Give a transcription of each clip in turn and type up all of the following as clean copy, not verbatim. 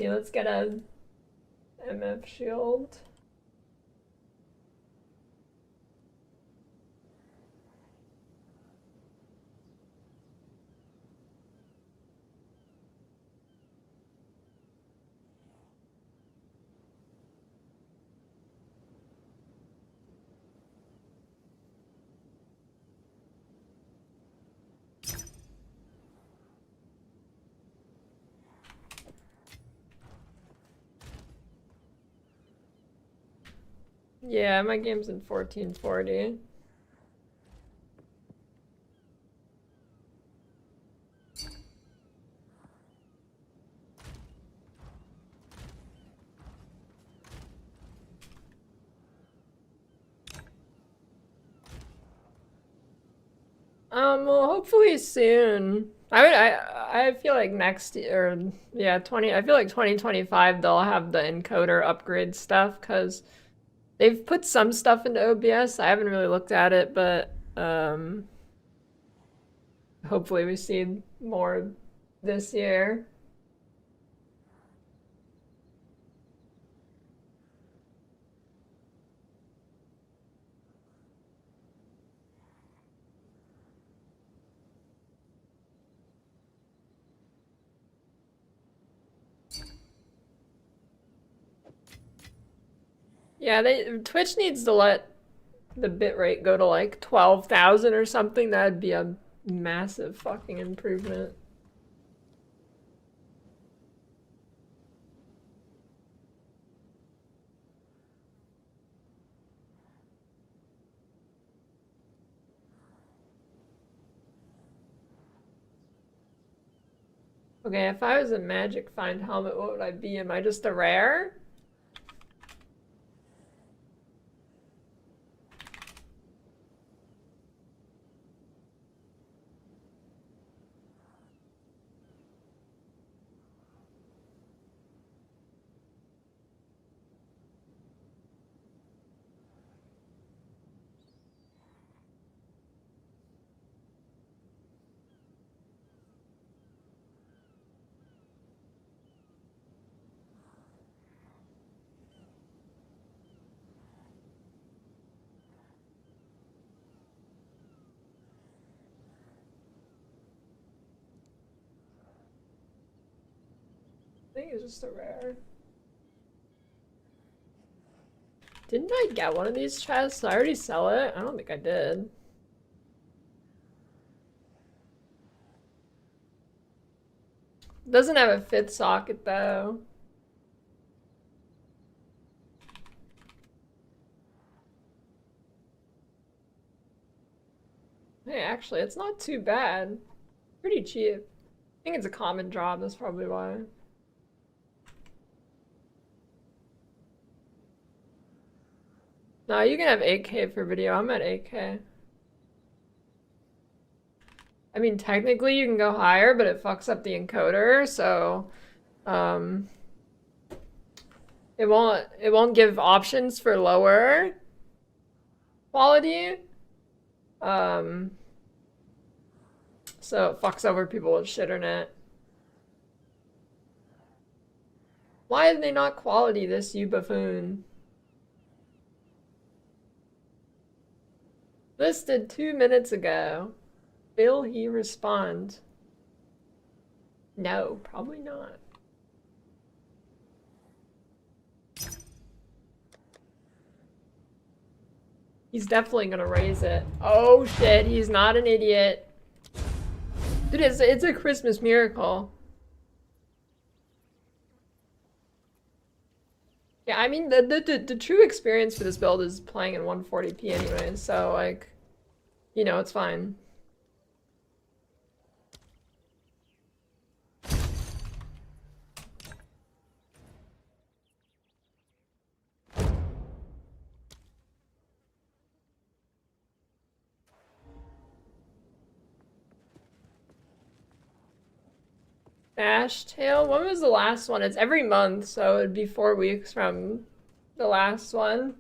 Okay, let's get a MF shield. Yeah, my game's in 1440. Well, hopefully soon. I feel like next year, yeah, I feel like 2025 they'll have the encoder upgrade stuff because they've put some stuff into OBS. I haven't really looked at it, but hopefully we see more this year. Yeah, Twitch needs to let the bitrate go to like 12,000 or something. That'd be a massive fucking improvement. Okay, if I was a magic find helmet, what would I be? Am I just a rare? I think it's just a rare. Didn't I get one of these chests? I already sell it? I don't think I did. Doesn't have a fit socket though. Hey, actually, it's not too bad. Pretty cheap. I think it's a common job, that's probably why. No, you can have 8K for video. I'm at 8K. I mean, technically you can go higher, but it fucks up the encoder, so it won't give options for lower quality. So it fucks over people with shitternet. Why are they not quality this, you buffoon? Listed 2 minutes ago. Will he respond? No, probably not. He's definitely gonna raise it. Oh shit, he's not an idiot. Dude, it's a Christmas miracle. Yeah, I mean, the true experience for this build is playing in 140p anyway, so, like, you know, it's fine. Ash Tail? When was the last one? It's every month, so it'd be 4 weeks from the last one.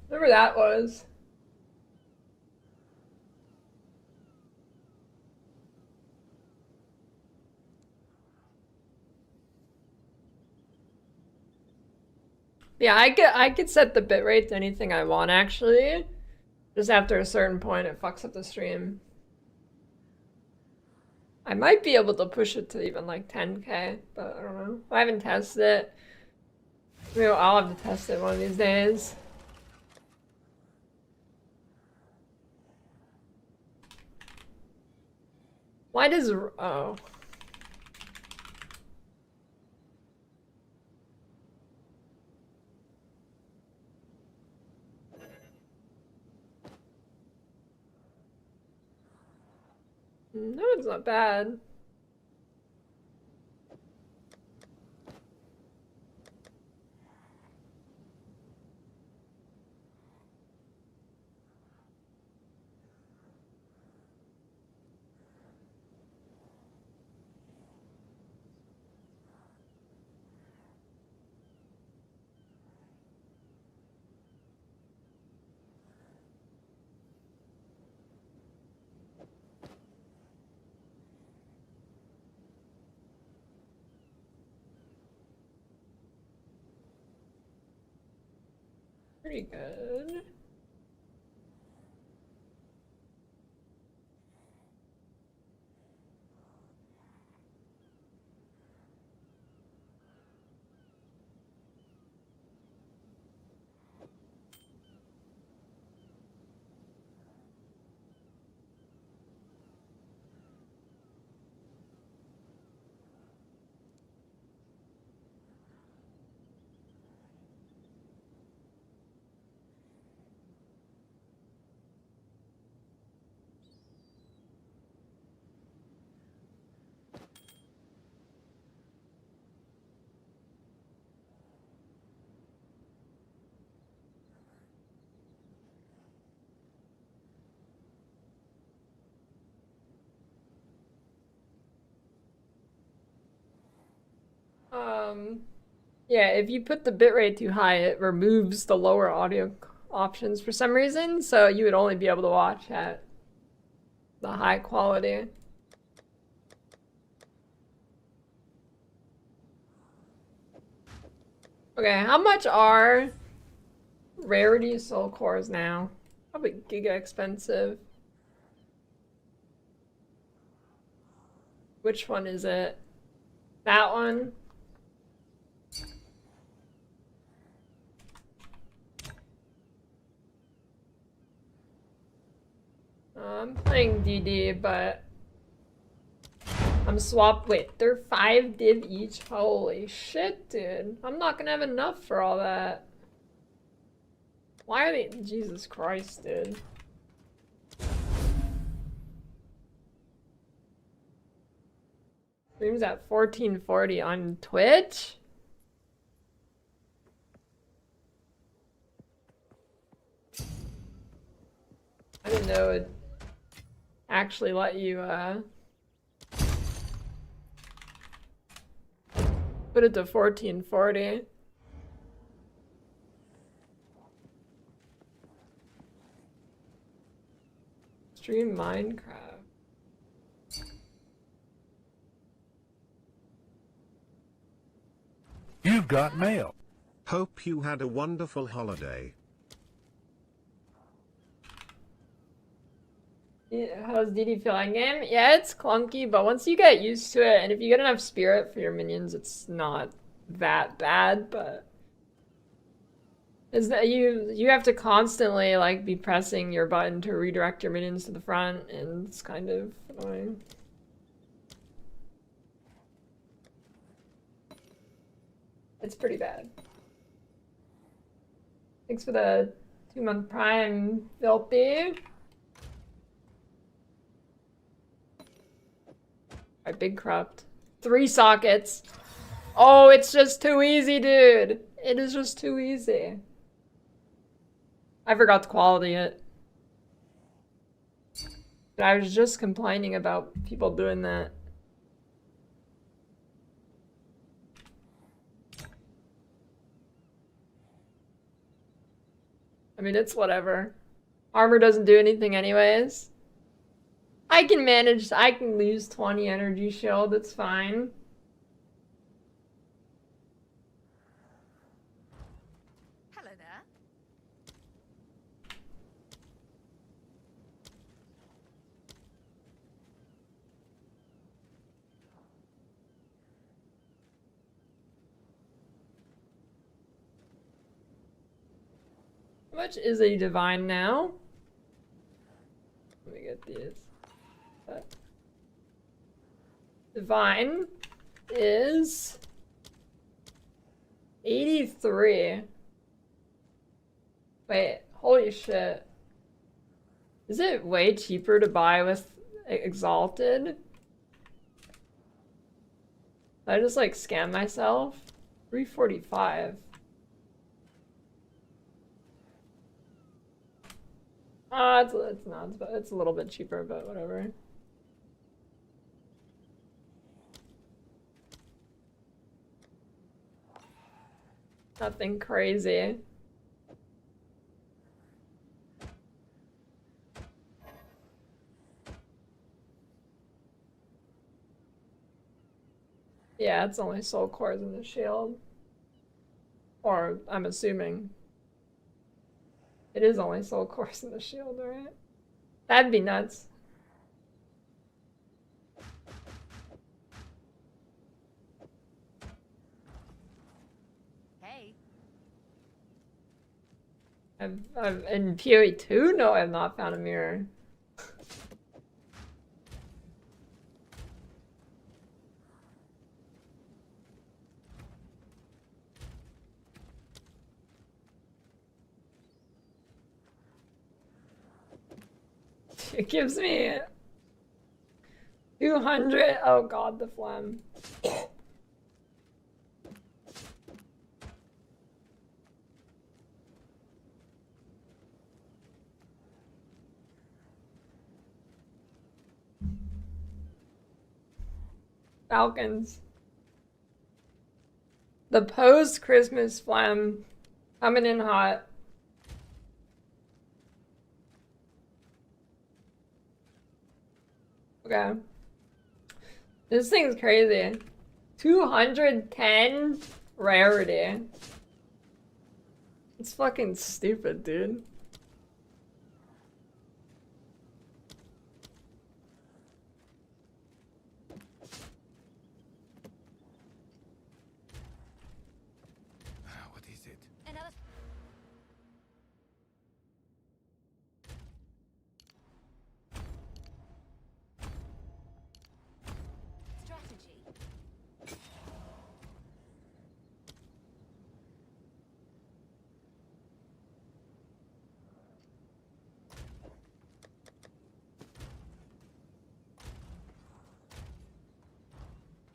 Whatever that was. Yeah, I could set the bitrate to anything I want actually. Just after a certain point it fucks up the stream. I might be able to push it to even like 10K, but I don't know. I haven't tested it. Maybe I'll have to test it one of these days. Why does... oh. No, it's not bad. Pretty good. Yeah, if you put the bitrate too high, it removes the lower audio options for some reason, so you would only be able to watch at the high quality. Okay, how much are Rarity soul cores now? Probably giga expensive. Which one is it? That one? I'm playing DD, but I'm swapped. Wait, they're 5 div each? Holy shit, dude. I'm not gonna have enough for all that. Why are they? Jesus Christ, dude. Streams at 1440 on Twitch? I didn't know it actually let you put it to 1440. Stream Minecraft. You've got mail. Hope you had a wonderful holiday. How's DD feel in game? Yeah, it's clunky, but once you get used to it, and if you get enough spirit for your minions, it's not that bad, but is that you have to constantly like be pressing your button to redirect your minions to the front, and it's kind of annoying. It's pretty bad. Thanks for the 2-month prime, Filthy. Alright, big corrupt. 3 sockets. Oh, it's just too easy, dude. It is just too easy. I forgot to quality it. But I was just complaining about people doing that. I mean, it's whatever. Armor doesn't do anything anyways. I can manage, I can lose 20 energy shield, it's fine. How much is a divine now? Let me get these. Divine is 83. Wait, holy shit. Is it way cheaper to buy with Exalted? Did I just like scam myself? 345. It's not, it's a little bit cheaper, but whatever. Nothing crazy. Yeah, it's only soul cores in the shield. Or, I'm assuming. It is only soul cores in the shield, right? That'd be nuts. Hey. I've in PoE 2? No, I have not found a mirror. It gives me 200. Oh god, the phlegm. Falcons. The post-Christmas phlegm coming in hot. Okay. This thing's crazy. 210 rarity. It's fucking stupid, dude. What is it? Another strategy.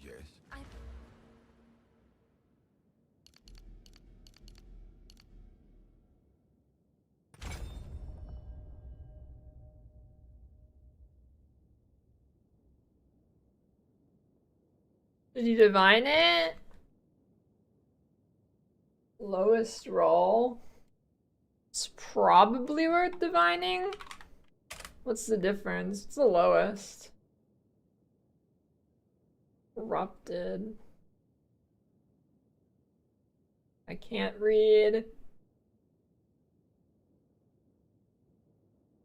Yes. Did you divine it? Lowest roll. It's probably worth divining. What's the difference? It's the lowest. Corrupted. I can't read.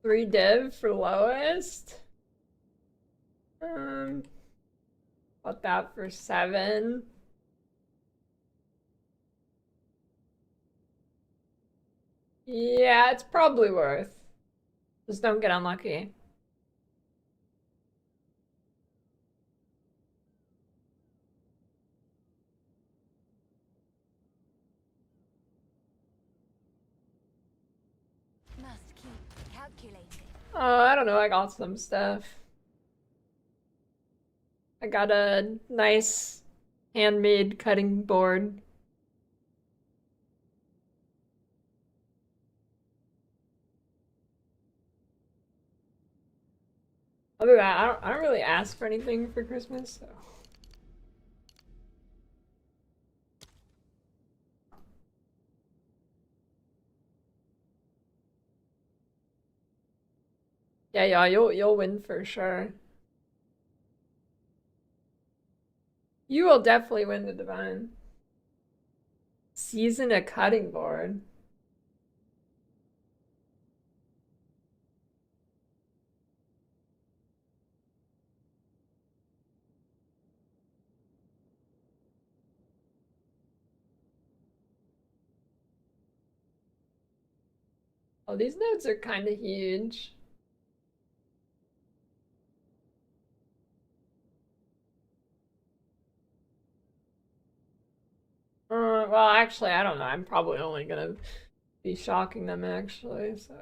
3 div for lowest. Bought that for 7. Yeah, it's probably worth. Just don't get unlucky. Must keep calculating. I don't know, I got some stuff. I got a nice handmade cutting board. Other than that, I don't really ask for anything for Christmas, so. Yeah, you'll win for sure. You will definitely win the divine. Season a cutting board. Oh, these nodes are kind of huge. Well, actually, I don't know. I'm probably only gonna be shocking them, actually, so.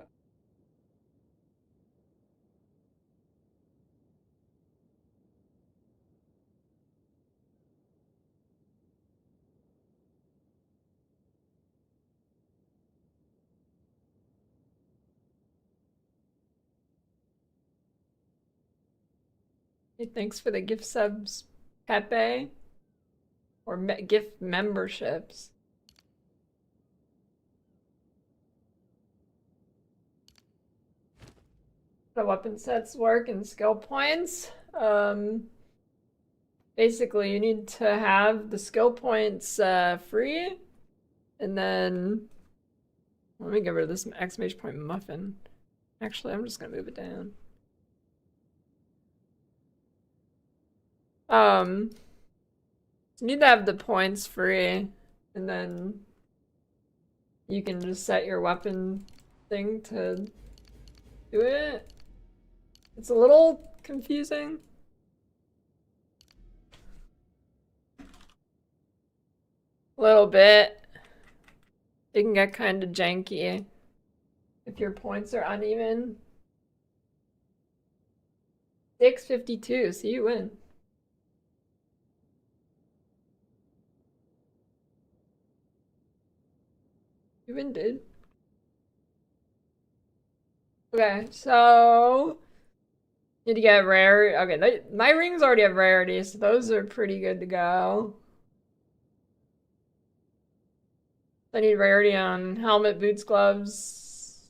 Hey, thanks for the gift subs, Pepe. Or gift memberships. The weapon sets work and skill points. Basically, you need to have the skill points free, and then let me get rid of this exclamation point muffin. Actually, I'm just gonna move it down. You need to have the points free, and then you can just set your weapon thing to do it. It's a little confusing. A little bit. It can get kind of janky if your points are uneven. 652, so you win. You win, dude. Okay, so need to get rare. Okay, my rings already have rarity, so those are pretty good to go. I need rarity on helmet, boots, gloves,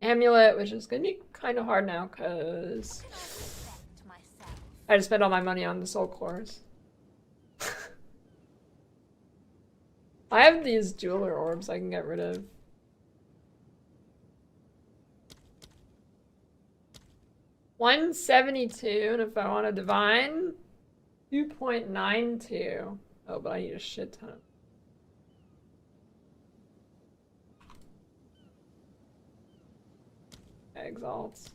amulet, which is gonna be kind of hard now because I just spent all my money on the soul cores. I have these jeweler orbs I can get rid of. $172, and if I want a divine, 2.92. Oh, but I need a shit ton. Exalts.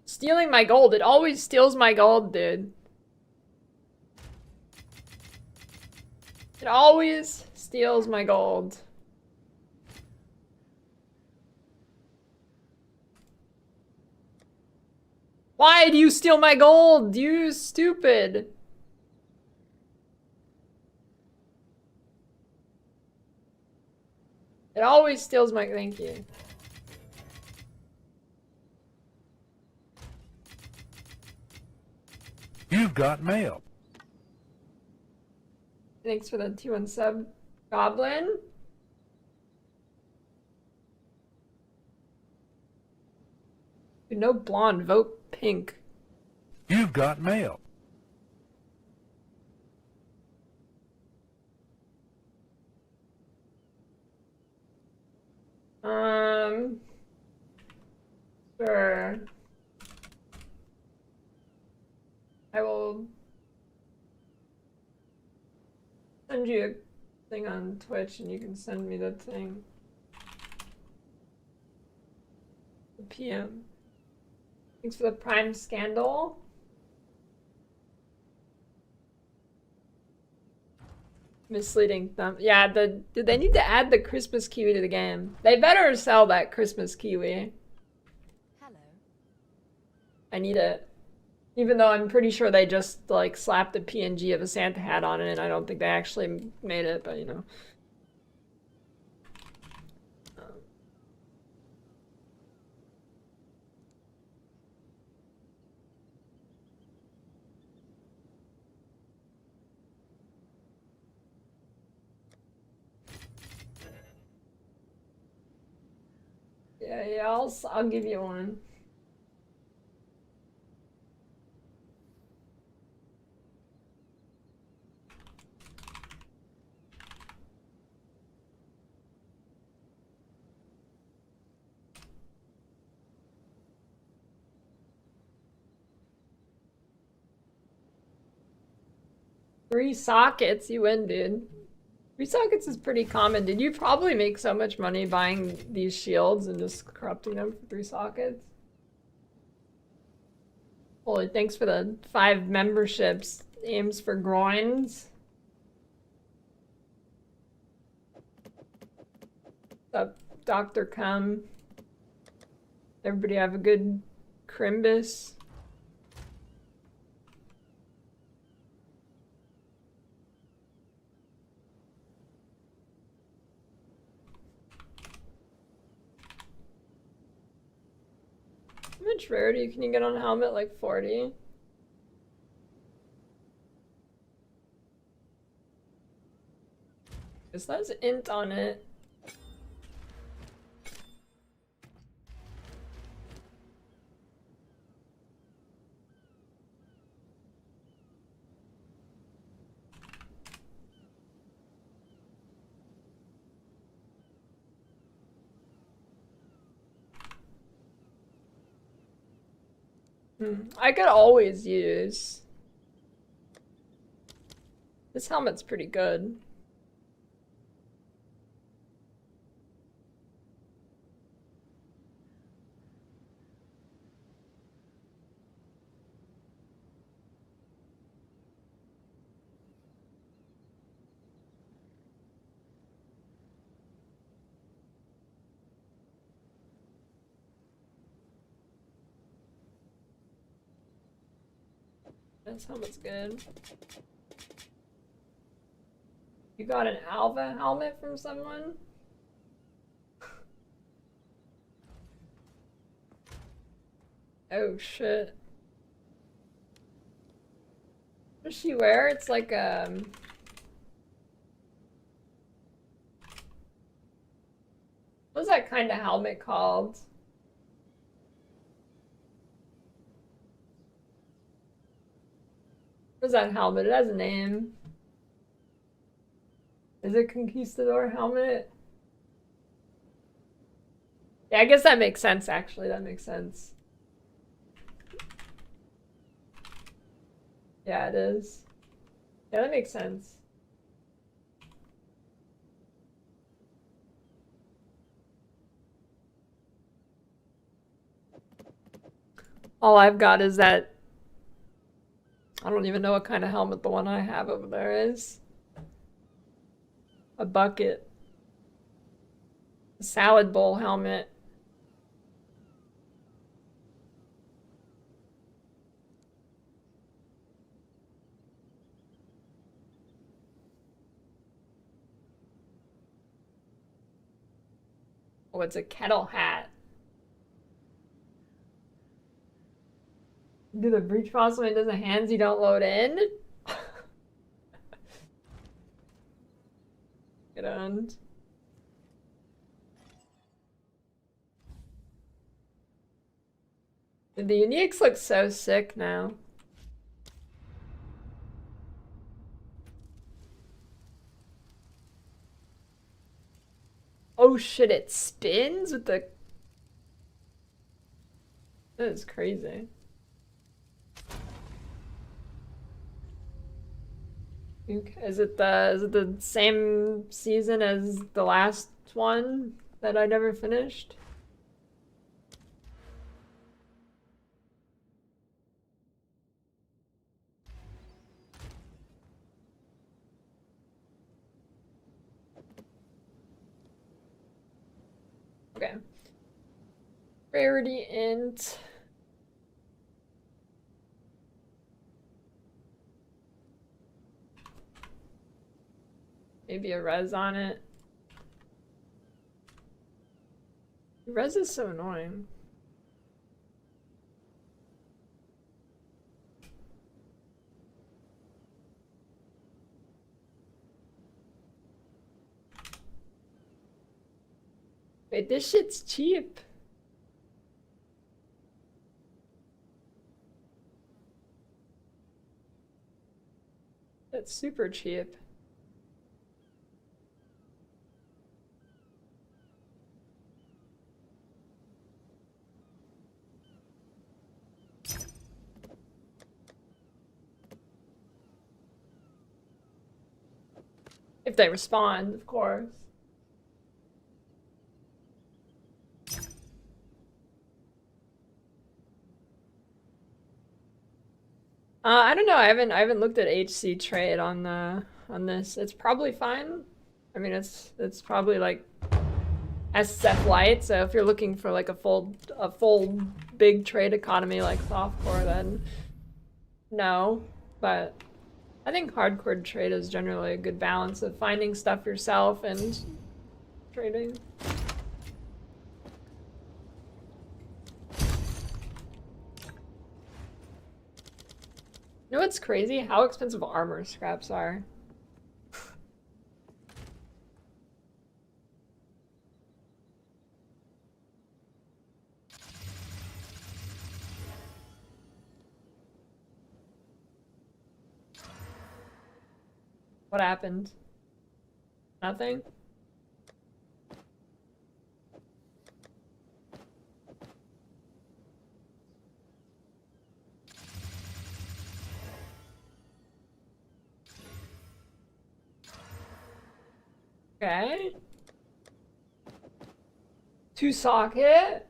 Stealing my gold. It always steals my gold, dude. It always steals my gold. Why do you steal my gold? You stupid. It always steals my... Thank you. You've got mail. Thanks for the 2-1 sub, Goblin. No blonde, vote pink. You've got mail. Sure. I will send you a thing on Twitch and you can send me the thing. The PM. Thanks for the Prime Scandal. Misleading thumb. Yeah, they need to add the Christmas kiwi to the game. They better sell that Christmas kiwi. Hello. I need it. Even though I'm pretty sure they just like slapped a PNG of a Santa hat on it, and I don't think they actually made it, but you know. Yeah, I'll give you one. 3 sockets, you win, dude. 3 sockets is pretty common. Did you probably make so much money buying these shields and just corrupting them for 3 sockets? Holy, thanks for the 5 memberships. Aims for groins. What's up, Dr. Cum? Everybody have a good Crimbus. How much rarity can you get on a helmet? Like 40? This has int on it. I could always use. This helmet's pretty good. This helmet's good. You got an Alva helmet from someone? Oh shit. What does she wear? It's like what's that kind of helmet called? What's that helmet? It has a name. Is it Conquistador helmet? Yeah, I guess that makes sense actually. That makes sense. Yeah, it is. Yeah, that makes sense. All I've got is that I don't even know what kind of helmet the one I have over there is. A bucket. A salad bowl helmet. Oh, it's a kettle hat. Do the breach frost when it does the hands you don't load in? Get on. The uniques look so sick now. Oh shit, it spins with the... That is crazy. Okay. Is it the same season as the last one that I never finished? Okay. Rarity int. Maybe a res on it. Res is so annoying. Wait, this shit's cheap. That's super cheap. If they respond, of course. I don't know. I haven't looked at HC trade on this. It's probably fine. I mean, it's probably like SSF light. So if you're looking for like a full big trade economy like softcore, then no. But I think hardcore trade is generally a good balance of finding stuff yourself and trading. You know what's crazy? How expensive armor scraps are. What happened? Nothing? Okay. 2 socket.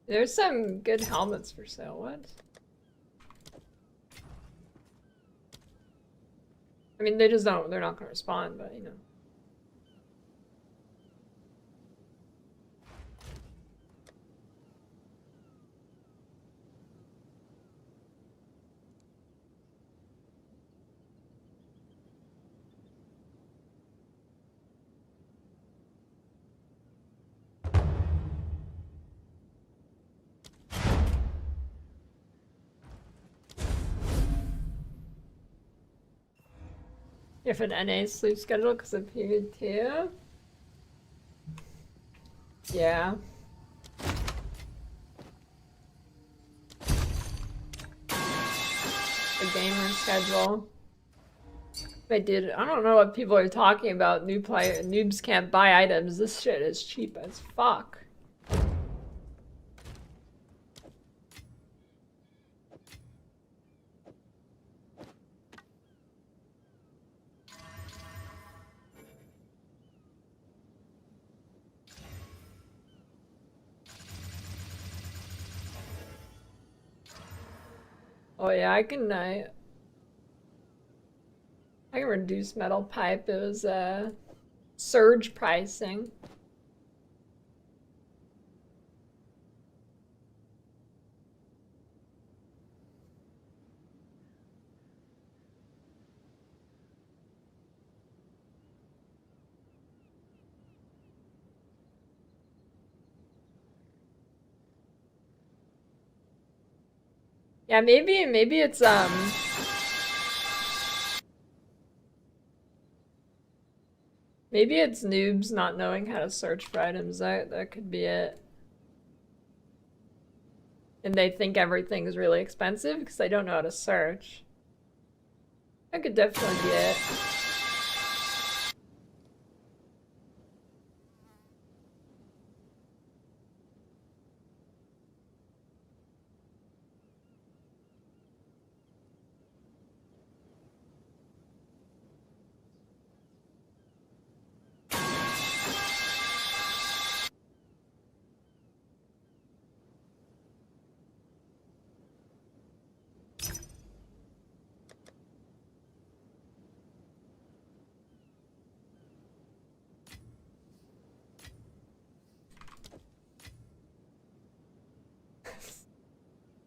There's some good helmets for sale. What? I mean, they just don't, they're not gonna respond, but you know. If an NA sleep schedule because of period 2? Yeah. The gamer schedule. But dude, I don't know what people are talking about. Noobs can't buy items. This shit is cheap as fuck. Oh yeah, I can reduce metal pipe. It was surge pricing. Yeah, maybe it's maybe it's noobs not knowing how to search for items. That could be it. And they think everything's really expensive because they don't know how to search. That could definitely be it.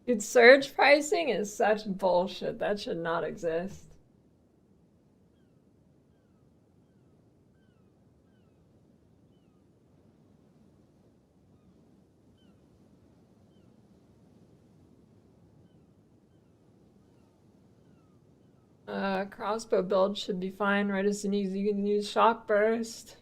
Dude, surge pricing is such bullshit. That should not exist. Crossbow build should be fine right as soon as you can use shock burst.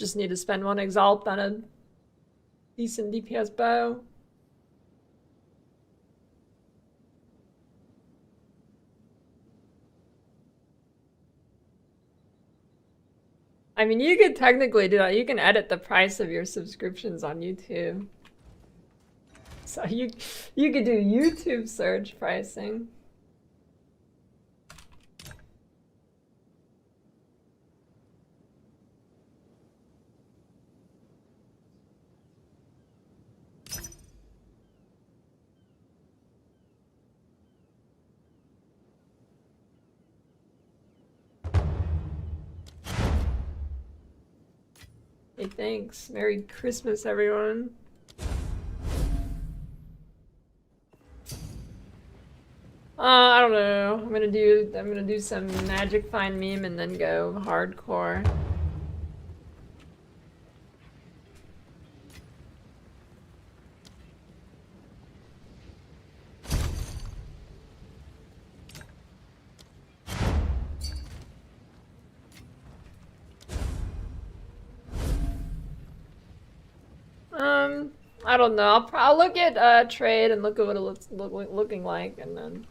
Just need to spend 1 exalt on a decent DPS bow. I mean, you could technically do that. You can edit the price of your subscriptions on YouTube. So you could do YouTube search pricing. Hey, thanks. Merry Christmas, everyone. I don't know. I'm gonna do some magic find meme and then go hardcore. I don't know. I'll look at trade and look at what it looks looking like, and then.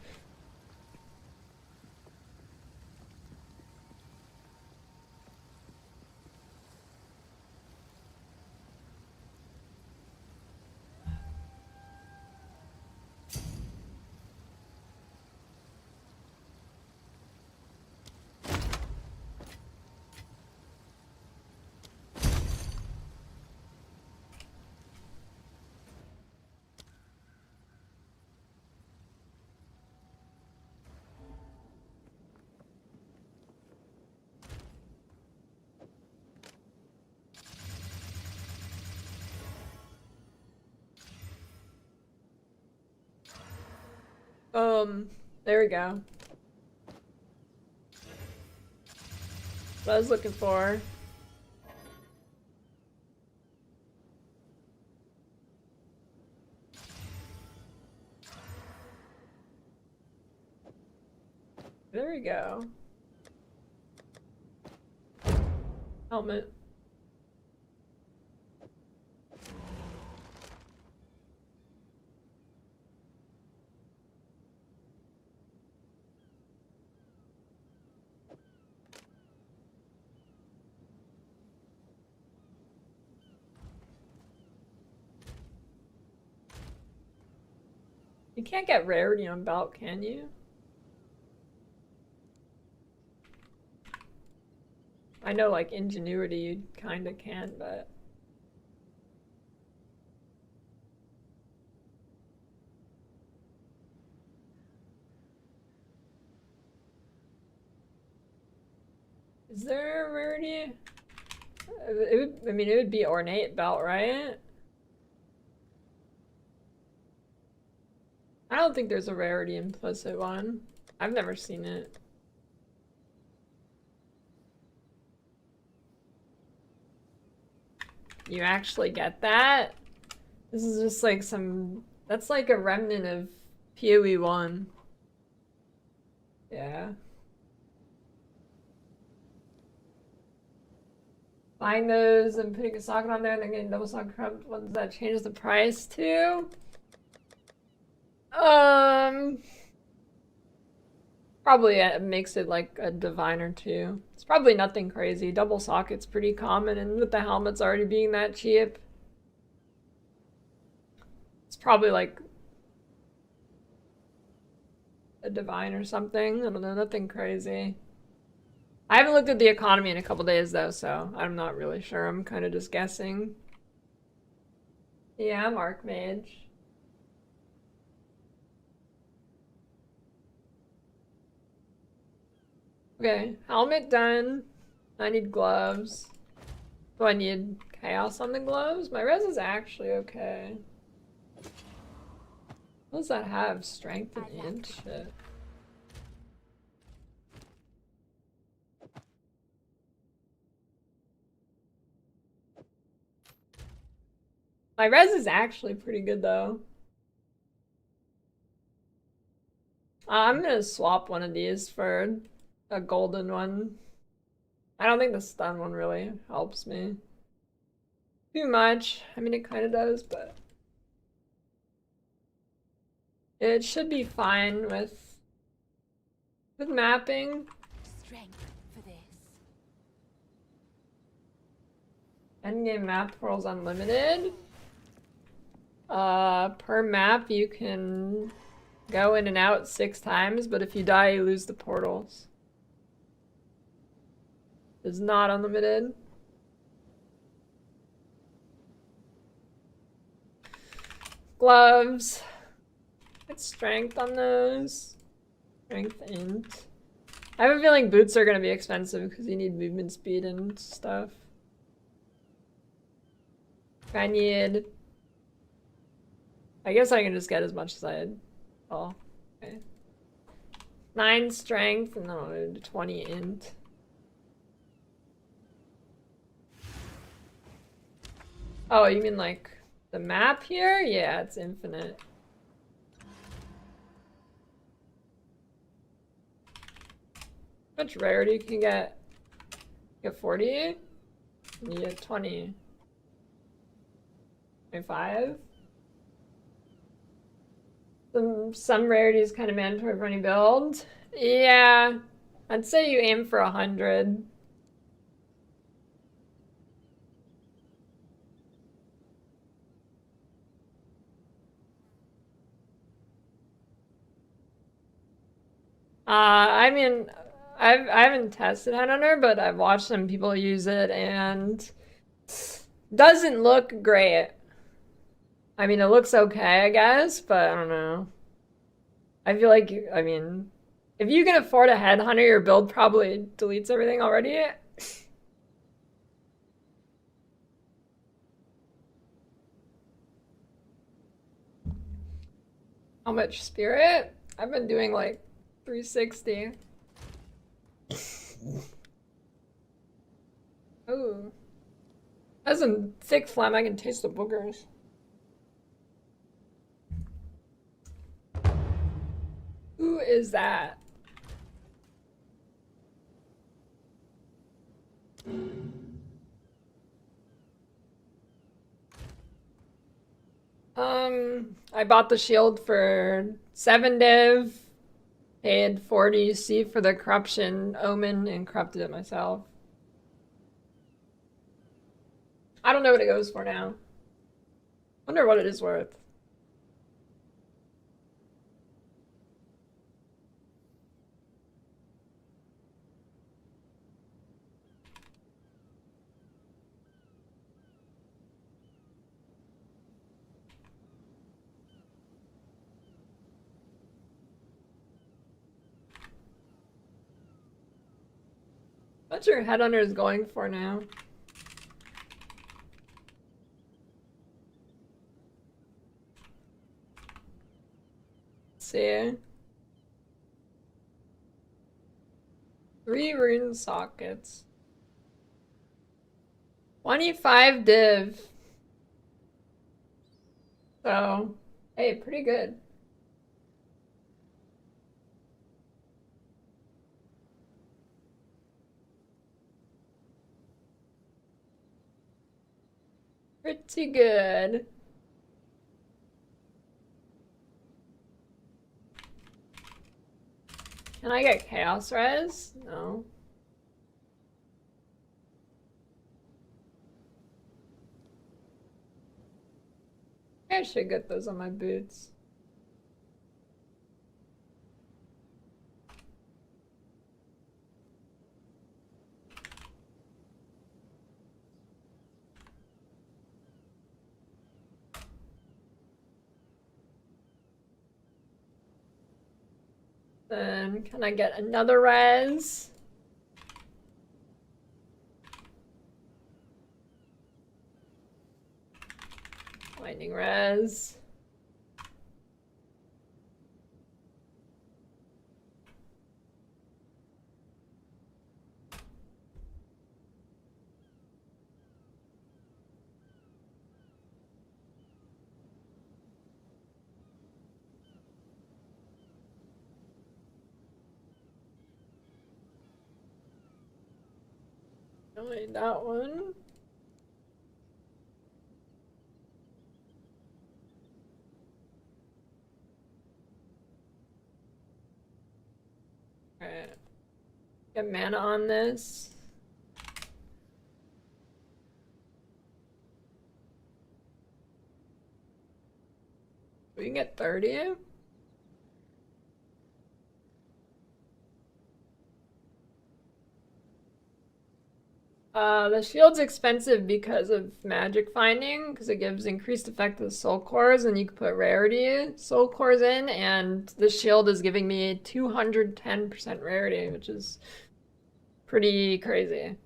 There we go. What I was looking for. There we go. Helmet. You can't get rarity on belt, can you? I know, like, ingenuity you kinda can, but... Is there a rarity? I mean, it would be ornate belt, right? I don't think there's a rarity implicit one. I've never seen it. You actually get that? This is just like some... That's like a remnant of PoE 1. Yeah. Buying those and putting a socket on there and then getting double socket corrupt ones that changes the price too? Probably it makes it like a diviner too. It's probably nothing crazy. Double socket's pretty common, and with the helmets already being that cheap, it's probably like a divine or something. I don't know, nothing crazy. I haven't looked at the economy in a couple days though, so I'm not really sure. I'm kind of just guessing. Yeah, I'm Archmage. Okay, helmet done. I need gloves. Do I need chaos on the gloves? My res is actually okay. What does that have? Strength and int? Shit. My res is actually pretty good though. I'm gonna swap one of these for a golden one. I don't think the stun one really helps me. too much. I mean, it kind of does, but it should be fine with mapping. Strength for this. Endgame map rolls unlimited. Per map you can go in and out 6 times, but if you die, you lose the portals. It's not unlimited. Gloves. Get strength on those. Strength int. I have a feeling boots are gonna be expensive because you need movement speed and stuff. I need. I guess I can just get as much as I had. Oh, okay. 9 strength and then 20 int. Oh, you mean like the map here? Yeah, it's infinite. How much rarity can you get? Get 40? You get 20. 25? Some rarity is kind of mandatory for any build. Yeah, I'd say you aim for 100. I mean, I haven't tested Headhunter, but I've watched some people use it and doesn't look great. I mean, it looks okay, I guess, but I don't know. I feel like, I mean, if you can afford a Headhunter, your build probably deletes everything already. How much spirit? I've been doing like 360. Ooh. That's some thick phlegm. I can taste the boogers. Who is that? I bought the shield for 7 div, paid 40 C for the corruption omen, and corrupted it myself. I don't know what it goes for now. Wonder what it is worth. What's your Headhunter is going for now? Let's see. 3 rune sockets. 25 div. So, hey, pretty good. Pretty good. Can I get chaos res? No. I should get those on my boots. Then can I get another res? Lightning res. Only that one. Alright. Get mana on this. We can get 30. The shield's expensive because of magic finding, because it gives increased effect to the soul cores, and you can put rarity soul cores in, and the shield is giving me 210% rarity, which is pretty crazy.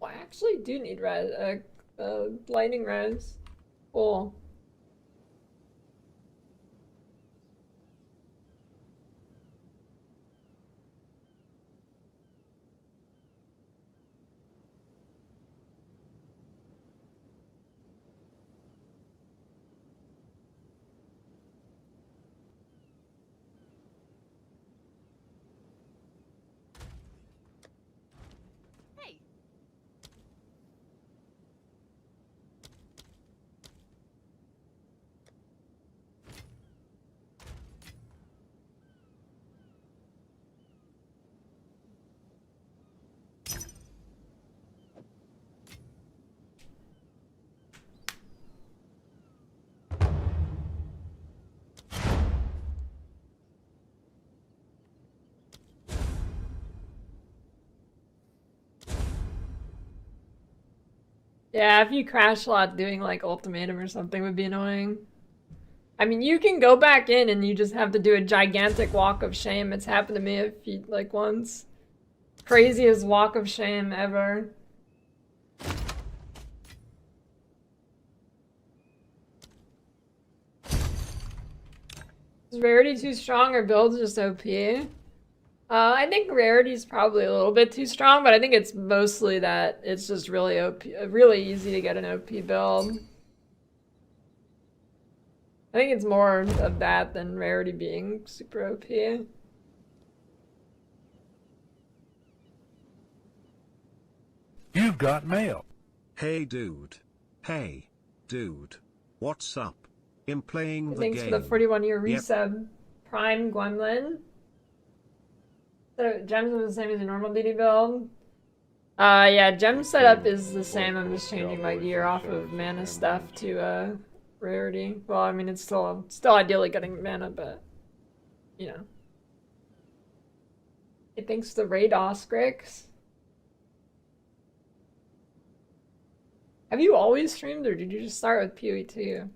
Well, I actually do need res, lightning res. Cool. Hey, Yeah, if you crash a lot, doing like ultimatum or something would be annoying. I mean, you can go back in and you just have to do a gigantic walk of shame. It's happened to me a few, like once. Craziest walk of shame ever. Is Rarity too strong or build's just OP? I think Rarity's probably a little bit too strong, but I think it's mostly that it's just really OP, really easy to get an OP build. I think it's more of that than Rarity being super OP. You've got mail. Hey dude. Hey, dude. What's up? I'm playing the Thanks game. for the 41-year Yep. resub. Prime Gwemlin. So gems are the same as a normal DD build. Yeah, gem setup is the same. I'm just changing my gear off of mana stuff to rarity. Well, I mean it's still ideally getting mana, but you know. Hey, thanks to Raid Oscrix. Have you always streamed, or did you just start with PoE 2?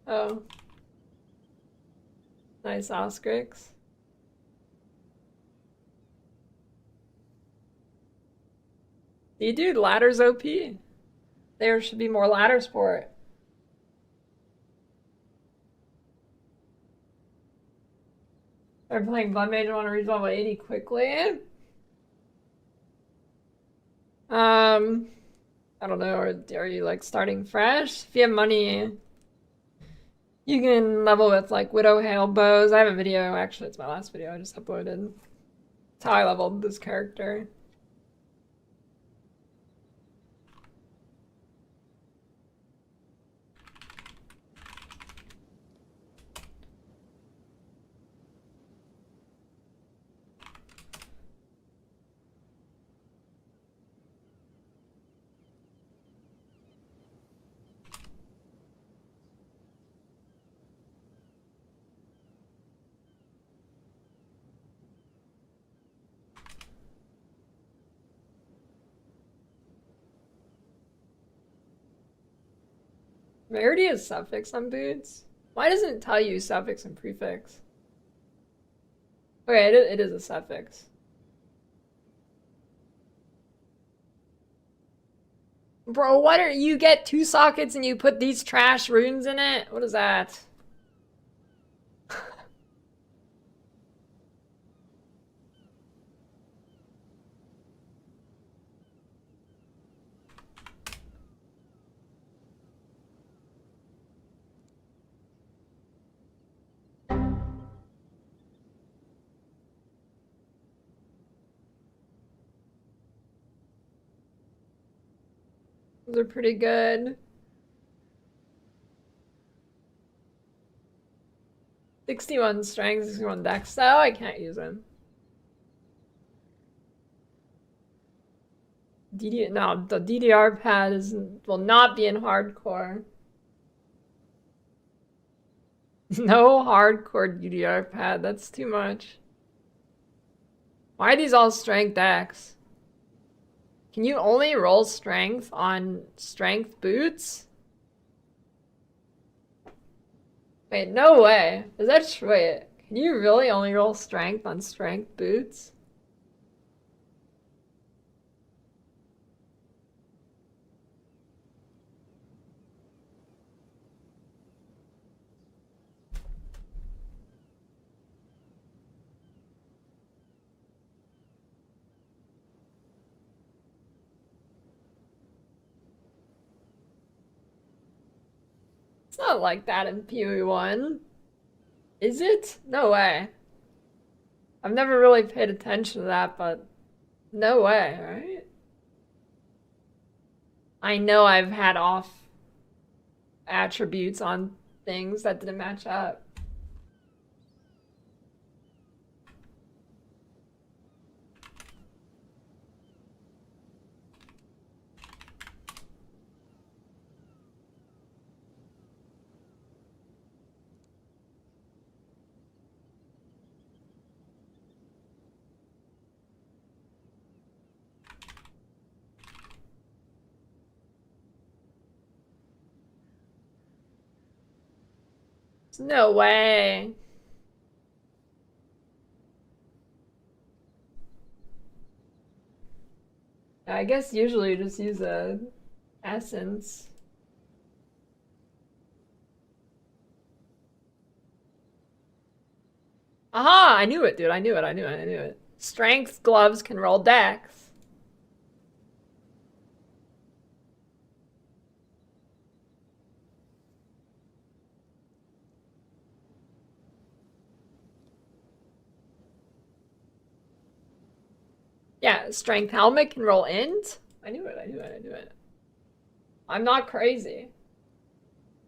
Oh. Nice Oscrix. You dude, ladder's OP. There should be more ladder sport. Start playing Blood Mage, I want to reach level 80 quickly. I don't know, are you like starting fresh? If you have money, you can level with like Widow Hail bows. I have a video, actually it's my last video I just uploaded. It's how I leveled this character. Rarity is suffix on boots. Why doesn't it tell you suffix and prefix? Okay, it is a suffix. Bro, what are you get 2 sockets and you put these trash runes in it? What is that? Those are pretty good. 61 strength, 61 dex. Oh, I can't use him. No, the DDR pad will not be in hardcore. No hardcore DDR pad, that's too much. Why are these all strength decks? Can you only roll strength on strength boots? Wait, no way. Is that true? Wait, can you really only roll strength on strength boots? It's not like that in PoE 1. Is it? No way. I've never really paid attention to that, but no way, right? I know I've had off attributes on things that didn't match up. No way. I guess usually you just use a essence. Aha! I knew it, dude. I knew it. Strength gloves can roll dex. Yeah, strength helmet can roll int. I knew it. I'm not crazy.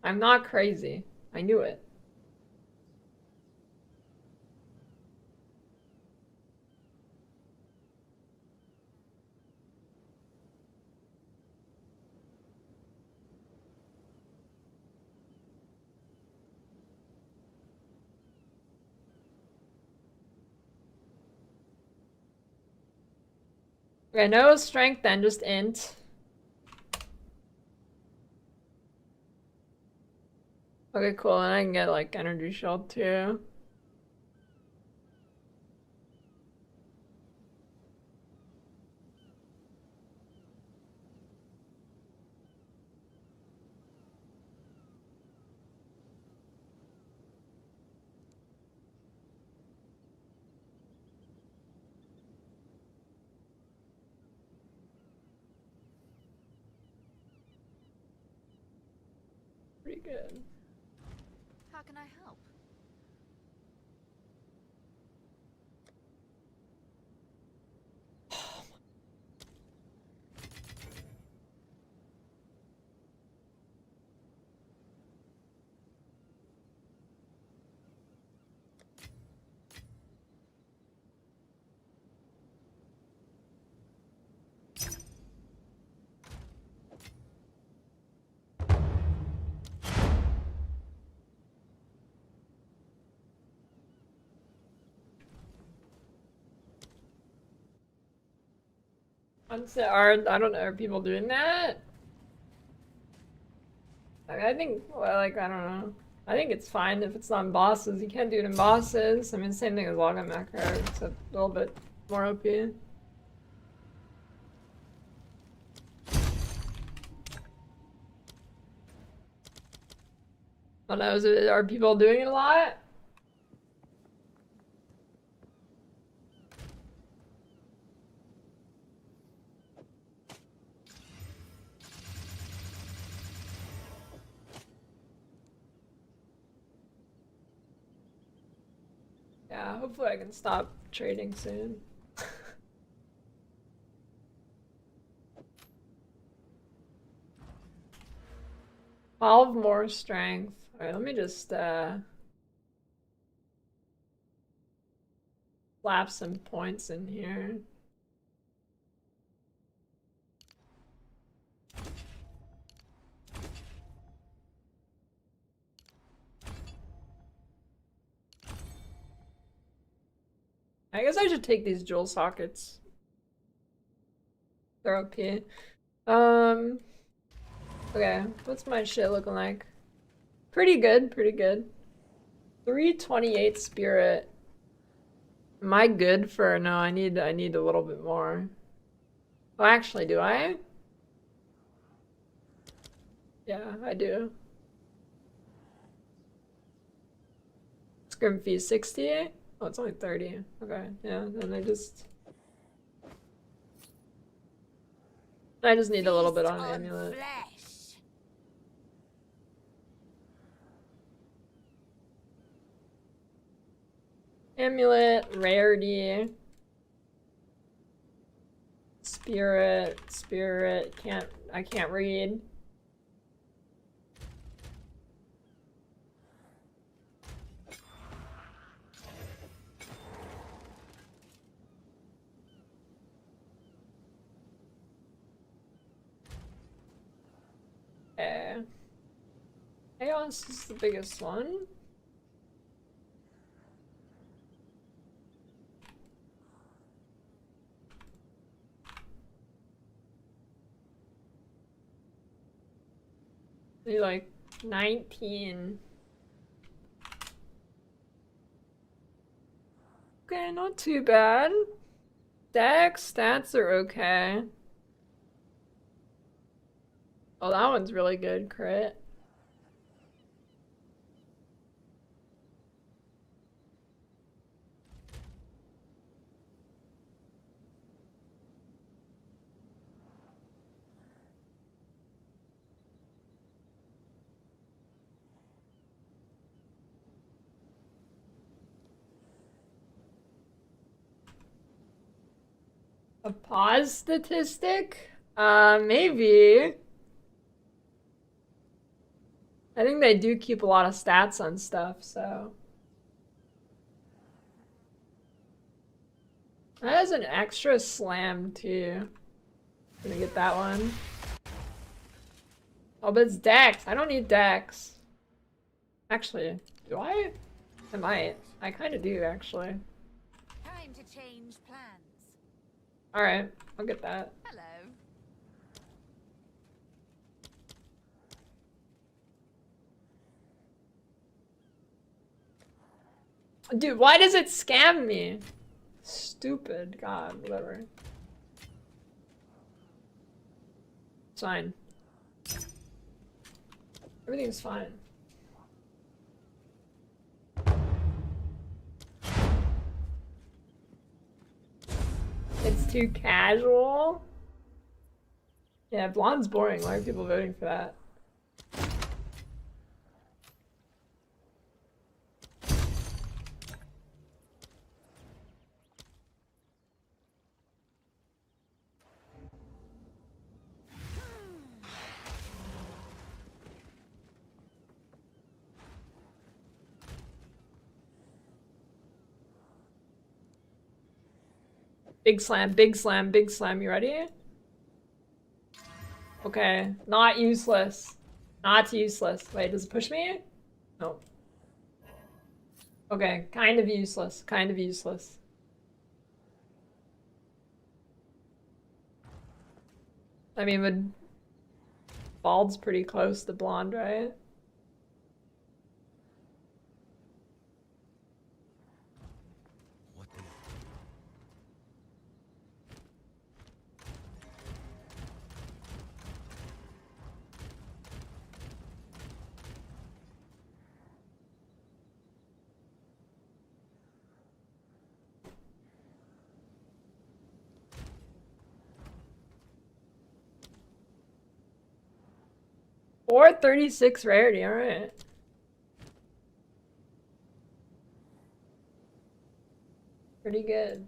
I knew it. Okay, no strength then, just int. Okay, cool, and I can get like energy shield too. Pretty good. How can I help? I don't know, are people doing that? I think, well, like, I don't know. I think it's fine if it's on bosses. You can't do it in bosses. I mean, same thing as login macro, except a little bit more OP. I don't know, are people doing it a lot? Yeah, hopefully I can stop trading soon. 12 more strength. Alright, let me just slap some points in here. I guess I should take these jewel sockets. They're OP. Okay, what's my shit looking like? Pretty good, pretty good. 328 spirit. Am I good for no, I need a little bit more. Oh, actually, do I? Yeah, I do. Scrim fee 60? Oh, it's only 30. Okay, yeah, then I just need a little bit on Amulet. Flesh. Amulet, Rarity. Spirit, I can't read. Okay. Chaos is the biggest one. Maybe like 19. Okay, not too bad. Dex stats are okay. Oh, that one's really good, crit. A pause statistic? Maybe. I think they do keep a lot of stats on stuff, so. That has an extra slam too. Gonna get that one. Oh, but it's Dex. I don't need Dex. Actually, do I? I might. I kind of do, actually. Time to change plans. Alright, I'll get that. Hello. Dude, why does it scam me? Stupid. God, whatever. It's fine. Everything's fine. It's too casual? Yeah, blonde's boring. Why are people voting for that? Big slam, big slam, big slam. You ready? Okay, not useless. Not useless. Wait, does it push me? No. Okay, kind of useless. Kind of useless. I mean, would bald's pretty close to blonde, right? What the? Or 36 rarity, alright. Pretty good.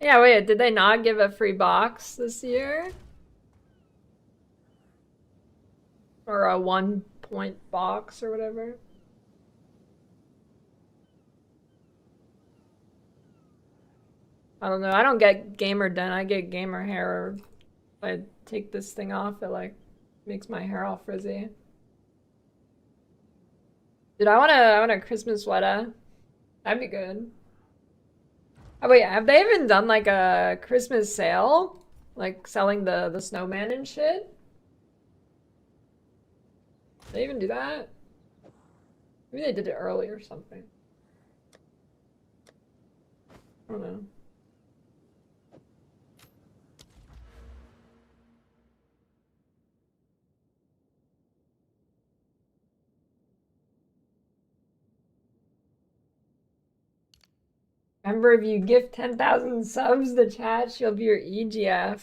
Yeah, wait, did they not give a free box this year? Or a 1-point box or whatever? I don't know. I don't get gamer done. I get gamer hair. If I take this thing off, it like makes my hair all frizzy. Dude, I want a Christmas sweater. That'd be good. Oh wait, have they even done like a Christmas sale? Like selling the snowman and shit? Did they even do that? Maybe they did it early or something. I don't know. Remember, if you gift 10,000 subs to chat, she'll be your EGF.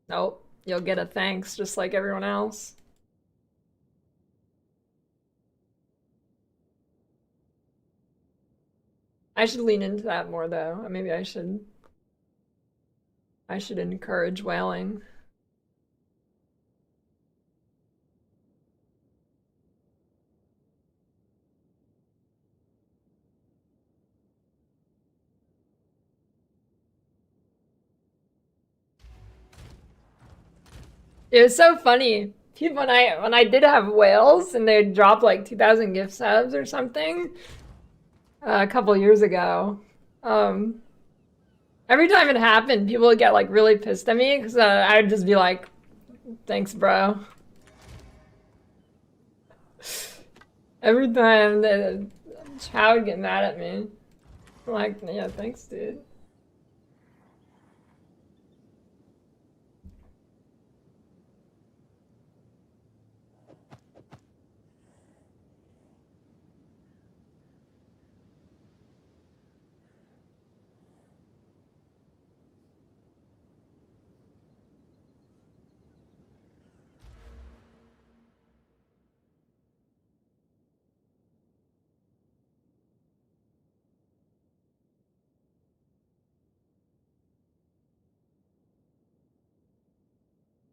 Nope, you'll get a thanks just like everyone else. I should lean into that more though. Maybe I should encourage whaling. It was so funny. People, when I did have whales and they'd drop like 2,000 gift subs or something a couple years ago. Every time it happened, people would get like really pissed at me because I would just be like, "Thanks, bro." Every time the chat would get mad at me. I'm like, yeah, thanks, dude.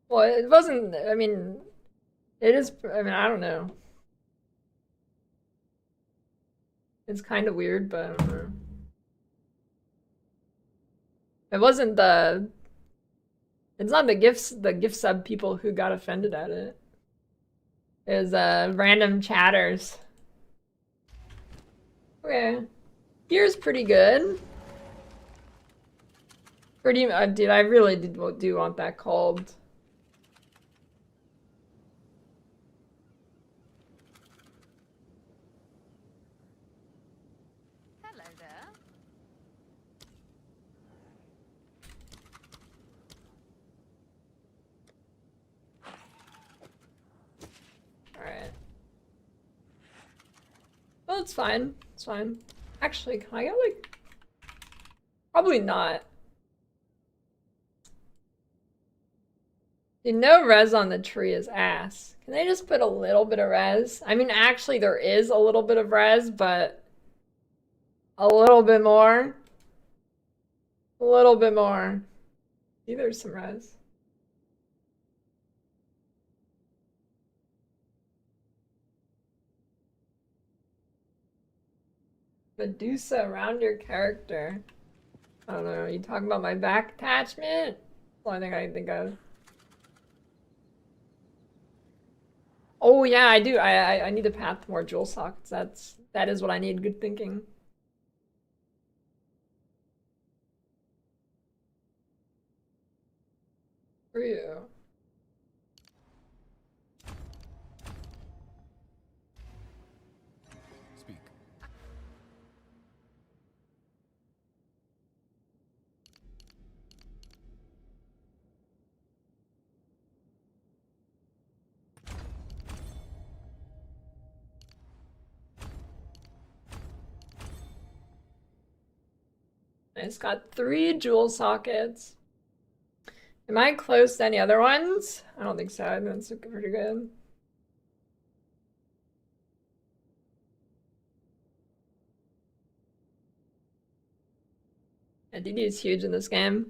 Well, it wasn't, I mean, it is, I mean, I don't know. It's kind of weird, but I don't know. It wasn't it's not the gift sub people who got offended at it. It was random chatters. Okay. Here's pretty good. Pretty, dude, I really do want that called. Hello there. Alright. Well, it's fine. It's fine. Actually, can I get like... Probably not. Dude, no res on the tree is ass. Can they just put a little bit of res? I mean, actually, there is a little bit of res, but... A little bit more. A little bit more. See, there's some res. Medusa around your character. I don't know, are you talking about my back attachment? Well, I think I can think of. Oh yeah, I do. I need to path more jewel sockets. That is what I need. Good thinking. For you. Speak. Nice, got 3 jewel sockets. Am I close to any other ones? I don't think so. I think that's looking pretty good. Yeah, DD is huge in this game.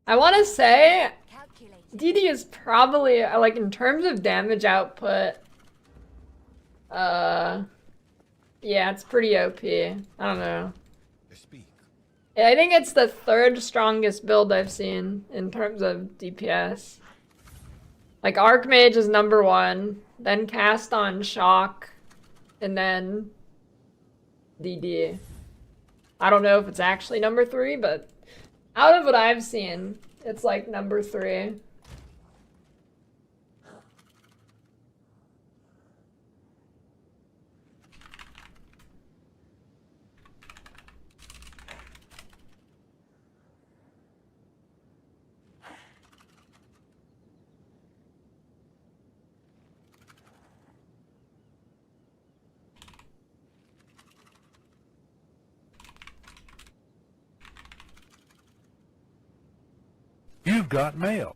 I want to say Calculated. DD is probably, like, in terms of damage output, yeah, it's pretty OP. I don't know. Speak. Yeah, I think it's the third strongest build I've seen in terms of DPS. Like, Archmage is number 1, then Cast on Shock, and then DD. I don't know if it's actually number 3, but out of what I've seen, it's like number 3. You've got mail.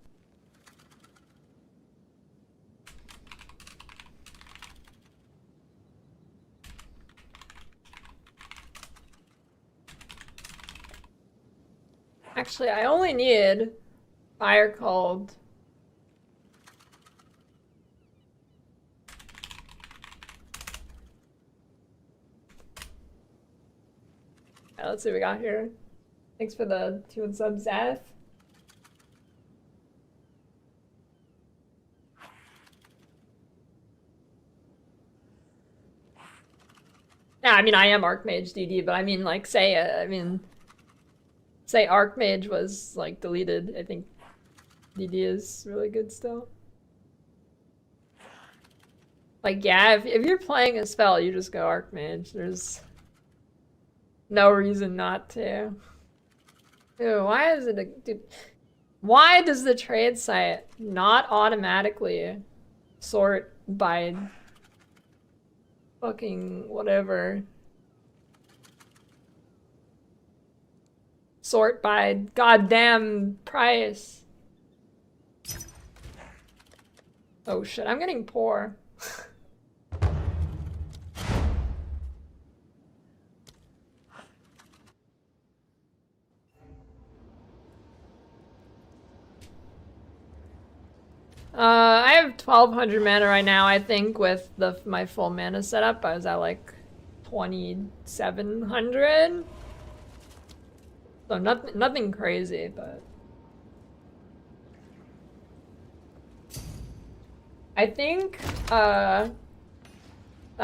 Actually, I only need Fire Cold. Yeah, let's see what we got here. Thanks for the 2 subs, Zeth. Yeah, I mean, I am Archmage DD, but I mean, like, say Archmage was, like, deleted. I think DD is really good still. Like, yeah, if you're playing a spell, you just go Archmage. There's no reason not to. Ew, why is it dude, why does the trade site not automatically sort by fucking whatever? Sort by goddamn price. Oh shit, I'm getting poor. I have 1200 mana right now. I think with my full mana setup, I was at like 2700. So nothing crazy, but I think I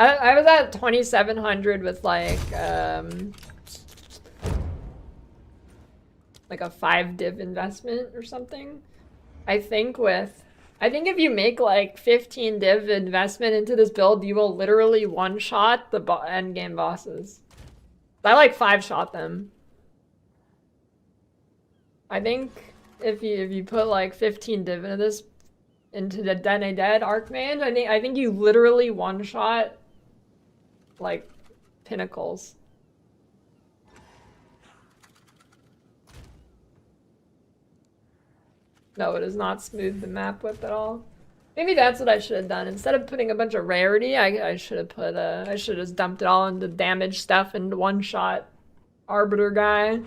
was at 2700 with like a 5 div investment or something. I think if you make like 15 div investment into this build, you will literally one-shot the endgame bosses. I like 5-shot them. I think if you put like 15 div into the Detonate Archmage, I think you literally one-shot like pinnacles. No, it does not smooth the map width at all. Maybe that's what I should have done. Instead of putting a bunch of rarity, I should have put I should have just dumped it all into damage stuff and one-shot Arbiter guy.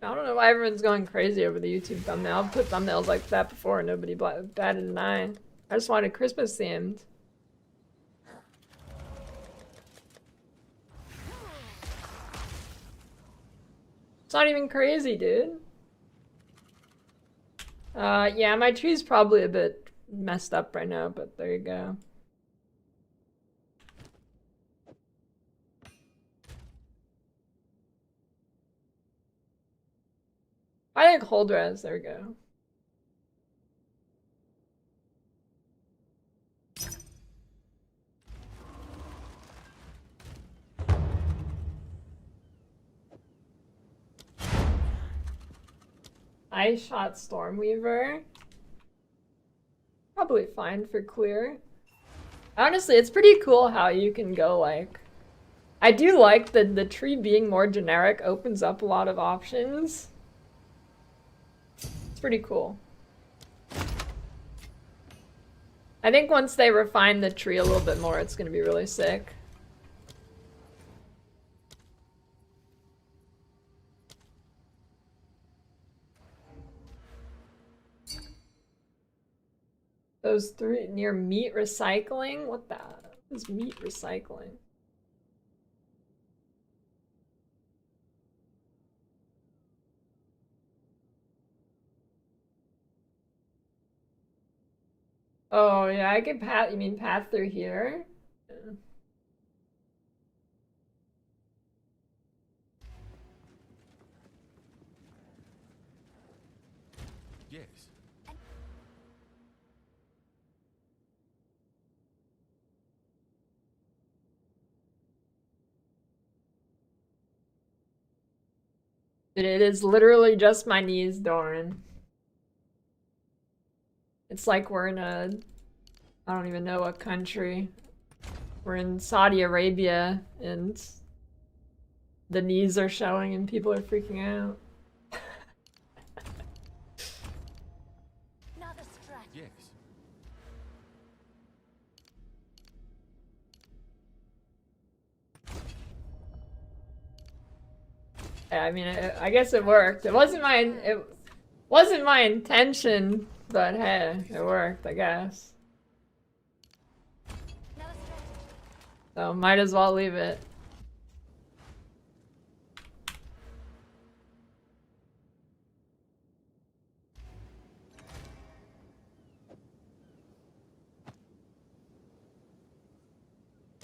I don't know why everyone's going crazy over the YouTube thumbnail. I've put thumbnails like that before and nobody batted an eye. I just wanted Christmas themed. It's not even crazy, dude. Yeah, my tree's probably a bit messed up right now, but there you go. I think hold res, there we go. I shot Stormweaver. Probably fine for clear. Honestly, it's pretty cool how you can go like... I do like the tree being more generic opens up a lot of options. pretty cool. I think once they refine the tree a little bit more, it's gonna be really sick. Those three near meat recycling? What the is meat recycling? Oh yeah, I could path. You mean path through here? Yeah. Yes. It is literally just my knees, Doran. It's like we're in a, I don't even know what country. We're in Saudi Arabia and the knees are showing and people are freaking out. Another stretch. Yes. Yeah, I mean, I guess it worked. It wasn't my intention, but hey, it worked, I guess. Another stretch. So might as well leave it.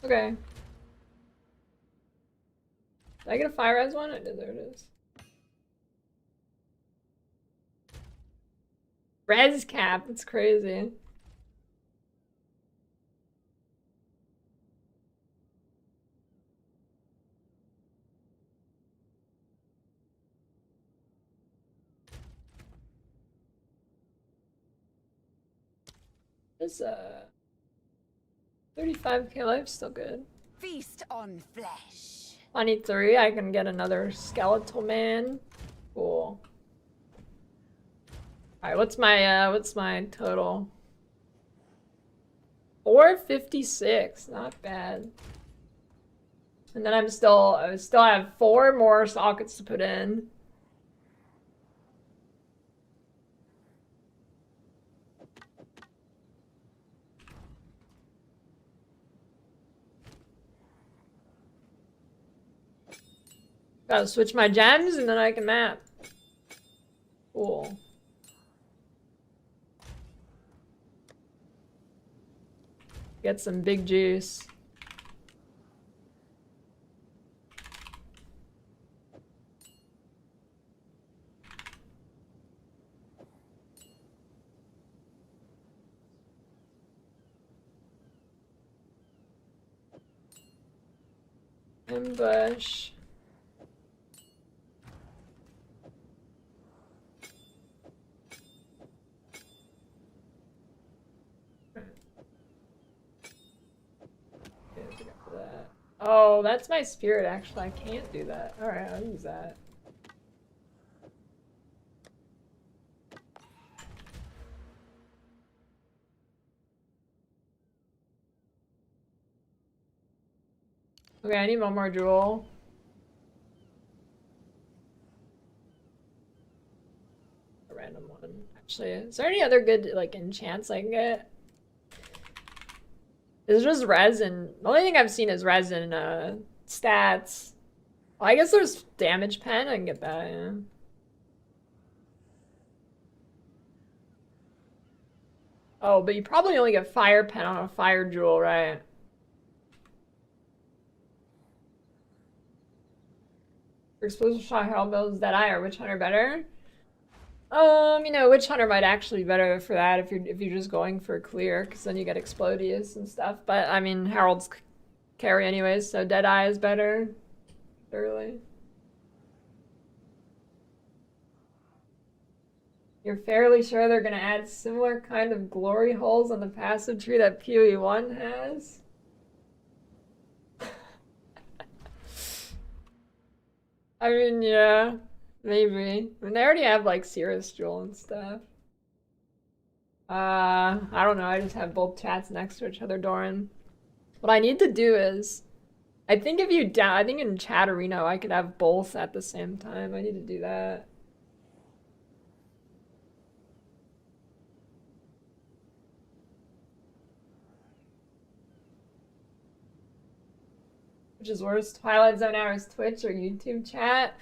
Okay. Did I get a fire res one? I did, there it is. Res cap, that's crazy. This 35k life, still good. Feast on flesh. 23, I can get another skeletal man. Cool. Alright, what's my total? 456, not bad. And then I still have 4 more sockets to put in. Gotta switch my gems and then I can map. Cool. Get some big juice. Ambush. Oh, that's my spirit, actually. I can't do that. Alright, I'll use that. Okay, I need one more jewel. A random one. Actually, is there any other good, like, enchants I can get? It's just resin. The only thing I've seen is resin stats. Well, I guess there's damage pen. I can get that, yeah. Oh, but you probably only get fire pen on a fire jewel, right? For explosive shot, Herald builds Dead Eye or Witch Hunter better? You know, Witch Hunter might actually be better for that if you're just going for clear, because then you get explodies and stuff. But I mean, Herald's carry anyways, so Dead Eye is better. Surely. You're fairly sure they're gonna add similar kind of glory holes on the passive tree that PoE 1 has? I mean, yeah. Maybe. I mean, they already have like Cirrus Jewel and stuff. I don't know. I just have both chats next to each other, Doran. What I need to do is, I think if you down, I think in Chatterino I could have both at the same time. I need to do that. Which is worse, Twilight Zone hours Twitch or YouTube chat?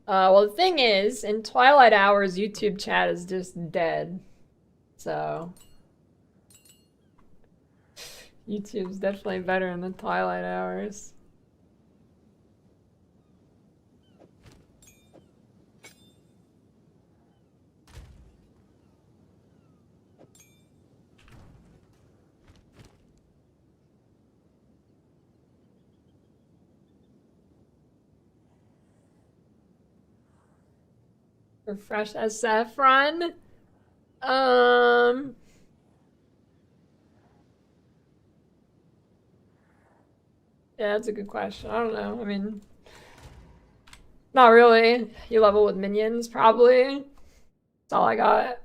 Well, the thing is, in Twilight hours, YouTube chat is just dead. So YouTube's definitely better in the Twilight hours. Refresh SF run. Yeah, that's a good question. I don't know. I mean, not really. You level with minions, probably. That's all I got.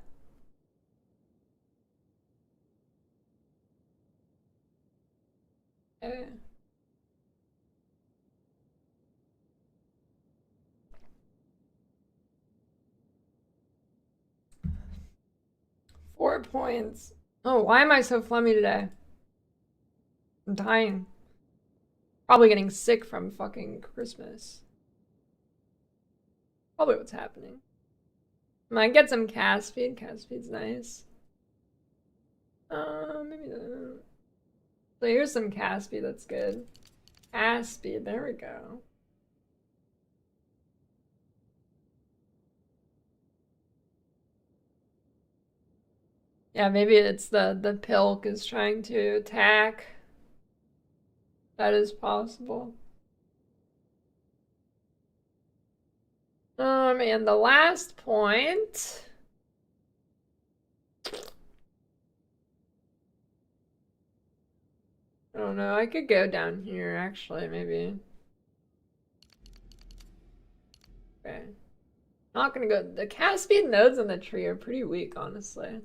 Okay. Four points. Oh, why am I so flummy today? I'm dying. Probably getting sick from fucking Christmas. Probably what's happening. I might get some cast speed. Cast speed's nice. Maybe not. So here's some cast speed that's good. Cast speed, there we go. Yeah, maybe it's the Pilk is trying to attack. That is possible. And the last point. I don't know, I could go down here actually, maybe. Okay. Not gonna go. The cast speed nodes on the tree are pretty weak, honestly.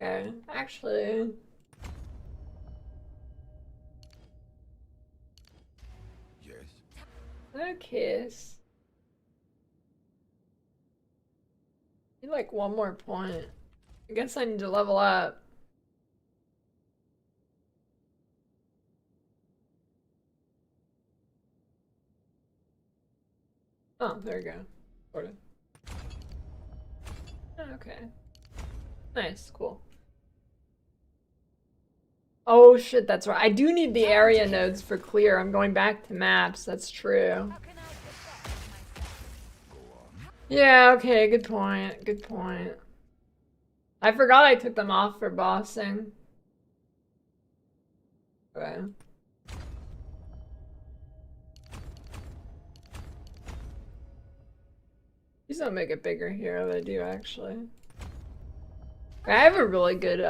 Okay, actually. Yes. Okay. Need like one more point. I guess I need to level up. Oh, there we go. Sort of. Okay. Nice, cool. Oh shit, that's right. I do need the area nodes for clear. I'm going back to maps, that's true. How can I protect myself? Yeah, okay, good point. Good point. I forgot I took them off for bossing. Okay. These don't make it bigger here, they do actually. I have a really good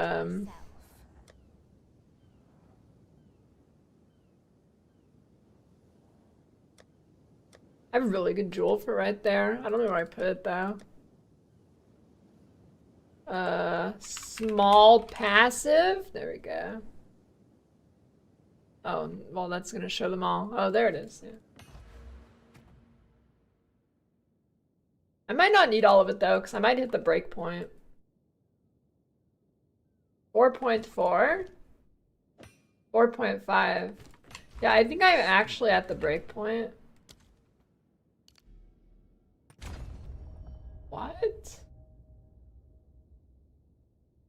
I have a really good jewel for right there. I don't know where I put it though. Small passive. There we go. Oh, well, that's gonna show them all. Oh, there it is. Yeah. I might not need all of it though, because I might hit the break point. 4.4. 4.5. Yeah, I think I'm actually at the break point. What?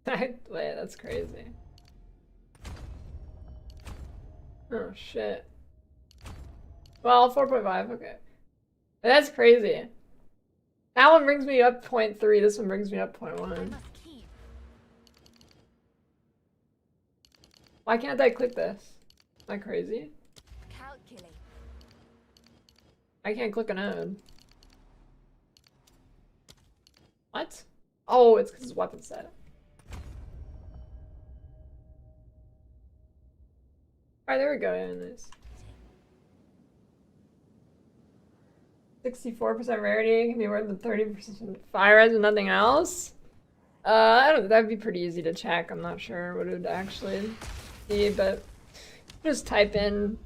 Wait, that's crazy. Oh shit. Well, 4.5, okay. That's crazy. That one brings me up 0.3, this one brings me up 0.1. I must keep. Why can't I click this? Am I crazy? Calculate. I can't click a node. What? Oh, it's because it's weapon set. Alright, there we go. Yeah, nice. 64% rarity can be worth the 30% fire res and nothing else. I don't. That'd be pretty easy to check. I'm not sure what it would actually be, but just type in.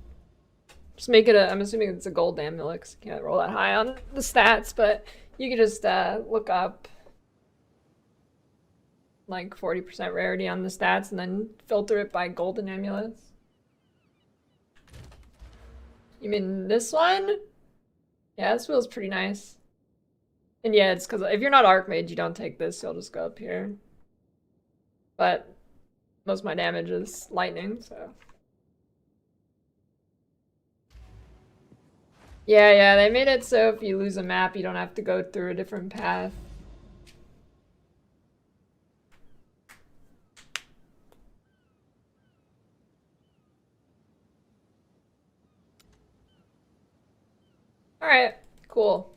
Just make it a. I'm assuming it's a gold amulet. 'Cause you can't roll that high on the stats, but you could just look up like 40% rarity on the stats and then filter it by golden amulets. You mean this one? Yeah, this wheel's pretty nice. And yeah, it's because if you're not Archmage, you don't take this, you'll just go up here. But most of my damage is lightning, so. Yeah, they made it so if you lose a map, you don't have to go through a different path. Alright, cool.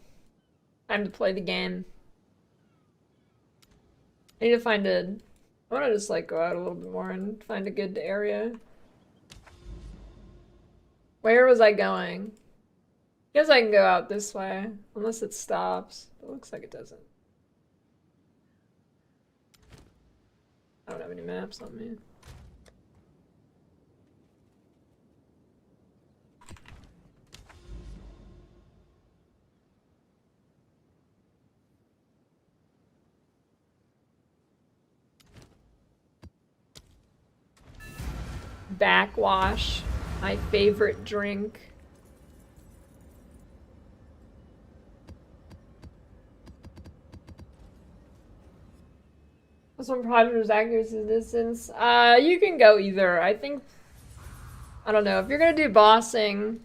Time to play the game. I need to find a... I want to just like go out a little bit more and find a good area. Where was I going? Guess I can go out this way, unless it stops. It looks like it doesn't. I don't have any maps on me. Backwash, my favorite drink. What's one Prodigal's accuracy distance? You can go either. I think, I don't know, if you're gonna do bossing,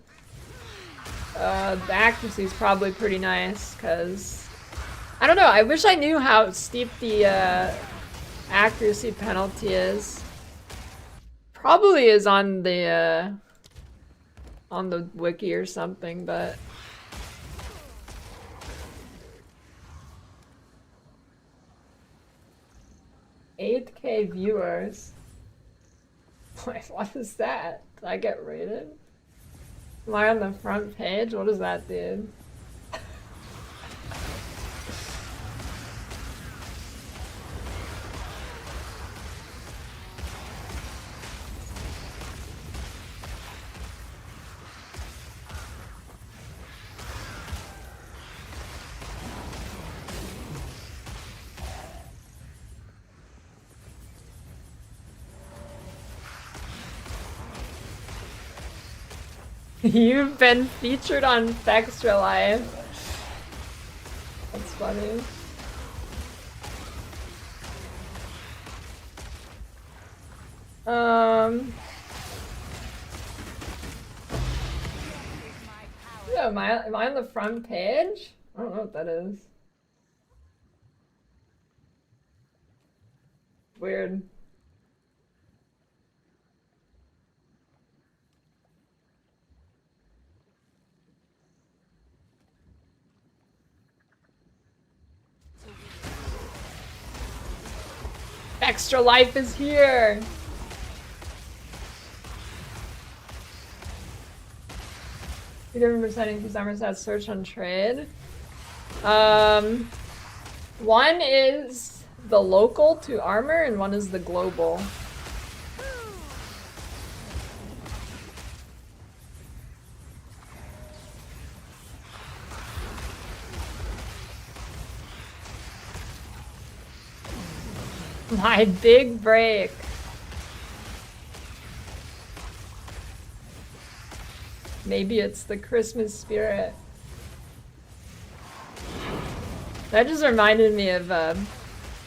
the accuracy is probably pretty nice, because, I don't know, I wish I knew how steep the accuracy penalty is. Probably is on the wiki or something, but 8K viewers. Wait, what is that? Did I get rated? Am I on the front page? What is that, dude? You've been featured on Extra Life. That's funny. Yeah, am I on the front page? I don't know what that is. Weird. Extra Life is here! Two different percentage for summer stats search on trade. One is the local to armor and one is the global. My big break. Maybe it's the Christmas spirit. That just reminded me of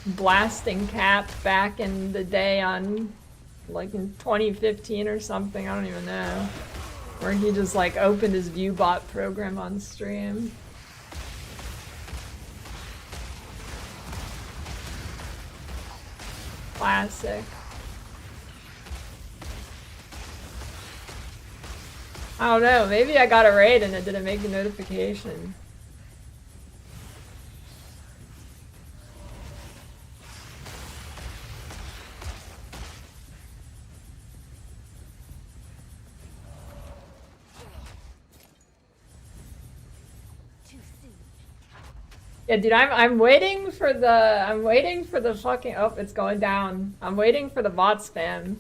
blasting Cap back in the day on, like in 2015 or something, I don't even know. Where he just like opened his ViewBot program on stream. Classic. I don't know, maybe I got a raid and it didn't make a notification. Yeah, dude, I'm waiting for the fucking, oh, it's going down. I'm waiting for the bot spam.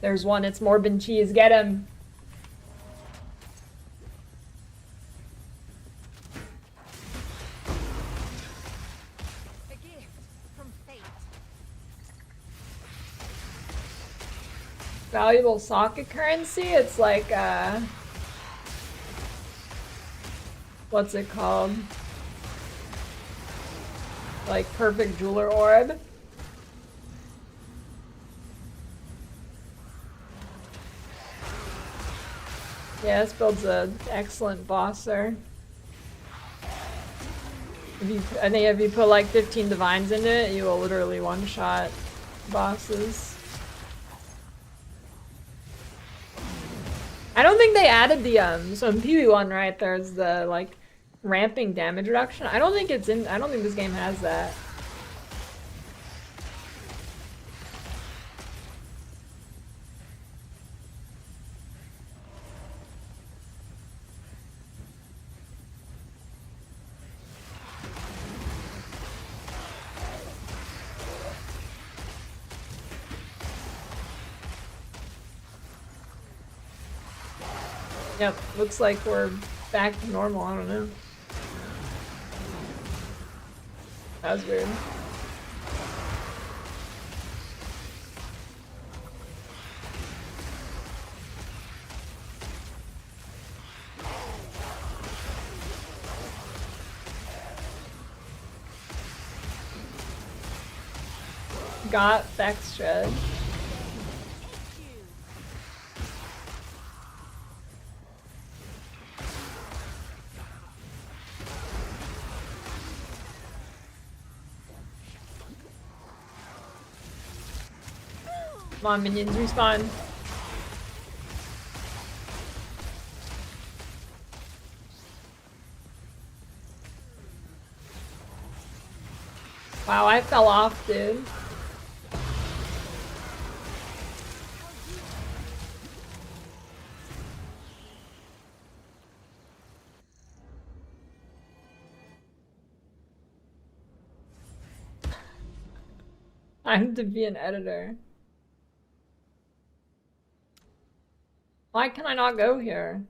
There's one, it's Morbin Cheese, get him. A gift from fate. Valuable socket currency, it's like, what's it called? Like perfect jeweler orb. Yeah, this build's an excellent bosser. I think if you put like 15 divines into it, you will literally one-shot bosses. I don't think they added the so in PoE1, right, there's the like ramping damage reduction. I don't think this game has that. Yep, looks like we're back to normal, I don't know. That was weird. Got Vex Shred. Come on, minions, respawn. Wow, I fell off, dude. Time to be an editor. Why can I not go here?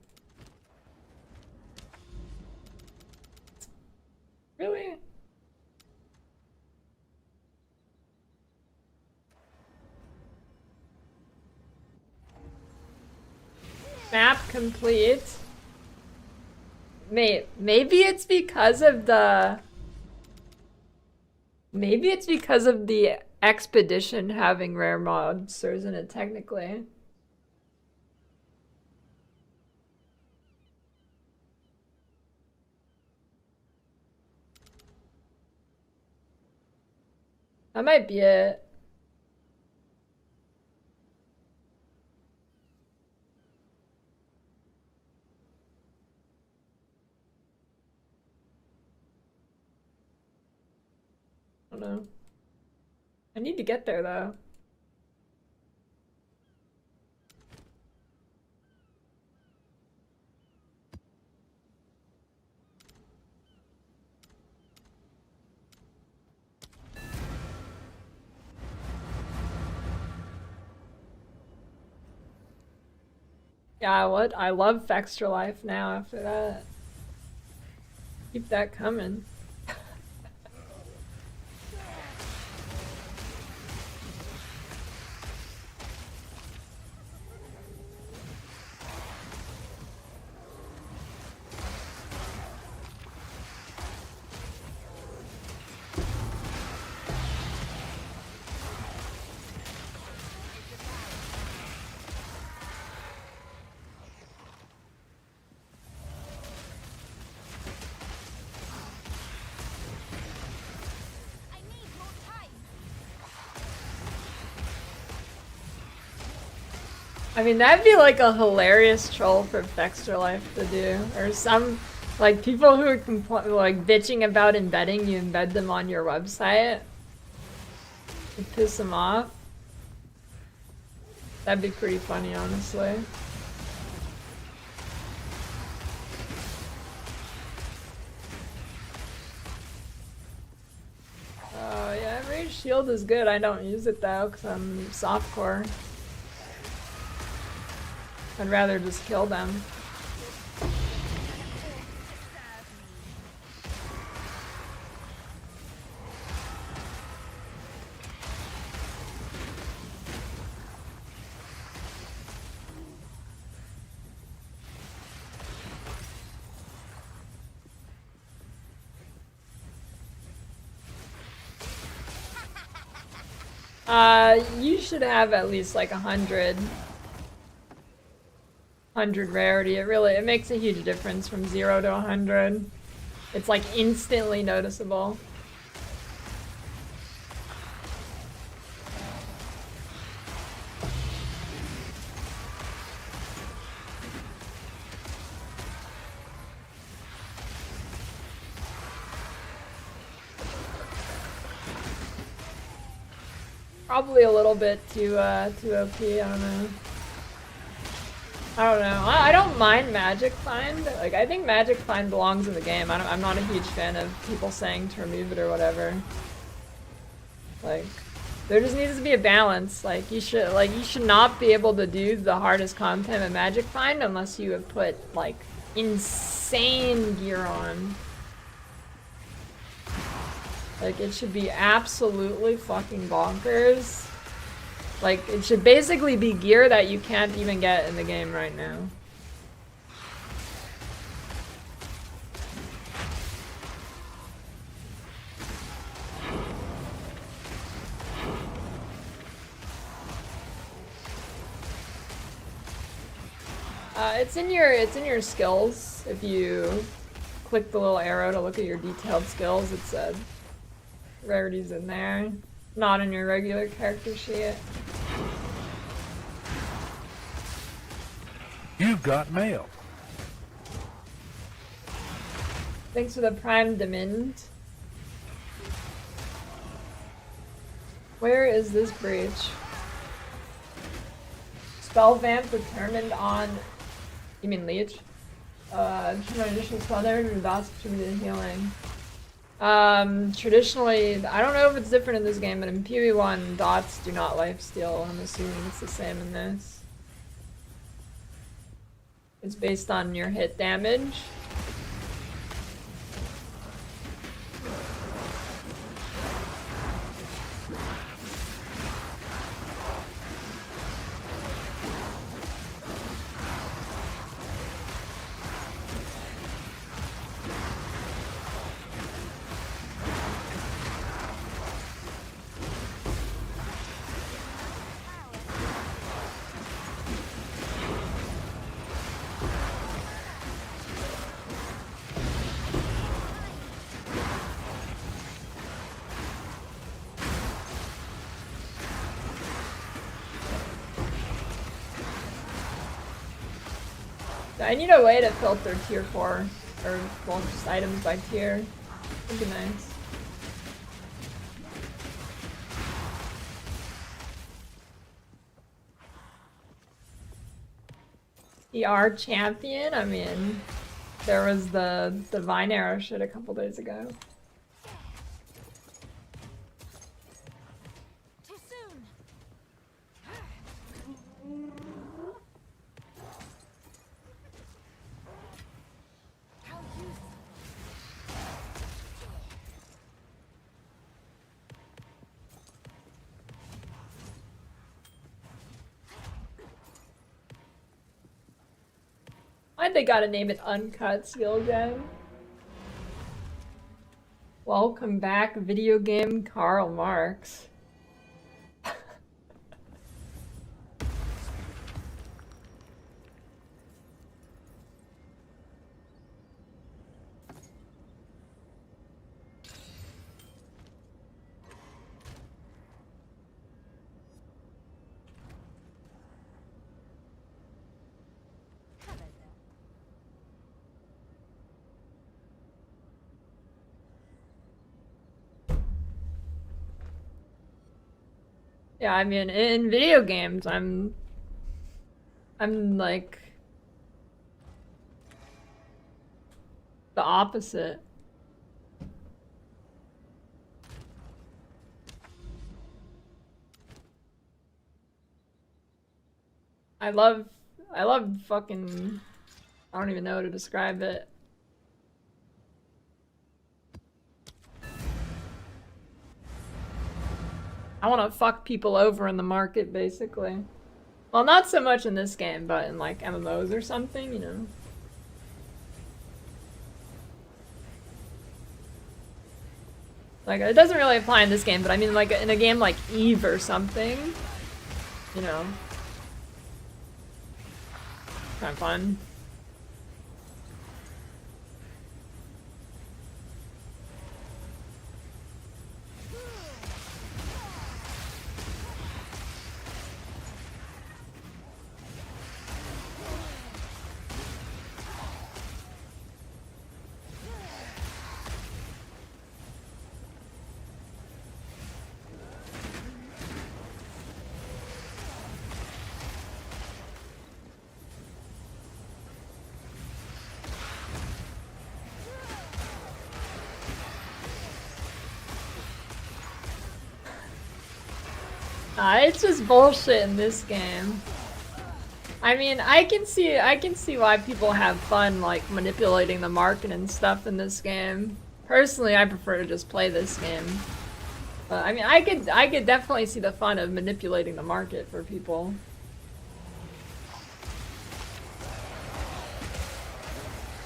Really? Map complete. Maybe it's because of the... Maybe it's because of the expedition having rare monsters in it, technically. That might be it. I don't know. I need to get there though. Yeah, what? I love Extra Life now after that. Keep that coming. I need more time. I mean, that'd be like a hilarious troll for Extra Life to do. Or some, like, people who are like bitching about embedding, you embed them on your website to piss them off. That'd be pretty funny, honestly. shield is good. I don't use it though, because I'm softcore. I'd rather just kill them. You should have at least like 100 rarity. It makes a huge difference from 0 to 100. It's like instantly noticeable. Probably a little bit too OP, I don't know. I don't mind Magic Find. Like, I think Magic Find belongs in the game. I'm not a huge fan of people saying to remove it or whatever. Like, there just needs to be a balance. Like, you should not be able to do the hardest content of Magic Find unless you have put, like, insane gear on. Like, it should be absolutely fucking bonkers. Like, it should basically be gear that you can't even get in the game right now. It's in your skills. If you click the little arrow to look at your detailed skills, it said Rarity's in there. Not in your regular character sheet. You've got mail. Thanks for the Prime Demand. Where is this breach? Spell vamp determined on. You mean leech? Additional spell damage and dots contributed healing. Traditionally, I don't know if it's different in this game, but in PoE 1, dots do not lifesteal. I'm assuming it's the same in this. It's based on your hit damage. I need a way to filter tier 4, or well, just items by tier. Would be nice. ER champion? I mean, there was the Vine Arrow shit a couple days ago. Too soon. How useful. Why'd they gotta name it Uncut Skill Gem? Welcome back, video game Karl Marx. Yeah, I mean, in video games, I'm like the opposite. I love fucking, I don't even know how to describe it. I want to fuck people over in the market, basically. Well, not so much in this game, but in like MMOs or something, you know. Like, it doesn't really apply in this game, but I mean, like, in a game like Eve or something, you know. Kind of fun. It's just bullshit in this game. I mean, I can see why people have fun like manipulating the market and stuff in this game. Personally, I prefer to just play this game. But I mean, I could definitely see the fun of manipulating the market for people.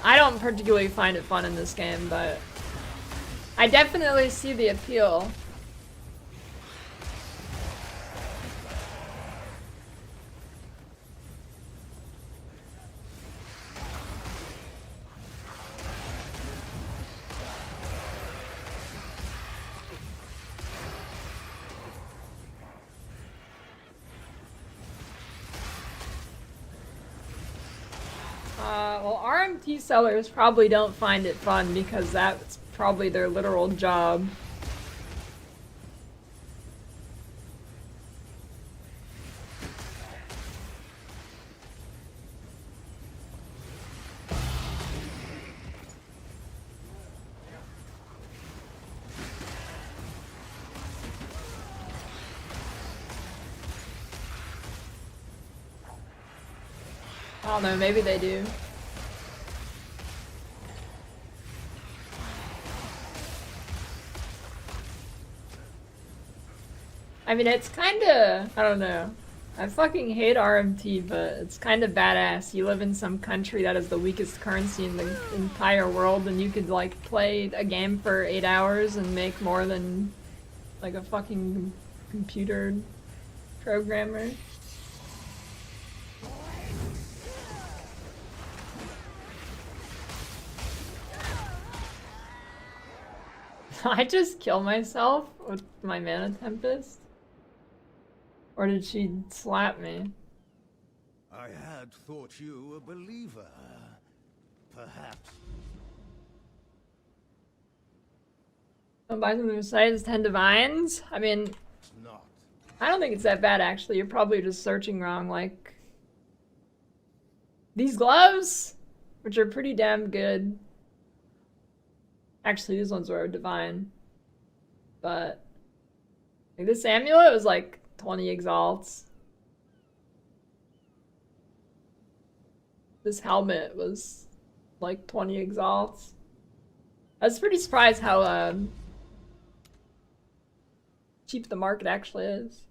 I don't particularly find it fun in this game, but I definitely see the appeal. Well, RMT sellers probably don't find it fun because that's probably their literal job. I don't know, maybe they do. I mean, it's kinda, I don't know. I fucking hate RMT, but it's kinda badass. You live in some country that is the weakest currency in the entire world, and you could, like, play a game for 8 hours and make more than, like, a fucking computer programmer. I just kill myself with my Mana Tempest? Or did she slap me? I had thought you a believer. Perhaps. Don't buy something besides 10 divines? I mean, Not. I don't think it's that bad actually. You're probably just searching wrong. Like, these gloves, which are pretty damn good. Actually, these ones were divine. But, like, this amulet was like 20 exalts. This helmet was like 20 exalts. I was pretty surprised how cheap the market actually is.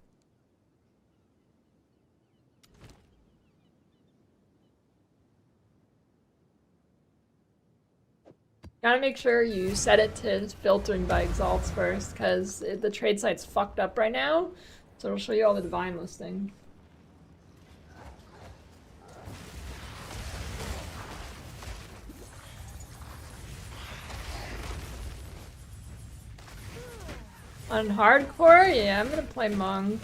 Gotta make sure you set it to filtering by exalts first, because the trade site's fucked up right now. So it'll show you all the divine listing. On hardcore, yeah, I'm gonna play monk.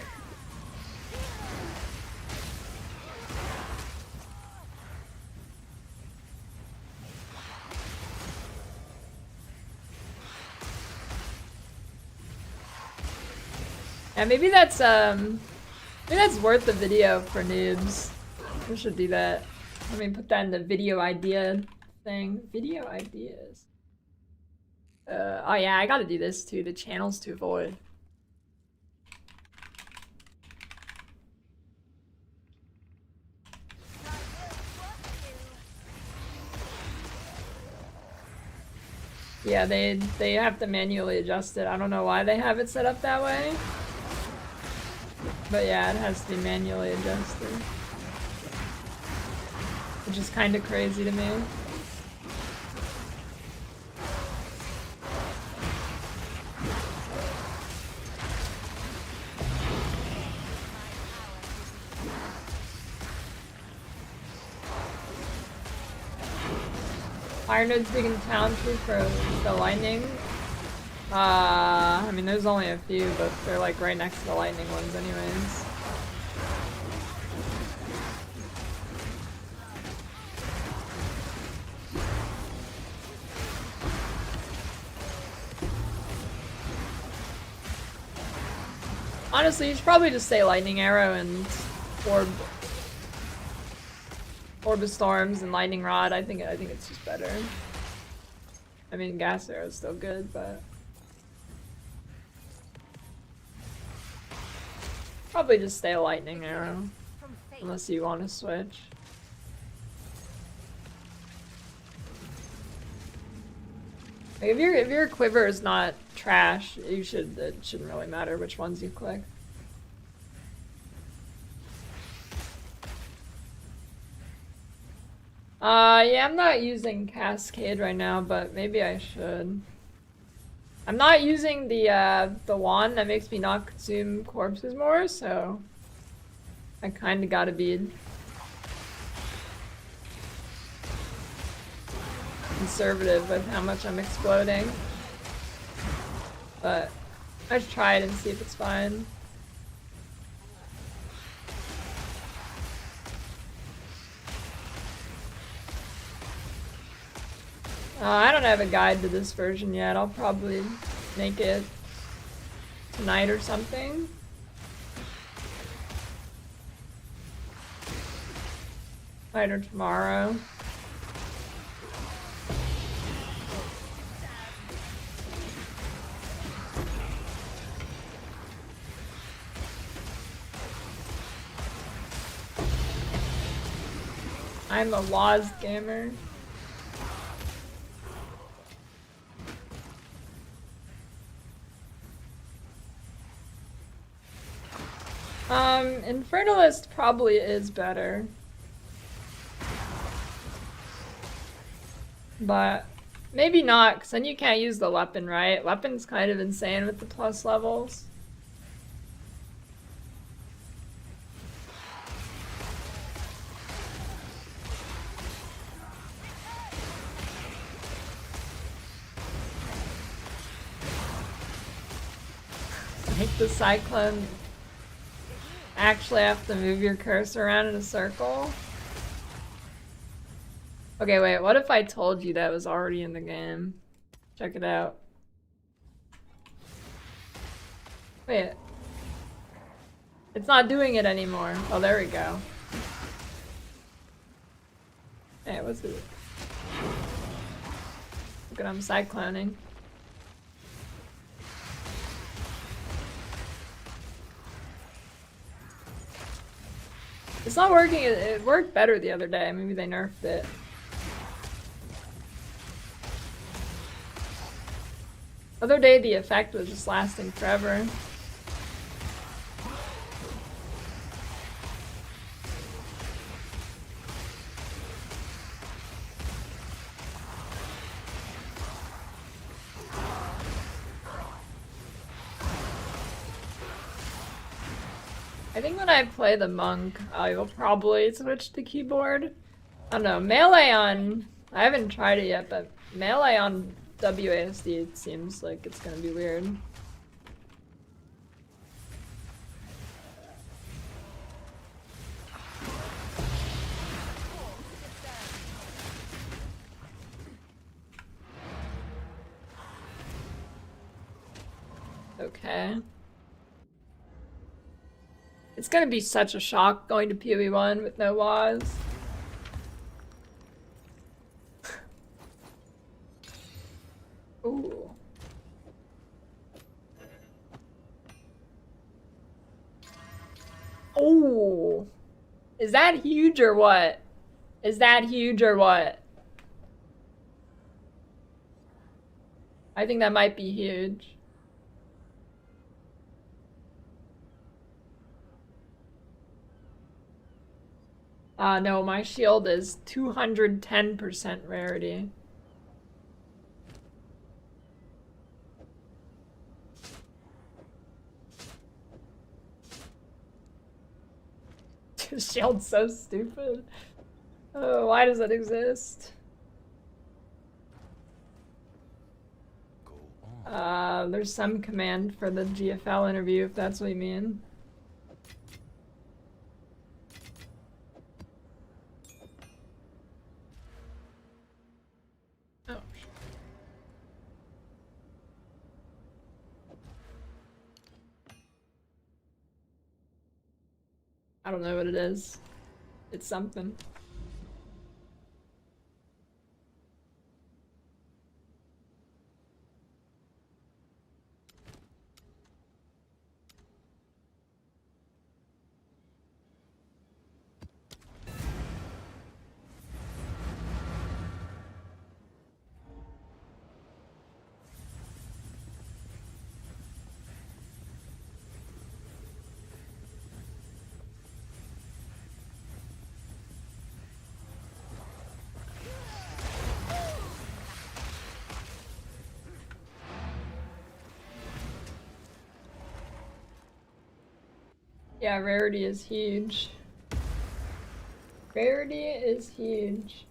Yeah, maybe that's worth the video for noobs. We should do that. Let me put that in the video idea thing. Video ideas. Oh yeah, I gotta do this too. The channels to avoid. Yeah, they have to manually adjust it. I don't know why they have it set up that way. But yeah, it has to be manually adjusted. Which is kind of crazy to me. Iron Node's big in town too for the lightning. I mean, there's only a few, but they're like right next to the lightning ones anyways. Honestly, you should probably just say lightning arrow and orb of storms and lightning rod. I think it's just better. I mean, gas arrow is still good, but probably just stay lightning arrow unless you want to switch. Like if your quiver is not trash, it shouldn't really matter which ones you click. Yeah, I'm not using Cascade right now, but maybe I should. I'm not using the wand that makes me not consume corpses more, so I kinda gotta be conservative with how much I'm exploding. But I should try it and see if it's fine. I don't have a guide to this version yet. I'll probably make it tonight or something. Tonight or tomorrow. I'm a Waz gamer. Infernalist probably is better. But maybe not, because then you can't use the weapon, right? Weapon's kind of insane with the plus levels. Make the cyclone actually have to move your cursor around in a circle? Okay, wait, what if I told you that was already in the game? Check it out. Wait. It's not doing it anymore. Oh, there we go. Hey, what's it? Look at I'm cycloning. It's not working. It worked better the other day. Maybe they nerfed it. Other day the effect was just lasting forever. I think when I play the monk, I will probably switch to keyboard. I don't know, melee on... I haven't tried it yet, but melee on WASD it seems like it's gonna be weird. Okay. It's gonna be such a shock going to PoE 1 with no Waz. Ooh. Oh. Is that huge or what? Is that huge or what? I think that might be huge. No, my shield is 210% rarity. Shield's so stupid. Oh, why does that exist? Go on. There's some command for the GFL interview, if that's what you mean. Oh. I don't know what it is. It's something. Yeah, rarity is huge. Rarity is huge.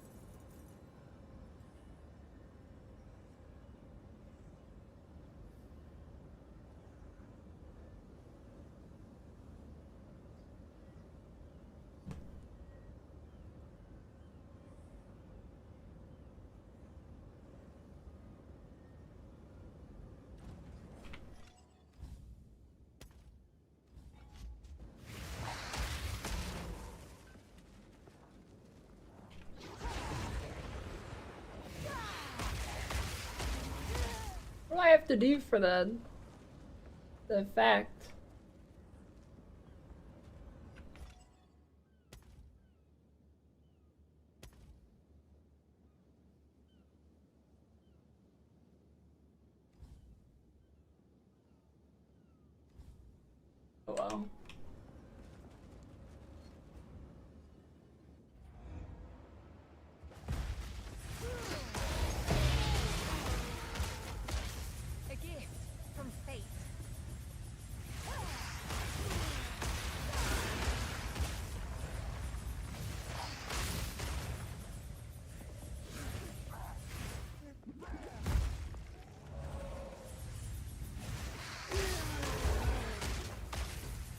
What do I have to do for the effect? Oh well. A gift from fate.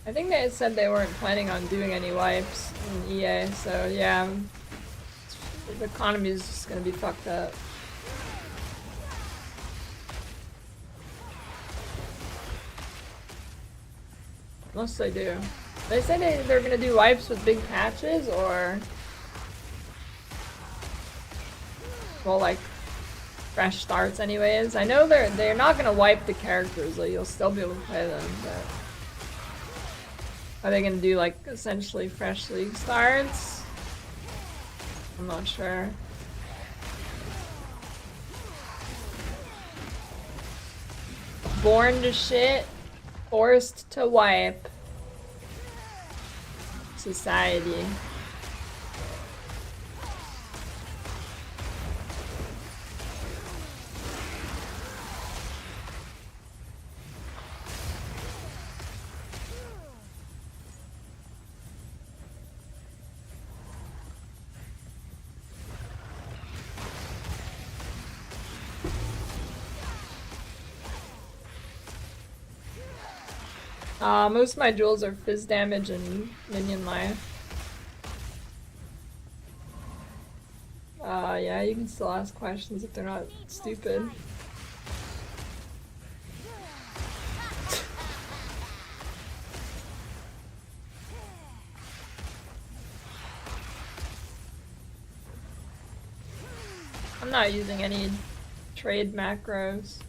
I think they said they weren't planning on doing any wipes in EA, so yeah, the economy is just gonna be fucked up. Unless they do. They said they're gonna do wipes with big patches, or well, like fresh starts anyways. I know they're not gonna wipe the characters, like you'll still be able to play them, but are they gonna do like essentially fresh league starts? I'm not sure. Born to shit, forced to wipe. Society. Most of my jewels are fizz damage and minion life. Yeah, you can still ask questions if they're not stupid. I'm not using any trade macros.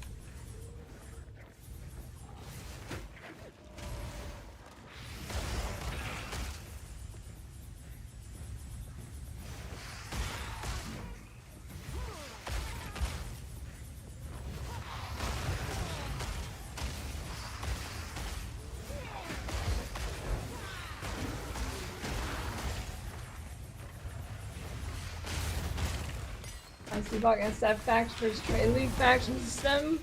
Seabog SF Factors Trade League faction system.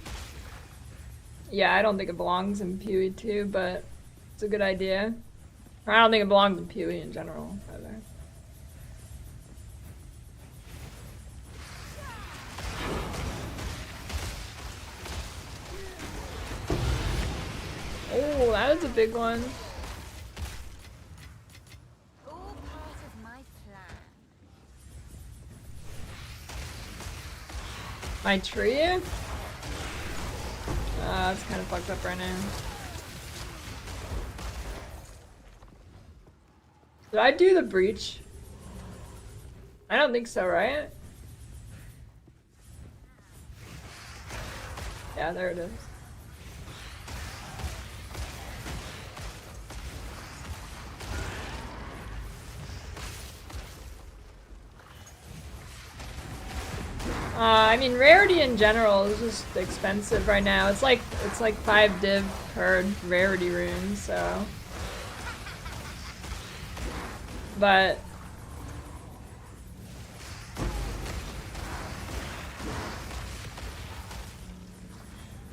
Yeah, I don't think it belongs in PoE 2, but it's a good idea. Or I don't think it belongs in PoE in general, either. Oh, that was a big one. All part of my plan. My tree? It's kind of fucked up right now. Did I do the breach? I don't think so, right? Yeah, there it is. I mean, Rarity in general is just expensive right now. It's like 5 div per Rarity rune, so. But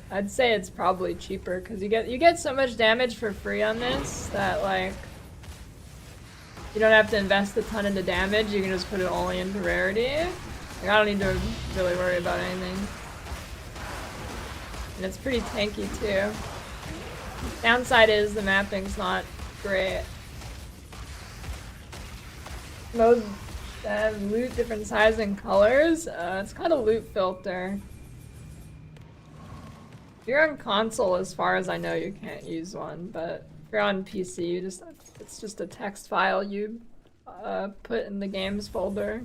I'd say it's probably cheaper because you get so much damage for free on this that like you don't have to invest a ton into damage. You can just put it only into Rarity. Like, I don't need to really worry about anything. And it's pretty tanky too. Downside is the mapping's not great. Modes that have loot different size and colors. It's called a loot filter. If you're on console, as far as I know, you can't use one, but if you're on PC, it's just a text file you put in the games folder.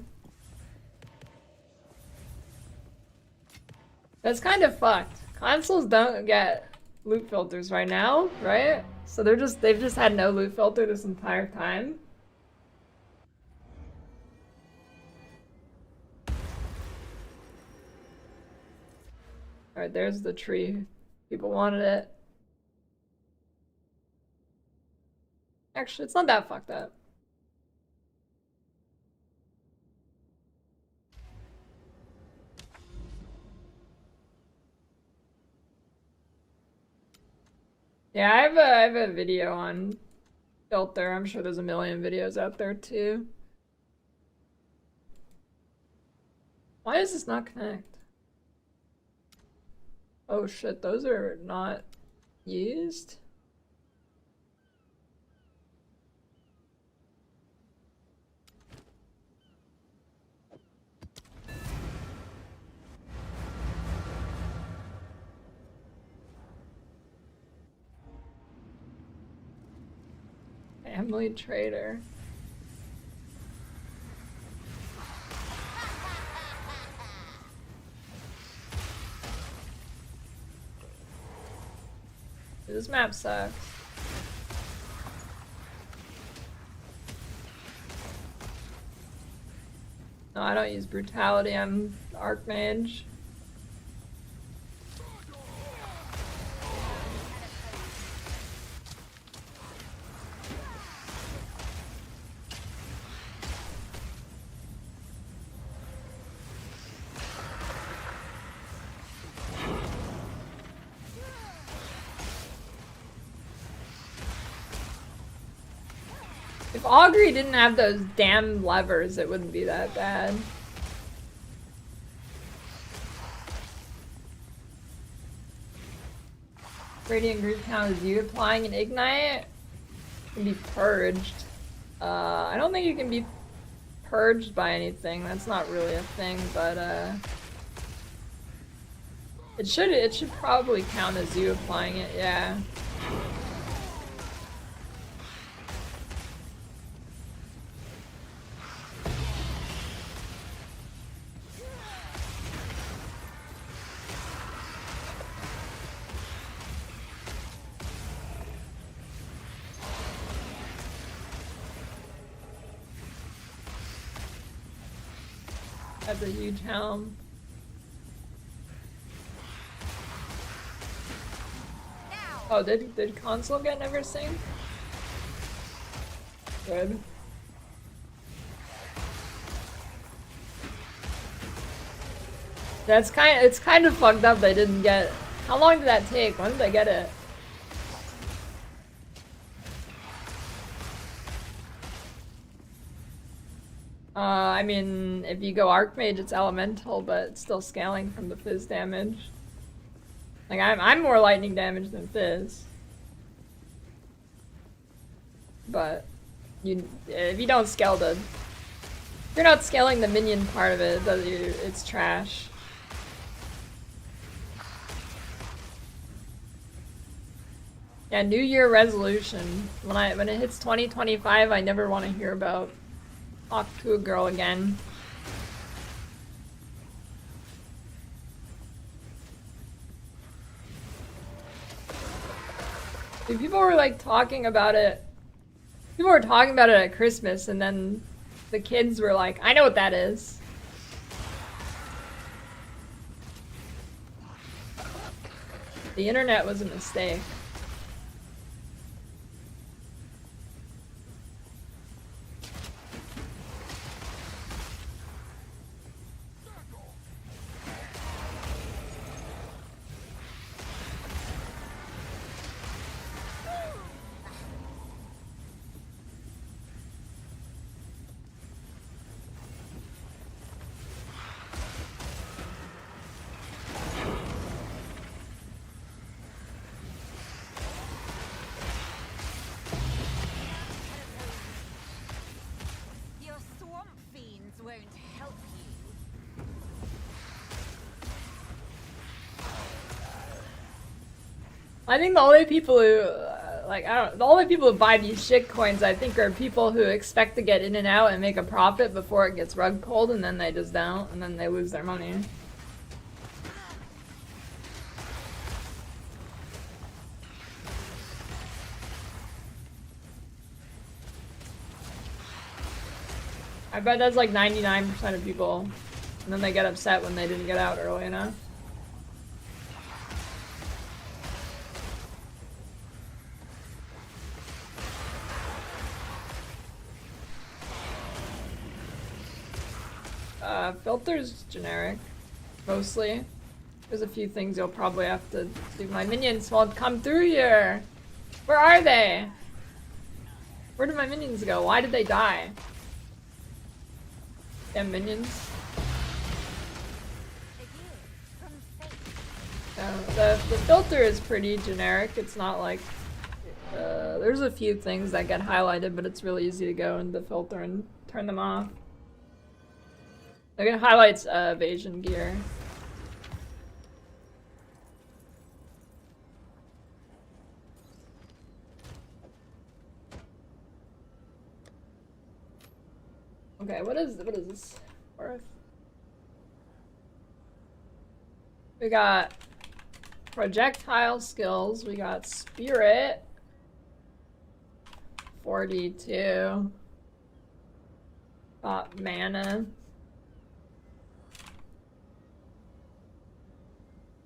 That's kind of fucked. Consoles don't get loot filters right now, right? So they've just had no loot filter this entire time. Alright, there's the tree. People wanted it. Actually, it's not that fucked up. Yeah, I have a video on filter. I'm sure there's a million videos out there too. Why does this not connect? Oh shit, those are not used? Family trader. This map sucks. No, I don't use brutality, I'm Archmage. If Augury didn't have those damn levers, it wouldn't be that bad. Radiant group count is you applying an ignite? Can be purged. I don't think you can be purged by anything. That's not really a thing, but it should probably count as you applying it, yeah. That's a huge helm. Oh, did console get never sync? Good. It's kind of fucked up they didn't get. How long did that take? When did they get it? I mean, if you go Archmage, it's elemental, but it's still scaling from the fizz damage. Like I'm more lightning damage than fizz. But if you don't scale if you're not scaling the minion part of it, it's trash. Yeah, New Year resolution. When it hits 2025, I never want to hear about talk to a girl again. Dude, people were like talking about it. People were talking about it at Christmas, and then the kids were like, I know what that is. The internet was a mistake. Your swamp fiends won't help you. I think the only people who, the only people who buy these shit coins, I think, are people who expect to get in and out and make a profit before it gets rug pulled, and then they just don't, and then they lose their money. I bet that's like 99% of people, and then they get upset when they didn't get out early enough. Filter's generic, mostly. There's a few things you'll probably have to do. My minions won't come through here! Where are they? Where did my minions go? Why did they die? Damn minions. The filter is pretty generic. It's not like... there's a few things that get highlighted, but it's really easy to go in the filter and turn them off. Like it highlights evasion gear. Okay, what is this worth? We got projectile skills. We got spirit. 42. Got mana.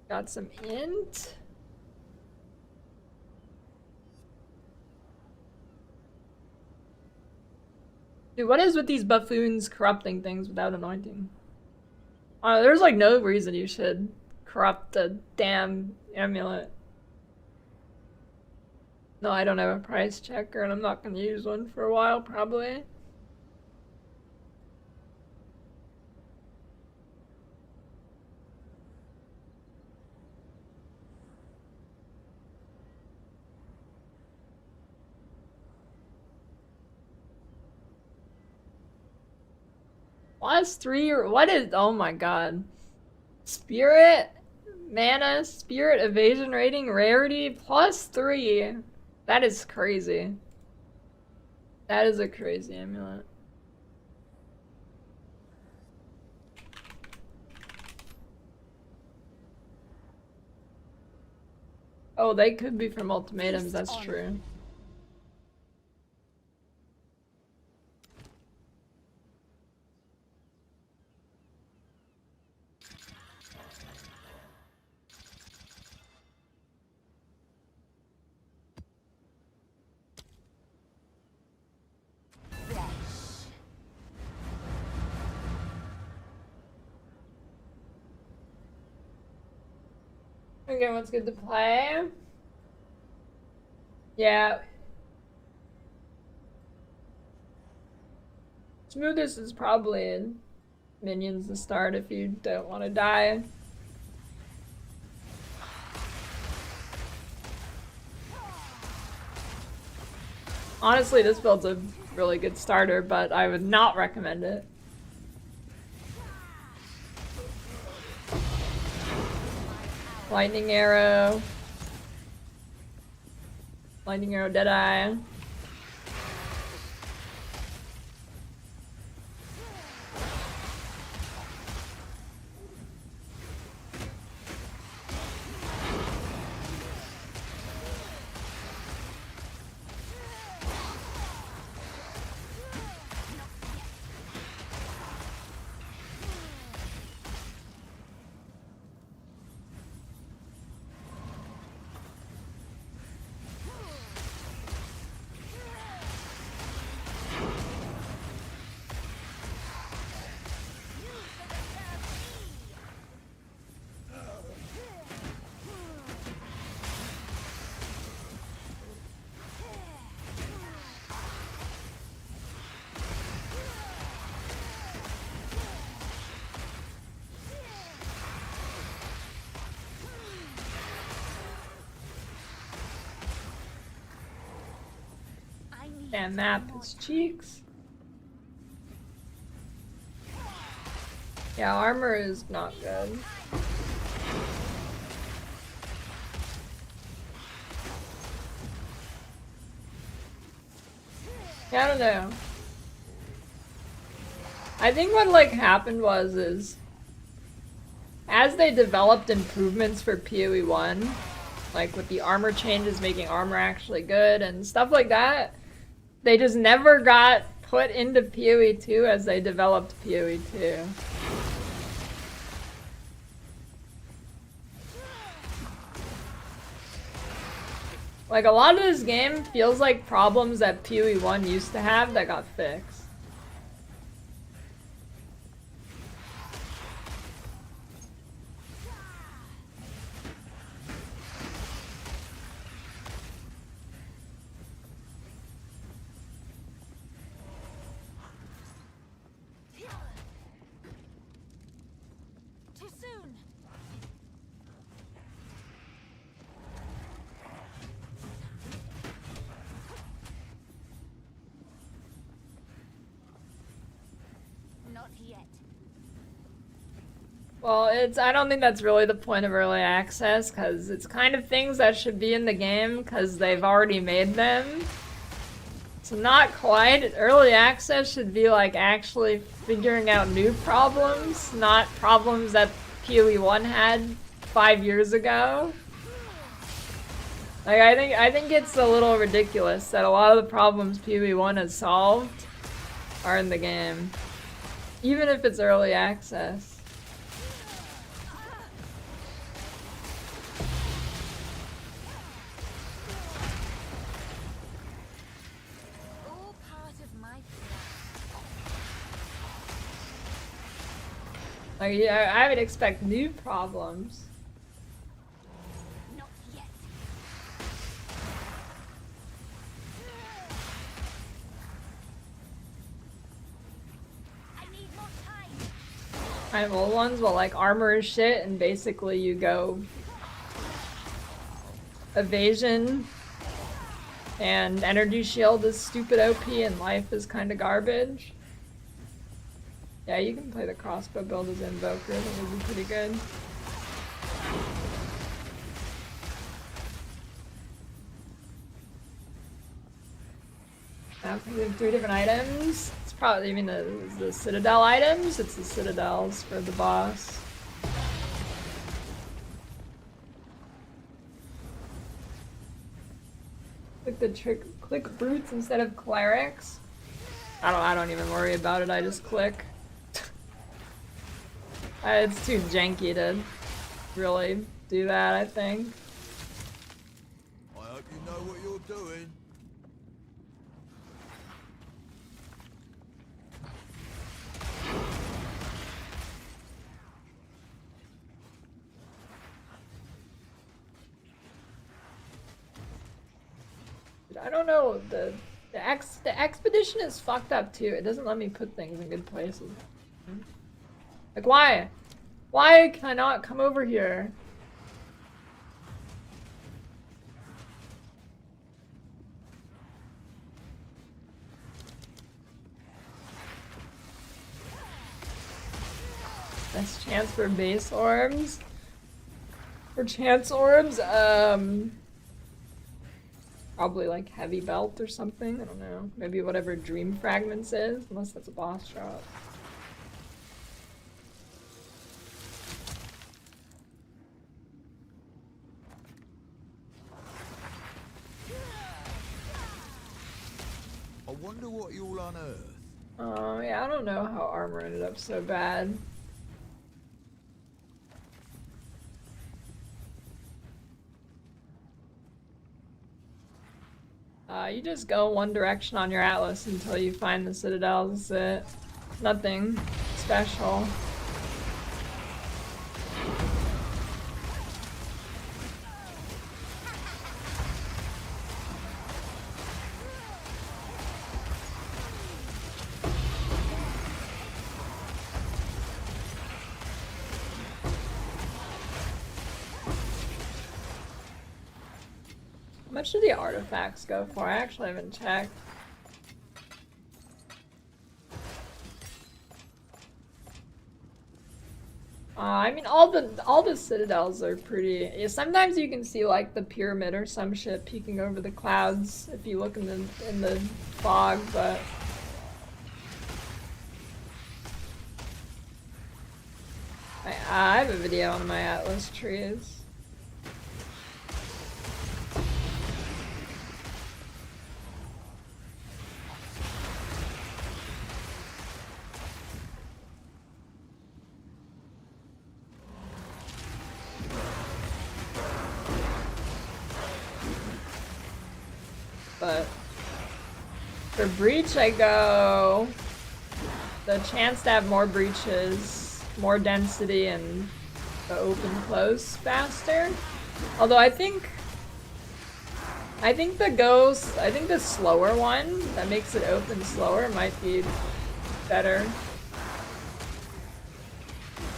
Got some int. Dude, what is with these buffoons corrupting things without anointing? There's like no reason you should corrupt a damn amulet. No, I don't have a price checker and I'm not gonna use one for a while, probably. +3 or what is, oh my god. Spirit, mana, spirit, evasion rating, rarity, +3. That is crazy. That is a crazy amulet. Oh, they could be from ultimatums, that's true. Okay, what's good to play? Yeah. Smoothest is probably in Minions to start if you don't want to die. Honestly, this build's a really good starter, but I would not recommend it. Lightning arrow. Lightning arrow, Deadeye. And map his cheeks. Yeah, armor is not good. Yeah, I don't know. I think what like happened is as they developed improvements for PoE 1, like with the armor changes making armor actually good and stuff like that, they just never got put into PoE 2 as they developed PoE 2. Like, a lot of this game feels like problems that PoE 1 used to have that got fixed. Too soon. Not yet. Well, I don't think that's really the point of early access, because it's kind of things that should be in the game because they've already made them. So not quite. Early access should be like actually figuring out new problems, not problems that PoE 1 had 5 years ago. Like, I think it's a little ridiculous that a lot of the problems PoE 1 has solved are in the game, even if it's early access. All part of my Like, yeah, I would expect new problems. Not yet. I need more time. Primal ones, well, like armor is shit, and basically you go evasion, and energy shield is stupid OP, and life is kind of garbage. Yeah, you can play the crossbow build as Invoker, that would be pretty good. Now we have 3 different items. It's probably, I mean, the Citadel items. It's the Citadels for the boss. Click the trick. Click brutes instead of clerics. I don't even worry about it. I just click. It's too janky to really do that, I think. I hope you know what you're doing. I don't know, the expedition is fucked up too. It doesn't let me put things in good places. Like why? Why can I not come over here? Best chance for base orbs? For chance orbs? Probably like heavy belt or something. I don't know. Maybe whatever dream fragments is, unless that's a boss drop. I wonder what you'll unearth. Oh, yeah, I don't know how armor ended up so bad. You just go one direction on your atlas until you find the citadels. That's it. Nothing special. How much do the artifacts go for? I actually haven't checked. I mean, all the citadels are pretty. Yeah, sometimes you can see like the pyramid or some shit peeking over the clouds if you look in the fog, but I have a video on my atlas trees. But for breach, I go the chance to have more breaches, more density, and the open close faster. Although I think the slower one that makes it open slower might be better.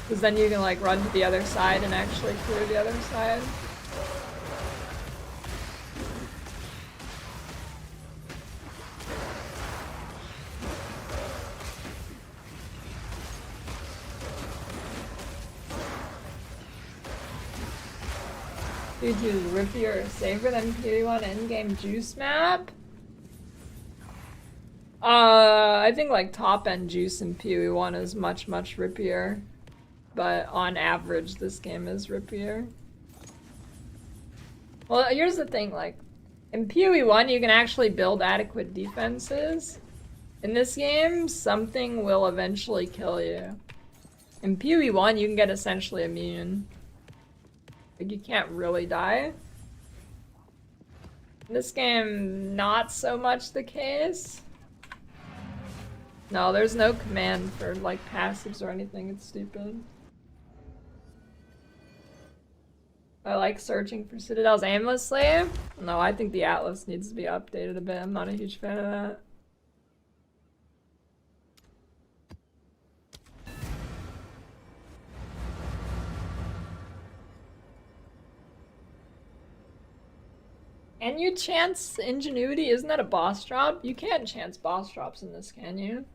Because then you can like run to the other side and actually clear the other side. Due to rippier or safer than PoE1 endgame juice map? I think like top end juice in PoE1 is much rippier. But on average this game is rippier. Well, here's the thing, like in PoE1 you can actually build adequate defenses. In this game, something will eventually kill you. In PoE1 you can get essentially immune. Like, you can't really die. In this game, not so much the case. No, there's no command for, like, passives or anything. It's stupid. I like searching for citadels aimlessly. No, I think the atlas needs to be updated a bit. I'm not a huge fan of that. Can you chance ingenuity? Isn't that a boss drop? You can't chance boss drops in this, can you?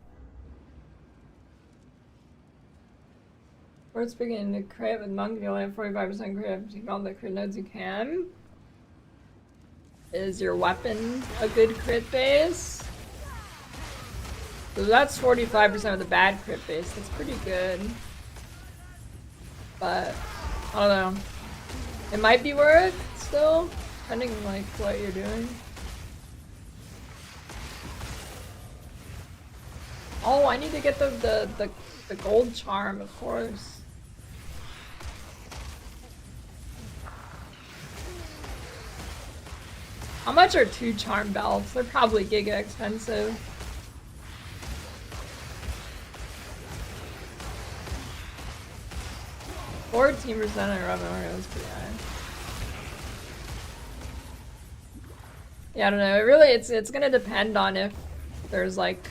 First beginning to crit with monk, if you only have 45% crit, if you count the crit nodes you can. Is your weapon a good crit base? So that's 45% of the bad crit base. That's pretty good. But I don't know. It might be worth it still. Depending on like what you're doing. Oh, I need to get the gold charm, of course. How much are 2 charm belts? They're probably giga expensive. Or 14% on revenue, that's pretty high. Yeah, I don't know. It really, it's gonna depend on if there's like,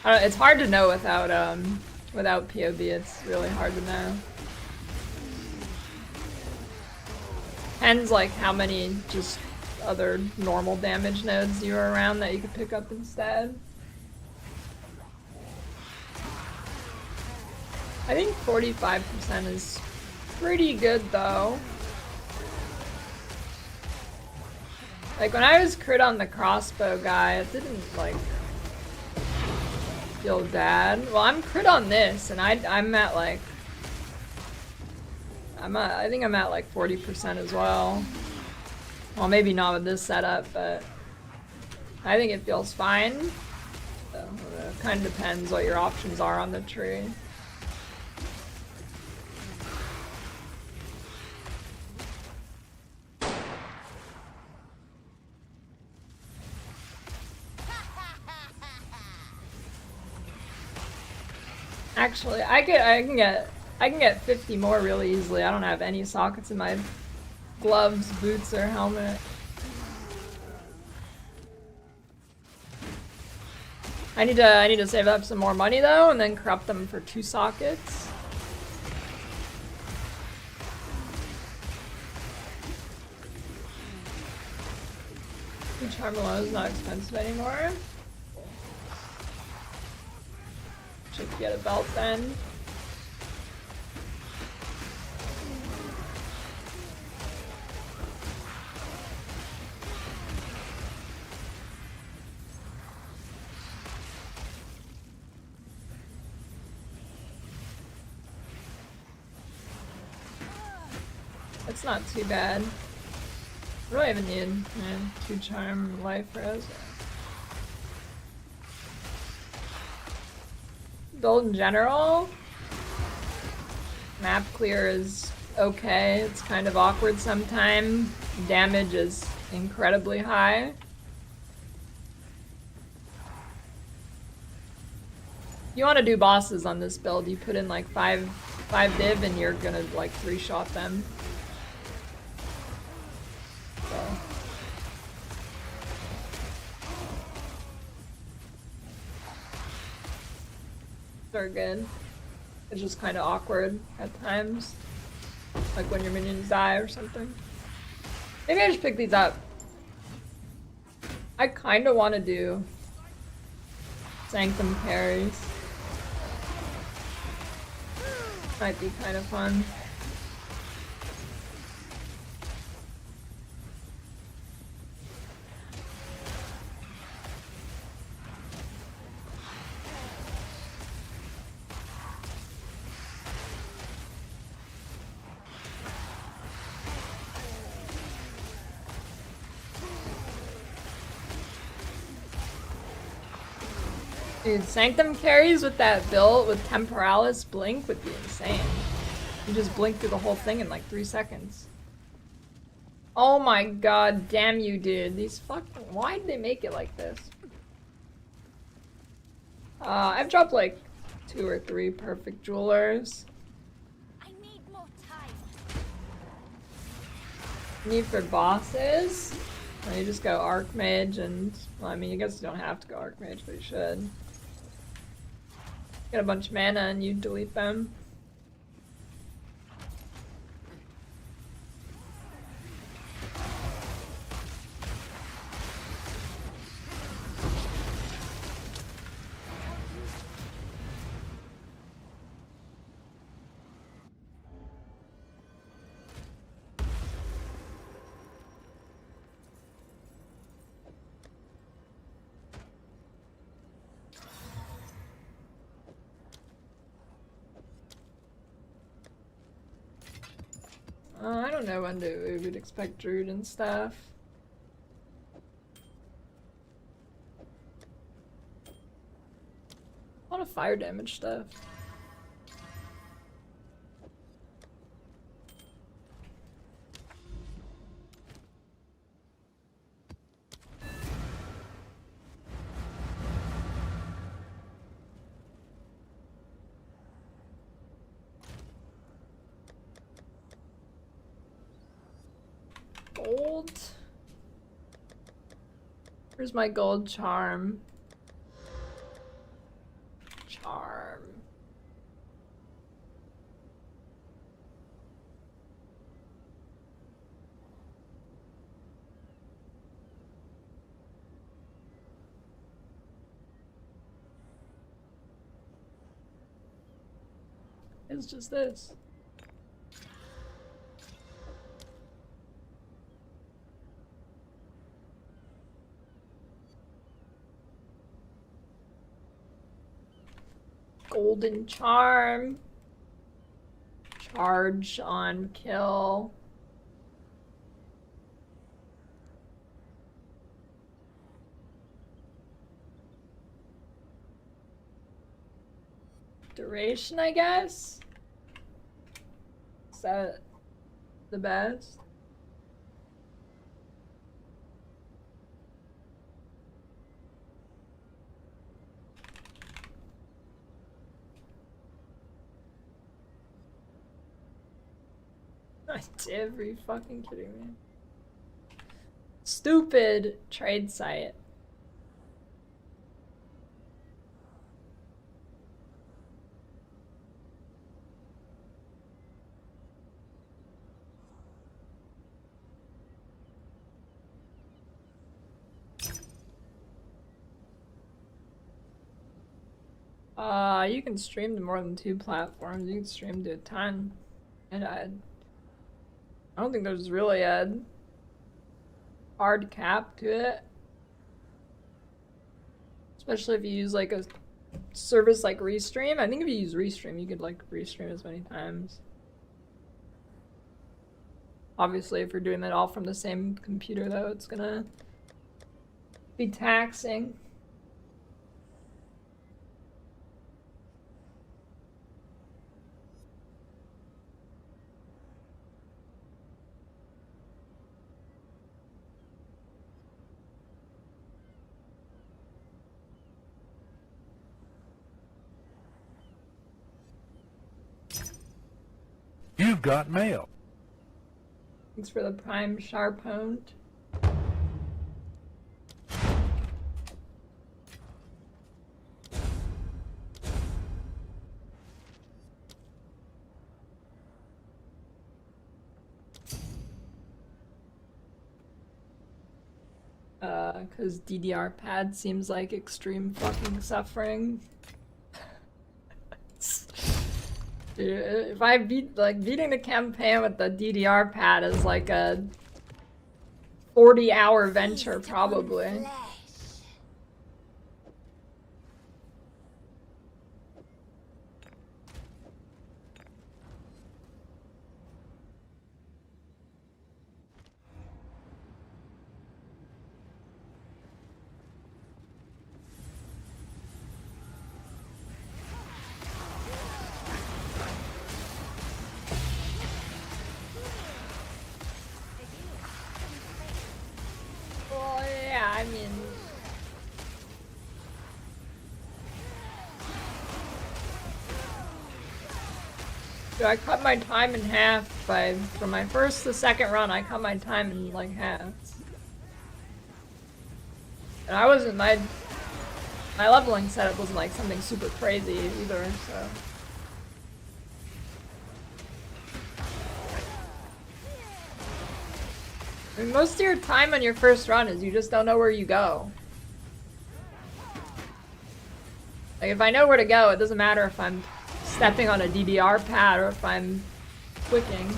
I don't, it's hard to know without POB. It's really hard to know. Depends like how many just other normal damage nodes you are around that you could pick up instead. I think 45% is pretty good though. Like when I was crit on the crossbow guy, it didn't like feel bad. Well, I'm crit on this, and I'm at like I think I'm at like 40% as well. Well, maybe not with this setup, but I think it feels fine. So it kind of depends what your options are on the tree. Actually, I can get 50 more really easily. I don't have any sockets in my gloves, boots, or helmet. I need to save up some more money though, and then corrupt them for 2 sockets. Charm alone is not expensive anymore. Should get a belt then. It's not too bad. What do I even need? Man, 2 charm, life rose. Build in general, map clear is okay. It's kind of awkward sometimes. Damage is incredibly high. You want to do bosses on this build, you put in like 5 div and you're gonna like 3-shot them. So. They're good. It's just kind of awkward at times. Like when your minions die or something. Maybe I just pick these up. I kind of want to do Sanctum carries. Might be kind of fun. Dude, Sanctum carries with that build with Temporalis blink would be insane. You just blink through the whole thing in like 3 seconds. Oh my god, damn you, dude. These fucking... Why did they make it like this? I've dropped like 2 or 3 perfect jewelers. I need more time. Need for bosses? You just go Archmage and... Well, I mean, I guess you don't have to go Archmage, but you should. Get a bunch of mana and you delete them. I don't know when we would expect Druid and stuff. A lot of fire damage stuff. Gold. Where's my gold charm? Charm. It's just this. Golden charm. Charge on kill. Duration, I guess? Is that the best? Are you fucking kidding me? Stupid trade site. You can stream to more than 2 platforms. You can stream to a ton. And I don't think there's really a hard cap to it. Especially if you use like a service like Restream. I think if you use Restream, you could like Restream as many times. Obviously, if you're doing that all from the same computer though, it's gonna be taxing. You've got mail. Thanks for the prime Sharpone. Cause DDR pad seems like extreme fucking suffering. Dude, if I beating the campaign with the DDR pad is like a 40-hour venture probably. Well, yeah, I mean, dude, I cut my time in half from my first to second run. I cut my time in like half, and I wasn't my leveling setup wasn't like something super crazy either. So. I mean, most of your time on your first run is you just don't know where you go. Like, if I know where to go, it doesn't matter if I'm stepping on a DDR pad or if I'm quicking.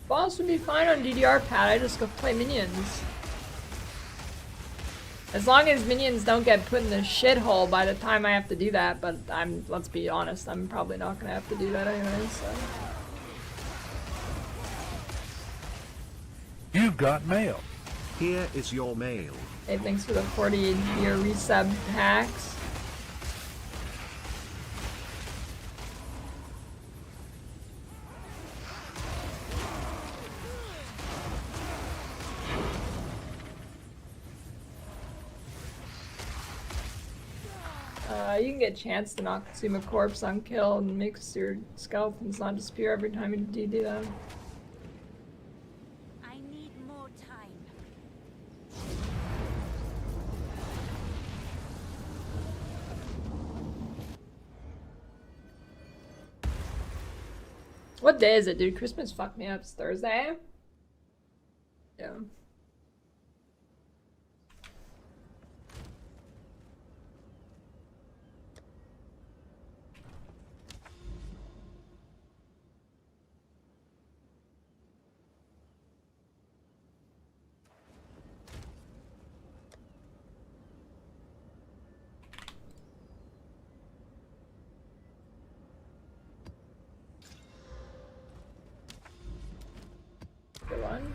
Boss would be fine on DDR pad, I just go play minions. As long as minions don't get put in the shithole by the time I have to do that, but let's be honest, I'm probably not gonna have to do that anyway, so. You've got mail. Here is your mail. Hey, thanks for the 40-year resub hacks. You can get a chance to knock Suma corpse on kill and makes your skeletons not disappear every time you do them. I need more time. What day is it, dude? Christmas fucked me up. It's Thursday? Yeah. Good one.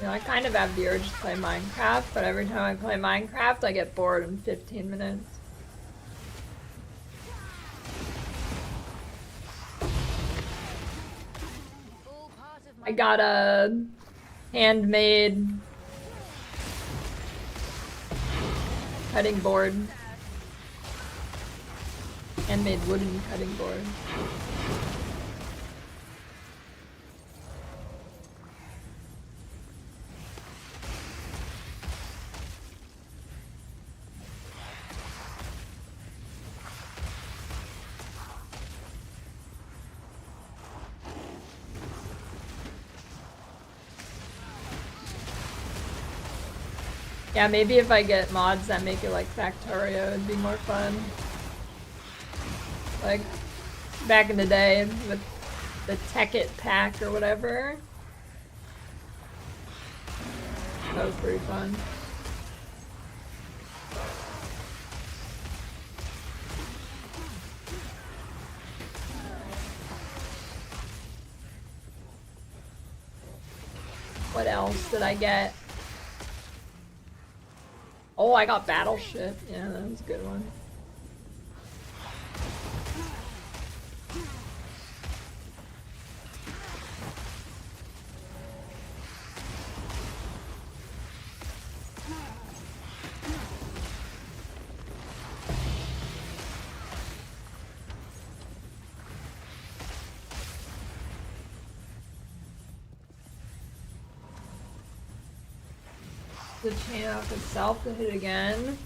You know, I kind of have the urge to play Minecraft, but every time I play Minecraft, I get bored in 15 minutes. All part of my I got a handmade cutting board. Handmade wooden cutting board. Yeah, maybe if I get mods that make it like Factorio, it'd be more fun. Like, back in the day with the Tekkit pack or whatever. That was pretty fun. What else did I get? Oh, I got Battleship. Yeah, that was a good one. The chain off itself to hit again.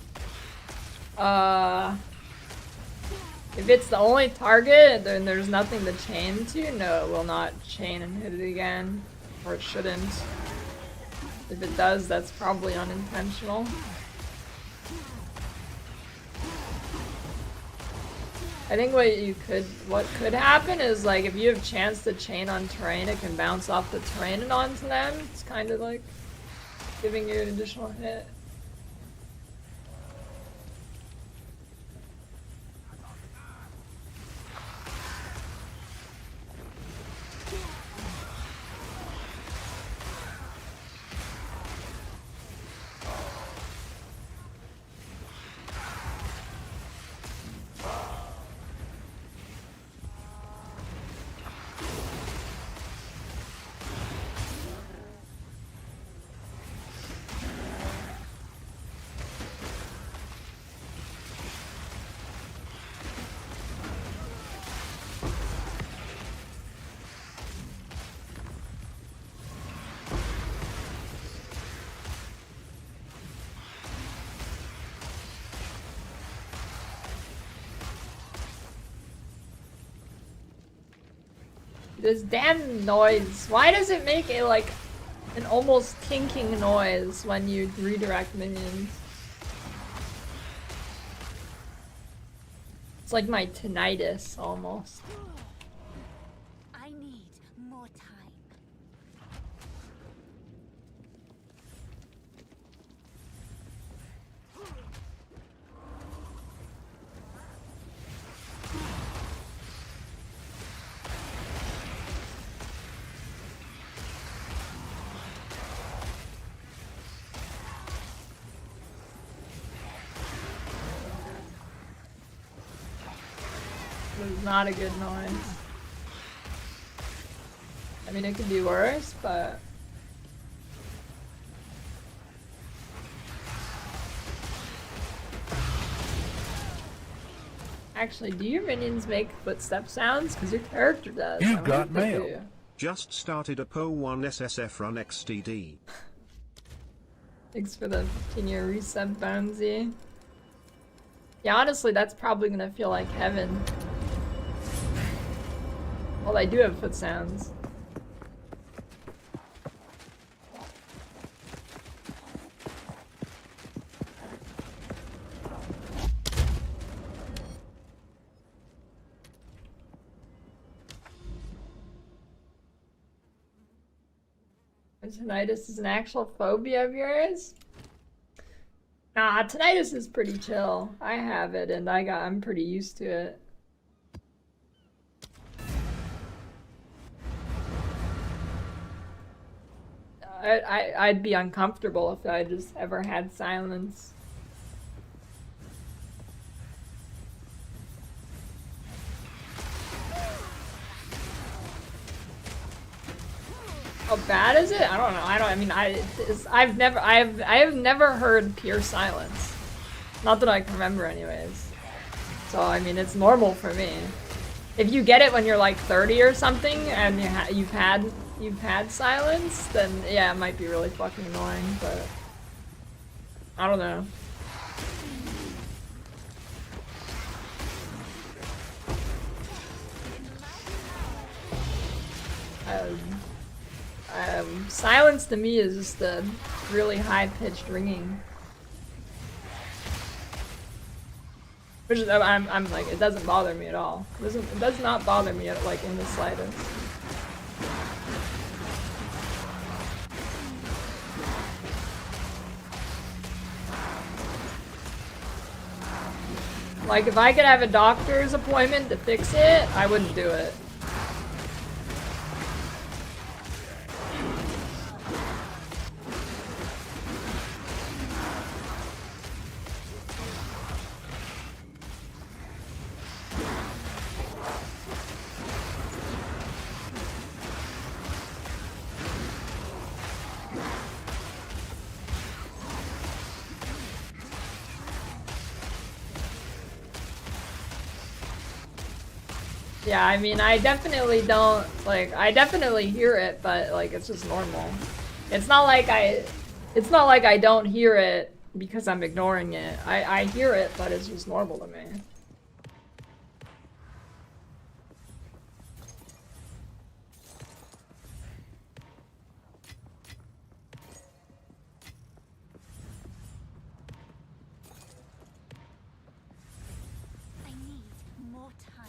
If it's the only target, then there's nothing to chain to. No, it will not chain and hit it again. Or it shouldn't. If it does, that's probably unintentional. I think what could happen is like if you have chance to chain on terrain, it can bounce off the terrain and onto them. It's kind of like giving you an additional hit. This damn noise. Why does it make a like an almost kinking noise when you redirect minions? It's like my tinnitus almost. I need more time. is not a good noise. I mean, it could be worse, but... Actually, do your minions make footstep sounds? Because your character does. You've I wonder got if they mail. do. Just started a PoE1 SSF run XTD. Thanks for the 15-year resub, Bonesy. Yeah, honestly, that's probably gonna feel like heaven. Well, I do have foot sounds. Tinnitus is an actual phobia of yours? Nah, tinnitus is pretty chill. I have it and I'm pretty used to it. I'd be uncomfortable if I just ever had silence. How bad is it? I don't know. I have never heard pure silence. Not that I can remember anyways. So I mean, it's normal for me. If you get it when you're like 30 or something and you've had silence, then yeah, it might be really fucking annoying, but I don't know. Silence to me is just a really high-pitched ringing. Which is, I'm like, it doesn't bother me at all. It does not bother me at, like, in the slightest. Like, if I could have a doctor's appointment to fix it, I wouldn't do it. Yeah, I mean, I definitely don't, like, I definitely hear it, but, like, it's just normal. It's not like I don't hear it because I'm ignoring it. I hear it, but it's just normal to me. I need more time.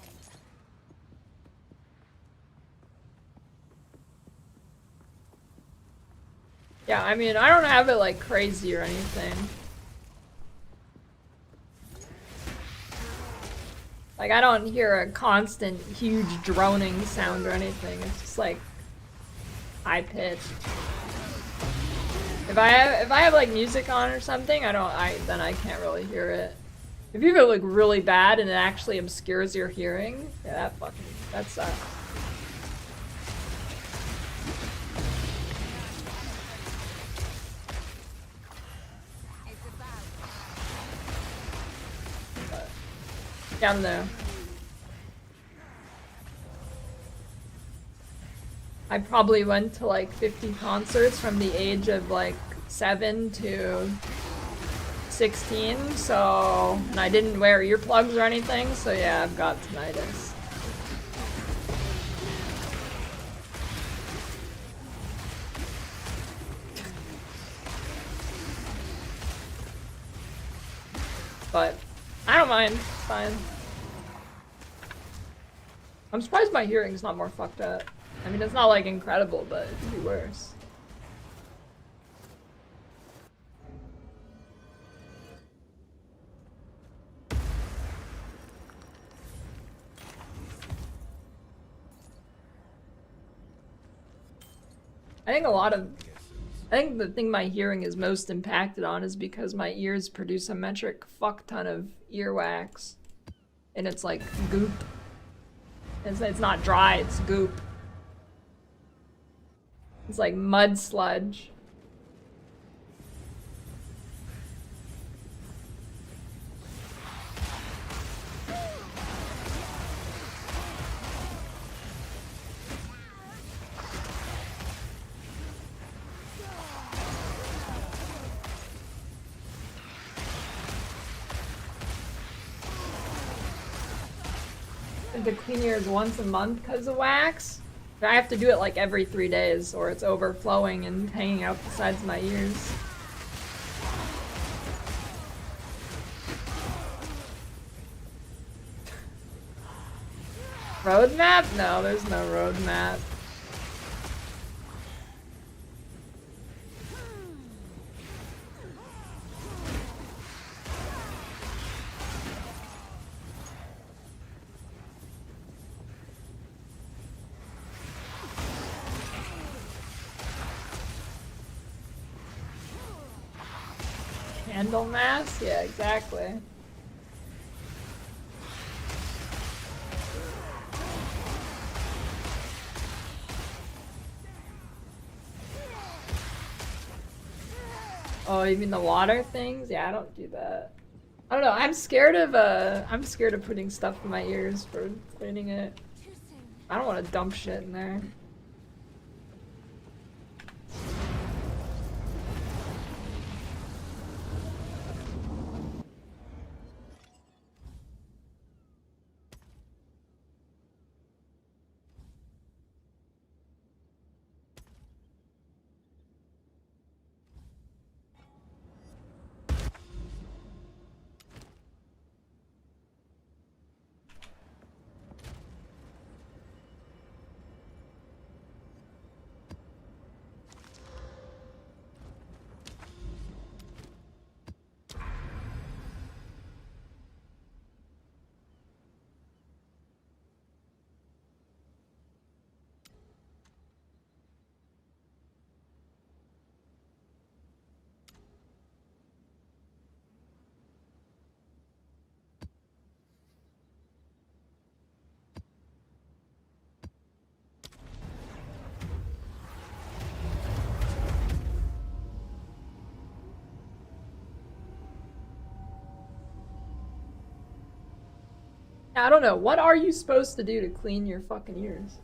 Yeah, I mean, I don't have it, like, crazy or anything. Like, I don't hear a constant, huge droning sound or anything. It's just, like, high-pitched. If I have, like, music on or something, then I can't really hear it. If you have it, like, really bad and it actually obscures your hearing, yeah, that sucks. Down there. I probably went to like 50 concerts from the age of like 7 to 16, so, and I didn't wear earplugs or anything, so yeah, I've got tinnitus. But I don't mind, it's fine. I'm surprised my hearing's not more fucked up. I mean, it's not like incredible, but it could be worse. I think the thing my hearing is most impacted on is because my ears produce a metric fuck ton of earwax. And it's like goop. It's not dry, it's goop. It's like mud sludge. The clean ears once a month because of wax. I have to do it like every 3 days or it's overflowing and hanging out the sides of my ears. Roadmap? No, there's no roadmap. Candle mass? Yeah, exactly. Oh, you mean the water things? Yeah, I don't do that. I don't know. I'm scared of putting stuff in my ears for cleaning it. Too soon. I don't want to dump shit in there. I don't know. What are you supposed to do to clean your fucking ears?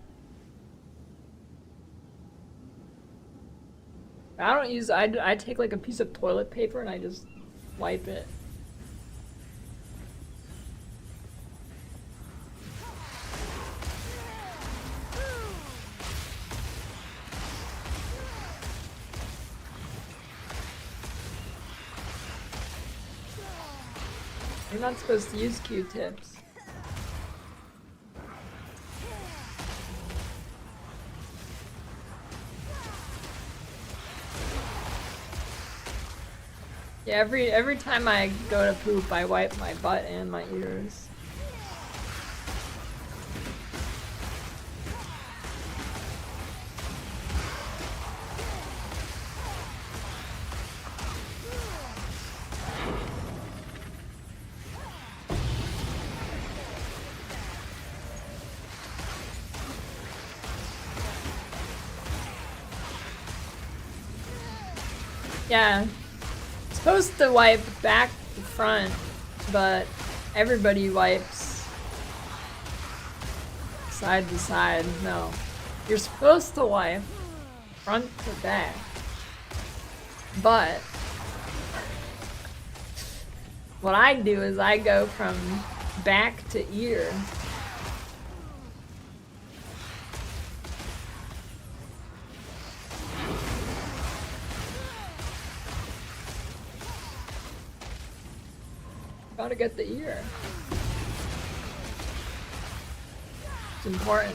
I don't use. I take like a piece of toilet paper and I just wipe it. You're not supposed to use Q-tips. Yeah, every time I go to poop, I wipe my butt and my ears. Yeah. Supposed to wipe back to front, but everybody wipes side to side. No. You're supposed to wipe front to back. But what I do is I go from back to ear. Gotta get the ear. It's important.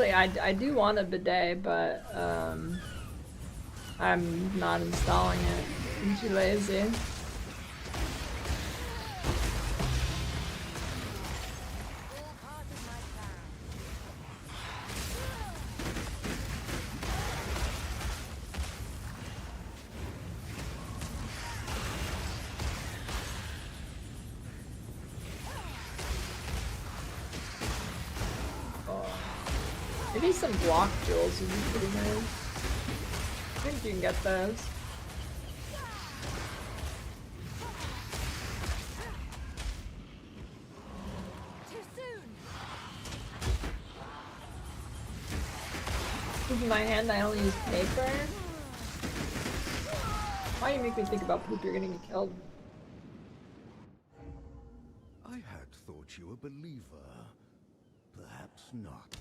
I do want a bidet, but I'm not installing it. I'm too lazy. Maybe some block jewels would be pretty nice. I think you can get those. Too soon. Poop in my hand, I only use paper. Why do you make me think about poop? You're gonna get killed. I had thought you a believer. Perhaps not.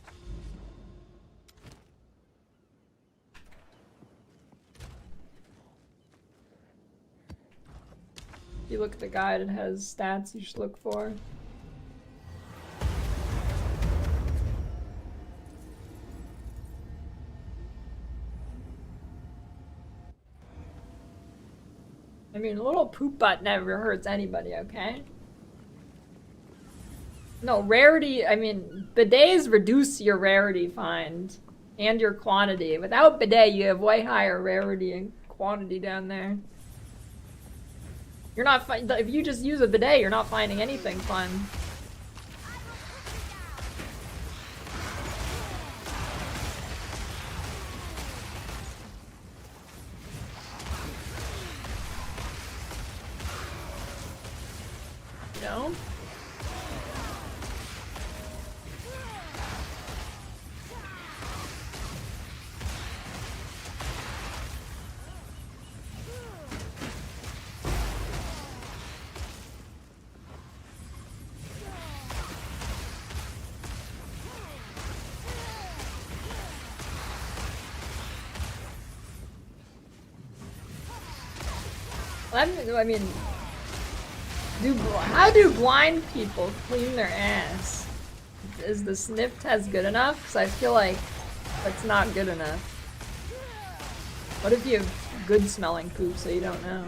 If you look at the guide, it has stats you should look for. I mean, a little poop butt never hurts anybody, okay? No, rarity, I mean, bidets reduce your rarity find and your quantity. Without bidet, you have way higher rarity and quantity down there. You're not if you just use a bidet, you're not finding anything fun. No? I mean, how do blind people clean their ass? Is the sniff test good enough? Because I feel like that's not good enough. What if you have good smelling poop so you don't know?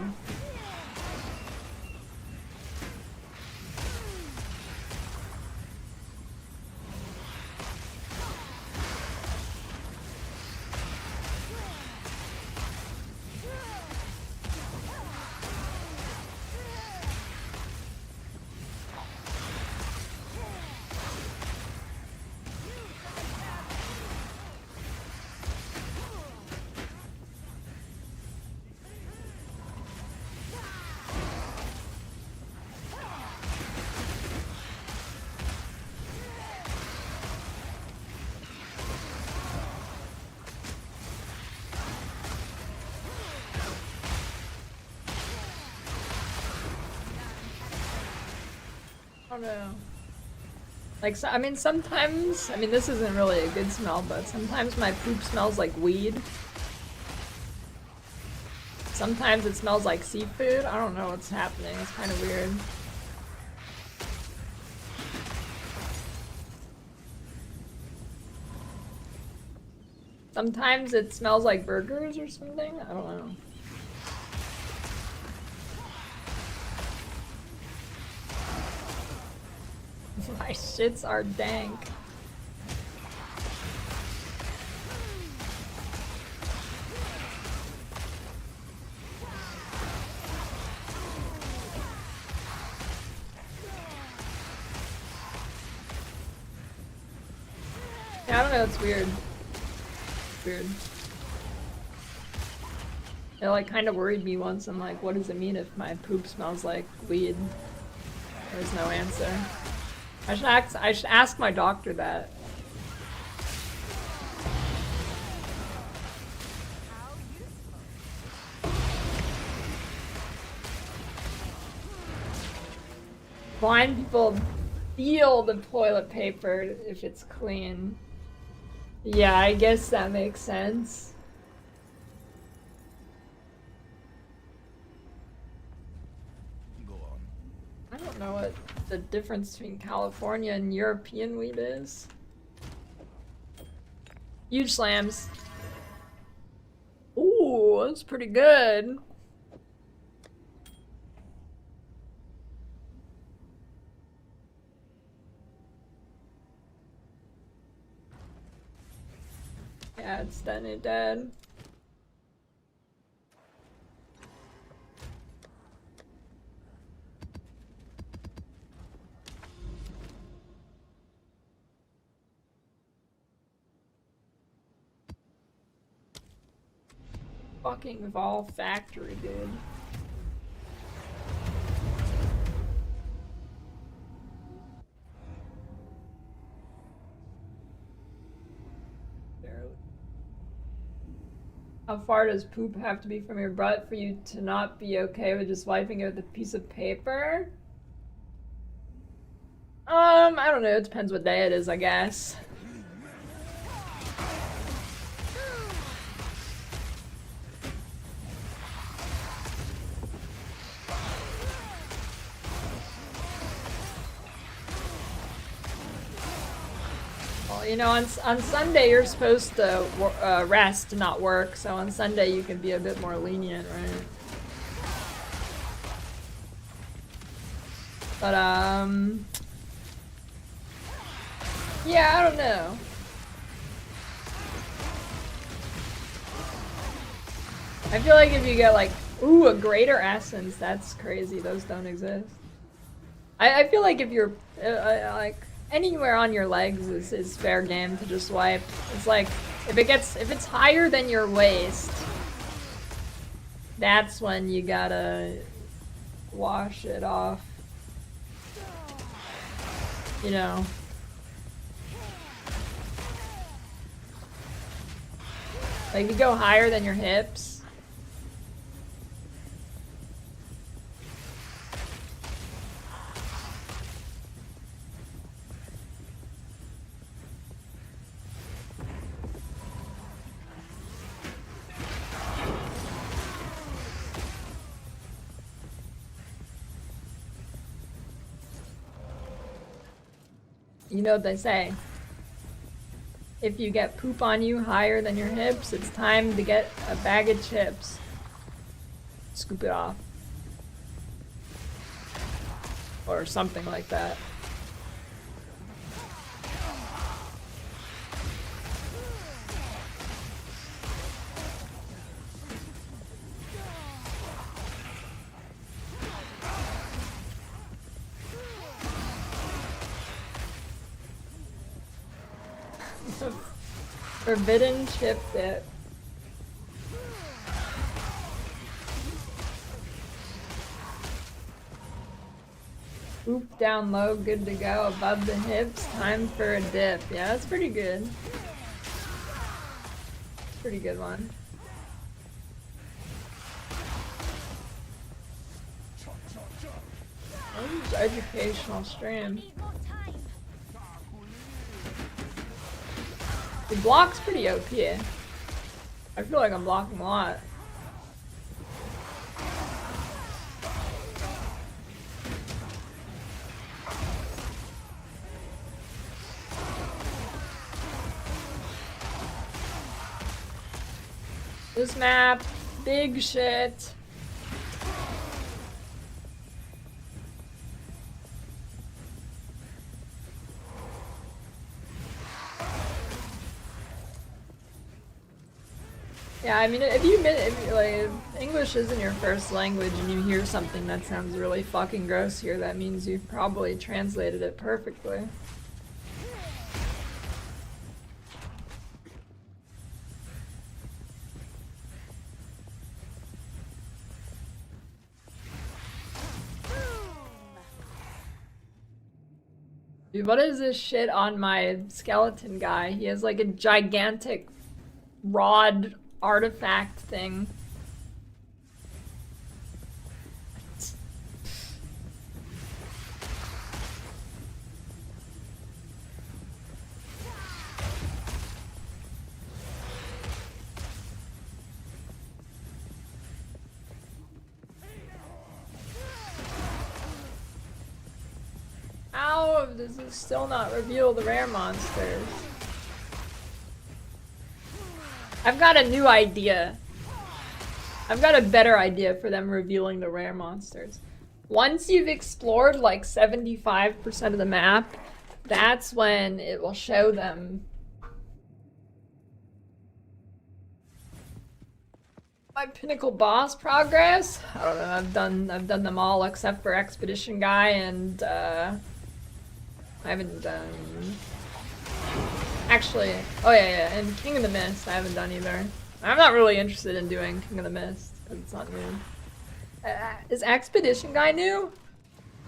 I don't know. Like, so, I mean, sometimes, I mean, this isn't really a good smell, but sometimes my poop smells like weed. Sometimes it smells like seafood. I don't know what's happening. It's kind of weird. Sometimes it smells like burgers or something. I don't know. My shits are dank. Yeah, I don't know, it's weird. It's weird. It like kind of worried me once. I'm like, what does it mean if my poop smells like weed? There's no answer. I should ask my doctor that. Blind people feel the toilet paper if it's clean. Yeah, I guess that makes sense. Go on. I don't know what the difference between California and European weed is. Huge slams. Ooh, that's pretty good. Yeah, it's Detonate dead. Fucking Vol Factory, dude. How far does poop have to be from your butt for you to not be okay with just wiping it with a piece of paper? I don't know. It depends what day it is, I guess. Well, you know, on Sunday you're supposed to rest, not work. So on Sunday you can be a bit more lenient, right? But yeah, I don't know. I feel like if you get like, ooh, a greater essence, that's crazy. Those don't exist. I feel like if you're like anywhere on your legs is fair game to just wipe. It's like if it's higher than your waist, that's when you gotta wash it off. You know. Like, you go higher than your hips. You know what they say. If you get poop on you higher than your hips, it's time to get a bag of chips. Scoop it off. Or something like that. Forbidden chip dip. Oop down low, good to go. Above the hips, time for a dip. Yeah, that's pretty good. Pretty good one. This is educational stream. The block's pretty OP. I feel like I'm blocking a lot. This map, big shit. Yeah, I mean, if English isn't your first language and you hear something that sounds really fucking gross here, that means you've probably translated it perfectly. Dude, what is this shit on my skeleton guy? He has like a gigantic rod artifact thing. How does this still not reveal the rare monsters? I've got a new idea. I've got a better idea for them revealing the rare monsters. Once you've explored like 75% of the map, that's when it will show them. My pinnacle boss progress? I don't know, I've done them all except for Expedition Guy, and I haven't done... Actually, oh yeah, and King of the Mist I haven't done either. I'm not really interested in doing King of the Mist because it's not new. Is Expedition Guy new?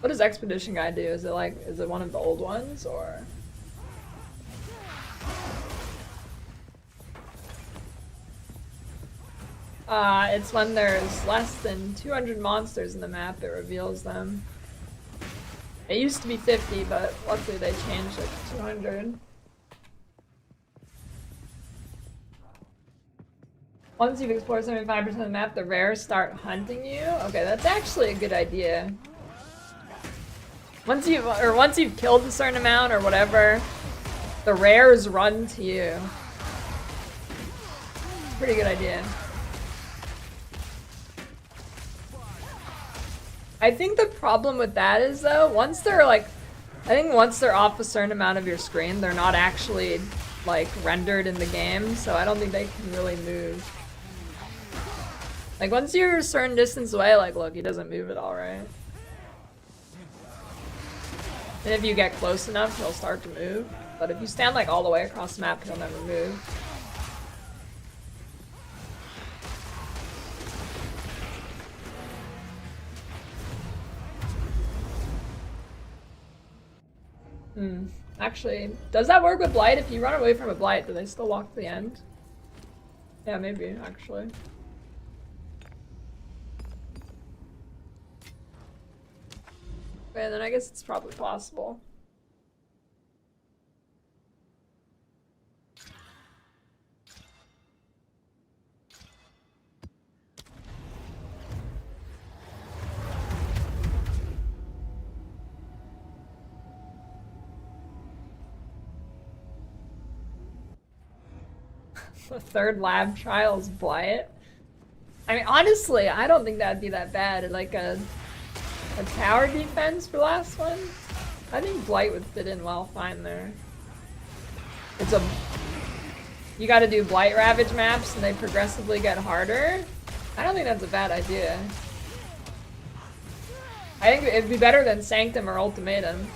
What does Expedition Guy do? Is it one of the old ones or? It's when there's less than 200 monsters in the map, it reveals them. It used to be 50, but luckily they changed it to 200. Once you've explored 75% of the map, the rares start hunting you. Okay, that's actually a good idea. Once you've killed a certain amount or whatever, the rares run to you. Pretty good idea. I think the problem with that is though, once they're off a certain amount of your screen, they're not actually like rendered in the game, so I don't think they can really move. Like once you're a certain distance away, like look, he doesn't move at all, right? And if you get close enough, he'll start to move. But if you stand like all the way across the map, he'll never move. Actually, does that work with Blight? If you run away from a Blight, do they still walk to the end? Yeah, maybe, actually. Okay, then I guess it's probably possible. The third lab trial's Blight. I mean, honestly, I don't think that'd be that bad. Like a tower defense for last one? I think Blight would fit in well fine there. You gotta do Blight Ravage maps and they progressively get harder. I don't think that's a bad idea. I think it'd be better than Sanctum or Ultimatum.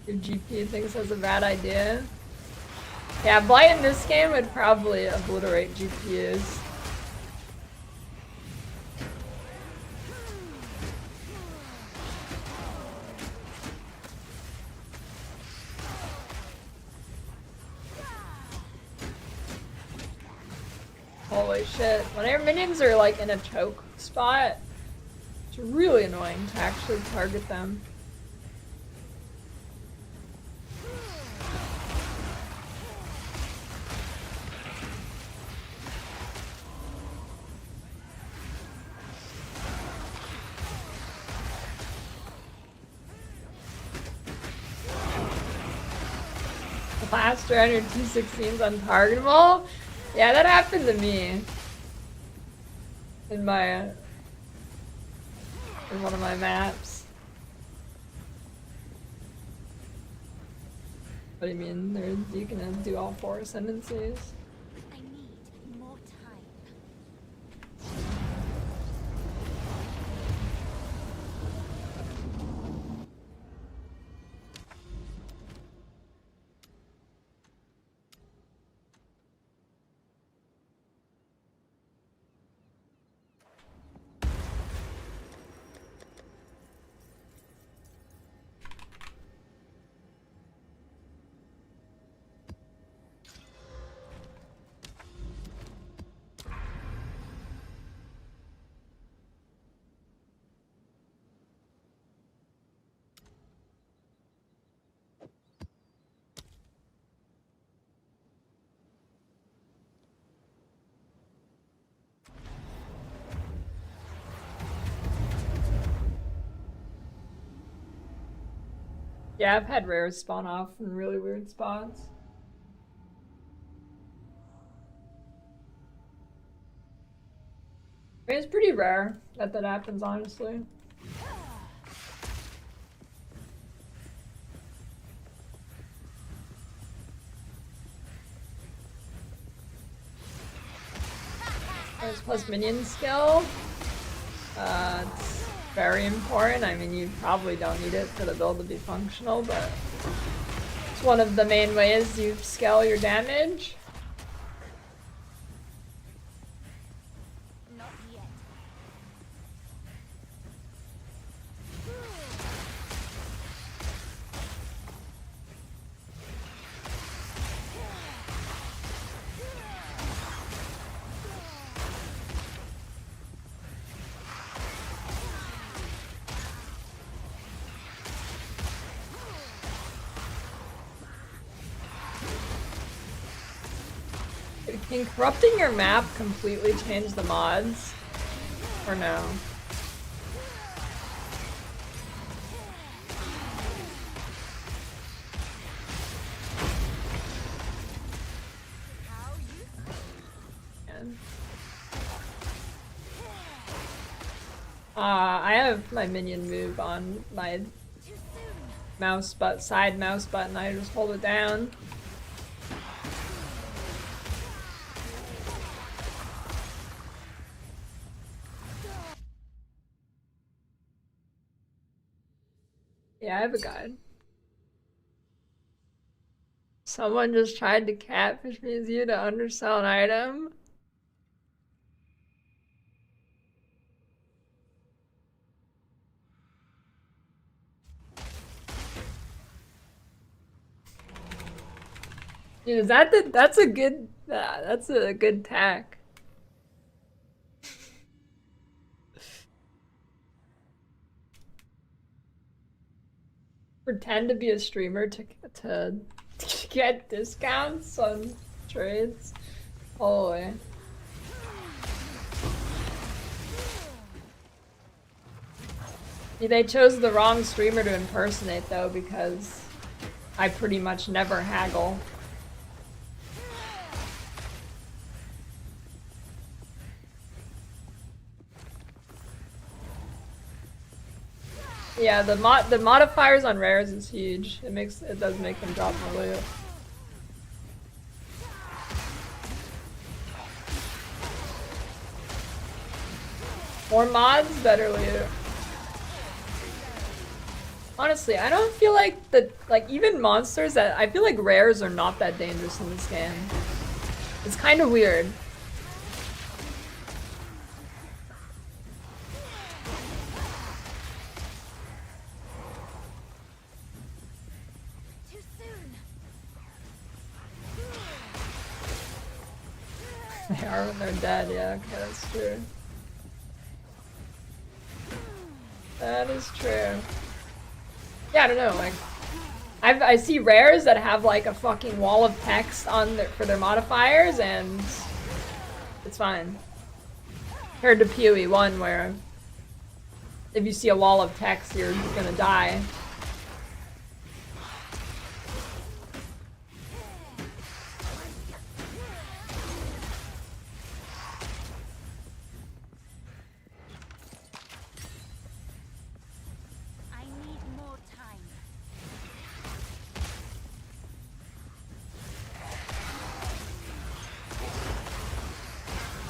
Your GP thinks that's a bad idea. Yeah, Blight in this game would probably obliterate GPUs. Holy shit. Whenever minions are like in a choke spot, it's really annoying to actually target them. Last round your 216's untargetable? Yeah, that happened to me. In one of my maps. What do you mean? You can do all 4 ascendancies? I need more time. Yeah, I've had rares spawn off in really weird spots. I mean, it's pretty rare that happens, honestly. There's plus minion skill. It's very important. I mean, you probably don't need it for the build to be functional, but it's one of the main ways you scale your damage. Not yet. Can corrupting your map completely change the mods? Or no? How you I have my minion move on my too soon. side mouse button. I just hold it down. Yeah, I have a guide. Someone just tried to catfish me as you to undersell an item. Dude, is that that's a good tack. Pretend to be a streamer to get discounts on trades. Holy. They chose the wrong streamer to impersonate though, because I pretty much never haggle. Yeah, the modifiers on rares is huge. It does make them drop more loot. More mods, better loot. Honestly, I don't feel like even monsters that I feel like rares are not that dangerous in this game. It's kind of weird. Too soon. They are when they're dead, yeah, okay, that's true. That is true. Yeah, I don't know, like, I see rares that have like a fucking wall of text on for their modifiers, and it's fine. Compared to PoE 1, where if you see a wall of text, you're gonna die. I need more time.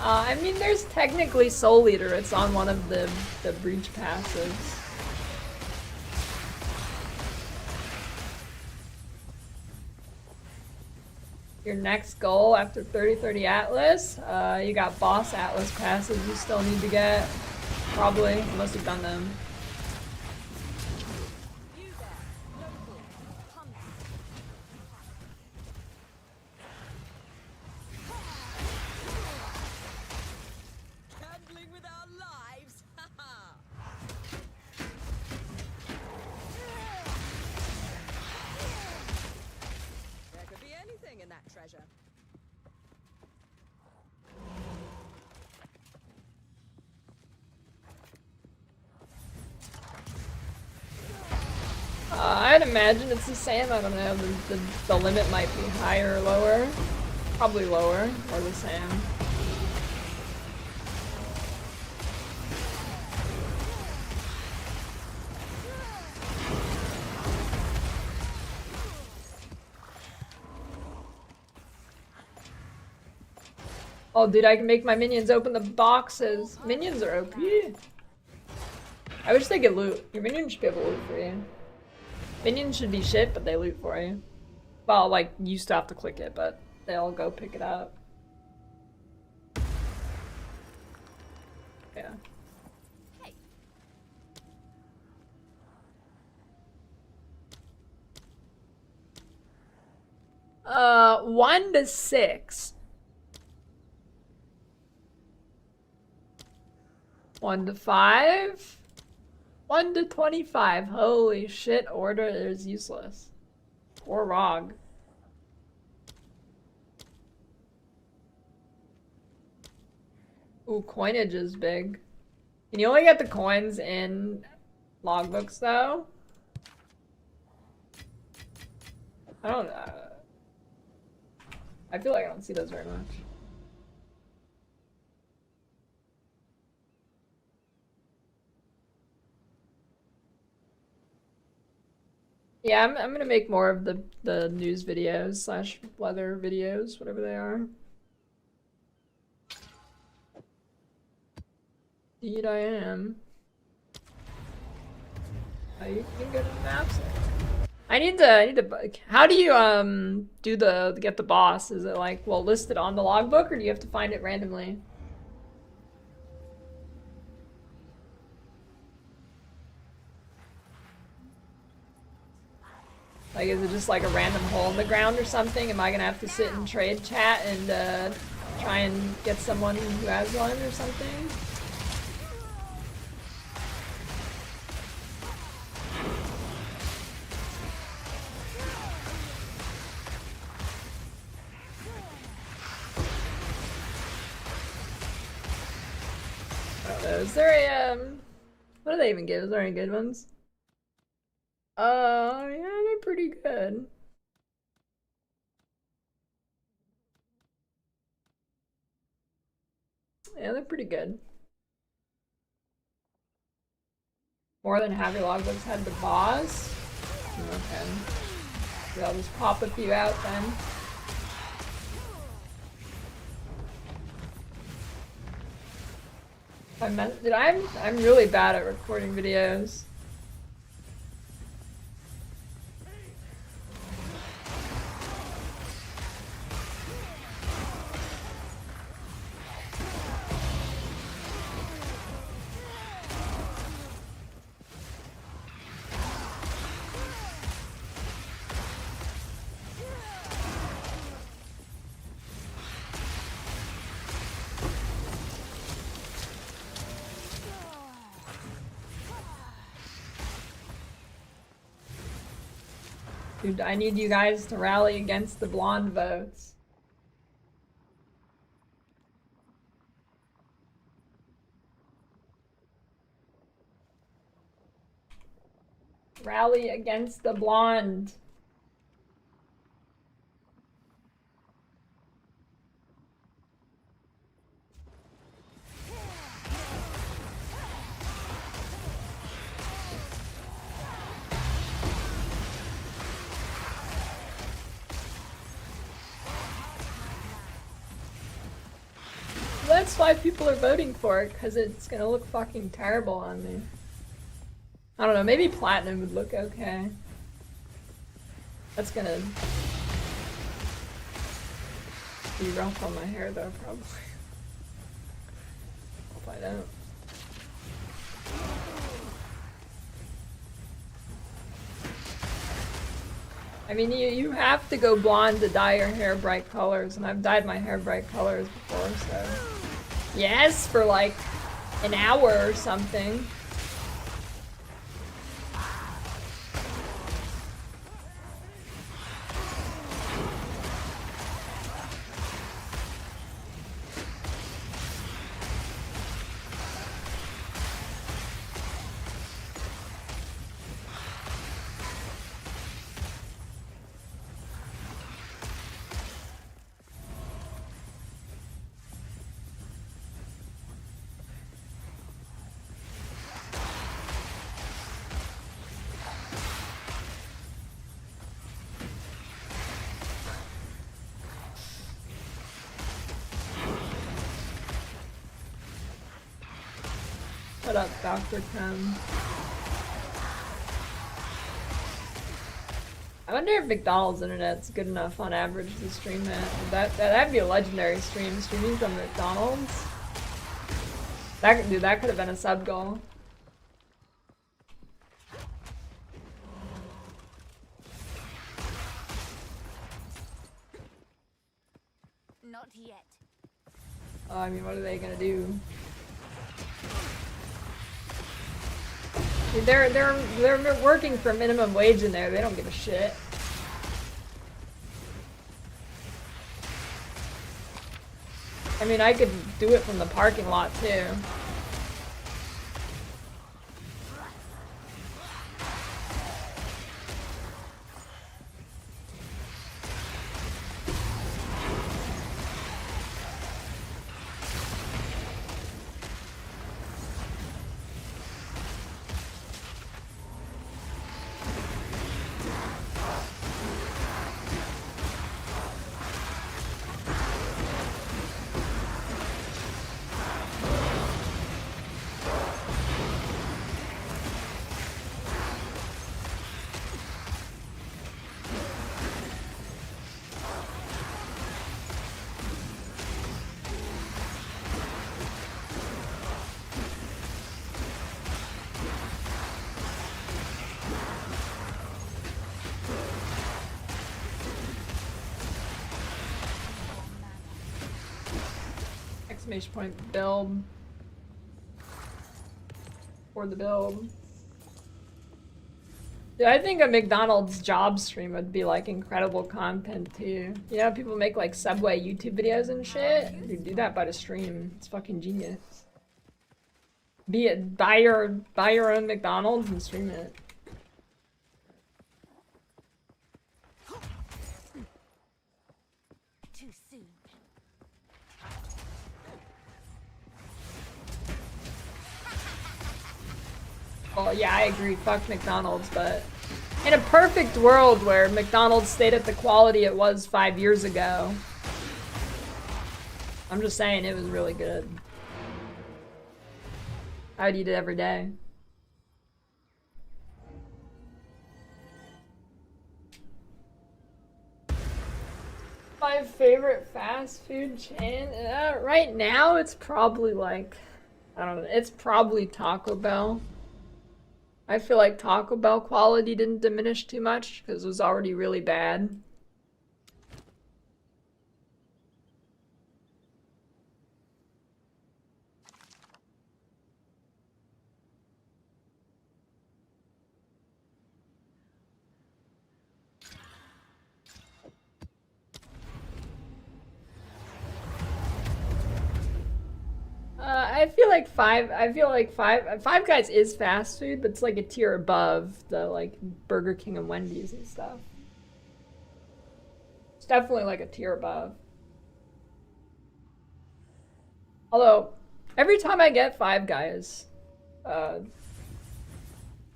I mean, there's technically Soul Eater. It's on one of the breach passives. Your next goal after 30/30 Atlas, you got boss Atlas passives you still need to get. Probably, unless you've done them. You there, local, hunt. Gambling with our lives, haha. There could be anything in that treasure. I'd imagine it's the same. I don't know. The limit might be higher or lower. Probably lower or the same. Oh, dude, I can make my minions open the boxes. Minions are OP. I wish they could loot. Your minions should be able to loot for you. Minions should be shit, but they loot for you. Well, like, you still have to click it, but they'll go pick it up. Yeah. Hey. 1 to 6. 1 to 5. 1 to 25. Holy shit, order is useless. Poor Rog. Ooh, coinage is big. Can you only get the coins in logbooks though? I don't know. I feel like I don't see those very much. Yeah, I'm gonna make more of the news videos slash weather videos, whatever they are. Indeed I am. Oh, you can go to the maps. I need to, how do you do get the boss? Is it like, well, listed on the logbook, or do you have to find it randomly? Like, is it just like a random hole in the ground or something? Am I gonna have to sit and trade chat and try and get someone who has one or something? I don't know. Is there a what do they even give? Is there any good ones? Yeah, they're pretty good. Yeah, they're pretty good. More than half your logbooks had the boss. Okay. So I'll just pop a few out then. I'm really bad at recording videos. Dude, I need you guys to rally against the blonde votes. Rally against the blonde. That's why people are voting for it, because it's gonna look fucking terrible on me. I don't know, maybe platinum would look okay. That's gonna be rough on my hair though, probably. If I don't. I mean, you have to go blonde to dye your hair bright colors, and I've dyed my hair bright colors before, so. Yes, for like an hour or something. Shut up, Dr. Chem. I wonder if McDonald's internet's good enough on average to stream it. That'd be a legendary stream. Streaming from McDonald's. That could have been a sub goal. Not yet. Oh, I mean, what are they gonna do? Dude, they're working for minimum wage in there. They don't give a shit. I mean, I could do it from the parking lot too. Exclamation point build. For the build. Dude, I think a McDonald's job stream would be like incredible content too. You know, people make like Subway YouTube videos and shit. Dude, do that by the stream. It's fucking genius. Buy your own McDonald's and stream it. Too soon. Well, yeah, I agree. Fuck McDonald's, but in a perfect world where McDonald's stayed at the quality it was 5 years ago, I'm just saying it was really good. I'd eat it every day. My favorite fast food chain? Right now, it's probably like, I don't know, it's probably Taco Bell. I feel like Taco Bell quality didn't diminish too much because it was already really bad. I feel like Five Guys is fast food, but it's like a tier above the like Burger King and Wendy's and stuff. It's definitely like a tier above. Although every time I get Five Guys, it's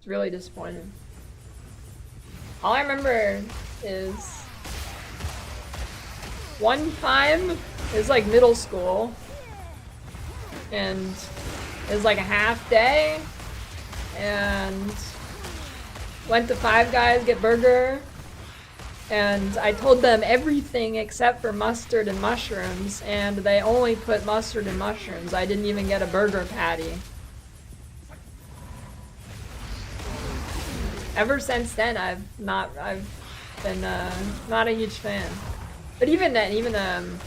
really disappointing. All I remember is one time it was like middle school. And it was like a half day, and went to Five Guys, get burger, and I told them everything except for mustard and mushrooms, and they only put mustard and mushrooms. I didn't even get a burger patty. Ever since then, I've been not a huge fan. But even then,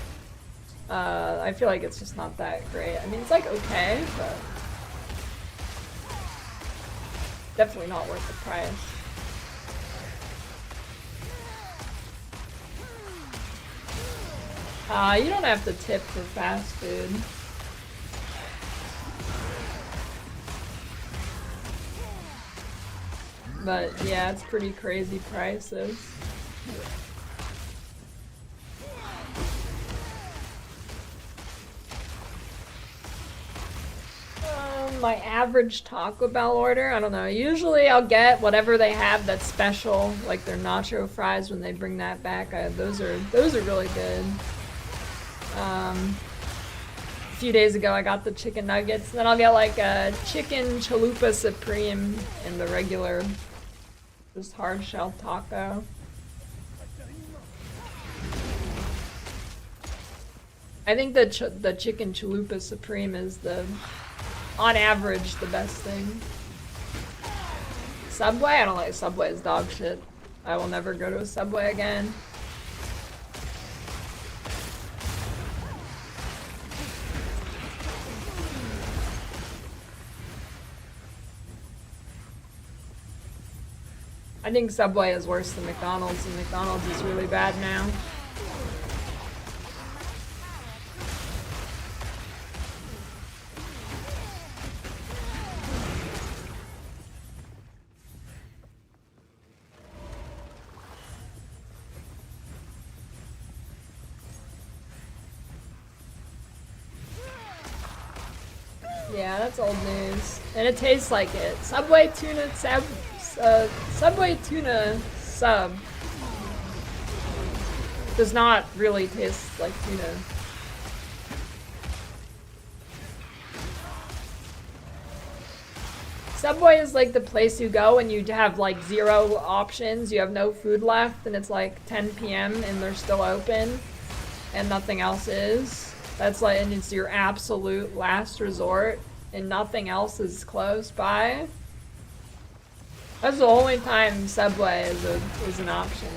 I feel like it's just not that great. I mean, it's like okay, but definitely not worth the price. You don't have to tip for fast food. But yeah, it's pretty crazy prices. My average Taco Bell order, I don't know. Usually I'll get whatever they have that's special, like their nacho fries when they bring that back. Those are really good. few days ago I got the chicken nuggets. Then I'll get like a chicken chalupa supreme and the regular, just hard shell taco. I think the chicken chalupa supreme is on average, the best thing. Subway? I don't like Subway's dog shit. I will never go to a Subway again. I think Subway is worse than McDonald's, and McDonald's is really bad now. Yeah, that's old news. And it tastes like it. Subway tuna Subway tuna sub does not really taste like tuna. Subway is like the place you go and you have like 0 options, you have no food left, and it's like 10 p.m. and they're still open and nothing else is. That's like, and it's your absolute last resort and nothing else is close by. That's the only time Subway is an option.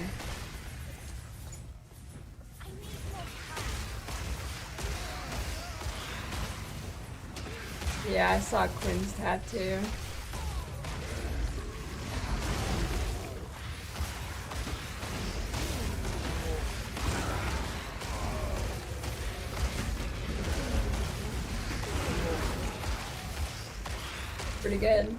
Yeah, I saw Quinn's tattoo. Pretty good.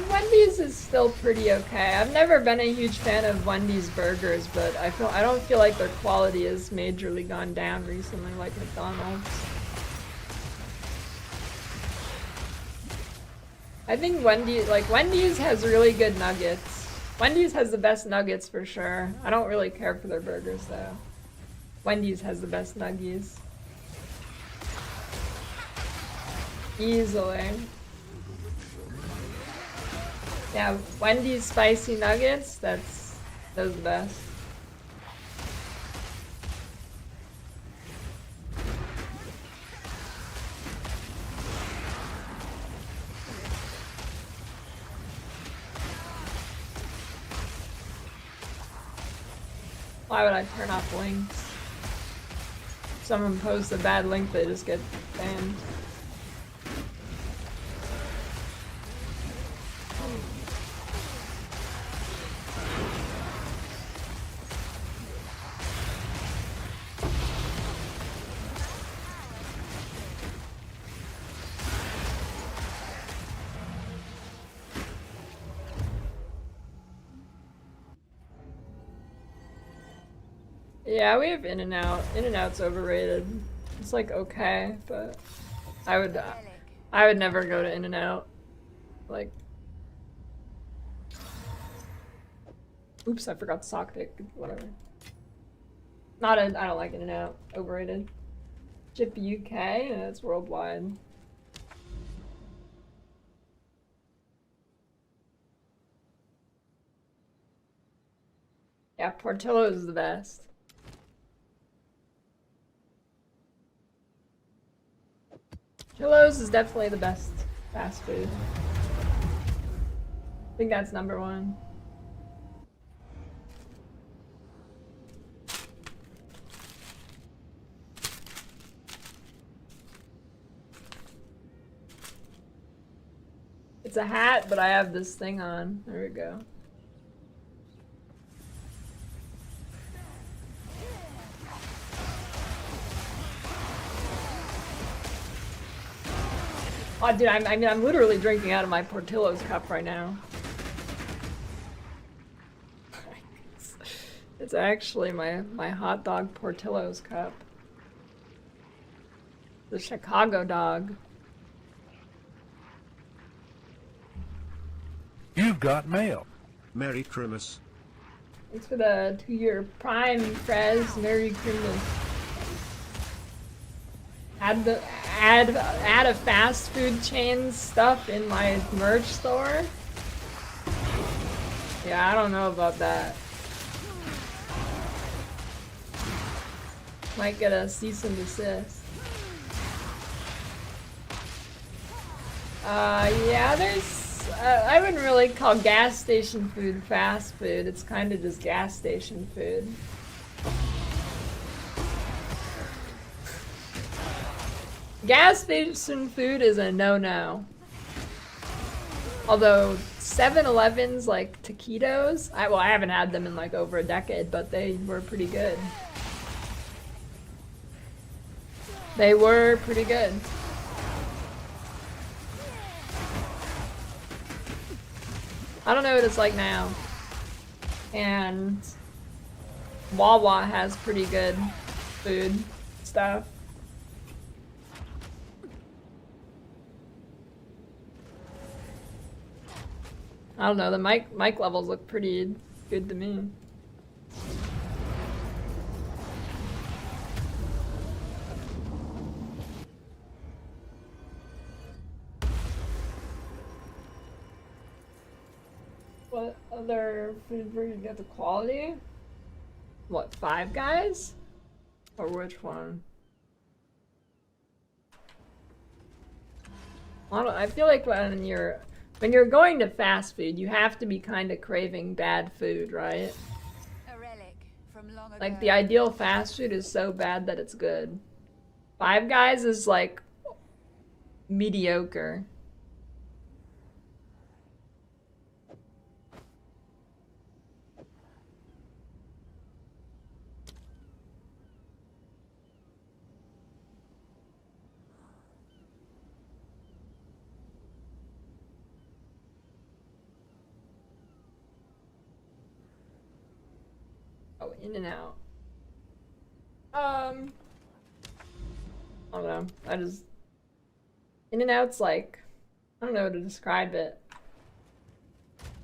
Wendy's is still pretty okay. I've never been a huge fan of Wendy's burgers, but I don't feel like their quality has majorly gone down recently like McDonald's. I think Wendy's has really good nuggets. Wendy's has the best nuggets for sure. I don't really care for their burgers though. Wendy's has the best nuggies. Easily. Yeah, Wendy's spicy nuggets, those are the best. Why would I turn off links? If someone posts a bad link, they just get banned. Yeah, we have In-N-Out. In-N-Out's overrated. It's like okay, but I would never go to In-N-Out. Like, oops, I forgot the sock dick. Whatever. I don't like In-N-Out. Overrated. Chip UK? Yeah, it's worldwide. Yeah, Portillo's is the best. Portillo's is definitely the best fast food. I think that's #1. It's a hat, but I have this thing on. There we go. Oh, dude, I'm literally drinking out of my Portillo's cup right now. It's actually my hot dog Portillo's cup. The Chicago dog. You've got mail. Merry Christmas. Thanks for the 2-year Prime, Frez. Merry Christmas. add a fast food chain stuff in my merch store. Yeah, I don't know about that. Might get a cease and desist. Yeah, there's I wouldn't really call gas station food fast food. It's kind of just gas station food. Gas station food is a no-no. Although 7-Elevens like taquitos, I haven't had them in like over a decade, but they were pretty good. They were pretty good. I don't know what it's like now. And Wawa has pretty good food stuff. I don't know, the mic levels look pretty good to me. What other food where you get the quality? What, Five Guys? Or which one? I feel like when you're going to fast food, you have to be kind of craving bad food, right? A relic from long ago. Like the ideal fast food is so bad that it's good. Five Guys is like mediocre. Oh, In and Out. I don't know. In and Out's like, I don't know how to describe it.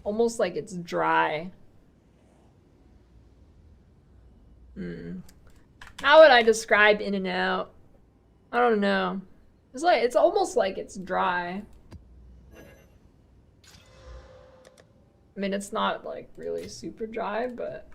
Almost like it's dry. How would I describe In and Out? I don't know. It's almost like it's dry. I mean, it's not like really super dry, but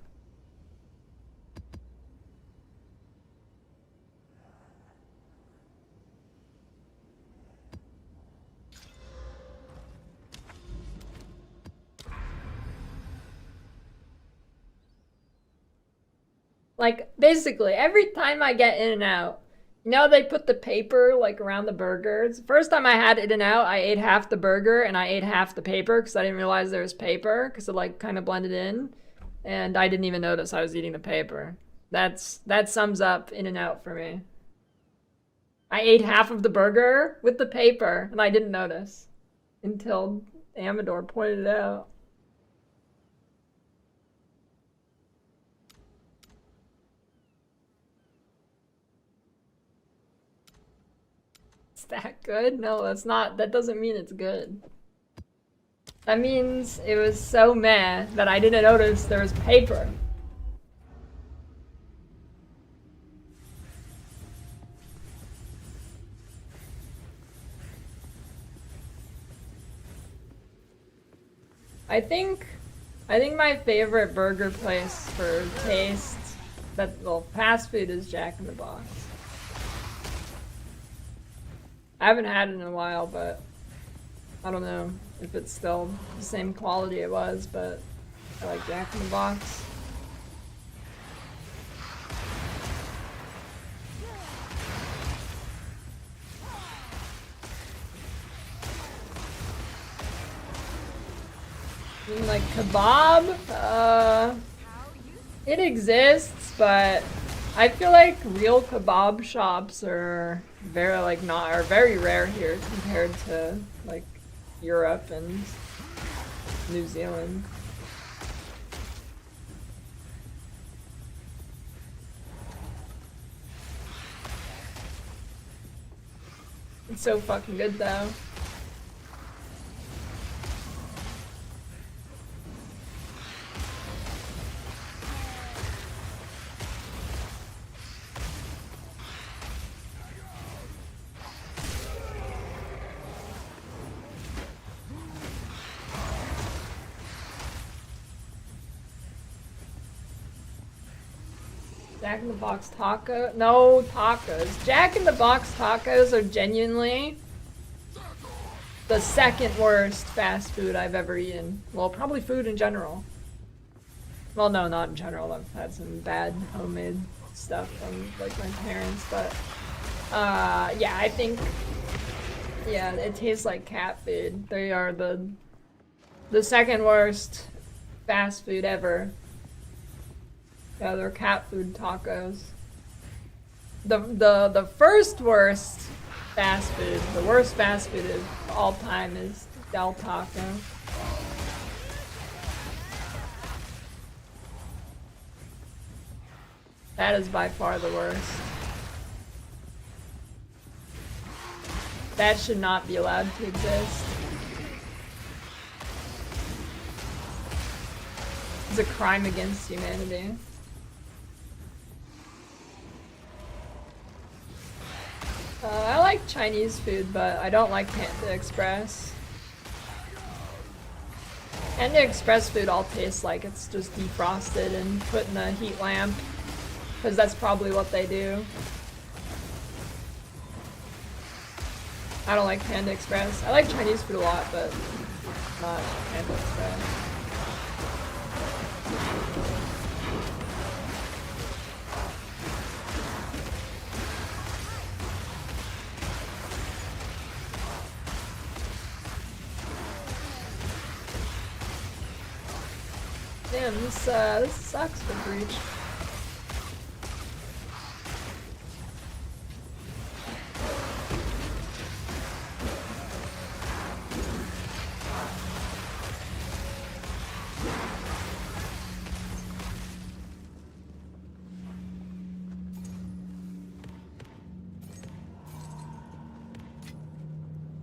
like, basically, every time I get In and Out, you know they put the paper, like, around the burgers? First time I had In and Out, I ate half the burger and I ate half the paper because I didn't realize there was paper because it, like, kind of blended in. And I didn't even notice I was eating the paper. That sums up In and Out for me. I ate half of the burger with the paper and I didn't notice until Amador pointed it out. That good? No, that's not. That doesn't mean it's good. That means it was so meh that I didn't notice there was paper. I think my favorite burger place for taste, fast food is Jack in the Box. I haven't had it in a while, but I don't know if it's still the same quality it was, but I like Jack in the Box. And like kebab, it exists, but I feel like real kebab shops are very rare here compared to like Europe and New Zealand. It's so fucking good though. Jack in the Box taco? No tacos. Jack in the Box tacos are genuinely the second worst fast food I've ever eaten. Well, probably food in general. Well, no, not in general. I've had some bad homemade stuff from like my parents, but yeah, I think yeah, it tastes like cat food. They are the second worst fast food ever. Yeah, they're cat food tacos. The first worst fast food, the worst fast food of all time is Del Taco. That is by far the worst. That should not be allowed to exist. It's a crime against humanity. I like Chinese food, but I don't like Panda Express. Panda Express food all tastes like it's just defrosted and put in a heat lamp, because that's probably what they do. I don't like Panda Express. I like Chinese food a lot, but not Panda Express. Damn, this sucks for Breach.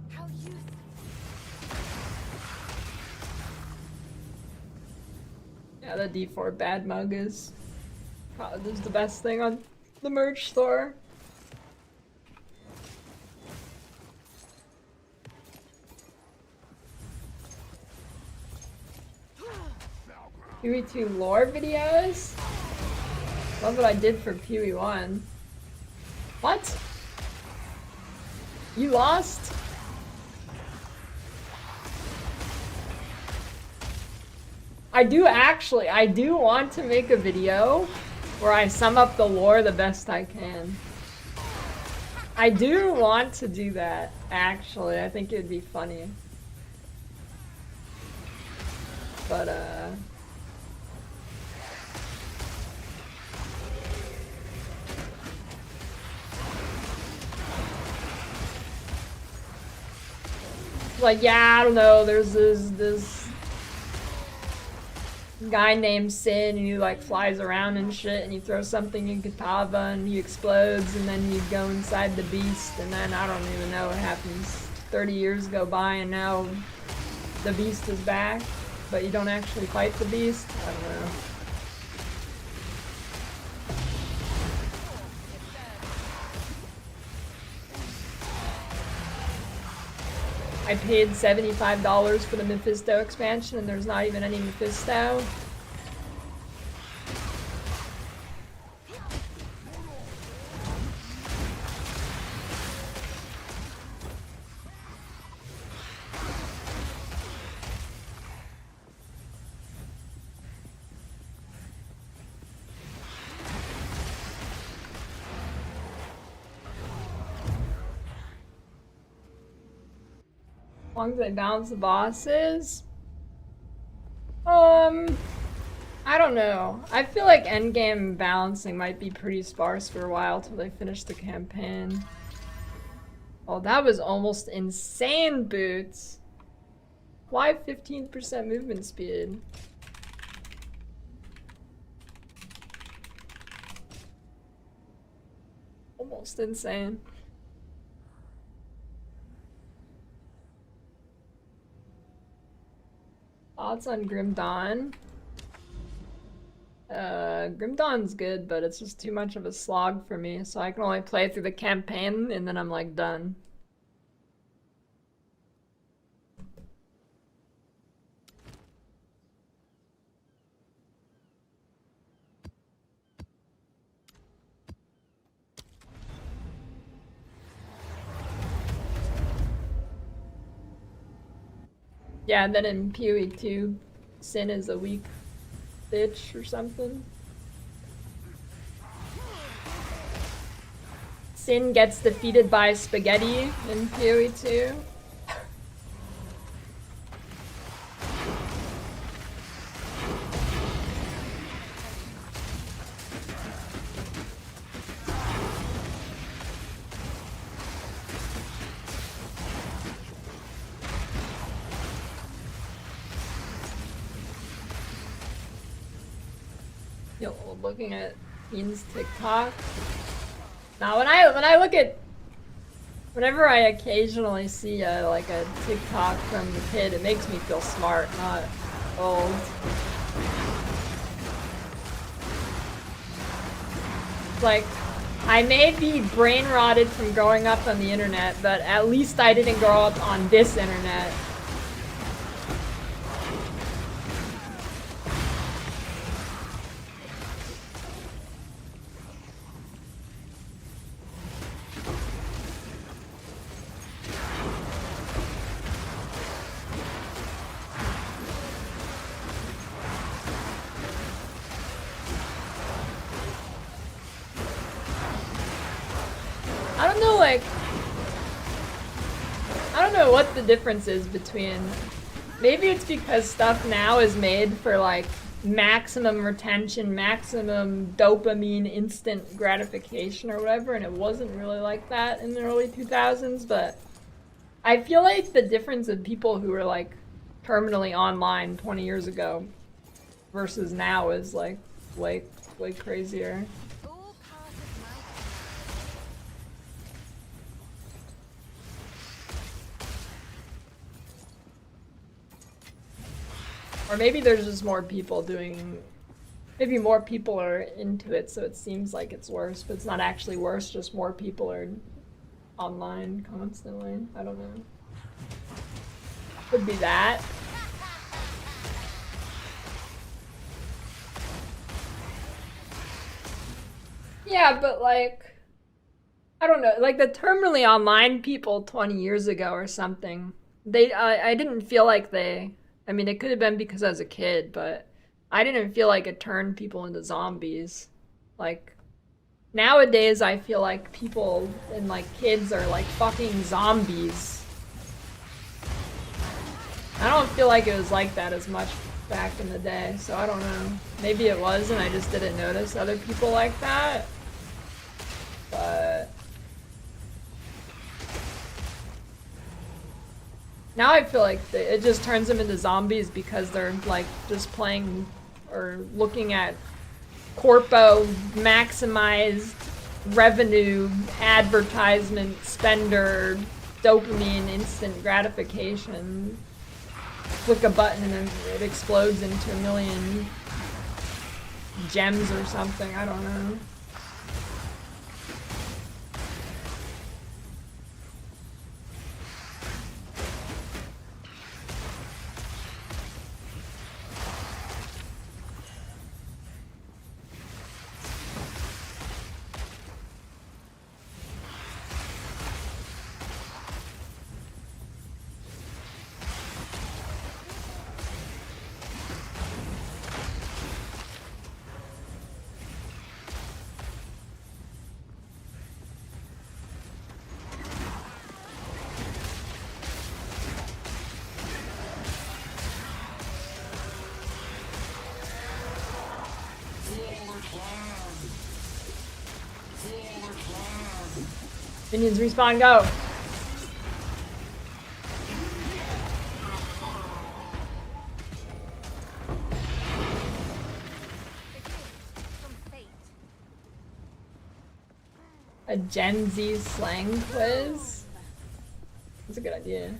How useful. Yeah, the D4 bad mug is probably the best thing on the merch store. PoE 2 lore videos? Love what I did for PoE 1. What? You lost? I do want to make a video where I sum up the lore the best I can. I do want to do that, actually. I think it would be funny. But, like, yeah, I don't know, there's this guy named Sin, and he like flies around and shit, and you throw something in Katava and he explodes, and then you go inside the beast, and then I don't even know what happens. 30 years go by and now the beast is back, but you don't actually fight the beast. I don't know. I paid $75 for the Mephisto expansion, and there's not even any Mephisto. As long as they balance the bosses. I don't know. I feel like endgame balancing might be pretty sparse for a while till they finish the campaign. Oh, that was almost insane, Boots. Why 15% movement speed? Almost insane. Thoughts on Grim Dawn? Grim Dawn's good, but it's just too much of a slog for me, so I can only play through the campaign and then I'm like done. Yeah, and then in PoE 2, Sin is a weak bitch or something. Sin gets defeated by Spaghetti in PoE 2. Yo, looking at Ian's TikTok. Now, when I look at, whenever I occasionally see like a TikTok from the kid, it makes me feel smart, not old. Like, I may be brain rotted from growing up on the internet, but at least I didn't grow up on this internet. I don't know what the difference is between, maybe it's because stuff now is made for like maximum retention, maximum dopamine, instant gratification or whatever, and it wasn't really like that in the early 2000s, but I feel like the difference of people who were like terminally online 20 years ago versus now is like way crazier. All part of my Or maybe there's just more people doing, maybe more people are into it, so it seems like it's worse, but it's not actually worse, just more people are online constantly. I don't know. Could be that. Yeah, but like, I don't know, like the terminally online people 20 years ago or something, I didn't feel like I mean, it could have been because I was a kid, but I didn't feel like it turned people into zombies. Like, nowadays I feel like people and like kids are like fucking zombies. I don't feel like it was like that as much back in the day, so I don't know. Maybe it was and I just didn't notice other people like that. But now I feel like it just turns them into zombies because they're like just playing or looking at corpo maximized revenue, advertisement, spender, dopamine, instant gratification. Click a button and then it explodes into a million gems or something, I don't know. Minions respawn, go! from fate. A Gen Z slang quiz? That's a good idea.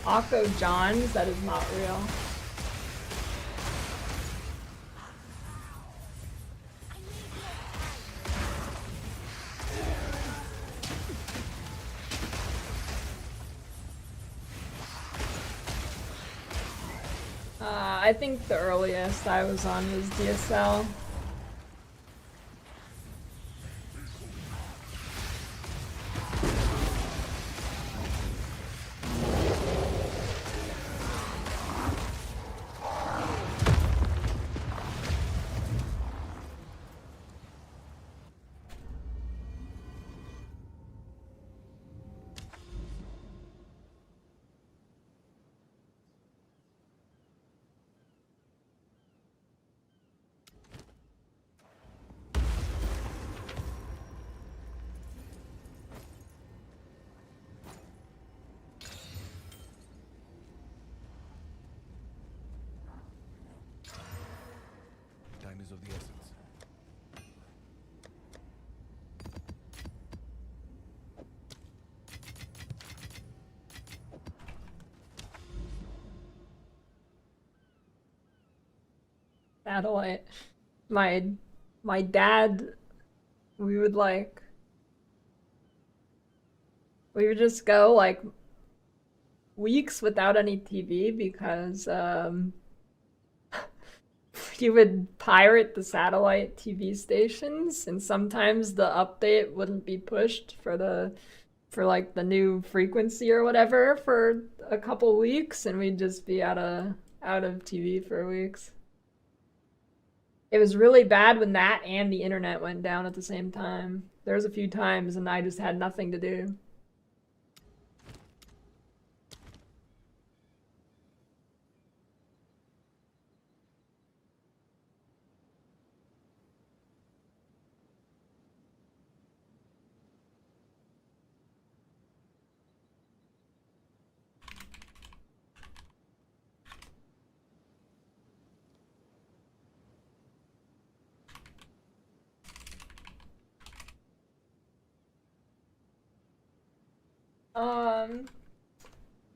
Akko Johns? That is not real. I think the earliest I was on was DSL. Time is of the essence. Satellite. My dad, we would like, we would just go like weeks without any TV because he would pirate the satellite TV stations, and sometimes the update wouldn't be pushed for like the new frequency or whatever for a couple weeks, and we'd just be out of TV for weeks. It was really bad when that and the internet went down at the same time. There was a few times and I just had nothing to do.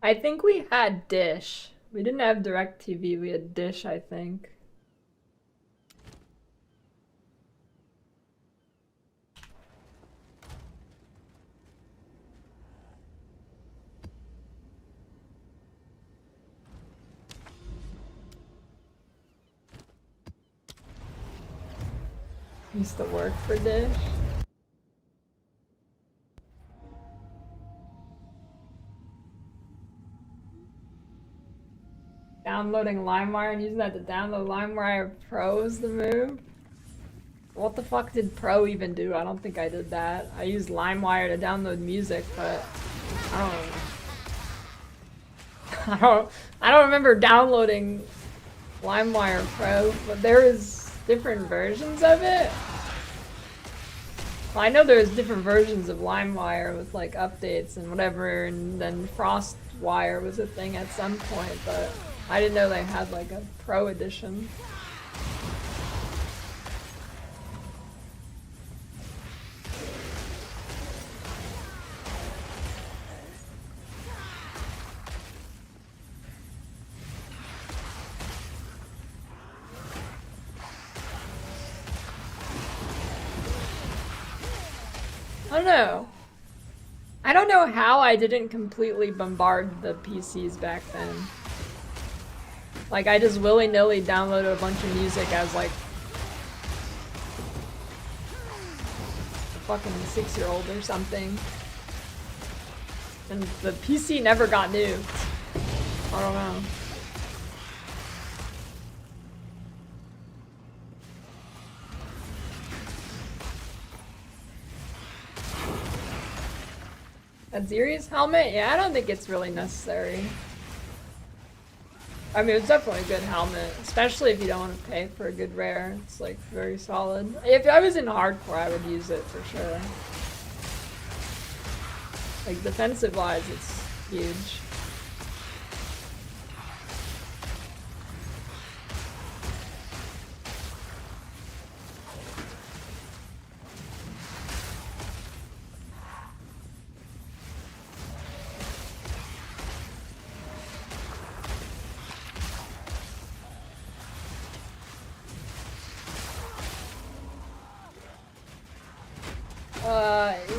I think we had Dish. We didn't have DirecTV, we had Dish, I think. Used to work for Dish. Downloading LimeWire and using that to download LimeWire Pro is the move. What the fuck did Pro even do? I don't think I did that. I used LimeWire to download music, but I don't remember downloading LimeWire Pro, but there is different versions of it. Well, I know there's different versions of LimeWire with like updates and whatever, and then FrostWire was a thing at some point, but I didn't know they had like a Pro edition. I don't know. I don't know how I didn't completely bombard the PCs back then. Like, I just willy-nilly downloaded a bunch of music as like a fucking 6-year-old or something. And the PC never got nuked. I don't know. A Ziri's helmet? Yeah, I don't think it's really necessary. I mean, it's definitely a good helmet, especially if you don't want to pay for a good rare. It's like very solid. If I was in hardcore, I would use it for sure. Like defensive wise, it's huge.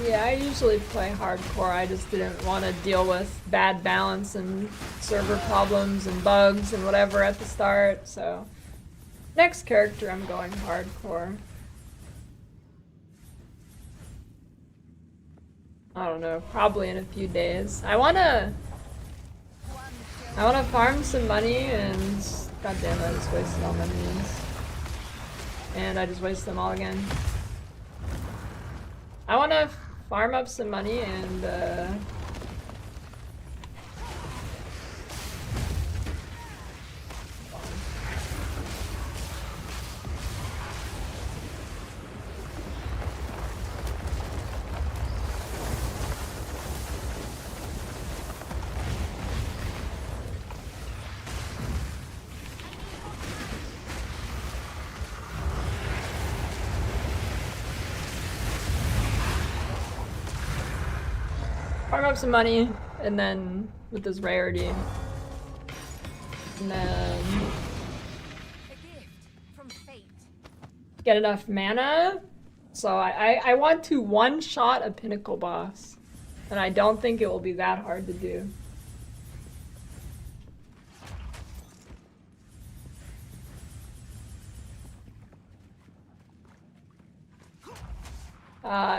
Yeah, I usually play hardcore. I just didn't want to deal with bad balance and server problems and bugs and whatever at the start, so next character I'm going hardcore. I don't know, probably in a few days. I wanna farm some money and god damn it, I just wasted all my minions. And I just wasted them all again. I wanna farm up some money and farm up some money, and then with this rarity. And then A gift from fate. get enough mana. So I want to one-shot a pinnacle boss. And I don't think it will be that hard to do.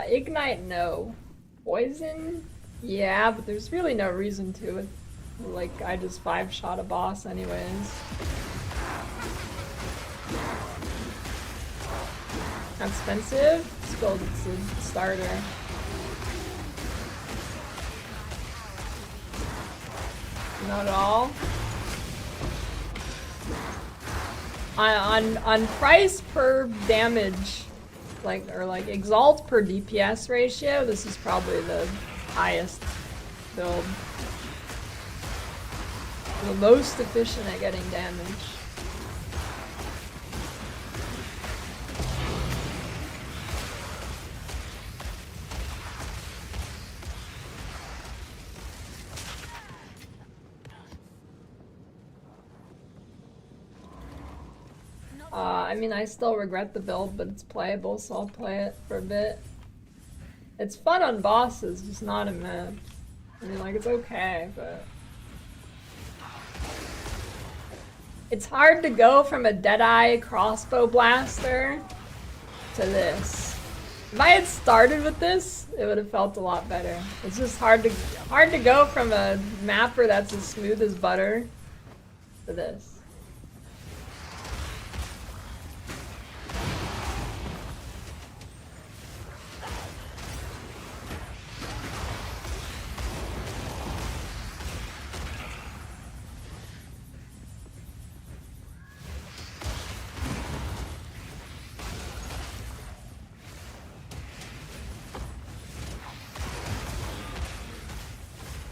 Ignite, no. Poison? Yeah, but there's really no reason to it. Like, I just 5-shot a boss anyways. Expensive? Still, it's a starter. Not at all. On price per damage, like exalt per DPS ratio, this is probably the highest build. The most efficient at getting damage. I mean, I still regret the build, but it's playable, so I'll play it for a bit. It's fun on bosses, just not in mid. I mean, like, it's okay, but... It's hard to go from a Deadeye crossbow blaster to this. If I had started with this, it would have felt a lot better. It's just hard to go from a mapper that's as smooth as butter to this.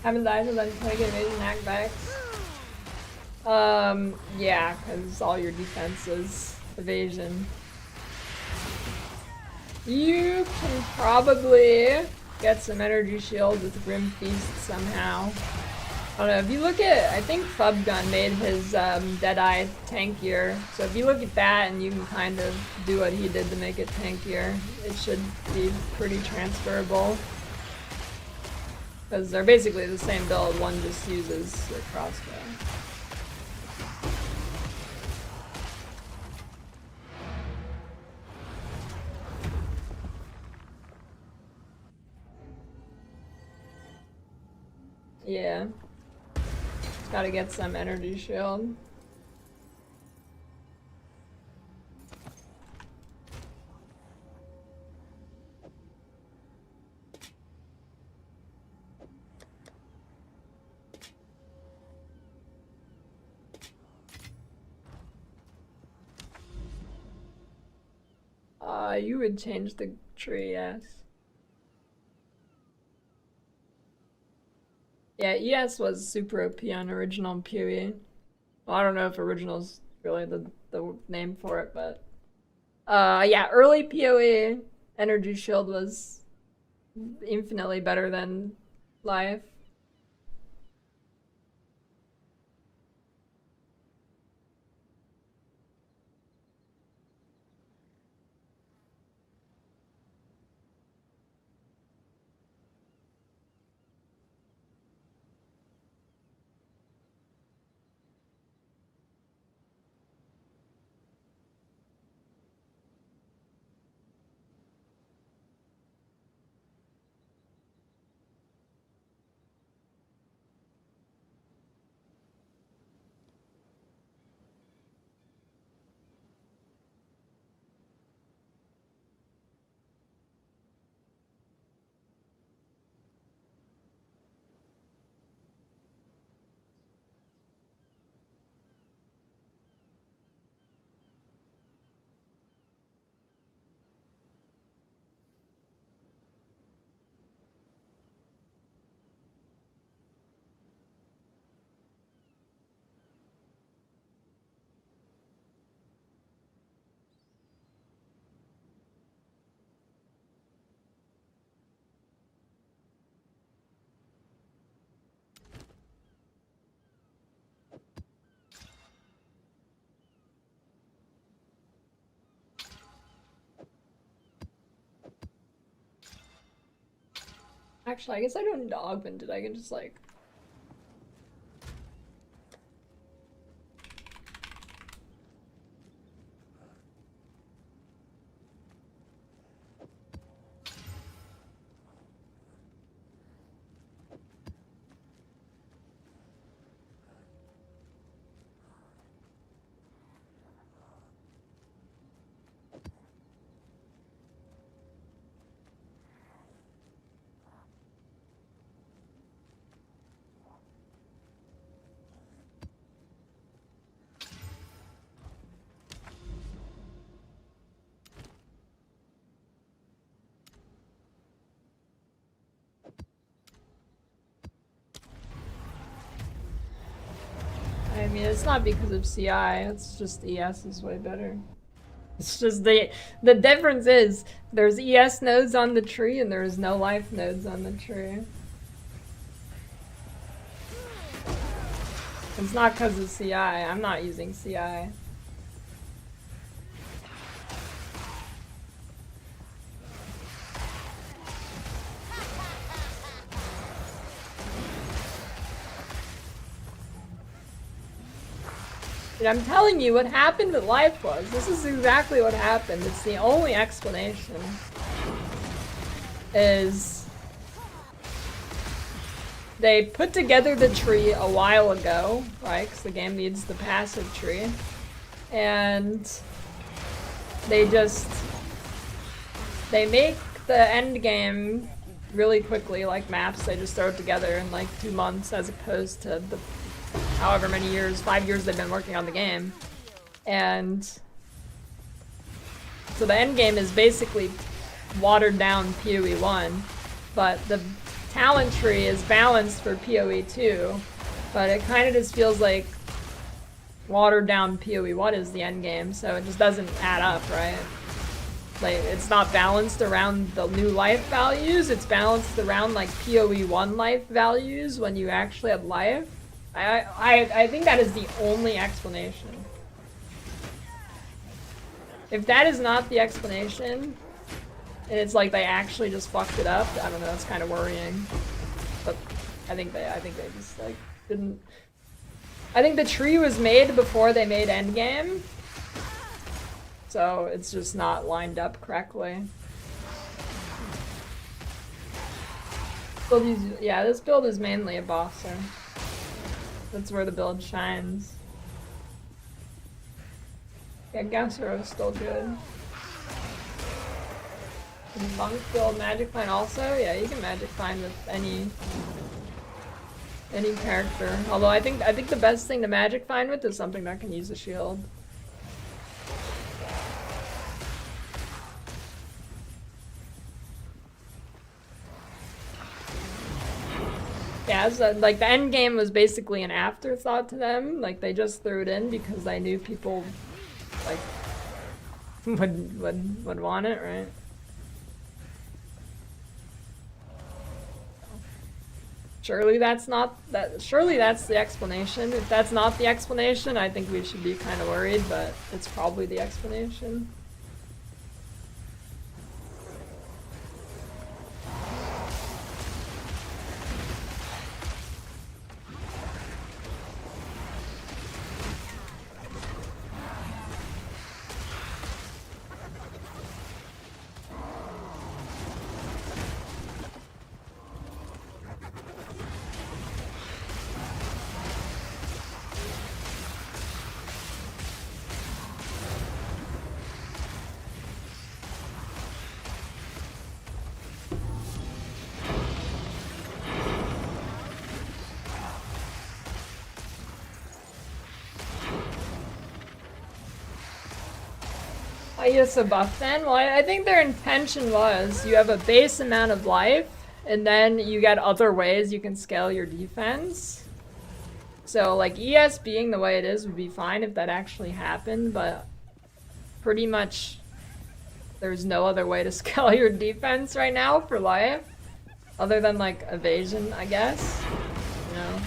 Haven't died since I'm playing evasion hackbacks. Yeah, because all your defense is evasion. You can probably get some energy shield with Grim Feast somehow. I don't know, if you look at, I think Fubgun made his Deadeye tankier. So if you look at that and you can kind of do what he did to make it tankier, it should be pretty transferable. Because they're basically the same build, one just uses the crossbow. Yeah. Just gotta get some energy shield. You would change the tree, yes. Yeah, ES was super OP on original PoE. Well, I don't know if original's really the name for it, but yeah, early PoE energy shield was infinitely better than life. Actually, I guess I don't need to augment it. I can just like. I mean, it's not because of CI. It's just ES is way better. It's just the difference is there's ES nodes on the tree and there's no life nodes on the tree. It's not because of CI. I'm not using CI. And I'm telling you what happened with life was. This is exactly what happened. It's the only explanation. Is they put together the tree a while ago, right? Because the game needs the passive tree. And they make the end game really quickly, like maps. They just throw it together in like 2 months as opposed to the however many years, 5 years they've been working on the game. And so the end game is basically watered down PoE 1, but the talent tree is balanced for PoE 2, but it kind of just feels like watered down PoE 1 is the end game, so it just doesn't add up, right? Like, it's not balanced around the new life values, it's balanced around like PoE 1 life values when you actually have life. I think that is the only explanation. If that is not the explanation, and it's like they actually just fucked it up, I don't know, that's kind of worrying. But I think they just like didn't. I think the tree was made before they made Endgame, so it's just not lined up correctly. Yeah, this build is mainly a bosser. That's where the build shines. Yeah, Gassero's still good. Can Monk build Magic Find also? Yeah, you can Magic Find with any character. Although I think the best thing to Magic Find with is something that can use a shield. Yeah, so, like the end game was basically an afterthought to them. Like they just threw it in because they knew people like would want it, right? Surely that's not that. Surely that's the explanation. If that's not the explanation, I think we should be kind of worried. But it's probably the explanation. I guess a buff then? Well, I think their intention was you have a base amount of life, and then you get other ways you can scale your defense. So, like, ES being the way it is would be fine if that actually happened, but pretty much there's no other way to scale your defense right now for life, other than, like, evasion, I guess. You know?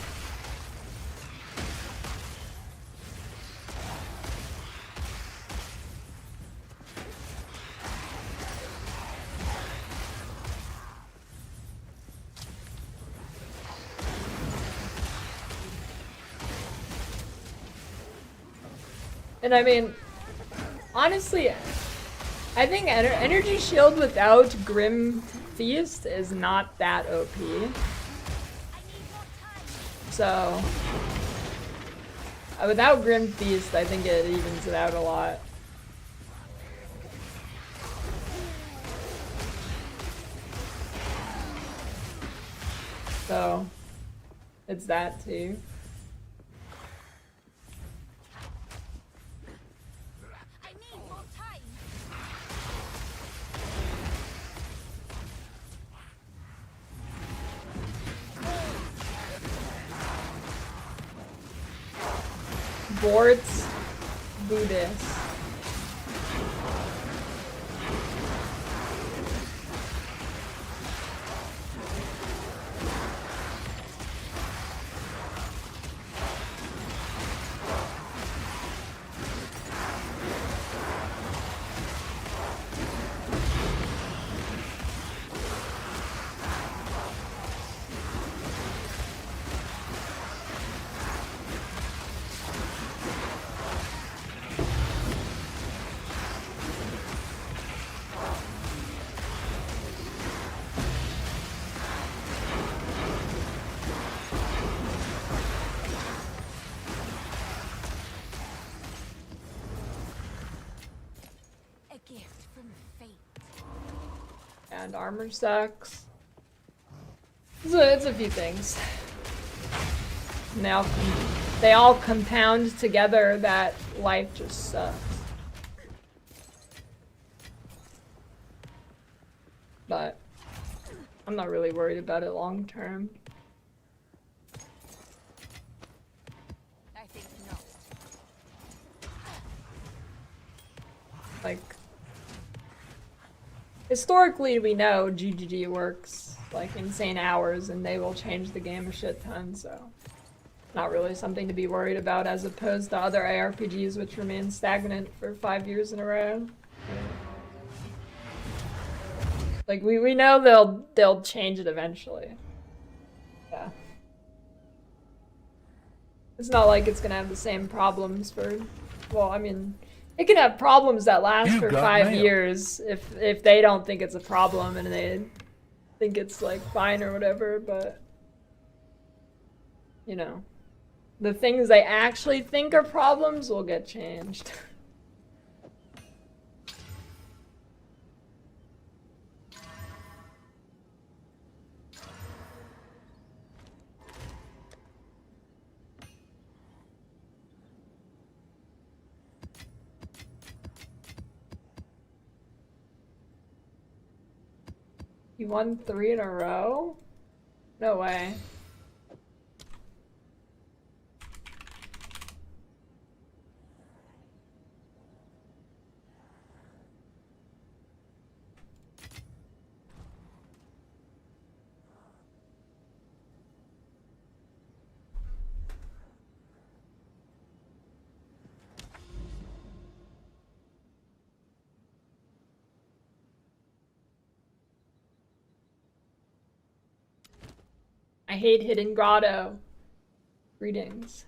And I mean, honestly, I think Energy Shield without Grim Feast is not that OP. So, without Grim Feast, I think it evens it out a lot. So, it's that too. I need more time. Bort's Buddhist. A gift from fate. And armor sucks. It's a few things. And they all compound together that life just sucks. But I'm not really worried about it long term. I think not. Like, historically we know GGG works like insane hours and they will change the game a shit ton, so not really something to be worried about as opposed to other ARPGs which remain stagnant for 5 years in a row. Like we know they'll change it eventually. Yeah. It's not like it's gonna have the same problems for, well, I mean, it can have problems that last You for got 5 mail. years if they don't think it's a problem and they think it's like fine or whatever, but you know, the things they actually think are problems will get changed. You won 3 in a row? No way. I hate Hidden Grotto. Greetings.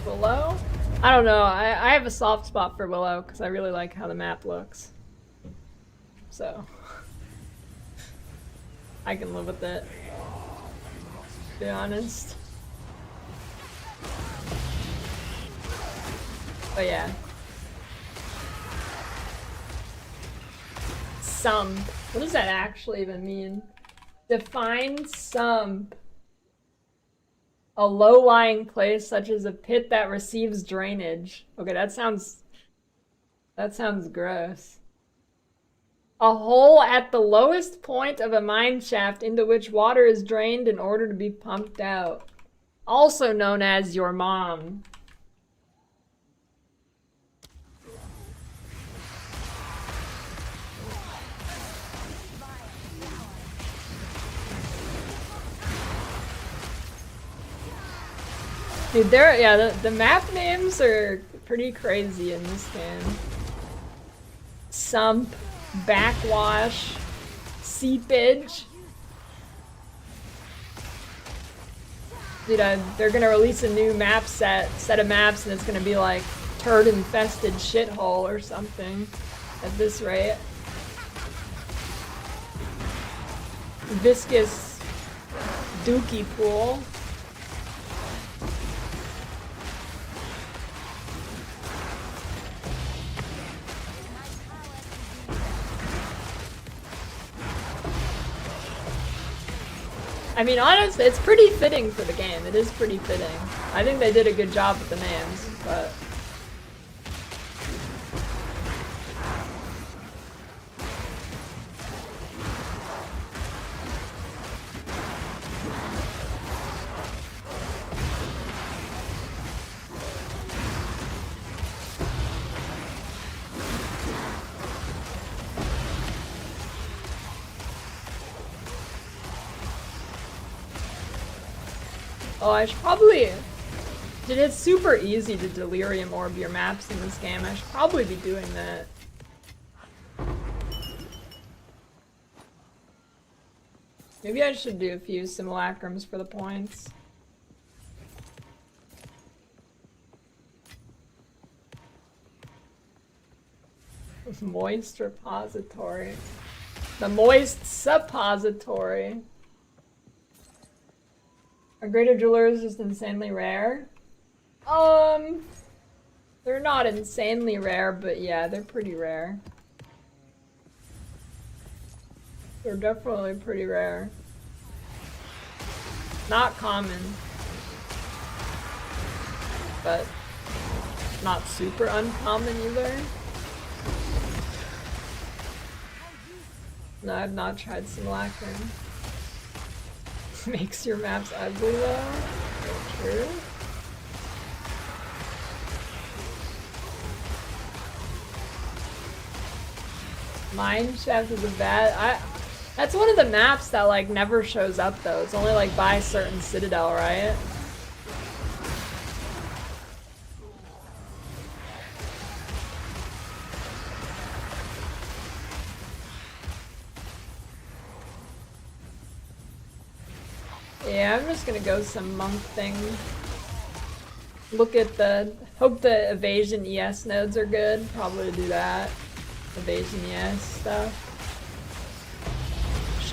Willow? I don't know. I have a soft spot for Willow because I really like how the map looks. So I can live with it, to be honest. But yeah. Sump. What does that actually even mean? Define sump. A low-lying place such as a pit that receives drainage. Okay, that sounds gross. A hole at the lowest point of a mine shaft into which water is drained in order to be pumped out. Also known as your mom. Dude, the map names are pretty crazy in this game. Sump, backwash, seepage. Dude, they're gonna release a new map set of maps, and it's gonna be like turd-infested shithole or something at this rate. Viscous dookie pool. I mean, honestly, it's pretty fitting for the game. It is pretty fitting. I think they did a good job with the names, but... Oh, I should probably... Dude, it's super easy to delirium orb your maps in this game. I should probably be doing that. Maybe I should do a few simulacrums for the points. Moist repository. The moist suppository. Are greater jewelers just insanely rare? They're not insanely rare, but yeah, they're pretty rare. They're definitely pretty rare. Not common. But not super uncommon either. No, I've not tried simulacrum. Makes your maps ugly though. True. Mine Shaft is a bad. That's one of the maps that like never shows up though. It's only like by a certain citadel, right? Yeah, I'm just gonna go some monk thing. Look at hope the evasion ES nodes are good. Probably do that. Evasion ES stuff.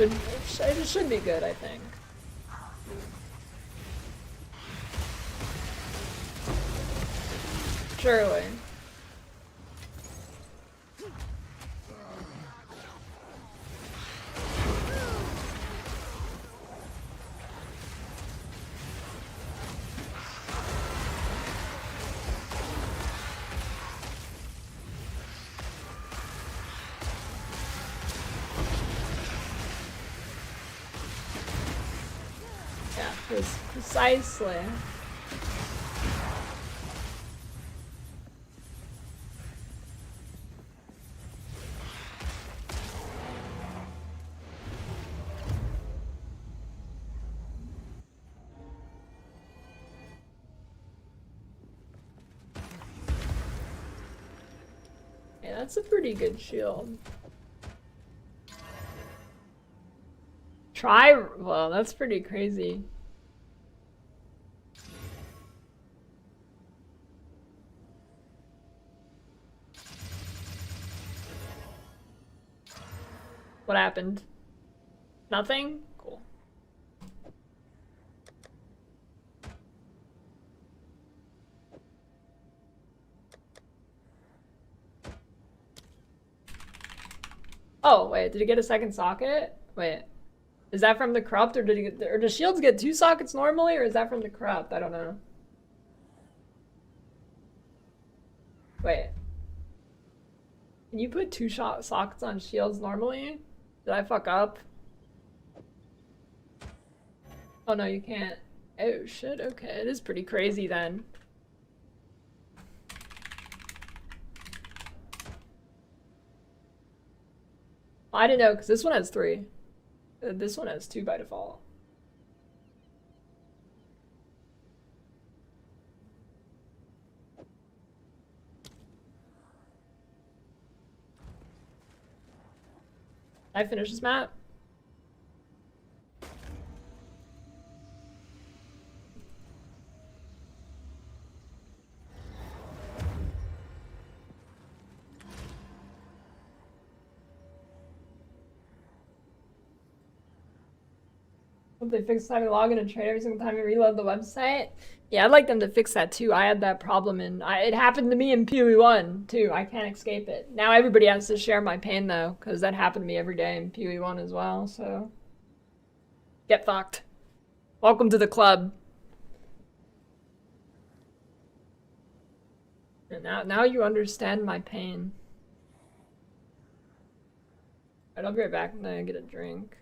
It should be good, I think. Surely. Precisely. Yeah, that's a pretty good shield. Well, that's pretty crazy. What happened? Nothing? Cool. Oh, wait, did it get a second socket? Wait. Is that from the corrupt, or does shields get 2 sockets normally, or is that from the corrupt? I don't know. Wait. Can you put 2 sockets on shields normally? Did I fuck up? Oh no, you can't. Oh shit, okay. It is pretty crazy then. I didn't know, because this one has 3. This one has 2 by default. I finish this map. Hope they fix having to log in and trade every single time you reload the website. Yeah, I'd like them to fix that too. I had that problem and it happened to me in PoE 1 too. I can't escape it. Now everybody has to share my pain though, because that happened to me every day in PoE 1 as well, so. Get fucked. Welcome to the club. And now you understand my pain. Alright, I'll be right back. I'm gonna get a drink.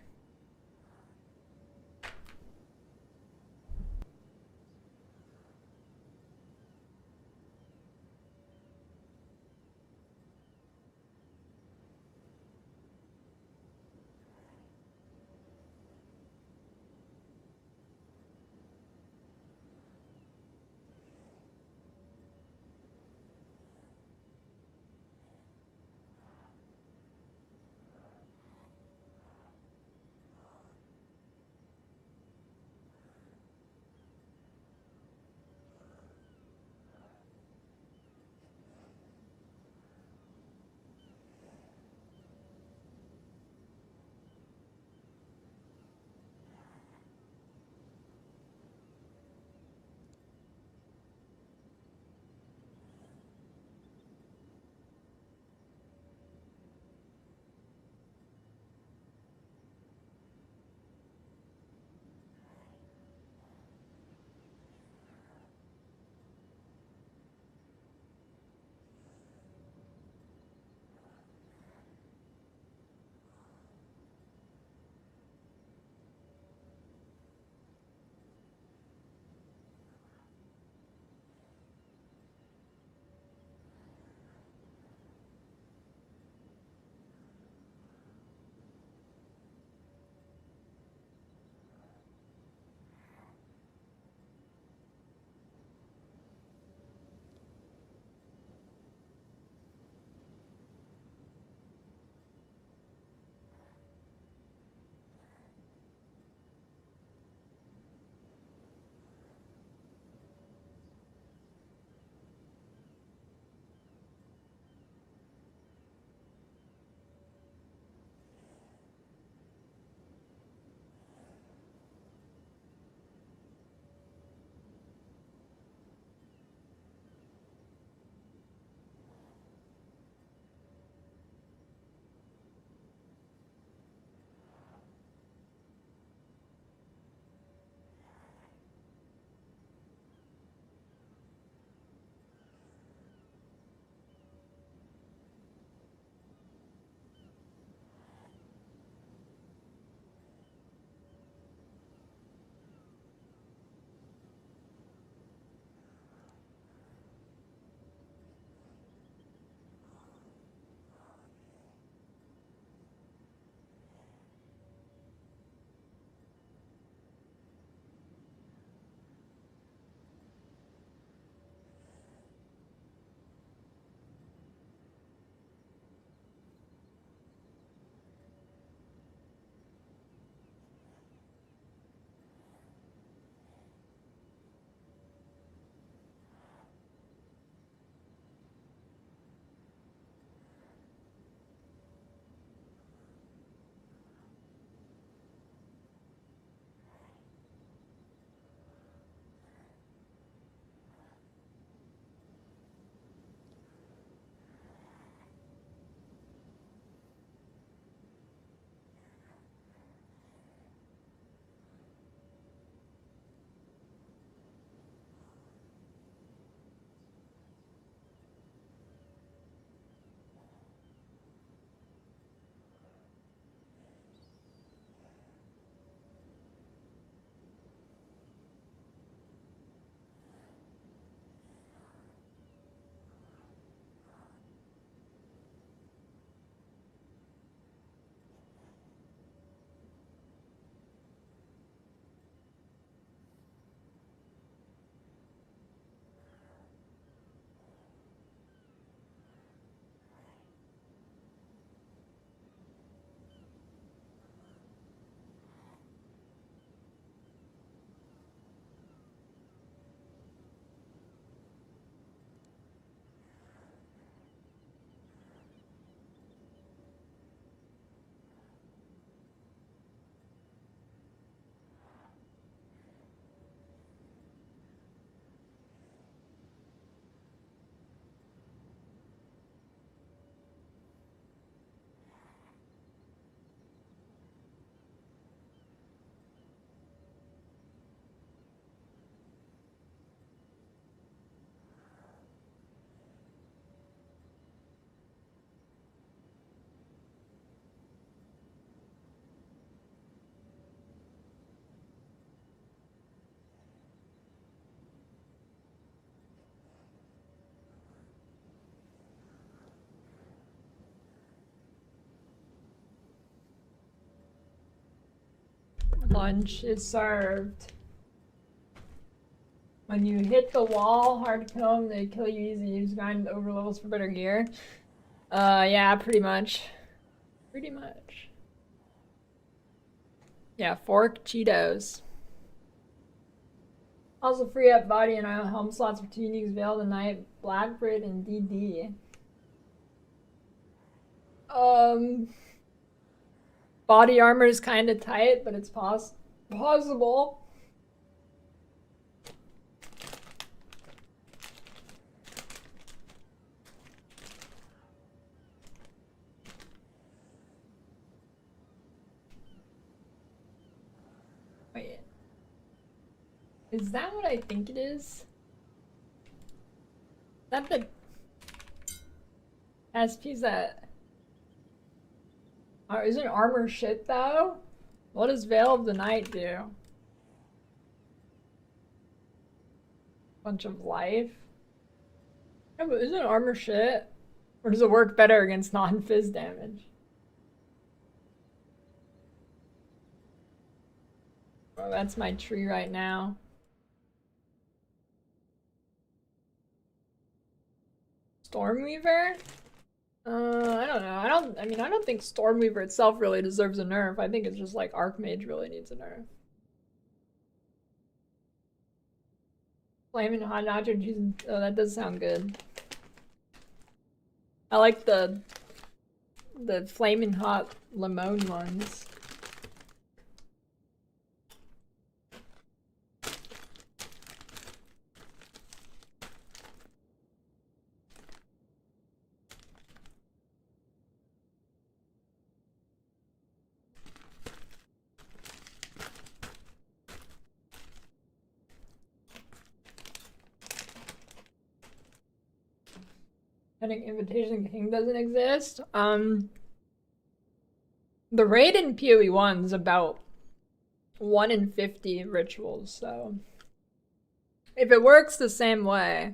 Lunch is served. When you hit the wall, hard to kill them, they kill you easy. Use grind over levels for better gear. Yeah, pretty much. Pretty much. Yeah, fork Cheetos. Also free up body and oil helm slots for 2 uniques, Veil the Night, Blackbird, and DD. Body armor is kind of tight, but it's possible. Wait. Is that what I think it is? Is that the SP's that... isn't armor shit though? What does Veil of the Night do? Bunch of life? Yeah, but isn't armor shit? Or does it work better against non-fizz damage? Oh, that's my tree right now. Stormweaver? I don't know. I mean, I don't think Stormweaver itself really deserves a nerf. I think it's just like Archmage really needs a nerf. Flaming hot nacho cheese. Oh, that does sound good. I like the flaming hot lemon ones. I think Invitation King doesn't exist. The raid in PoE 1 is about 1 in 50 rituals, so if it works the same way,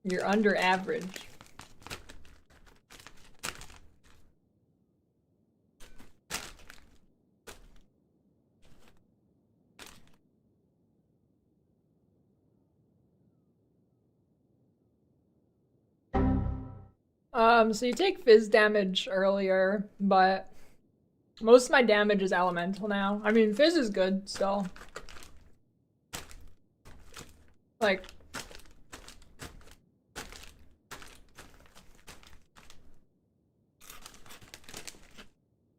you're under average. So you take fizz damage earlier, but most of my damage is elemental now. I mean, fizz is good still. Like,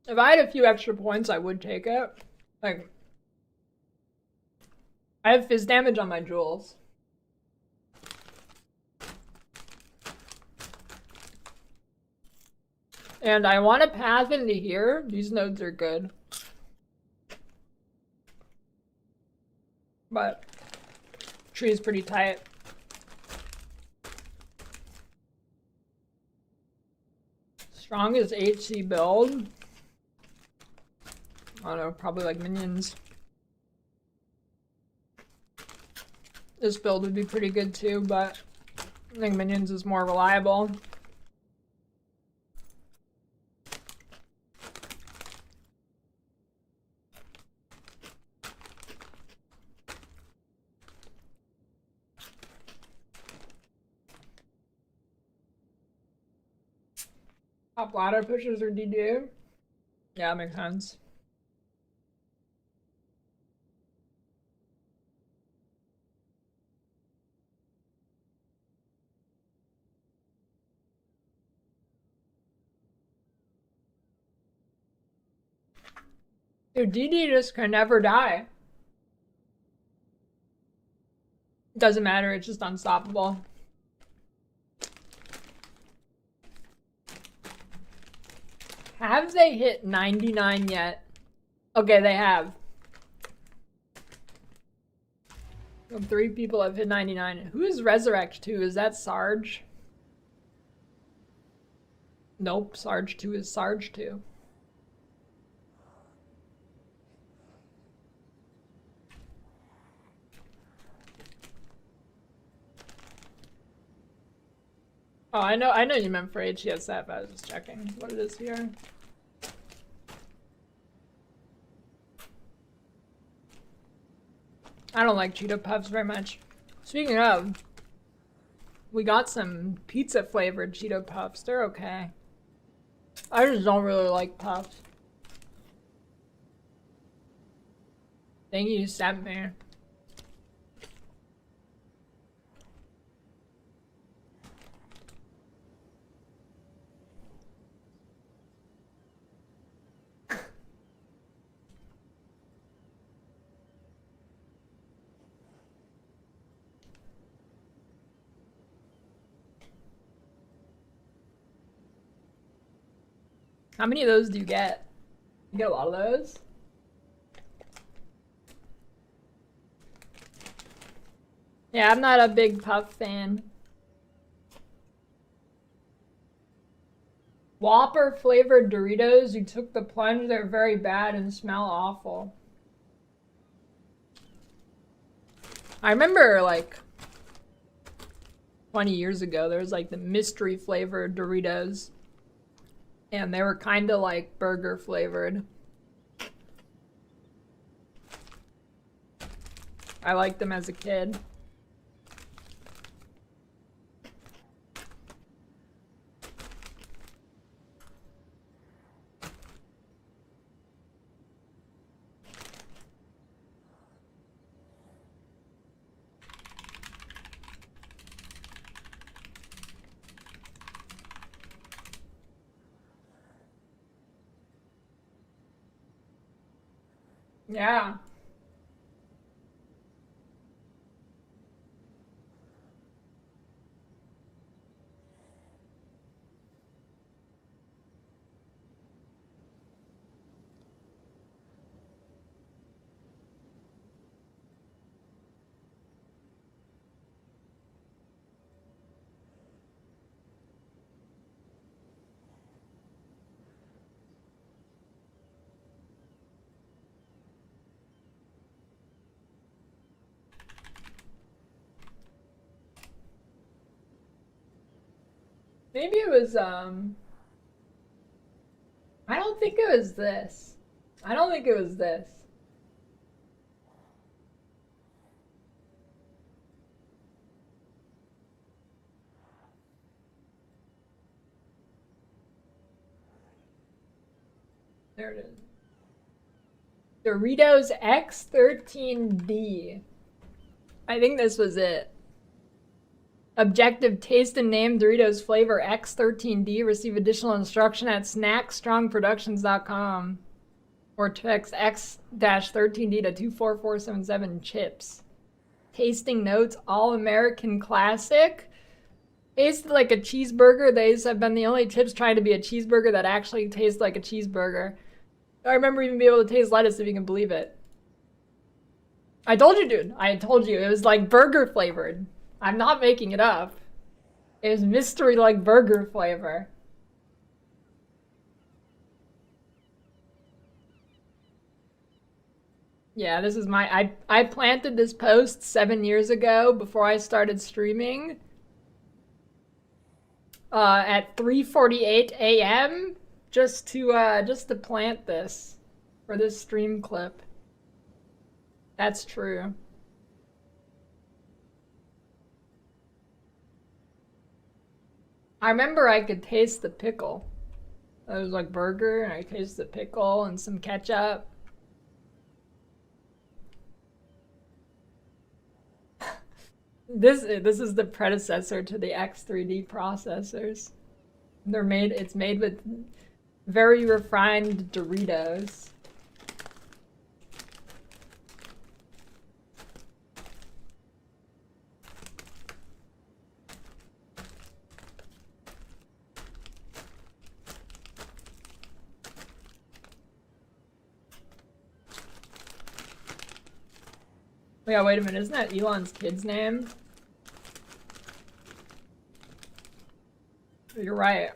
if I had a few extra points, I would take it. Like, I have fizz damage on my jewels. And I want to path into here. These nodes are good. But tree is pretty tight. Strongest HC build. I don't know, probably like minions. This build would be pretty good too, but I think minions is more reliable. Top ladder pushers or DD? Yeah, that makes sense. Dude, DD just can never die. Doesn't matter, it's just unstoppable. Have they hit 99 yet? Okay, they have. 3 people have hit 99. Who is Resurrect 2? Is that Sarge? Nope, Sarge 2 is Sarge 2. Oh, I know you meant for HCSSF. I was just checking what it is here. I don't like Cheeto Puffs very much. Speaking of, we got some pizza flavored Cheeto Puffs. They're okay. I just don't really like puffs. Thank you, sent me. How many of those do you get? You get a lot of those? Yeah, I'm not a big puff fan. Whopper flavored Doritos, you took the plunge, they're very bad and smell awful. I remember like 20 years ago, there was like the mystery flavored Doritos. And they were kind of like burger flavored. I liked them as a kid. Yeah. Maybe it was, I don't think it was this. I don't think it was this. There it is. Doritos X13D. I think this was it. Objective taste and name Doritos flavor X13D. Receive additional instruction at snackstrongproductions.com or text X-13D to 24477 chips. Tasting notes, all American classic. Tasted like a cheeseburger. These have been the only chips trying to be a cheeseburger that actually taste like a cheeseburger. I remember even being able to taste lettuce, if you can believe it. I told you, dude. I told you. It was like burger flavored. I'm not making it up. It was mystery like burger flavor. Yeah, this is my... I planted this post 7 years ago before I started streaming. At 3:48 a.m. just to plant this for this stream clip. That's true. I remember I could taste the pickle. It was like burger, and I tasted the pickle and some ketchup. This is the predecessor to the X3D processors. It's made with very refined Doritos. Yeah, wait a minute, isn't that Elon's kid's name? You're right.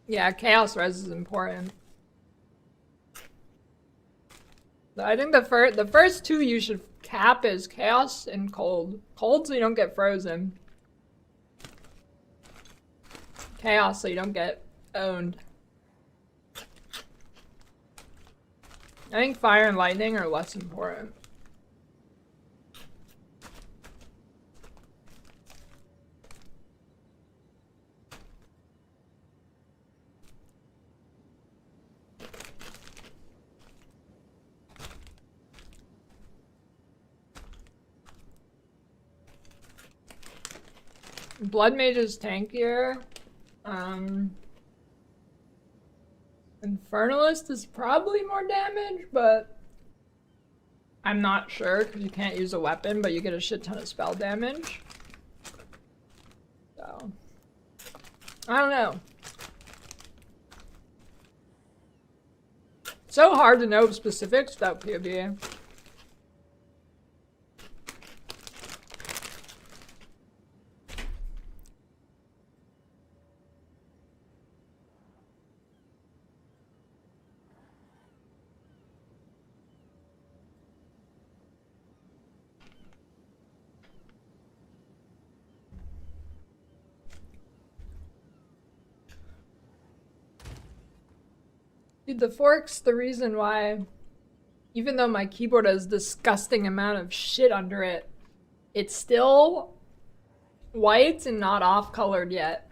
Yeah, chaos res is important. I think the first two you should cap is chaos and cold. Cold so you don't get frozen. Chaos so you don't get owned. I think fire and lightning are less important. Blood Mage is tankier. Infernalist is probably more damage, but I'm not sure because you can't use a weapon, but you get a shit ton of spell damage. So, I don't know. So hard to know specifics without PoE. Dude, the fork's the reason why, even though my keyboard has a disgusting amount of shit under it, it's still white and not off-colored yet.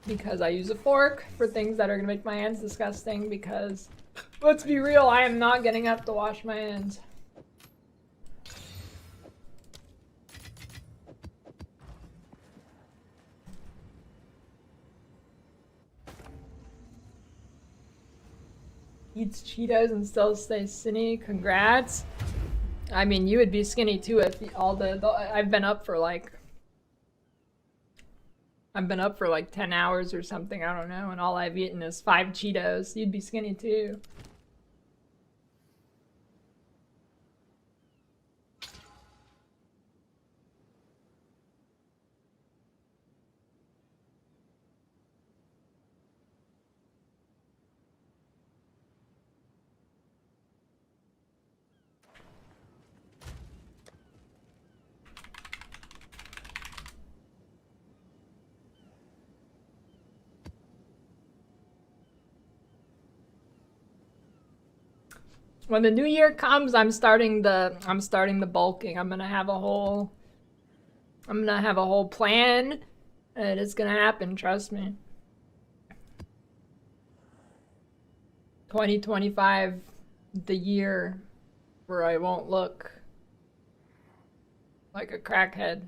Because I use a fork for things that are gonna make my hands disgusting, because, let's be real, I am not getting up to wash my hands. Eats Cheetos and still stays skinny. Congrats. I mean, you would be skinny too if all I've been up for like 10 hours or something, I don't know, and all I've eaten is 5 Cheetos. You'd be skinny too. When the new year comes, I'm starting the bulking. I'm gonna have a whole plan, and it's gonna happen, trust me. 2025, the year where I won't look like a crackhead.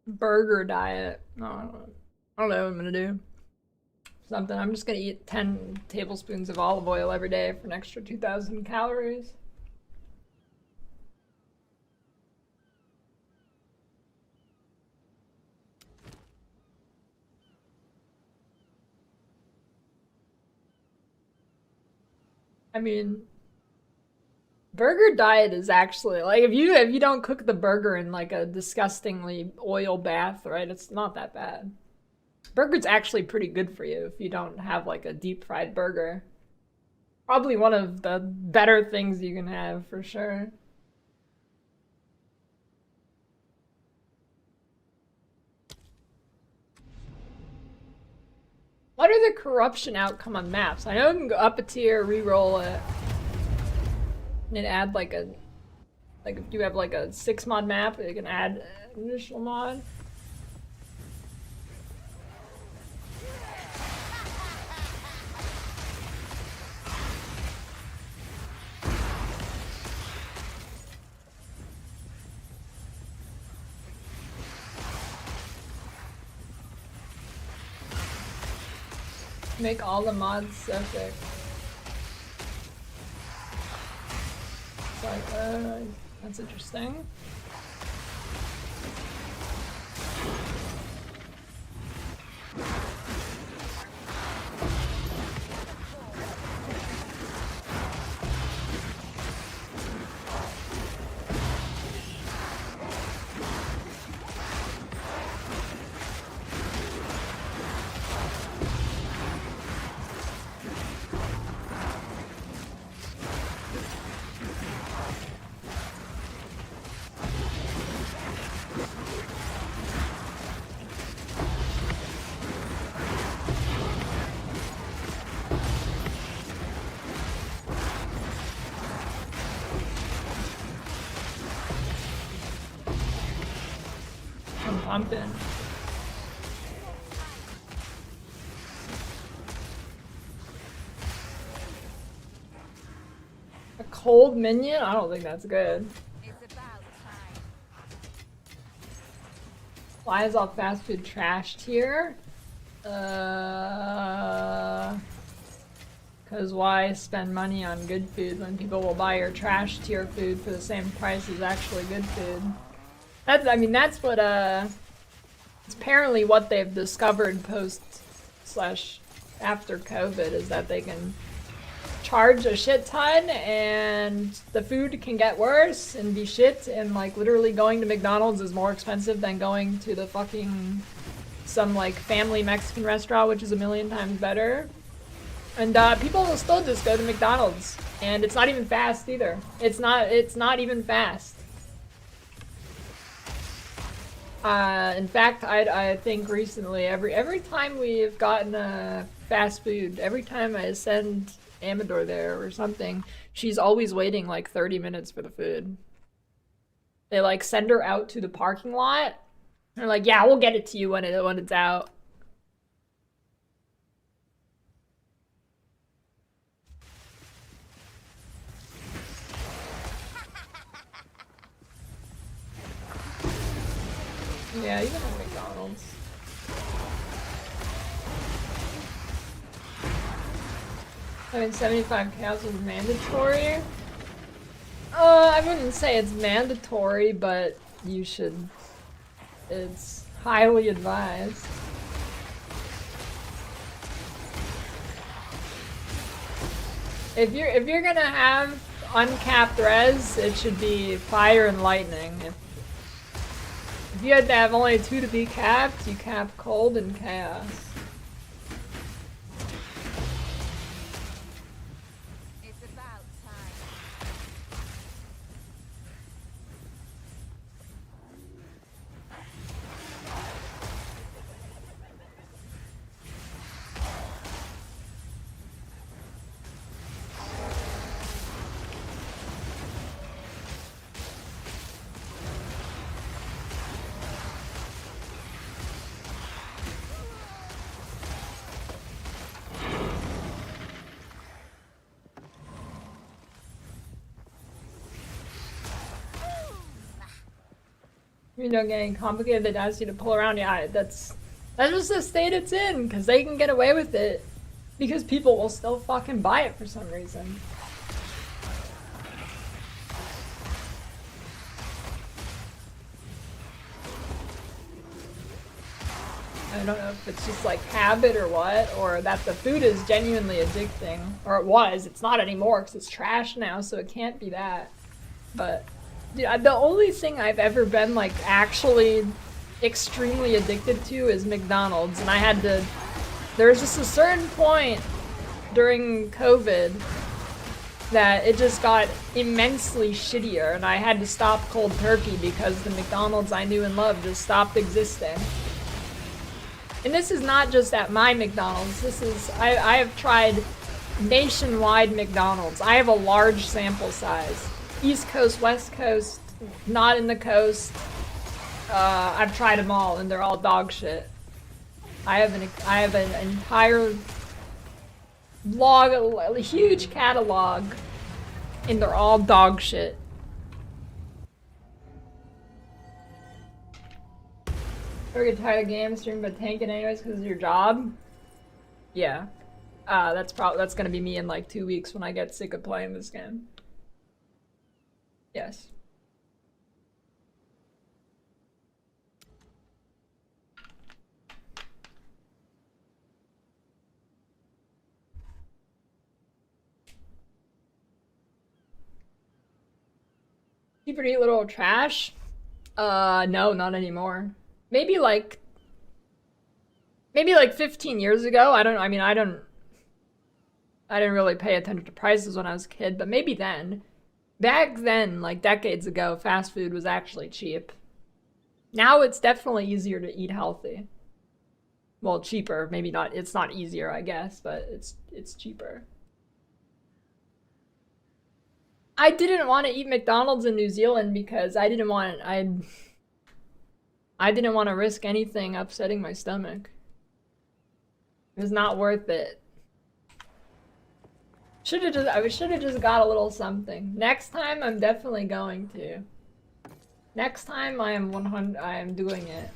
Burger diet. No, I don't know what I'm gonna do. Something. I'm just gonna eat 10 tablespoons of olive oil every day for an extra 2,000 calories. I mean, burger diet is actually like if you don't cook the burger in like a disgustingly oil bath, right? It's not that bad. Burger's actually pretty good for you if you don't have like a deep fried burger. Probably one of the better things you can have for sure. What are the corruption outcome on maps? I know you can go up a tier, re-roll it, and then add like a, like if you have like a 6 mod map, you can add an additional mod. Make all the mods epic. It's like, that's interesting. Pumping. A cold minion? I don't think that's good. It's about time. Why is all fast food trashed here? Cause why spend money on good food when people will buy your trash tier food for the same price as actually good food? That's, I mean, that's what, it's apparently what they've discovered post/after COVID is that they can charge a shit ton and the food can get worse and be shit, and like literally going to McDonald's is more expensive than going to the fucking some like family Mexican restaurant, which is 1,000,000 times better. And people will still just go to McDonald's, and it's not even fast either. It's not even fast. In fact, I think recently, every time we've gotten a fast food, every time I send Amador there or something, she's always waiting like 30 minutes for the food. They like send her out to the parking lot. They're like, yeah, we'll get it to you when it's out. Yeah, even at McDonald's. I mean, 75 cows is mandatory. I wouldn't say it's mandatory, but you should. It's highly advised. If you're gonna have uncapped res, it should be fire and lightning. If you had to have only 2 to be capped, you cap cold and chaos. It's about time. You know, getting complicated that asks you to pull around. Yeah, that's just the state it's in, because they can get away with it because people will still fucking buy it for some reason. I don't know if it's just like habit or what, or that the food is genuinely addicting, or it was. It's not anymore because it's trash now, so it can't be that. But dude, the only thing I've ever been like actually extremely addicted to is McDonald's, and I had to. There was just a certain point during COVID that it just got immensely shittier, and I had to stop cold turkey because the McDonald's I knew and loved just stopped existing. And this is not just at my McDonald's. This is, I have tried nationwide McDonald's. I have a large sample size. East Coast, West Coast, not in the coast. I've tried them all and they're all dog shit. I have an entire log, a huge catalog, and they're all dog shit. Ever get tired of game streaming but tanking anyways because of your job? Yeah. That's gonna be me in like 2 weeks when I get sick of playing this game. Yes. Cheaper to eat little trash? No, not anymore. Maybe like 15 years ago. I didn't really pay attention to prices when I was a kid, but maybe then. Back then, like decades ago, fast food was actually cheap. Now it's definitely easier to eat healthy. Well, cheaper, maybe not. It's not easier, I guess, but it's cheaper. I didn't want to eat McDonald's in New Zealand because I didn't want to risk anything upsetting my stomach. It was not worth it. I should have just got a little something. Next time I'm definitely going to. Next time I am doing it.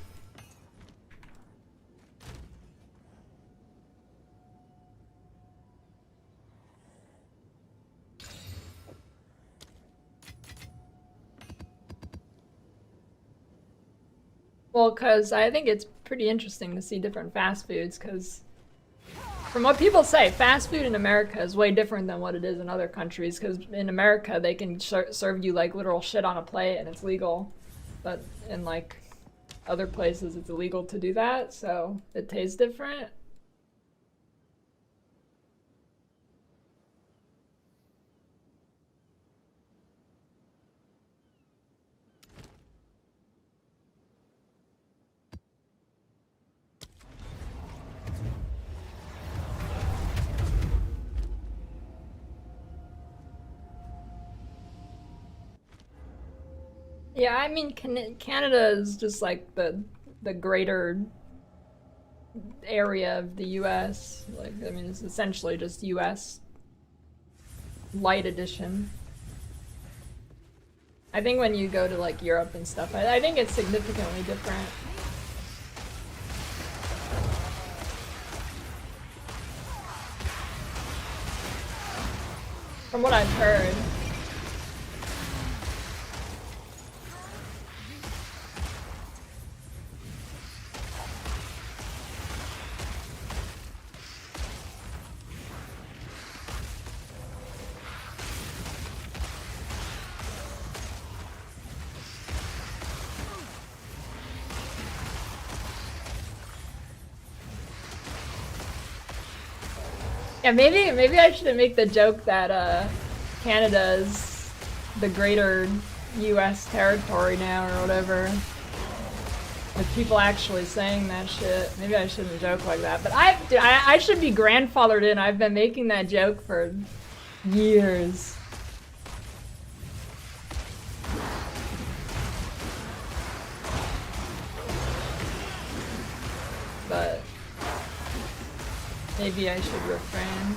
Well, because I think it's pretty interesting to see different fast foods, because from what people say, fast food in America is way different than what it is in other countries, because in America they can serve you like literal shit on a plate and it's legal, but in like other places it's illegal to do that, so it tastes different. Yeah, I mean, Canada is just like the greater area of the U.S. Like, I mean, it's essentially just U.S. light edition. I think when you go to like Europe and stuff, I think it's significantly different. From what I've heard. Yeah, maybe I should make the joke that Canada is the greater U.S. territory now or whatever. With people actually saying that shit. Maybe I shouldn't joke like that. But I should be grandfathered in. I've been making that joke for years. But maybe I should refrain.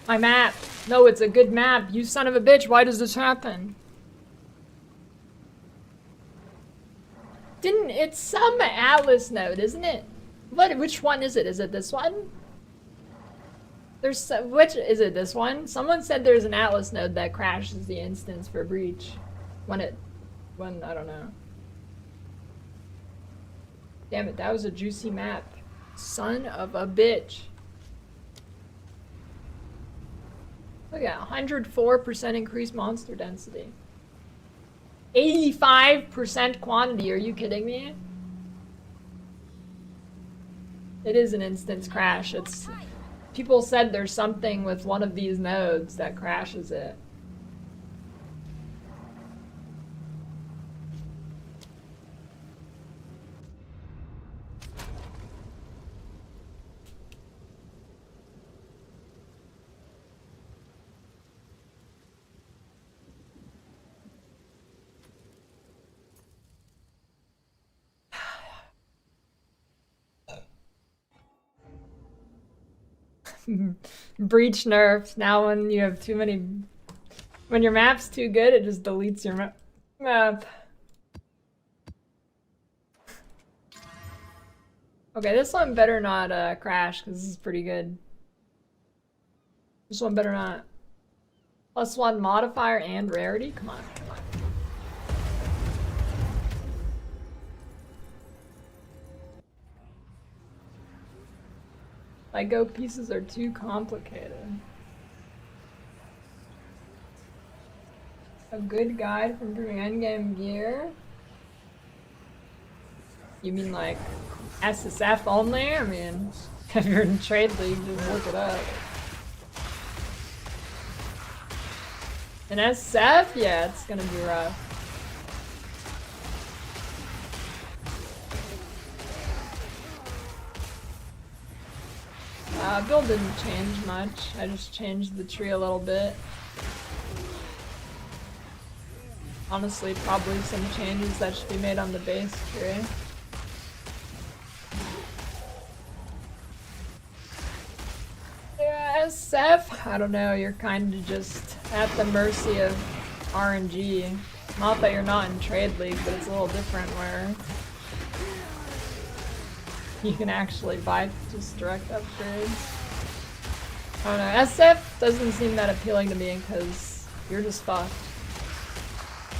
My map. No, it's a good map. You son of a bitch, why does this happen? It's some Atlas node, isn't it? Which one is it? Is it this one? Which is it? This one? Someone said there's an Atlas node that crashes the instance for breach when I don't know. Damn it, that was a juicy map. Son of a bitch. Look at 104% increased monster density. 85% quantity, are you kidding me? It is an instance crash. It's people said there's something with one of these nodes that crashes it. Breach nerfed. Now when you have too many... When your map's too good, it just deletes your map. Okay, this one better not crash, because this is pretty good. This one better not. +1 modifier and rarity? Come on, come on. Lego pieces are too complicated. A good guide for improving endgame gear? You mean like SSF only? I mean, if you're in Trade League, just look it up. In SF? Yeah, it's gonna be rough. Build didn't change much. I just changed the tree a little bit. Honestly, probably some changes that should be made on the base tree. Yeah, SF? I don't know, you're kind of just at the mercy of RNG. Not that you're not in Trade League, but it's a little different where you can actually buy just direct upgrades. I don't know, SF doesn't seem that appealing to me because you're just fucked.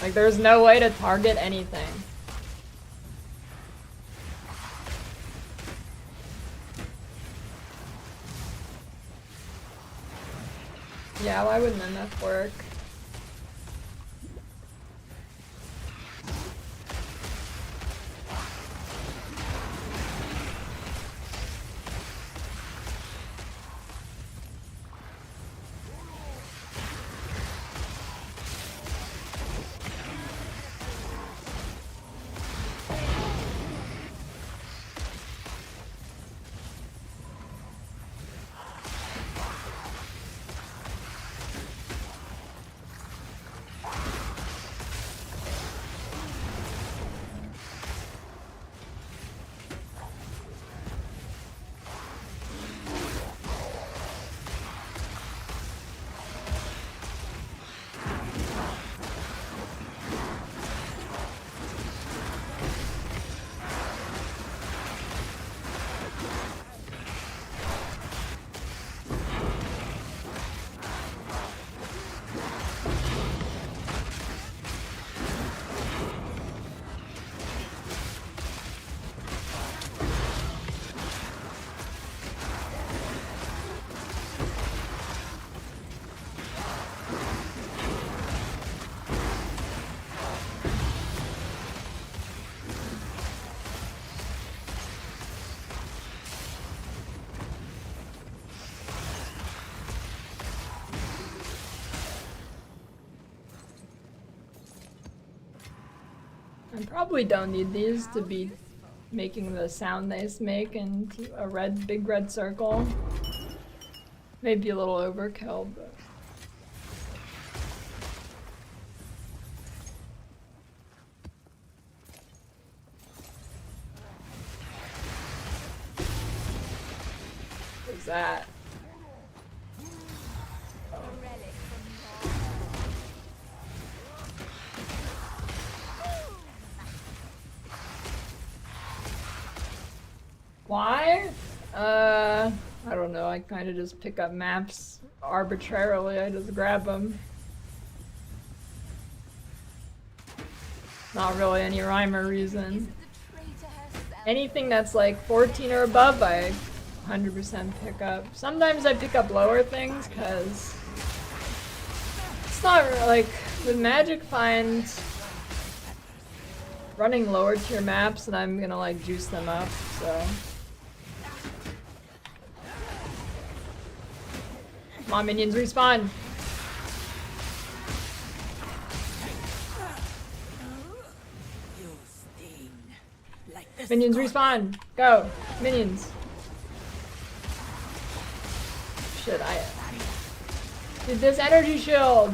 Like, there's no way to target anything. Yeah, why wouldn't enough work? I probably don't need these to be making the sound they make and a big red circle. Maybe a little overkill, but... What's that? Why? I don't know, I kind of just pick up maps arbitrarily, I just grab them. Not really any rhyme or reason. Anything that's like 14 or above, I 100% pick up. Sometimes I pick up lower things, because It's not like with Magic Find running lower tier maps, and I'm gonna like juice them up, so. Come on, minions, respawn! Minions, respawn! Go! Minions! Shit, Dude, this energy shield!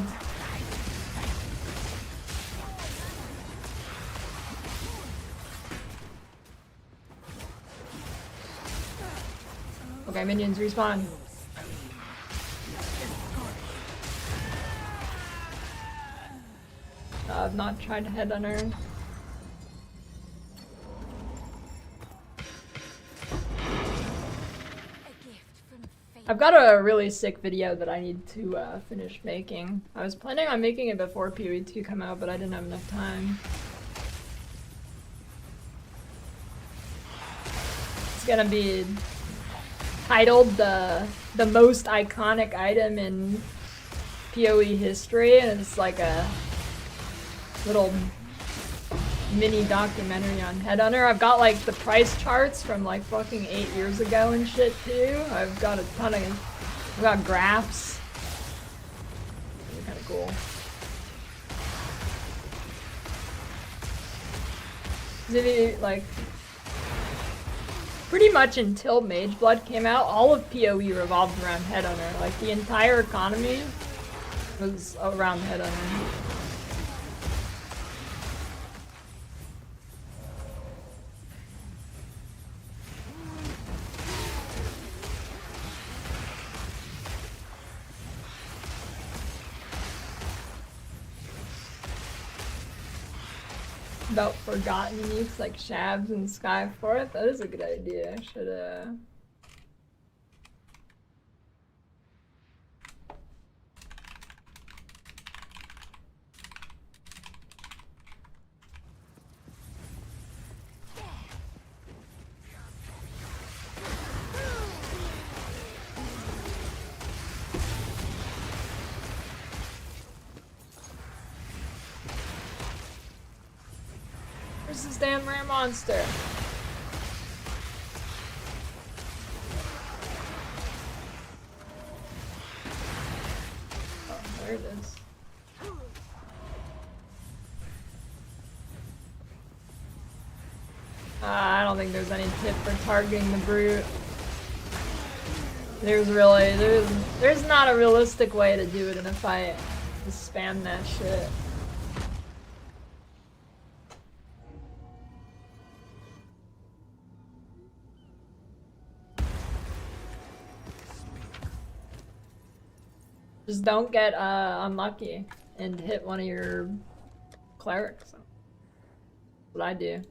Okay, minions, respawn. I've not tried to head on her. I've got a really sick video that I need to finish making. I was planning on making it before PoE 2 come out, but I didn't have enough time. It's gonna be titled the most iconic item in PoE history, and it's like a little mini documentary on Headhunter. I've got like the price charts from like fucking 8 years ago and shit too. I've got a ton of, I've got graphs. They're kind of cool. Like, pretty much until Mageblood came out, all of PoE revolved around Headhunter. Like the entire economy was around Headhunter. About forgotten nukes like Shabs and Skyforth. That is a good idea. I should Where's this damn rare monster? Oh, there it is. I don't think there's any tip for targeting the brute. There's not a realistic way to do it in a fight. Just spam that shit. Just don't get unlucky and hit one of your clerics. That's what I do.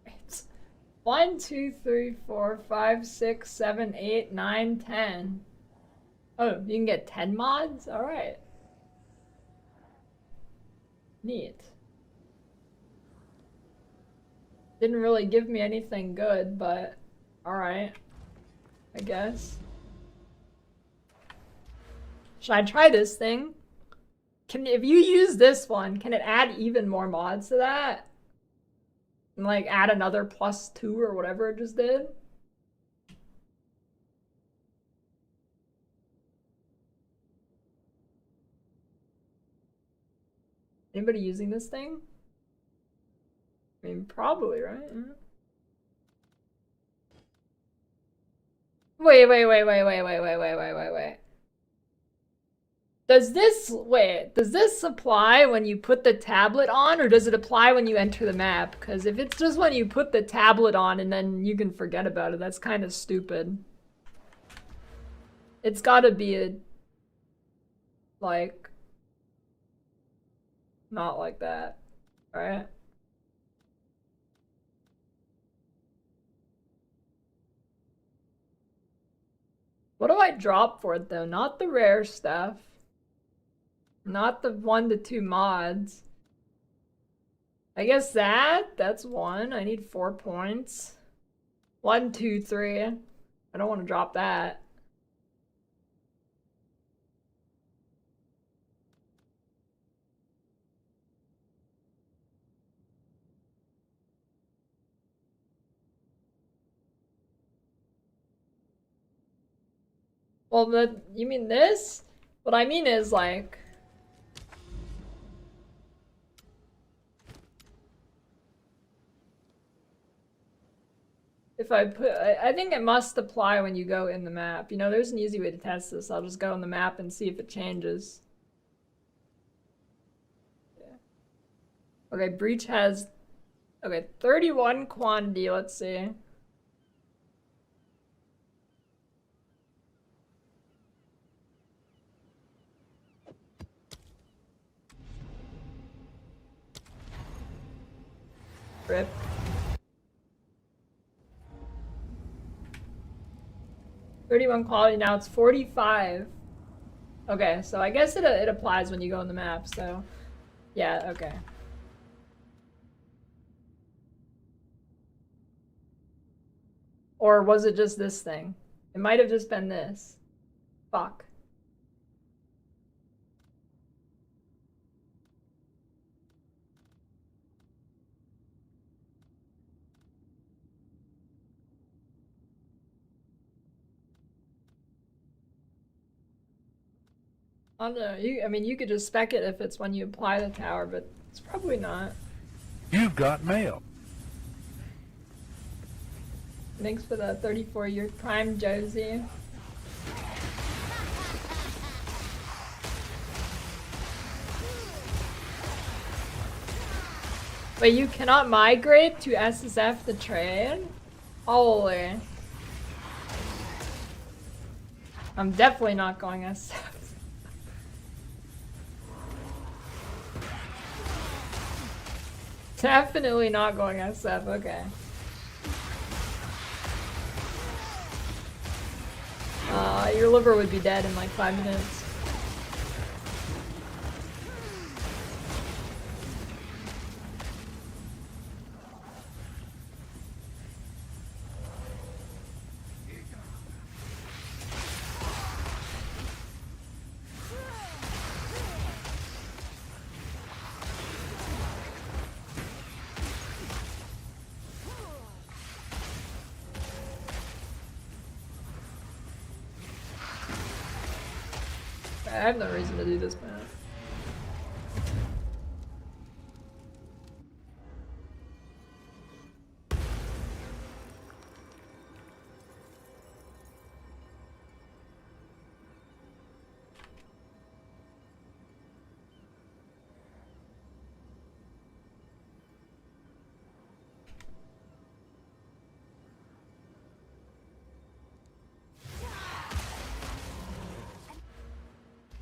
It's 1, 2, 3, 4, 5, 6, 7, 8, 9, 10. Oh, you can get 10 mods? Alright. Neat. Didn't really give me anything good, but alright. I guess. Should I try this thing? If you use this one, can it add even more mods to that? And like add another +2 or whatever it just did? Anybody using this thing? I mean, probably, right? Yeah. Wait. Does this apply when you put the tablet on, or does it apply when you enter the map? Because if it's just when you put the tablet on and then you can forget about it, that's kind of stupid. It's gotta be a, like, Not like that, right? What do I drop for it though? Not the rare stuff. Not the 1 to 2 mods. I guess that's 1. I need 4 points. 1, 2, 3. I don't want to drop that. Well, you mean this? What I mean is like, if I put, I think it must apply when you go in the map. You know, there's an easy way to test this. I'll just go in the map and see if it changes. Yeah. Okay, breach has, okay, 31 quantity, let's see. Rip. $31 quality, now it's 45. Okay, so I guess it applies when you go on the map, so yeah, okay. Or was it just this thing? It might have just been this. Fuck. I don't know. I mean, you could just spec it if it's when you apply the tower, but it's probably not. You've got mail. Thanks for the 34-year prime, Josie. Wait, you cannot migrate to SSF to trade? Holy. I'm definitely not going SSF. Definitely not going SF, okay. Your liver would be dead in like 5 minutes. I have no reason to do this map.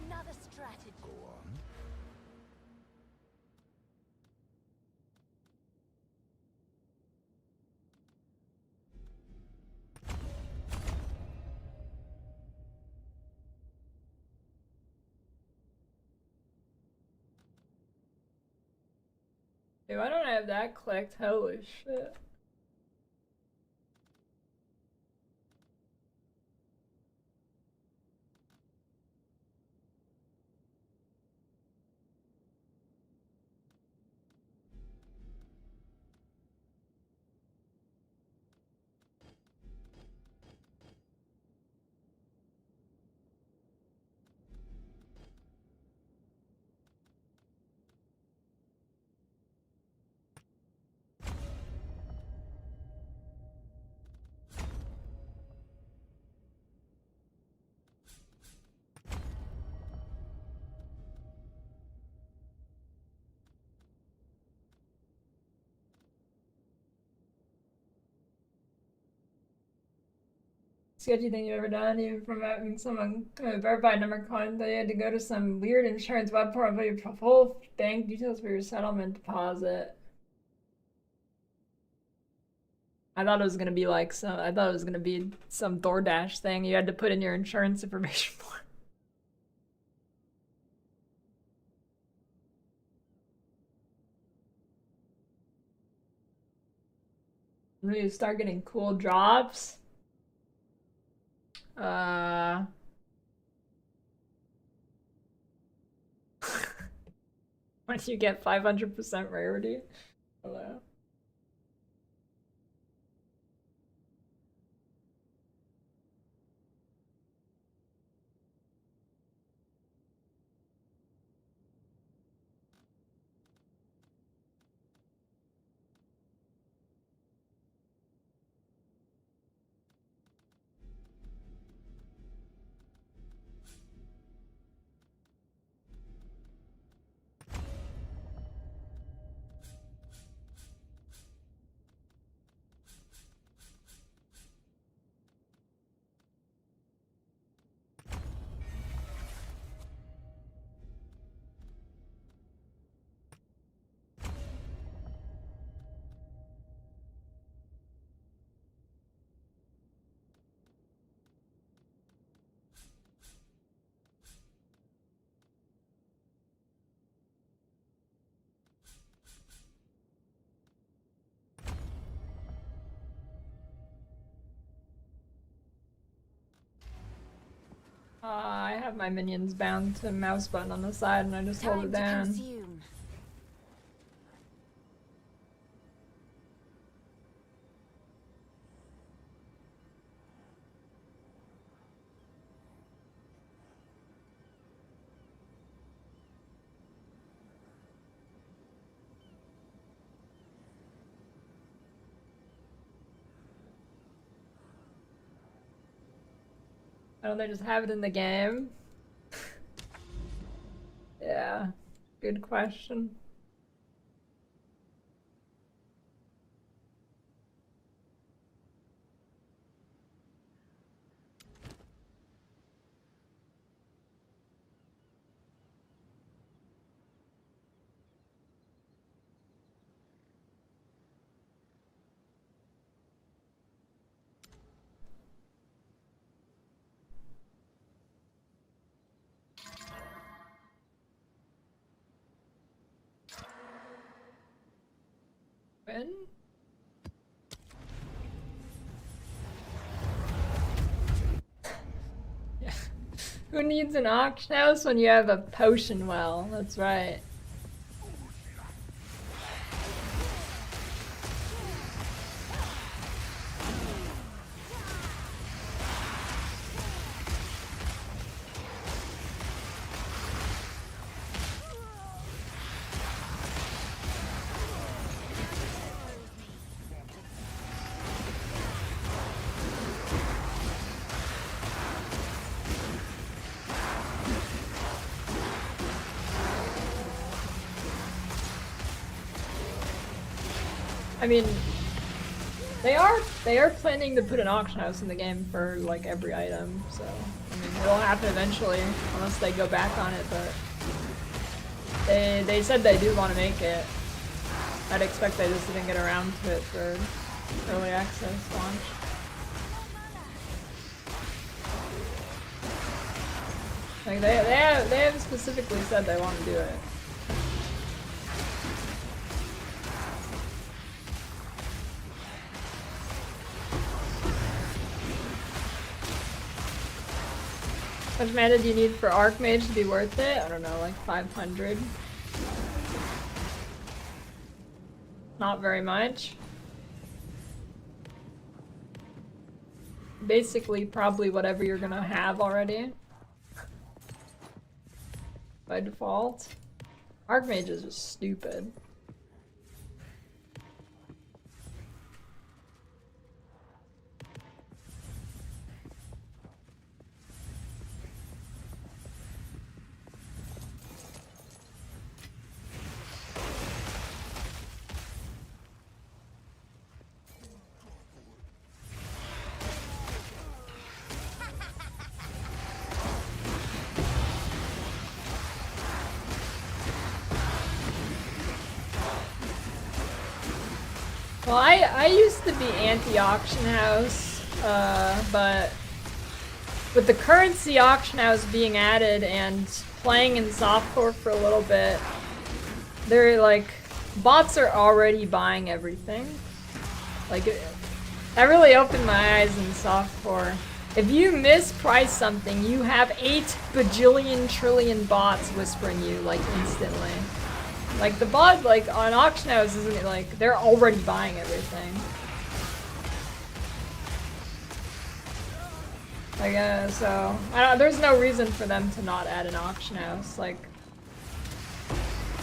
Another strategy. Go on. Hey, why don't I have that clicked? Holy shit. sketchy thing you've ever done, even from having someone verified number coin that you had to go to some weird insurance web portal for your full bank details for your settlement deposit. I thought it was gonna be like some. I thought it was gonna be some DoorDash thing. You had to put in your insurance information for. When you start getting cool drops. When you get 500% rarity. I don't know. I have my minions bound to mouse button on the side and I just hold it down. Consume. Why don't they just have it in the game? Yeah, good question. When? Yeah. Who needs an auction house when you have a potion well? That's right. I mean, they are planning to put an auction house in the game for like every item, so I mean it'll happen eventually unless they go back on it, but they said they do want to make it. I'd expect they just didn't get around to it for early access launch. Like they have specifically said they want to do it. How much mana do you need for Archmage to be worth it? I don't know, like 500. Not very much. Basically, probably whatever you're gonna have already. By default. Archmage is just stupid. Well, I used to be anti-auction house, but with the currency auction house being added and playing in softcore for a little bit, they're like, bots are already buying everything. Like, that really opened my eyes in softcore. If you misprice something, you have 8 bajillion trillion bots whispering you, like, instantly. Like, the bot, like, on auction house isn't, like, they're already buying everything. Like, so, there's no reason for them to not add an auction house. Like,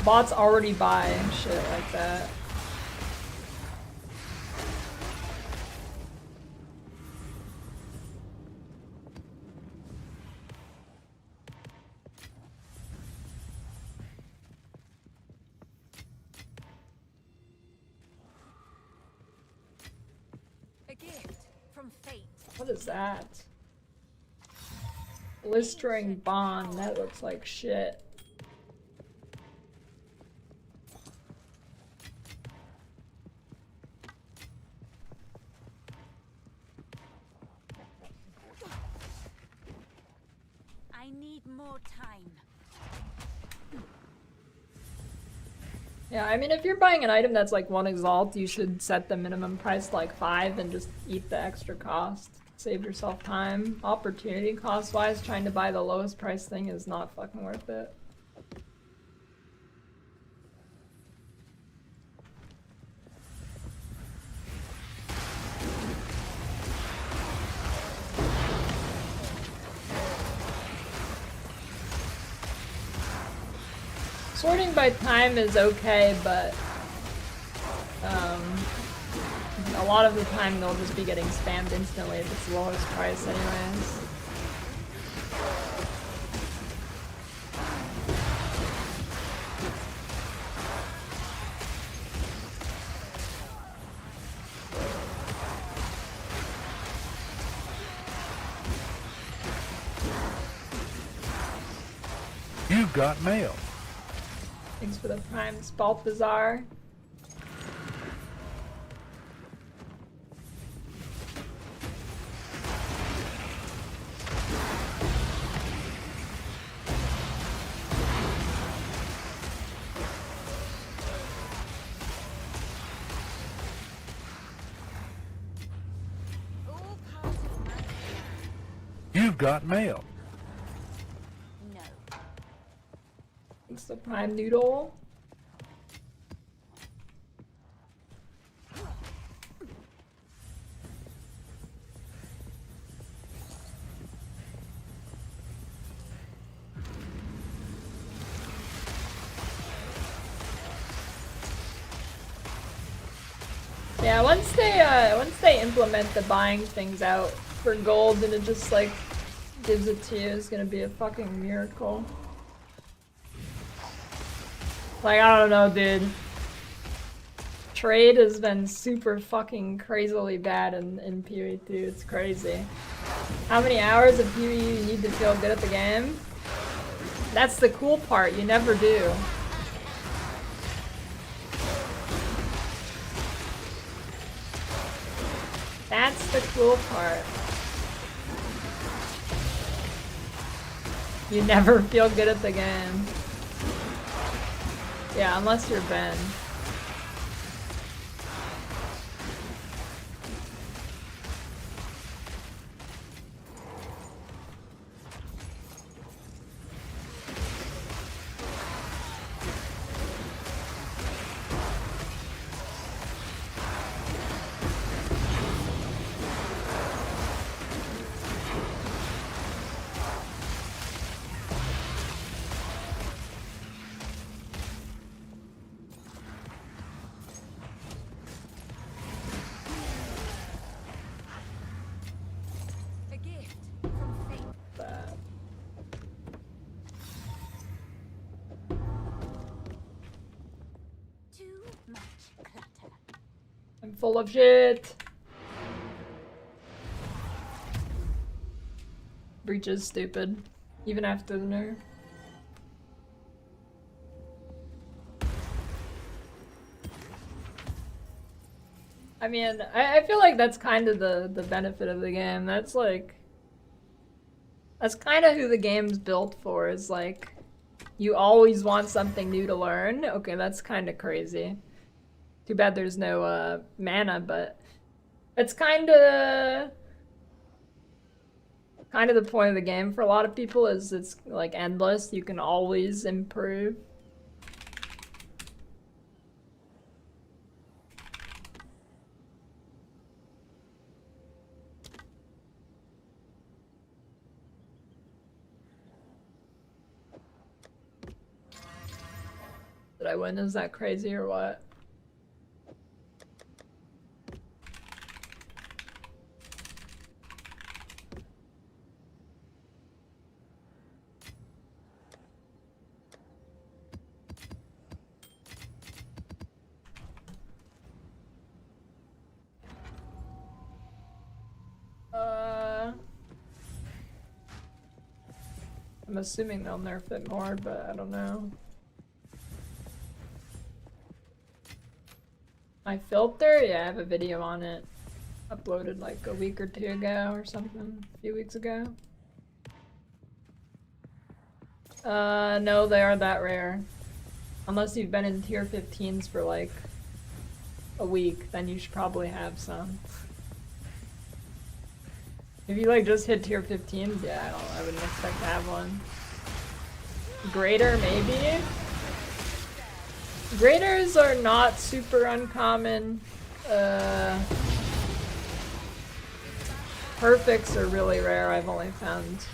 bots already buy shit like that. A gift from fate. What is that? Blistering bond, that looks like shit. I need more time. Yeah, I mean, if you're buying an item that's like 1 exalt, you should set the minimum price to like 5 and just eat the extra cost. Save yourself time. Opportunity cost wise, trying to buy the lowest price thing is not fucking worth it. Sorting by time is okay, but a lot of the time they'll just be getting spammed instantly if it's the lowest price anyways. You've got mail. Thanks for the primes, Balthazar. All part of my plan. You've got mail. No. Thanks the prime noodle. Yeah, once they implement the buying things out for gold and it just like gives it to you, is gonna be a fucking miracle. Like, I don't know, dude. Trade has been super fucking crazily bad in PoE 2. It's crazy. How many hours of PoE you need to feel good at the game? That's the cool part, you never do. That's the cool part. You never feel good at the game. Yeah, unless you're Ben. A gift from fate. But Too much clutter. I'm full of shit. Breach is stupid, even after the nerf. I mean, I feel like that's kind of the benefit of the game. That's like, that's kind of who the game's built for, is like, you always want something new to learn. Okay, that's kind of crazy. Too bad there's no mana, but it's kind of the point of the game for a lot of people, is it's like endless. You can always improve. Did I win? Is that crazy or what? I'm assuming they'll nerf it more, but I don't know. My filter? Yeah, I have a video on it. Uploaded like a week or two ago or something. A few weeks ago. No, they are that rare. Unless you've been in tier 15s for like a week, then you should probably have some. If you like just hit tier 15s, yeah, I wouldn't expect to have one. Greater, maybe? Graders are not super uncommon. Perfects are really rare. I've only found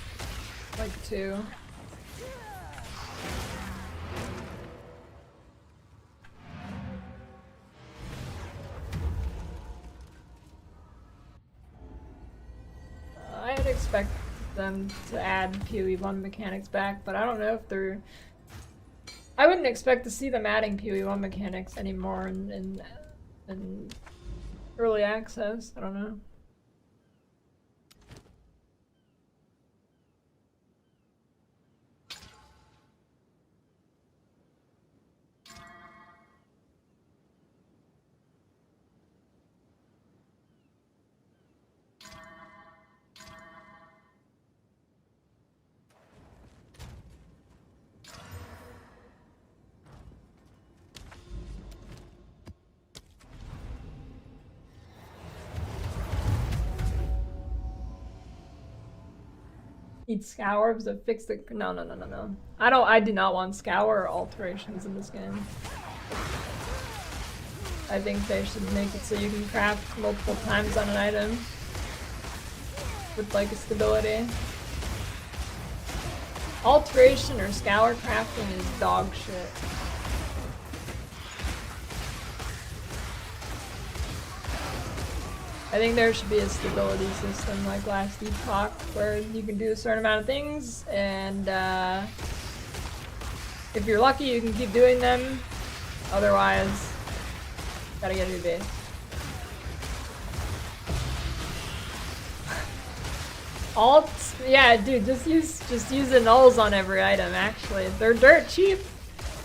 like 2. I'd expect them to add PoE 1 mechanics back, but I don't know if they're... I wouldn't expect to see them adding PoE 1 mechanics anymore in early access. I don't know. Need scour to fix the... No. I do not want scour or alterations in this game. I think they should make it so you can craft multiple times on an item with like a stability. Alteration or scour crafting is dog shit. I think there should be a stability system like last Epoch where you can do a certain amount of things, and if you're lucky you can keep doing them, otherwise gotta get a new base. Alts? Yeah, dude, just use the nulls on every item actually. They're dirt cheap.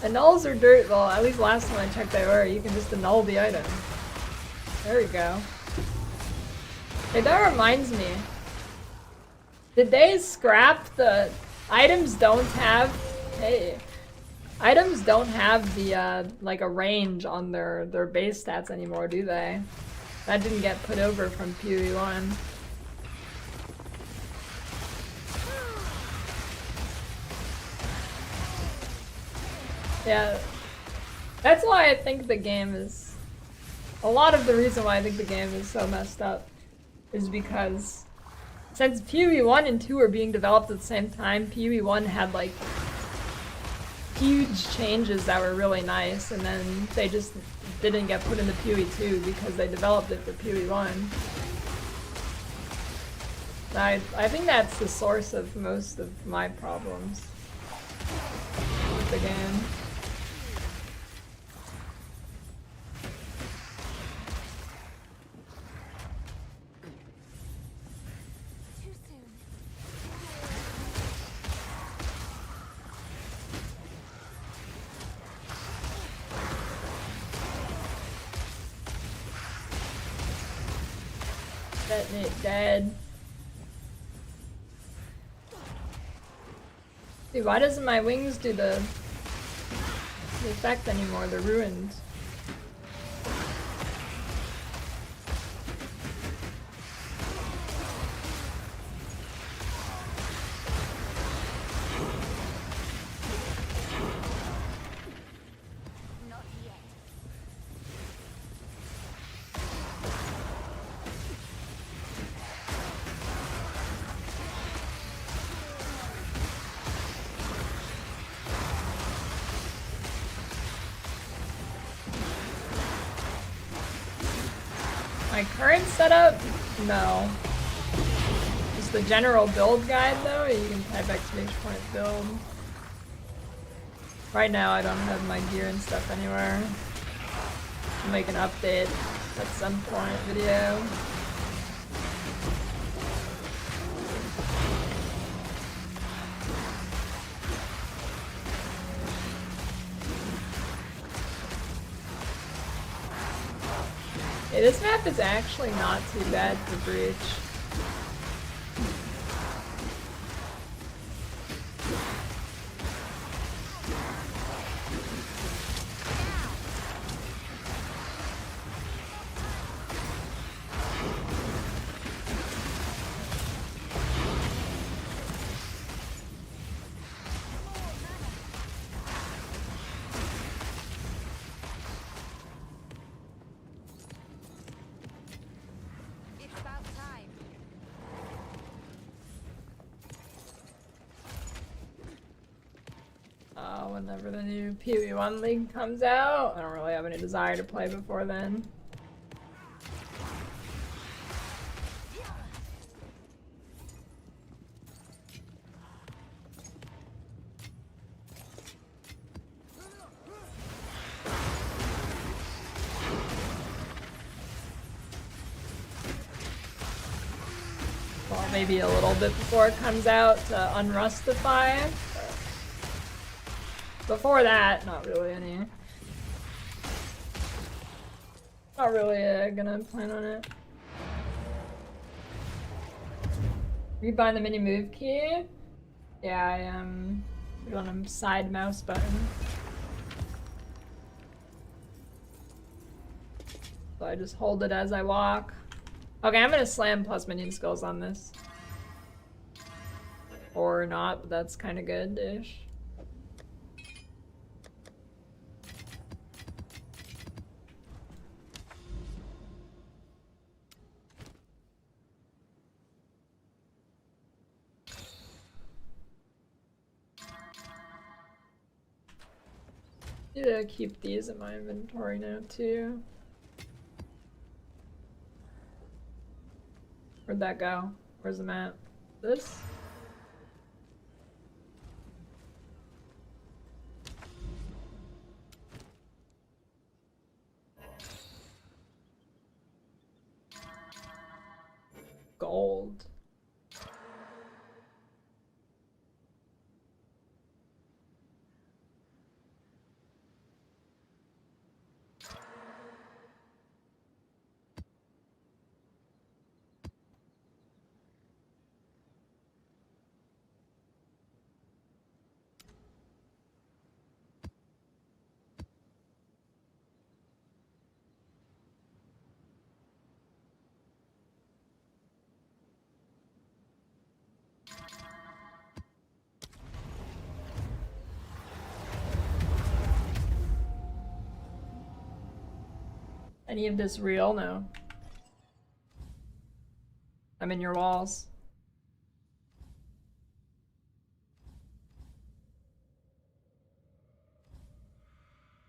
The nulls are dirt, well at least last time I checked they were. You can just annul the item. There we go. Hey, that reminds me. Did they scrap the... Items don't have... Hey. Items don't have the, like a range on their base stats anymore, do they? That didn't get put over from PoE 1. Yeah. That's why I think the game is... A lot of the reason why I think the game is so messed up is because since PoE 1 and 2 are being developed at the same time, PoE 1 had like huge changes that were really nice, and then they just didn't get put into PoE 2 because they developed it for PoE 1. I think that's the source of most of my problems with the game. Detonate dead. Dude, why doesn't my wings do the effect anymore? They're ruined. Not yet. My current setup? No. Just the general build guide though, you can type !point build. Right now I don't have my gear and stuff anywhere. I'll make an update at some point video. Yeah, this map is actually not too bad for Breach. It's about time. Whenever the new PoE 1 League comes out, I don't really have any desire to play before then. Well, maybe a little bit before it comes out to unrustify. Before that, not really any. Not really gonna plan on it. Rebind the mini move key? Yeah, I am on a side mouse button. So I just hold it as I walk. Okay, I'm gonna slam plus minion skills on this. Or not, but that's kinda good-ish. Need to keep these in my inventory now too. Where'd that go? Where's the map? This? Gold. Any of this real? No. I'm in your walls.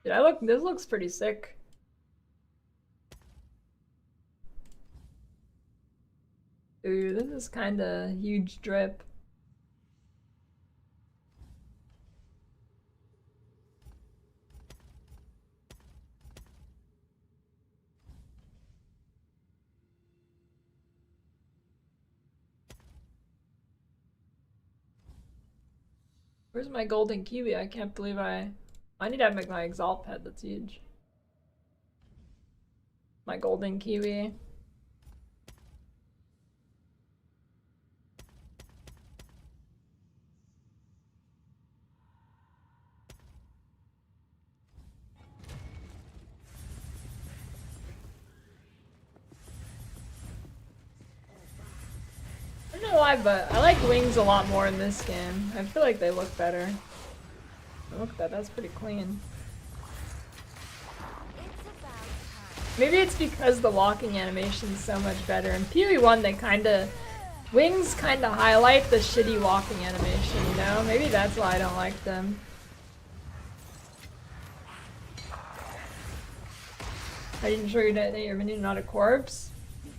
Did I look? This looks pretty sick. Ooh, this is kinda huge drip. Where's my golden kiwi? I can't believe I need to make my exalt pet, that's huge. My golden kiwi. why, but I like wings a lot more in this game. I feel like they look better. Look at that, that's pretty clean. It's about time. Maybe it's because the walking animation is so much better. In PoE 1, they wings kinda highlight the shitty walking animation, you know? Maybe that's why I don't like them. Are you sure you detonate your minion, not a corpse?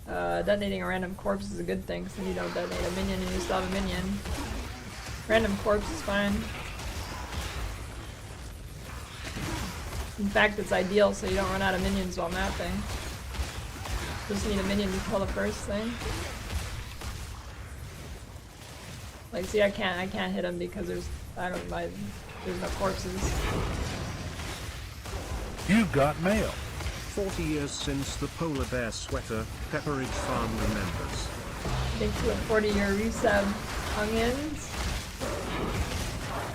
Detonating a random corpse is a good thing, so you don't detonate a minion and you still have a minion. Random corpse is fine. In fact, it's ideal so you don't run out of minions while mapping. Just need a minion to kill the first thing. Like, see, I can't hit him because there's no corpses. You've got mail. 40 years since the polar bear sweater, Pepperidge Farm remembers. Thanks to a 40-year resub, onions.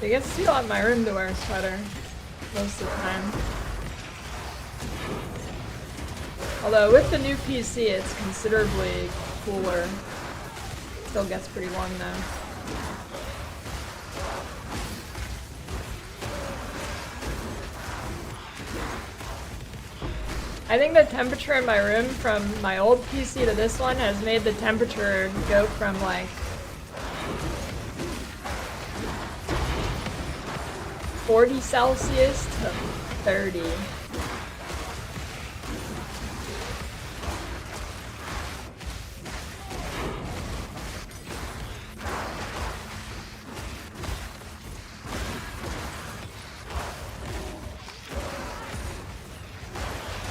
I guess it's still in my room to wear a sweater most of the time. Although with the new PC, it's considerably cooler. Still gets pretty warm though. I think the temperature in my room from my old PC to this one has made the temperature go from like 40 Celsius to 30.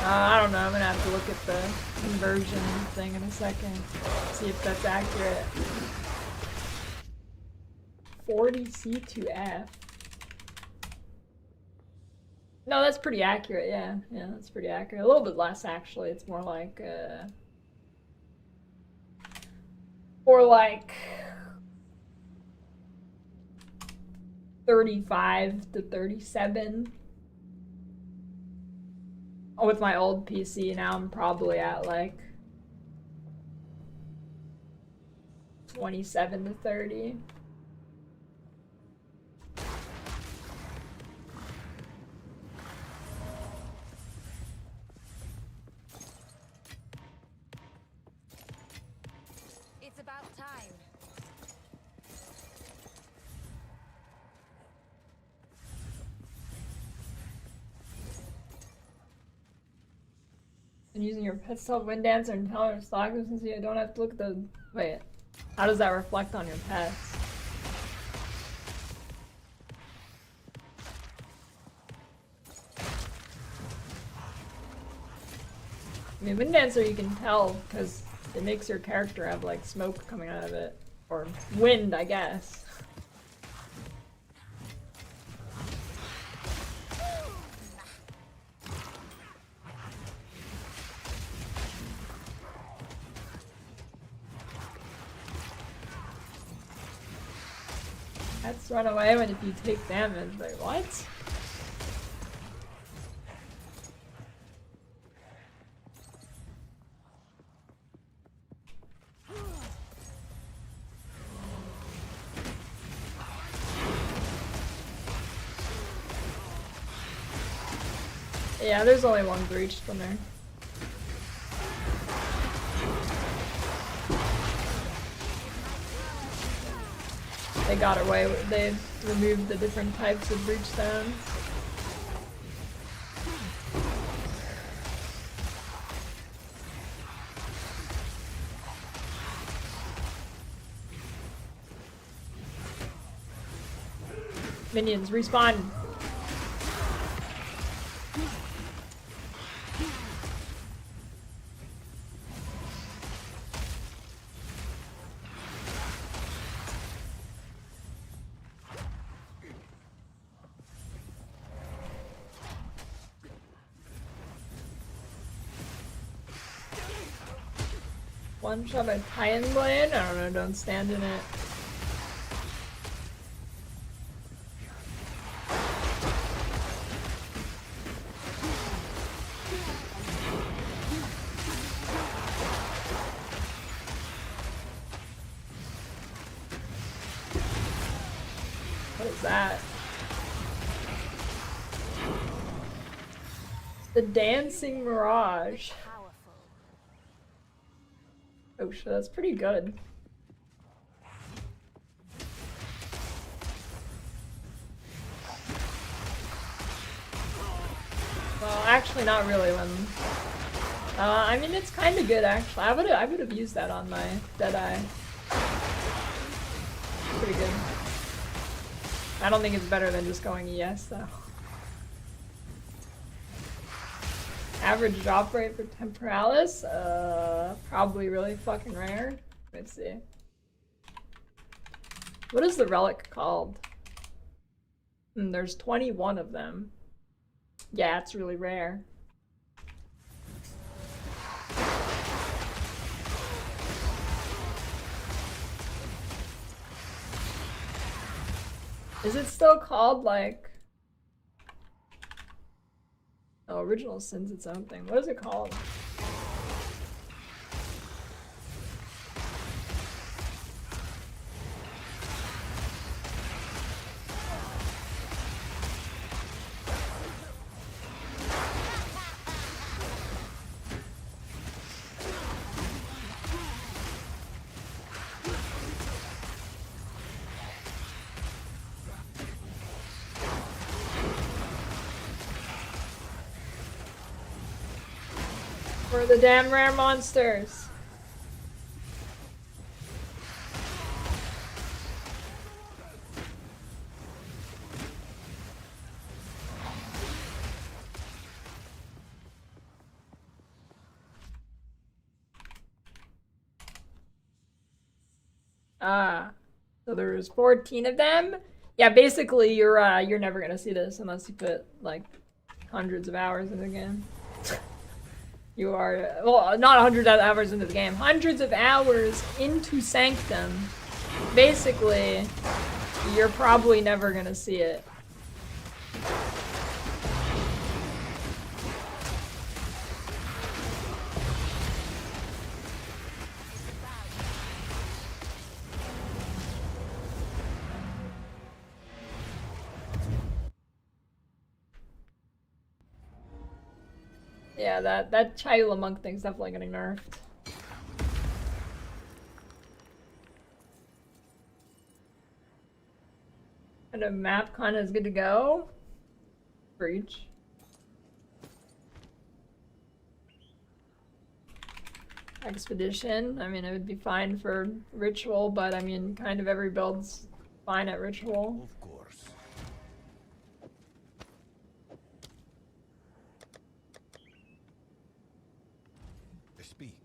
I don't know, I'm gonna have to look at the conversion thing in a second, see if that's accurate. 40 C to F. No, that's pretty accurate, yeah. Yeah, that's pretty accurate. A little bit less, actually. It's more like, 35 to 37. Oh, with my old PC, now I'm probably at like 27 to 30. It's about time. And using your pet self wind dancer and tell her to stalk them since you don't have to look at the. Wait, how does that reflect on your pets? I mean, wind dancer you can tell because it makes your character have like smoke coming out of it. Or wind, I guess. Pets run away when if you take damage. Like, what? Yeah, there's only one breach from there. They got away with, they removed the different types of breach stones. Minions, respawn! One shot by Titan Blade? I don't know, don't stand in it. that? The Dancing Mirage. Powerful. Oh shit, that's pretty good. Well, actually not really when... I mean, it's kind of good actually. I would have used that on my Deadeye. Pretty good. I don't think it's better than just going ES though. Average drop rate for Temporalis? Probably really fucking rare. Let's see. What is the relic called? There's 21 of them. Yeah, it's really rare. Is it still called like... Oh, Original Sin's its own thing. What is it called? For the damn rare monsters. So there's 14 of them. Yeah, basically you're never gonna see this unless you put like hundreds of hours in the game. You are, well, not hundreds of hours into the game, hundreds of hours into Sanctum. Basically, you're probably never gonna see it. Yeah, that Chayula monk thing's definitely getting nerfed. And a map kinda is good to go. Breach. Expedition. I mean, it would be fine for ritual, but I mean, kind of every build's fine at ritual. Of course. Speak.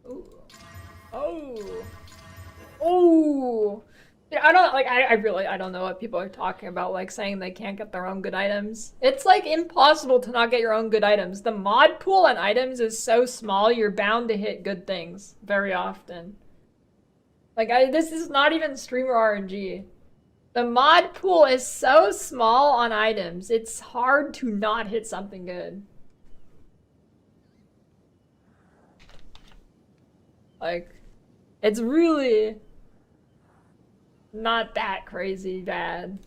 Ooh. Oh. Oh. Yeah, I don't like. I really don't know what people are talking about. Like saying they can't get their own good items. It's like impossible to not get your own good items. The mod pool on items is so small. You're bound to hit good things very often. Like this is not even streamer RNG. The mod pool is so small on items. It's hard to not hit something good. Like, it's really not that crazy bad.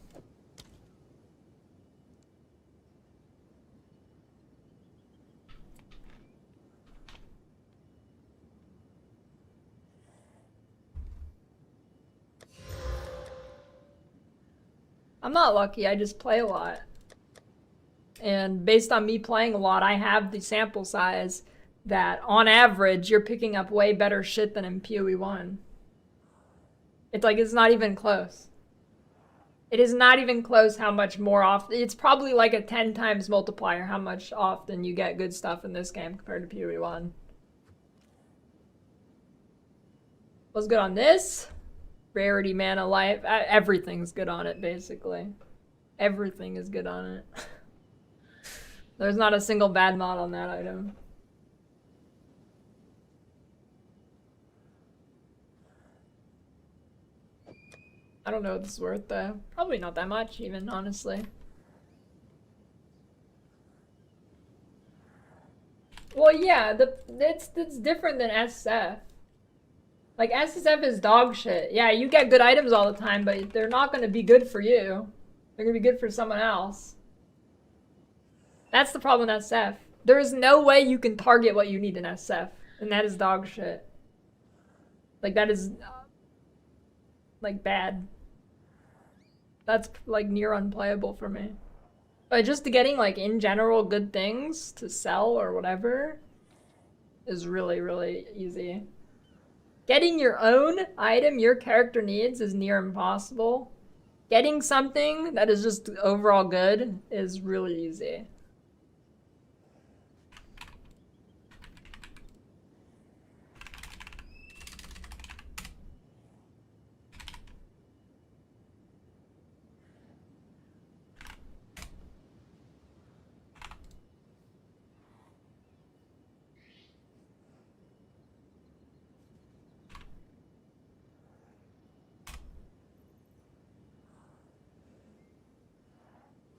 I'm not lucky, I just play a lot. And based on me playing a lot, I have the sample size that on average you're picking up way better shit than in PoE 1. It's like, it's not even close. It is not even close how much more often. It's probably like a 10 times multiplier how much often you get good stuff in this game compared to PoE 1. What's good on this? Rarity, mana, life. Everything's good on it, basically. Everything is good on it. There's not a single bad mod on that item. I don't know what this is worth though. Probably not that much even, honestly. Well, yeah, it's different than SSF. Like, SSF is dog shit. Yeah, you get good items all the time, but they're not gonna be good for you. They're gonna be good for someone else. That's the problem with SSF. There is no way you can target what you need in SSF, and that is dog shit. Like, that is, like, bad. That's, like, near unplayable for me. But just getting, like, in general good things to sell or whatever is really, really easy. Getting your own item your character needs is near impossible. Getting something that is just overall good is really easy.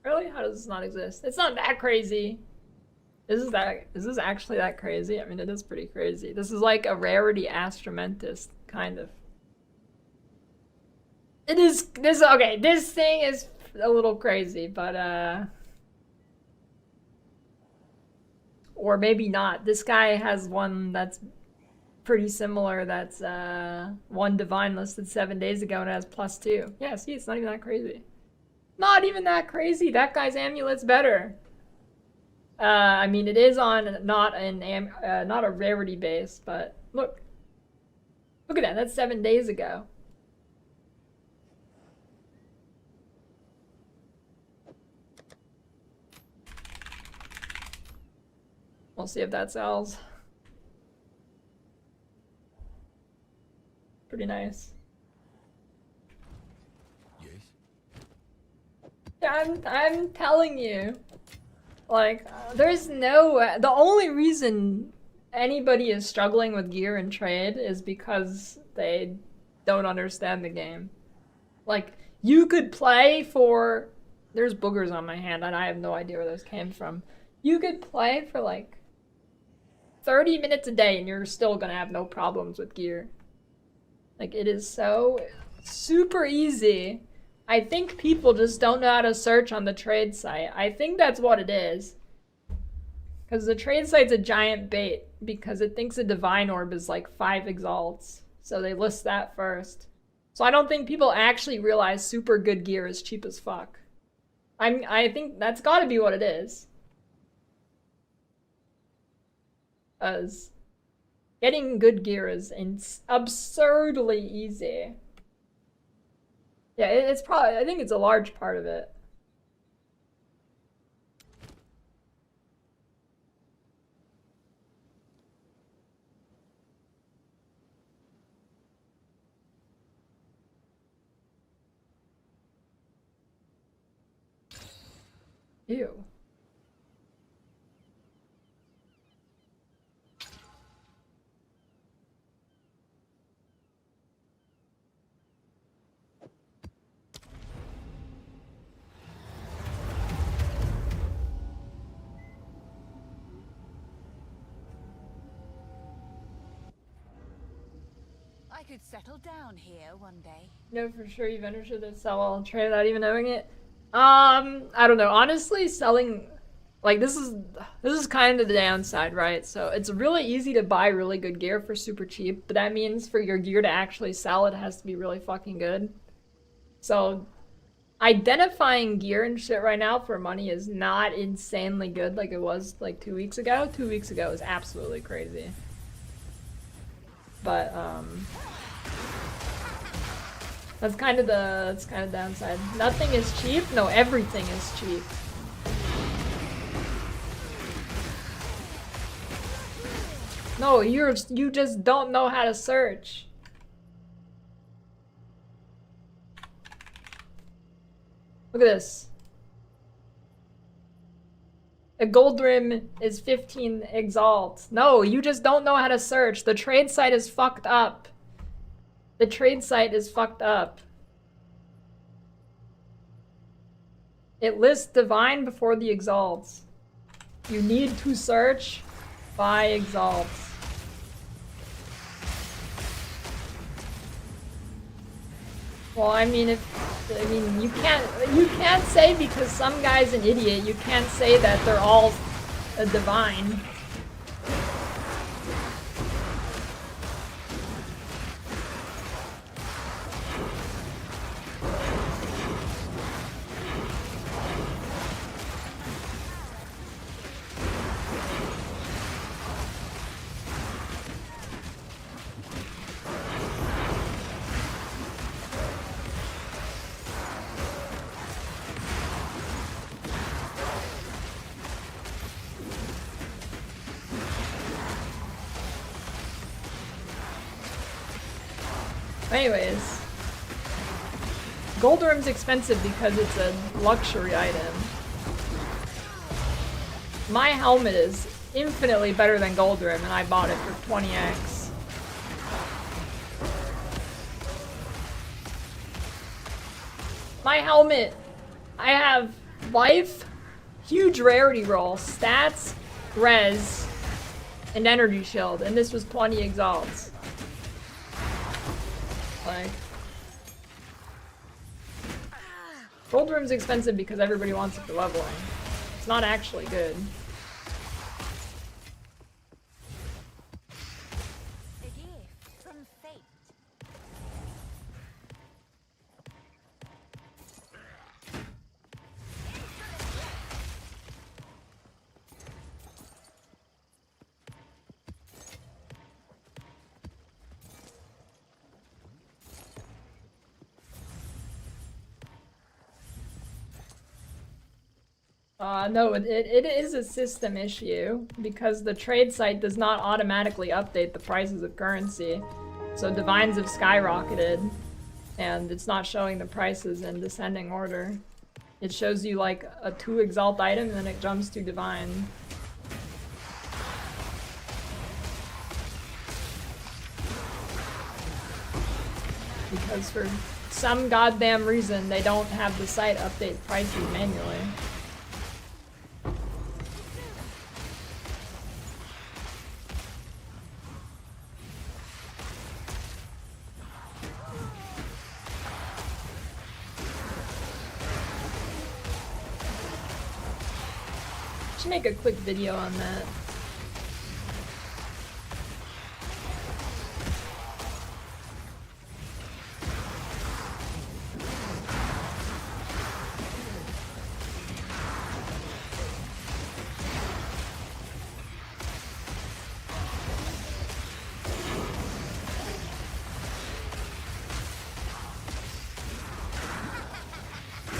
Really? How does this not exist? It's not that crazy. Is this actually that crazy? I mean, it is pretty crazy. This is like a Rarity Astromentus, kind of. It is, okay, this thing is a little crazy, but, or maybe not. This guy has one that's pretty similar, that's, one divine listed 7 days ago and it has +2. Yeah, see, it's not even that crazy. Not even that crazy. That guy's amulet's better. I mean, it is on not a rarity base, but look at that. That's 7 days ago. We'll see if that sells. Pretty nice. I'm telling you, like, there's no, the only reason anybody is struggling with gear and trade is because they don't understand the game. Like, you could play for, there's boogers on my hand and I have no idea where those came from. You could play for like 30 minutes a day and you're still gonna have no problems with gear. Like, it is so super easy. I think people just don't know how to search on the trade site. I think that's what it is. Because the trade site's a giant bait, because it thinks a divine orb is like 5 exalts. So they list that first. So I don't think people actually realize super good gear is cheap as fuck. I think that's gotta be what it is. Because getting good gear is absurdly easy. Yeah, it's probably, I think it's a large part of it. Ew. I could settle down here one day. No, for sure you've understood that sell all trade without even knowing it. I don't know. Honestly, selling, like, this is kind of the downside, right? So it's really easy to buy really good gear for super cheap, but that means for your gear to actually sell, it has to be really fucking good. So identifying gear and shit right now for money is not insanely good like it was like 2 weeks ago. 2 weeks ago was absolutely crazy. But that's kind of the downside. Nothing is cheap. No, everything is cheap. No, you just don't know how to search. Look at this. A gold rim is 15 exalt. No, you just don't know how to search. The trade site is fucked up. The trade site is fucked up. It lists divine before the exalts. You need to search Buy exalts. Well, I mean, you can't say because some guy's an idiot. You can't say that they're all a divine. Anyways, Gold Room's expensive because it's a luxury item. My helmet is infinitely better than Gold Room, and I bought it for 20x. My helmet, I have life, huge rarity roll, stats, res, and energy shield, and this was 20 exalts. Like, Gold Room's expensive because everybody wants it for leveling. It's not actually good. A gift from fate. No, it is a system issue because the trade site does not automatically update the prices of currency. So divines have skyrocketed and it's not showing the prices in descending order. It shows you like a 2 exalt item and then it jumps to divine. Because for some goddamn reason they don't have the site update prices manually. Should make a quick video on that.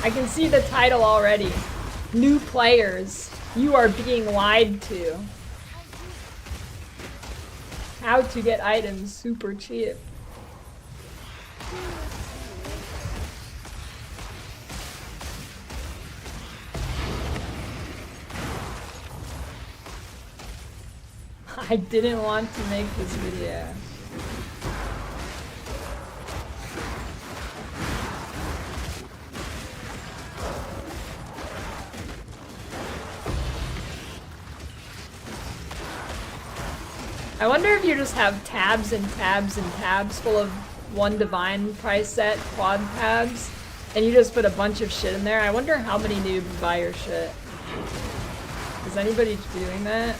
I can see the title already. New players. You are being lied to. How to get items super cheap. I didn't want to make this video. I wonder if you just have tabs and tabs and tabs full of one divine price set quad tabs, and you just put a bunch of shit in there. I wonder how many noobs buy your shit. Is anybody doing that?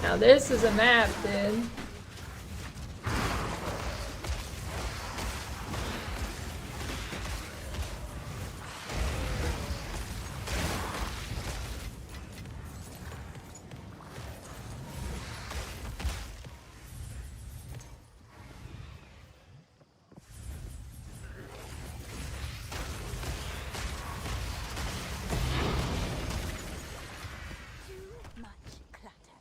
Now this is a map, dude. Too much clutter.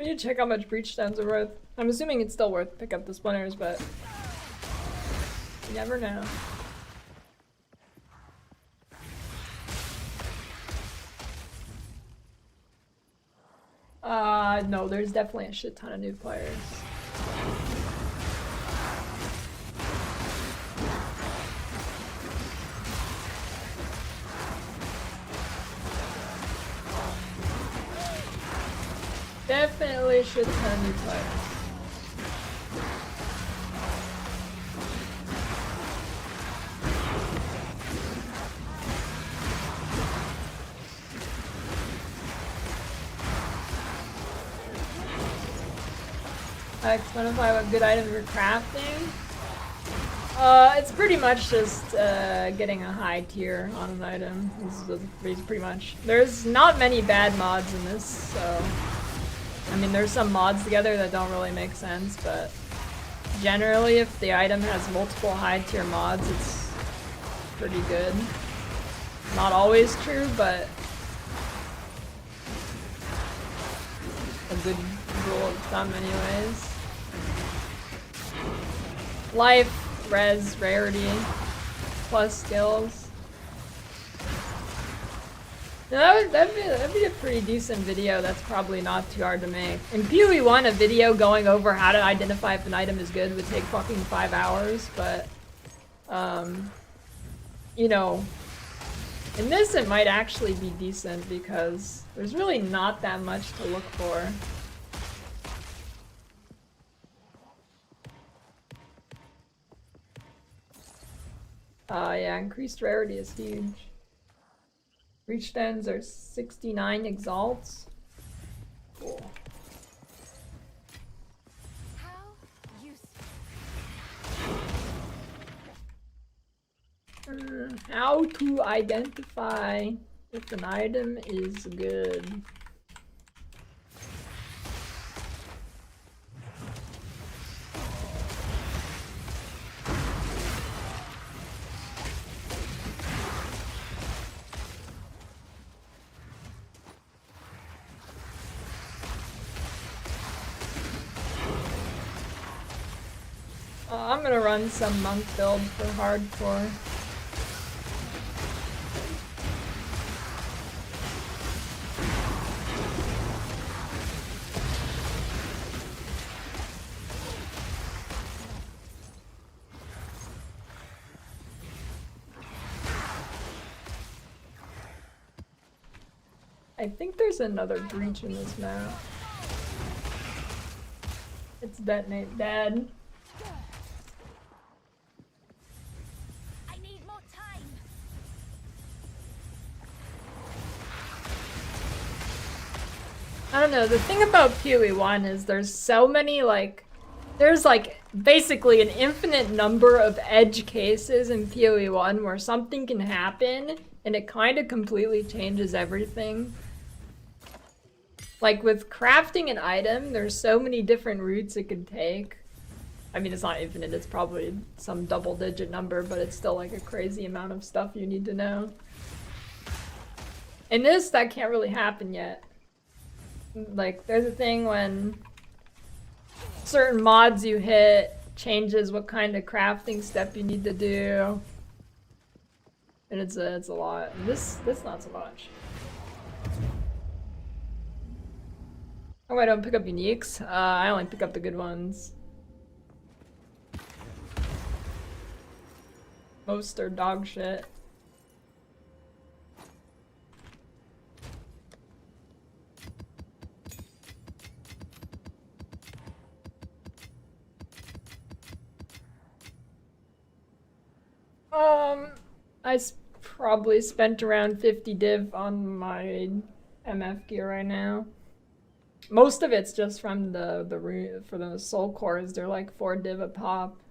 We need to check how much breach stones are worth. I'm assuming it's still worth to pick up the splinters, but you never know. No, there's definitely a shit ton of new players. Definitely a shit ton of new players. X25, what good item for crafting? It's pretty much just getting a high tier on an item. This is pretty much. There's not many bad mods in this, so I mean there's some mods together that don't really make sense, but generally if the item has multiple high tier mods, it's pretty good. Not always true, but a good rule of thumb anyways. Life, res, rarity, plus skills. Now, that'd be a pretty decent video that's probably not too hard to make. In PoE 1, a video going over how to identify if an item is good would take fucking 5 hours, but you know, in this it might actually be decent because there's really not that much to look for. Yeah, increased rarity is huge. Reach stands are 69 exalts. Cool. How useful. How to identify if an item is good. I'm gonna run some monk build for hardcore. I think there's another breach in this map. It's Detonate dead. I need more time. I don't know, the thing about PoE 1 is there's so many, like, there's like basically an infinite number of edge cases in PoE 1 where something can happen and it kind of completely changes everything. Like with crafting an item, there's so many different routes it could take. I mean, it's not infinite, it's probably some double-digit number, but it's still like a crazy amount of stuff you need to know. In this, that can't really happen yet. Like, there's a thing when certain mods you hit changes what kind of crafting step you need to do. And it's a lot. This not so much. Oh, I don't pick up uniques. I only pick up the good ones. Most are dog shit. I probably spent around 50 div on my MF gear right now. Most of it's just from for the soul cores. They're like 4 div a pop.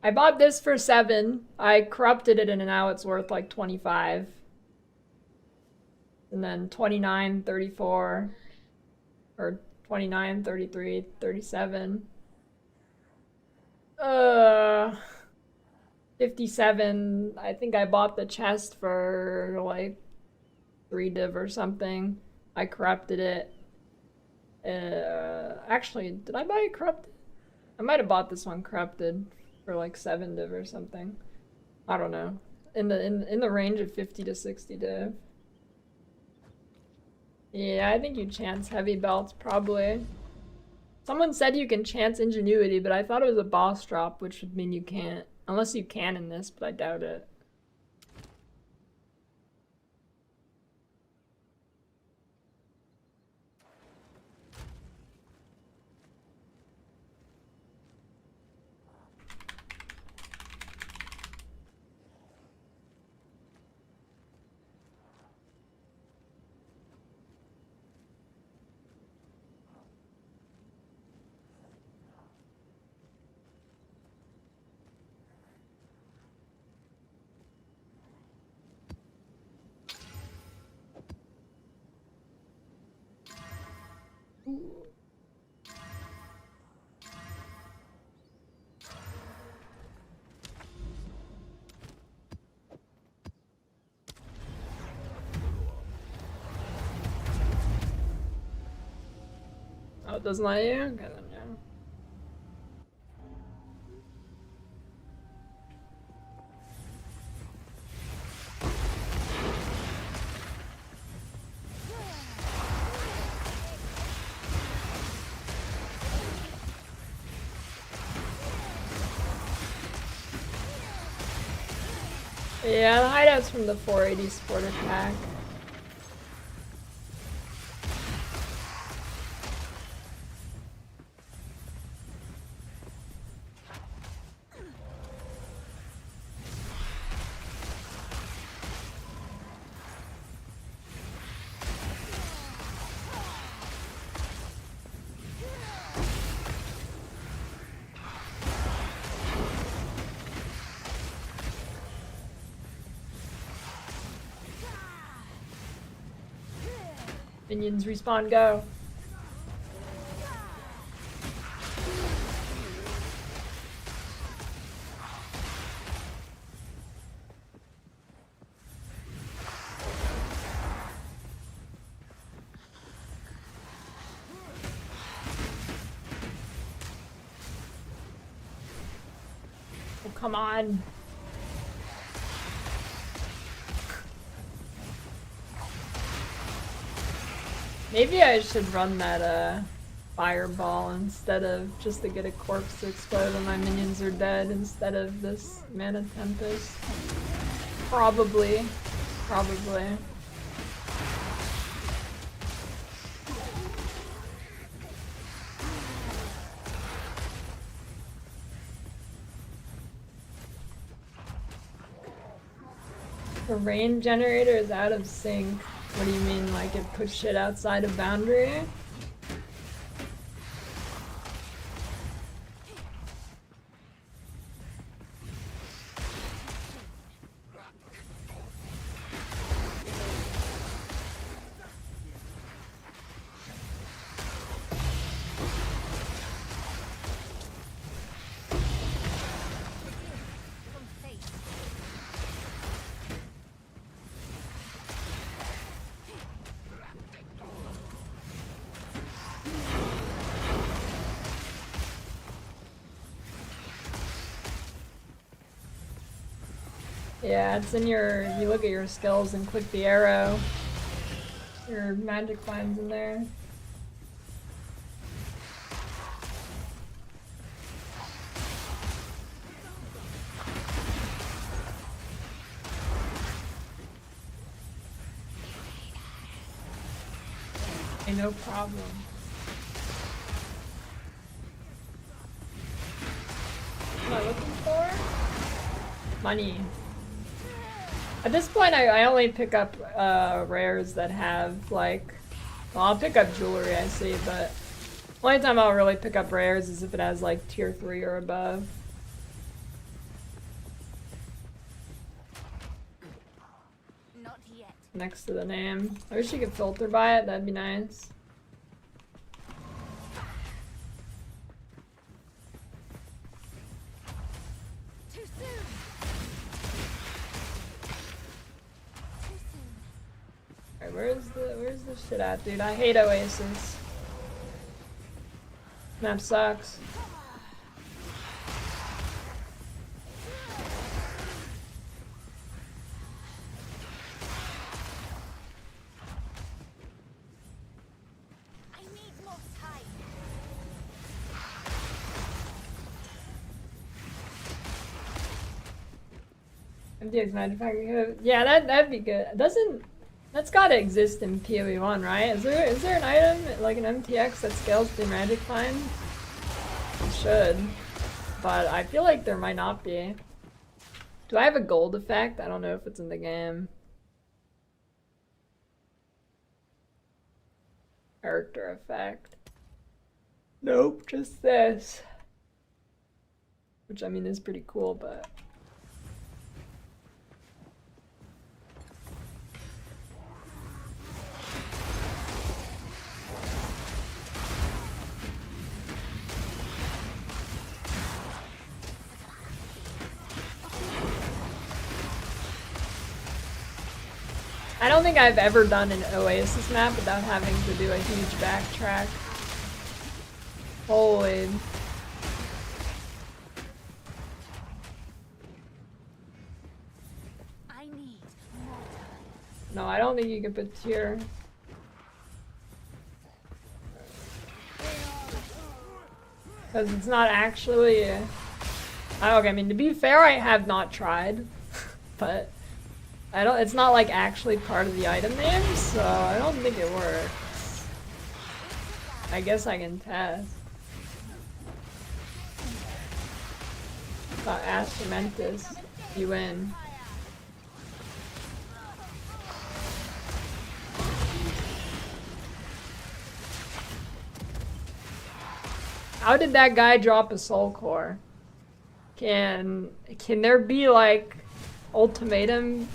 I bought this for 7. I corrupted it and now it's worth like 25. And then 29, 34, or 29, 33, 37. 57. I think I bought the chest for like 3 div or something. I corrupted it. Actually, did I buy it corrupted? I might have bought this one corrupted for like 7 div or something. I don't know. In the range of 50 to 60 div. Yeah, I think you chance heavy belts probably. Someone said you can chance ingenuity, but I thought it was a boss drop, which would mean you can't. Unless you can in this, but I doubt it. Oh, it doesn't let you? Okay, then yeah. Yeah, the hideout's from the 480 sport attack. Minions respawn, go. Oh, come on. Maybe I should run that fireball instead of just to get a corpse to explode when my minions are dead instead of this mana tempest. Probably. Probably. The rain generator is out of sync. What do you mean, like it puts shit outside of boundary? Yeah, it's in your, you look at your skills and click the arrow. Your magic line's in there. Hey, no problem. What am I looking for? Money. At this point, I only pick up rares that have like, well, I'll pick up jewelry, I see, but the only time I'll really pick up rares is if it has like tier 3 or above. Not yet. Next to the name. I wish you could filter by it, that'd be nice. Too soon. Too soon. Alright, where's the shit at, dude? I hate Oasis. Map sucks. I need more time. MDX manufacturing. Yeah, that'd be good. That's gotta exist in PoE 1, right? Is there an item like an MTX that scales through Magic Find? It should, but I feel like there might not be. Do I have a gold effect? I don't know if it's in the game. Character effect. Nope, just this. Which I mean is pretty cool, but. I don't think I've ever done an Oasis map without having to do a huge backtrack. Holy. I need more time. No, I don't think you can put tier. Because it's not actually. Okay, I mean, to be fair, I have not tried. But. It's not like actually part of the item name, so I don't think it works. I guess I can test. Ask Mentis. You win. How did that guy drop a soul core? Can there be like ultimatum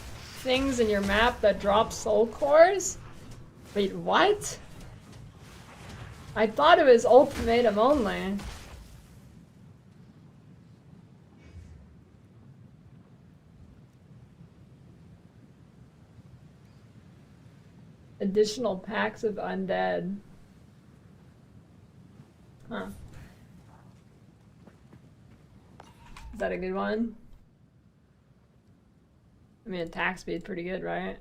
things in your map that drop soul cores? Wait, what? I thought it was ultimatum only. Additional packs of undead. Huh. Is that a good one? I mean, attack speed pretty good, right?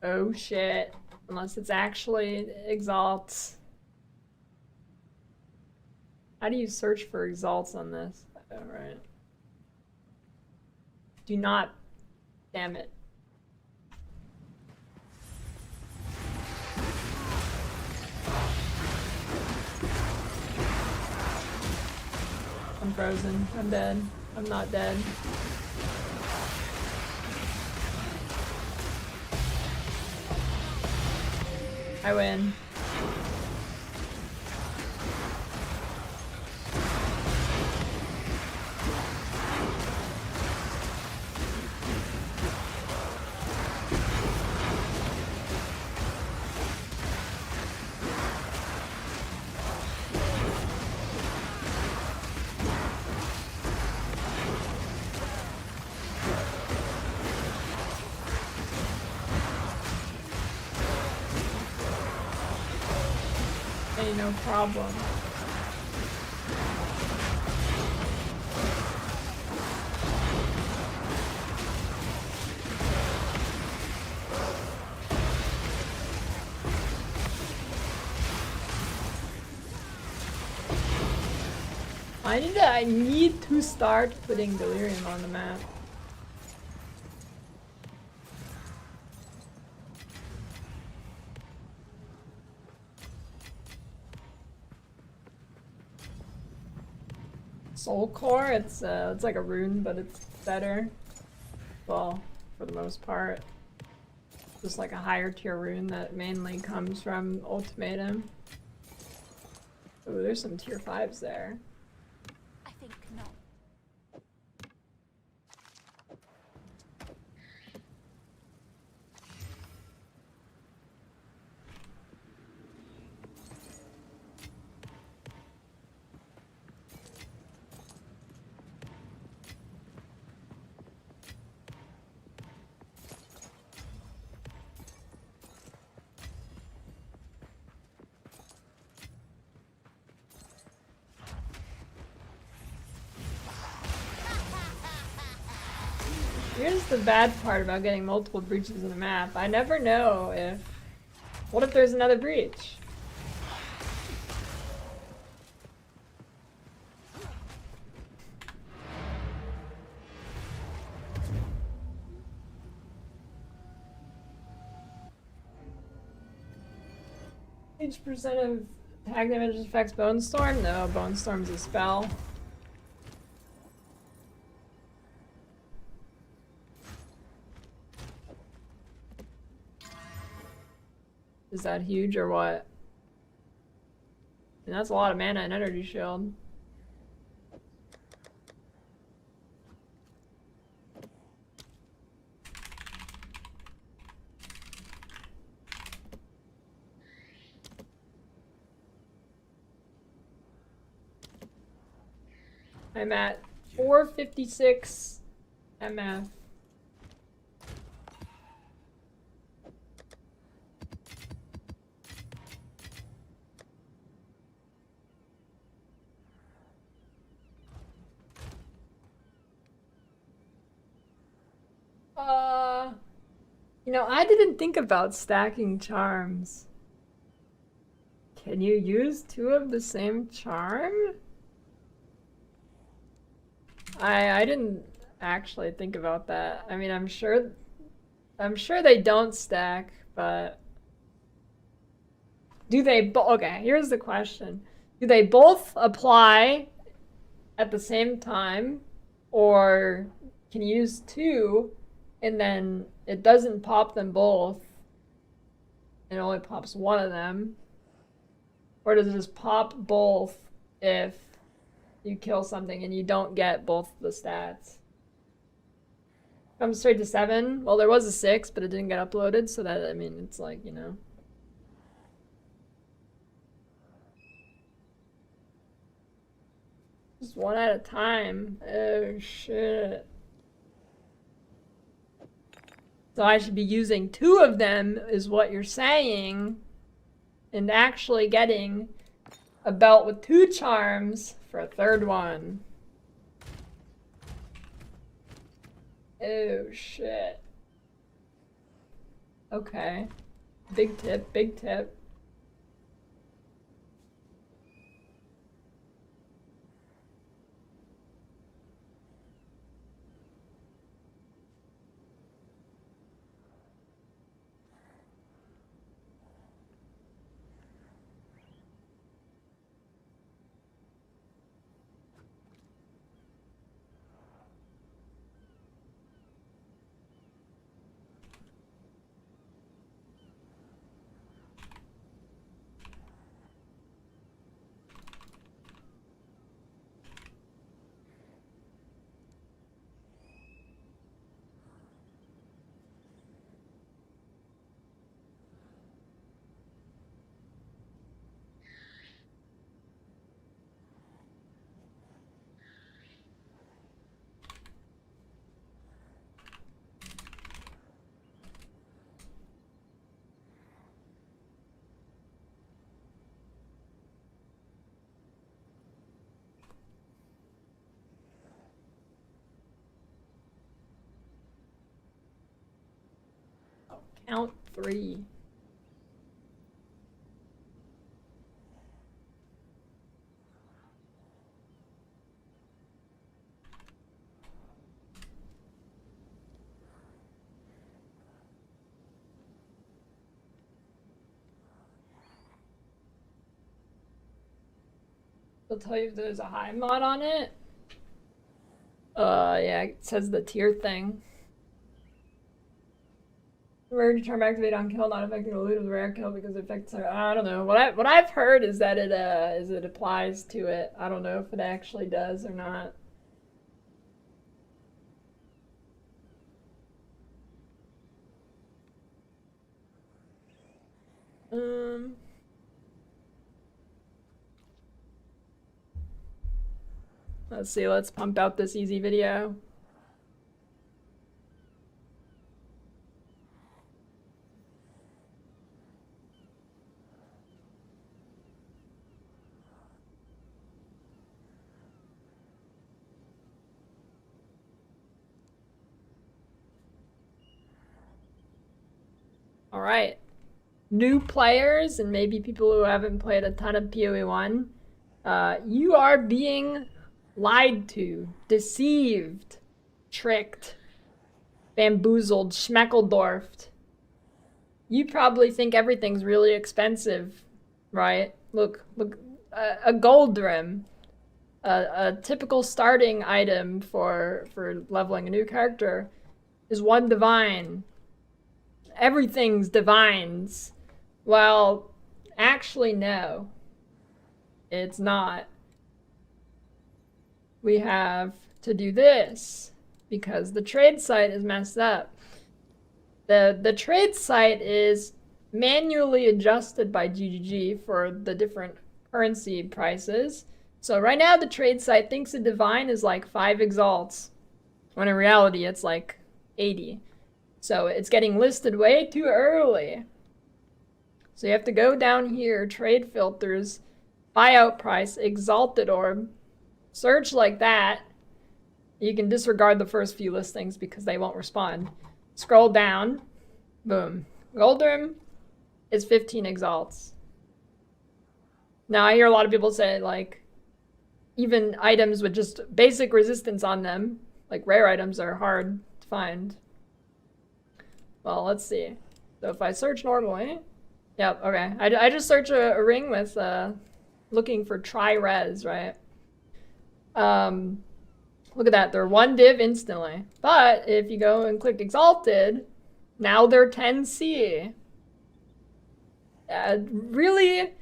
Oh shit. Unless it's actually exalts. How do you search for exalts on this? Alright. Do not. Damn it. I'm frozen. I'm dead. I'm not dead. I win. Hey, no problem. I need to start putting Delirium on the map. Soul Core, it's like a rune, but it's better. Well, for the most part. Just like a higher tier rune that mainly comes from Ultimatum. Oh, there's some tier 5s there. I think not. Here's the bad part about getting multiple breaches in the map. I never know if... What if there's another breach? Each percent of attack damage affects Bone Storm? No, Bone Storm's a spell. Is that huge or what? And that's a lot of mana and energy shield. I'm at 456 MF. You know, I didn't think about stacking charms. Can you use 2 of the same charm? I didn't actually think about that. I mean, I'm sure they don't stack, but do they okay, here's the question. Do they both apply at the same time, or can you use 2 and then it doesn't pop them both? It only pops one of them. Or does it just pop both if you kill something and you don't get both the stats? Comes straight to 7. Well, there was a 6, but it didn't get uploaded, so that, I mean, it's like, you know. Just one at a time. Oh, shit. So I should be using 2 of them, is what you're saying, and actually getting a belt with 2 charms for a 3rd one. Oh, shit. Okay. Big tip, big tip. Count 3. They'll tell you if there's a high mod on it. Yeah, it says the tier thing. Rare charm activate on kill, not affecting the loot of the rare kill because it affects her. I don't know. What I've heard is that it applies to it. I don't know if it actually does or not. Let's see, let's pump out this easy video. right. New players and maybe people who haven't played a ton of PoE 1, you are being lied to, deceived, tricked, bamboozled, schmeckeldorfed. You probably think everything's really expensive, right? Look, a gold rim, a typical starting item for leveling a new character is 1 divine. Everything's divines. Well, actually, no. It's not. We have to do this because the trade site is messed up. The trade site is manually adjusted by GGG for the different currency prices. So right now the trade site thinks a divine is like 5 exalts, when in reality it's like 80. So it's getting listed way too early. So you have to go down here, trade filters, buyout price, exalted orb, search like that. You can disregard the first few listings because they won't respond. Scroll down, boom. Goldrim is 15 exalts. Now I hear a lot of people say like, even items with just basic resistance on them, like rare items, are hard to find. Well, let's see. So if I search normally, yep, okay. I just search a ring with looking for tri-res, right? Look at that, they're 1 div instantly. But if you go and click exalted, now they're 10C. Really,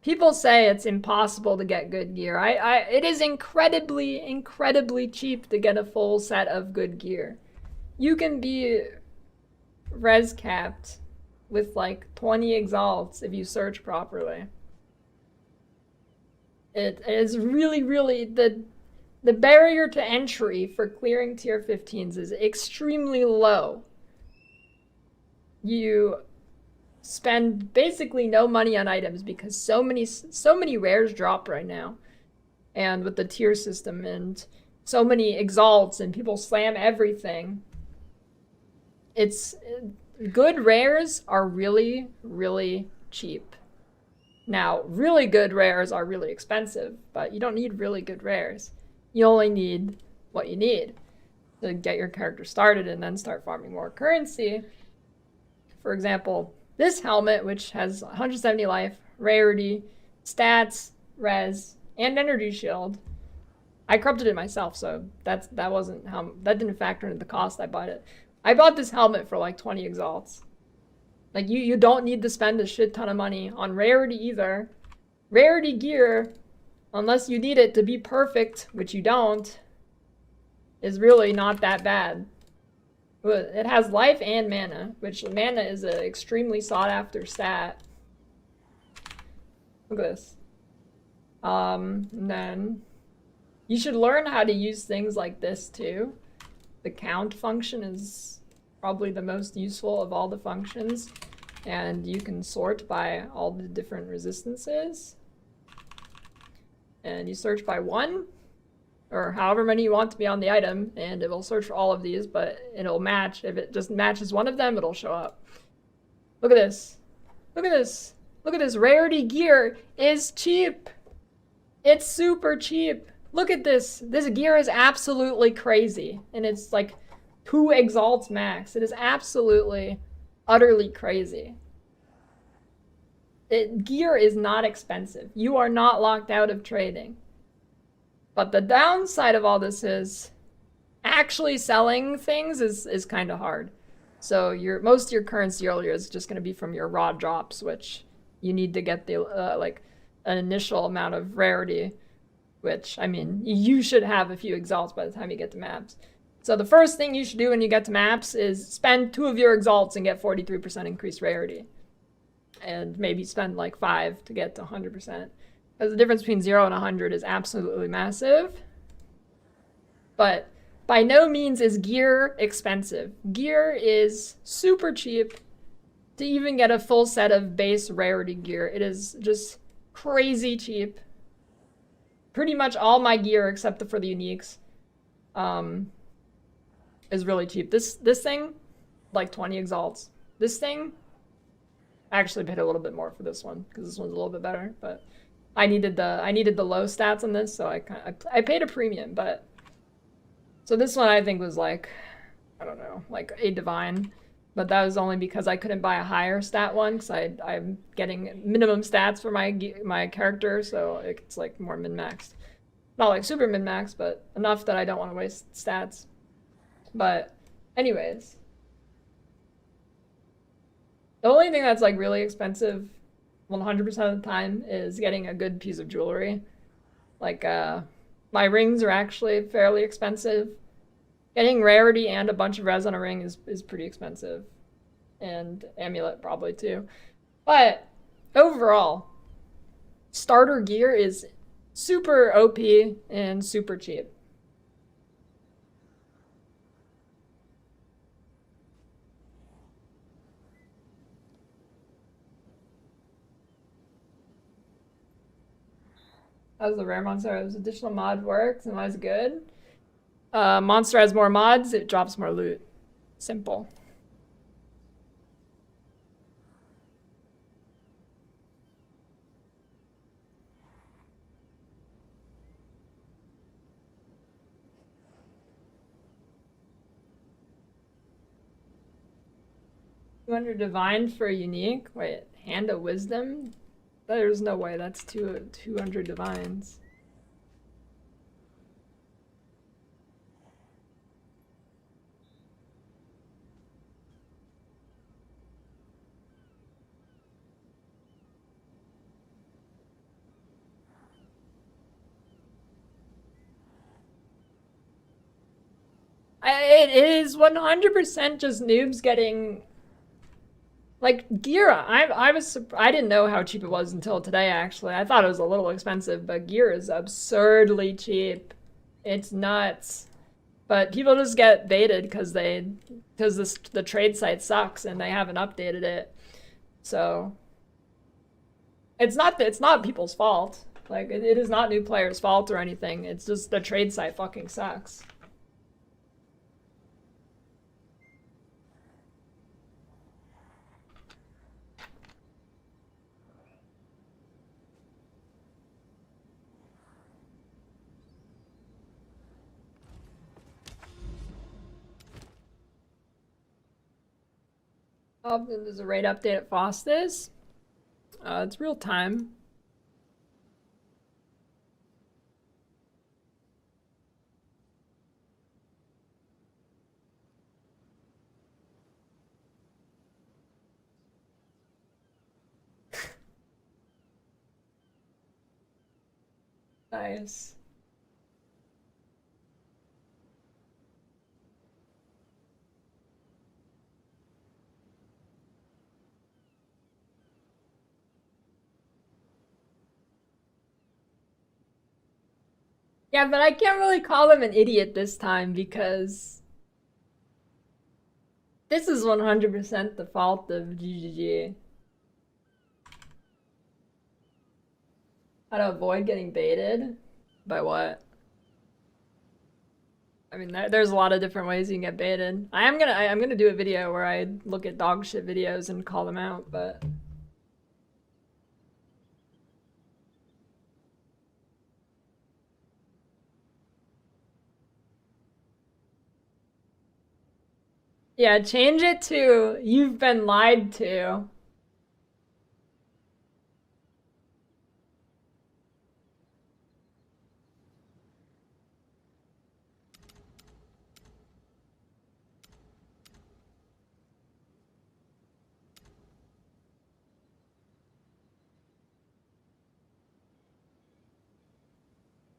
people say it's impossible to get good gear. It is incredibly, incredibly cheap to get a full set of good gear. You can be res capped with like 20 exalts if you search properly. It is really, really, the barrier to entry for clearing tier 15s is extremely low. You spend basically no money on items because so many rares drop right now. And with the tier system and so many exalts and people slam everything. Good rares are really, really cheap. Now, really good rares are really expensive, but you don't need really good rares. You only need what you need to get your character started and then start farming more currency. For example, this helmet, which has 170 life, rarity, stats, res, and energy shield. I corrupted it myself, so that didn't factor into the cost I bought it. I bought this helmet for like 20 exalts. Like you don't need to spend a shit ton of money on rarity either. Rarity gear, unless you need it to be perfect, which you don't, is really not that bad. It has life and mana, which mana is an extremely sought after stat. Look at this. And then you should learn how to use things like this too. The count function is probably the most useful of all the functions, and you can sort by all the different resistances. And you search by 1, or however many you want to be on the item, and it will search for all of these, but it'll match. If it just matches one of them, it'll show up. Look at this. Look at this. Look at this. Rarity gear is cheap. It's super cheap. Look at this. This gear is absolutely crazy. And it's like 2 exalts max. It is absolutely, utterly crazy. Gear is not expensive. You are not locked out of trading. But the downside of all this is actually selling things is kind of hard. So most of your currency earlier is just going to be from your raw drops, which you need to get the like an initial amount of rarity, which, I mean, you should have a few exalts by the time you get to maps. So the first thing you should do when you get to maps is spend 2 of your exalts and get 43% increased rarity. And maybe spend like 5 to get to 100%. Because the difference between 0 and 100 is absolutely massive. But by no means is gear expensive. Gear is super cheap. To even get a full set of base rarity gear, it is just crazy cheap. Pretty much all my gear, except for the uniques, is really cheap. This thing, like 20 exalts. This thing, I actually paid a little bit more for this one because this one's a little bit better, but I needed the low stats on this, so I paid a premium, but so this one I think was like, I don't know, like a divine, but that was only because I couldn't buy a higher stat one because I'm getting minimum stats for my character, so it's like more min-maxed. Not like super min-maxed, but enough that I don't want to waste stats. But anyways, the only thing that's like really expensive 100% of the time is getting a good piece of jewelry. Like my rings are actually fairly expensive. Getting Rarity and a bunch of res on a ring is pretty expensive. And Amulet probably too. But overall, starter gear is super OP and super cheap. How's the rare monster? How's additional mod works and why is it good? Monster has more mods, it drops more loot. Simple. $200 divine for a unique? Wait, hand of wisdom? There's no way that's 200 divines. It is 100% just noobs getting like gear. I didn't know how cheap it was until today actually. I thought it was a little expensive, but gear is absurdly cheap. It's nuts. But people just get baited because the trade site sucks and they haven't updated it. So it's not people's fault. Like it is not new players' fault or anything. It's just the trade site fucking sucks. Oh, there's a raid update at Foster's. It's real time. Nice. Yeah, but I can't really call him an idiot this time because this is 100% the fault of GGG. How to avoid getting baited? By what? I mean, there's a lot of different ways you can get baited. I'm gonna do a video where I look at dog shit videos and call them out, but yeah, change it to "you've been lied to."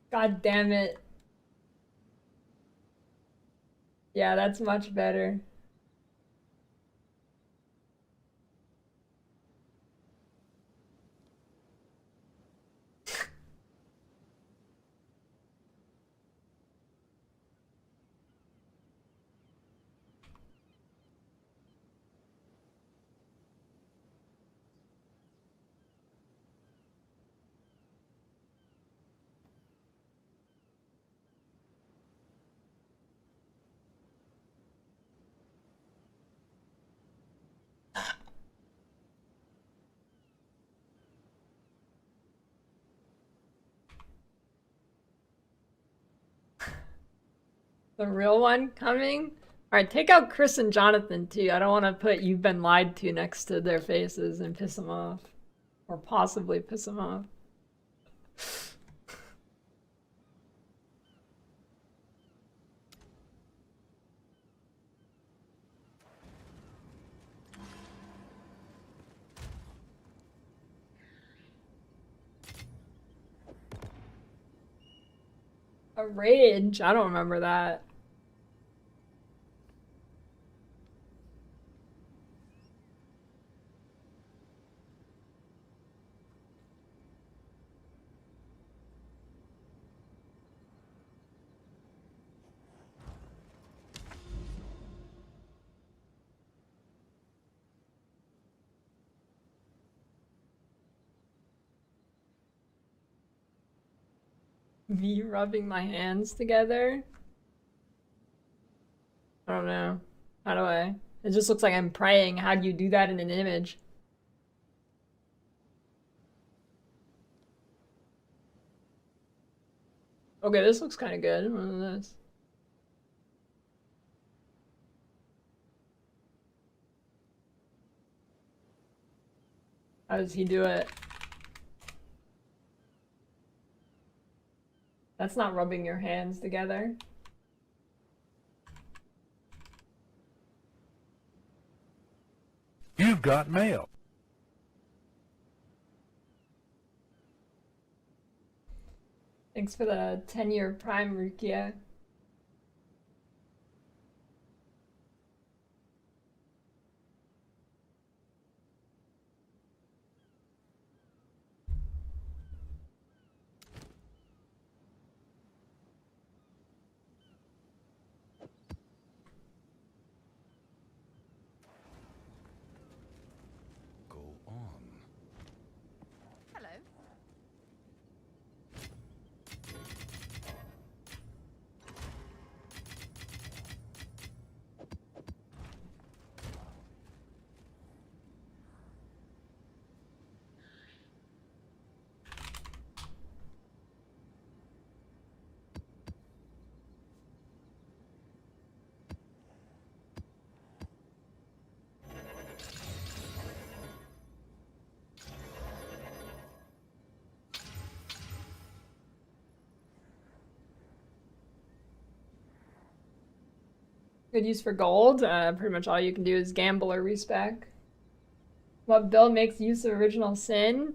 God damn it. Yeah, that's much better. The real one coming? Alright, take out Chris and Jonathan too. I don't want to put "you've been lied to" next to their faces and piss them off. Or possibly piss them off. A rage? I don't remember that. Me rubbing my hands together? I don't know. How do I? It just looks like I'm praying. How do you do that in an image? Okay, this looks kind of good. What is this? How does he do it? That's not rubbing your hands together. You've got mail. Thanks for the 10-year Prime, Rukia. Go on. Hello. Good use for gold. Pretty much all you can do is gamble or respec. What build makes use of original sin?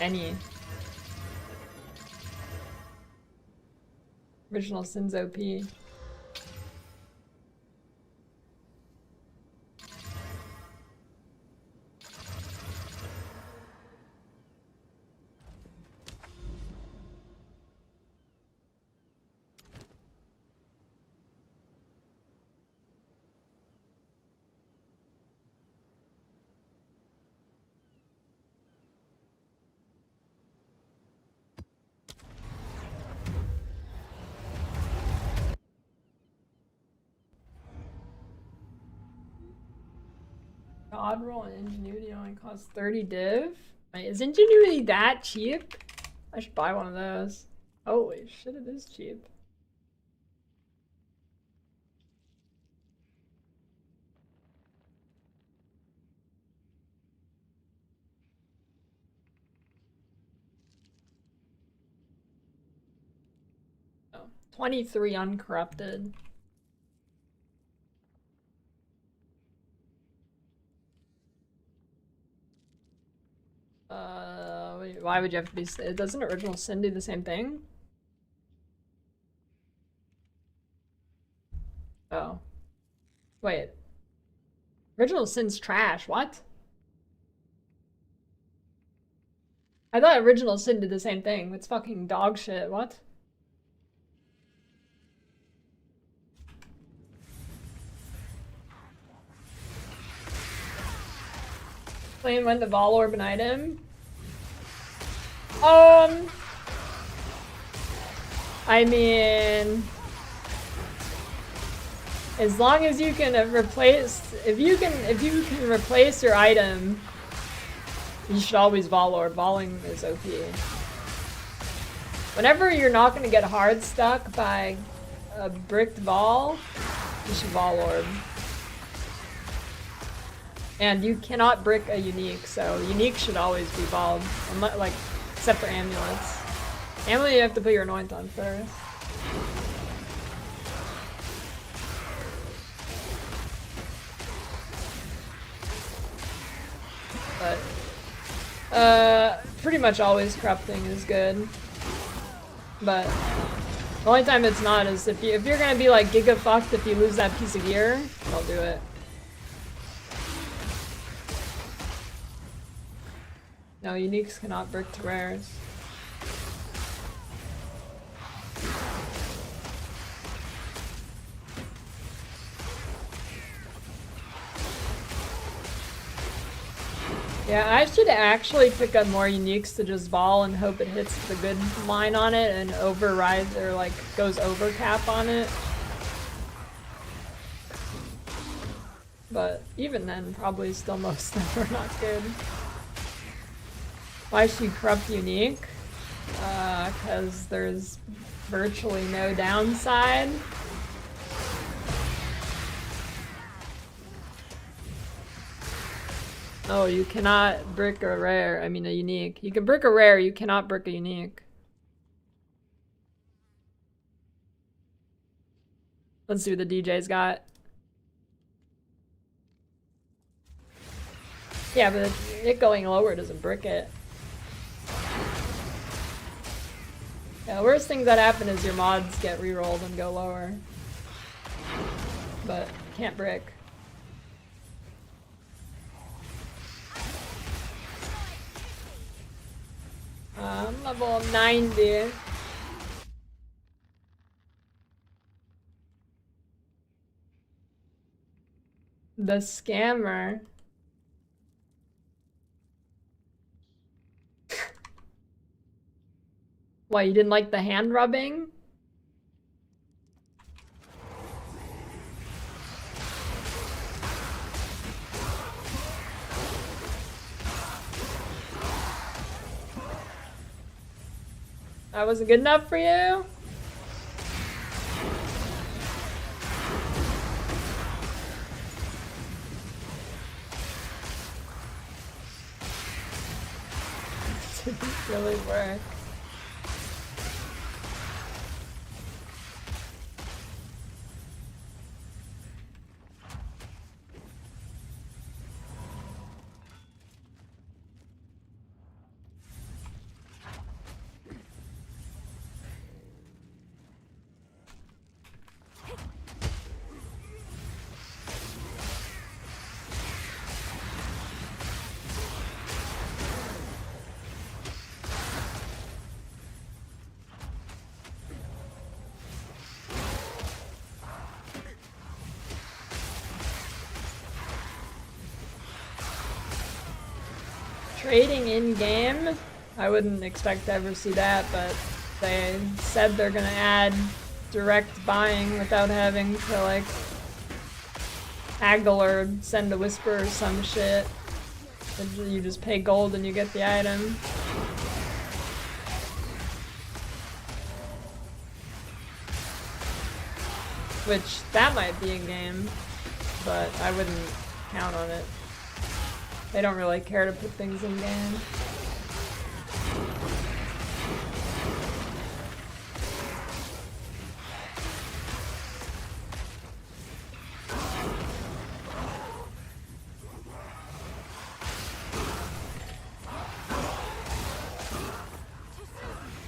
Any. Original sin's OP. God roll and ingenuity only costs 30 div? Wait, is ingenuity that cheap? I should buy one of those. Holy shit, it is cheap. Oh, 23 uncorrupted. Wait, why would you have to be? Doesn't original sin do the same thing? Oh. Wait. Original sin's trash. What? I thought original sin did the same thing. It's fucking dog shit. What? Playing when the Vol Orb an item? I mean, as long as you can replace, if you can replace your item, you should always Vol Orb. Voling is OP. Whenever you're not gonna get hard stuck by a bricked ball, you should Vol Orb. And you cannot brick a unique, so unique should always be Volled. Like, except for amulets. Amulet you have to put your anoint on first. But pretty much always corrupting is good. But the only time it's not is if you're gonna be like giga fucked if you lose that piece of gear, don't do it. No, uniques cannot brick to rares. Yeah, I should actually pick up more uniques to just vol and hope it hits the good line on it and overrides or like goes over cap on it. But even then, probably still most of them are not good. Why should you corrupt unique? Because there's virtually no downside. Oh, you cannot brick a rare. I mean a unique. You can brick a rare, you cannot brick a unique. Let's see what the DJ's got. Yeah, but it going lower doesn't brick it. Yeah, the worst thing that happen is your mods get rerolled and go lower. But can't brick. I'm level 90. The scammer. Why, you didn't like the hand rubbing? That wasn't good enough for you? Didn't really work. Trading in-game? I wouldn't expect to ever see that, but they said they're gonna add direct buying without having to like haggle or send a whisper or some shit. You just pay gold and you get the item. Which, that might be in-game, but I wouldn't count on it. They don't really care to put things in game.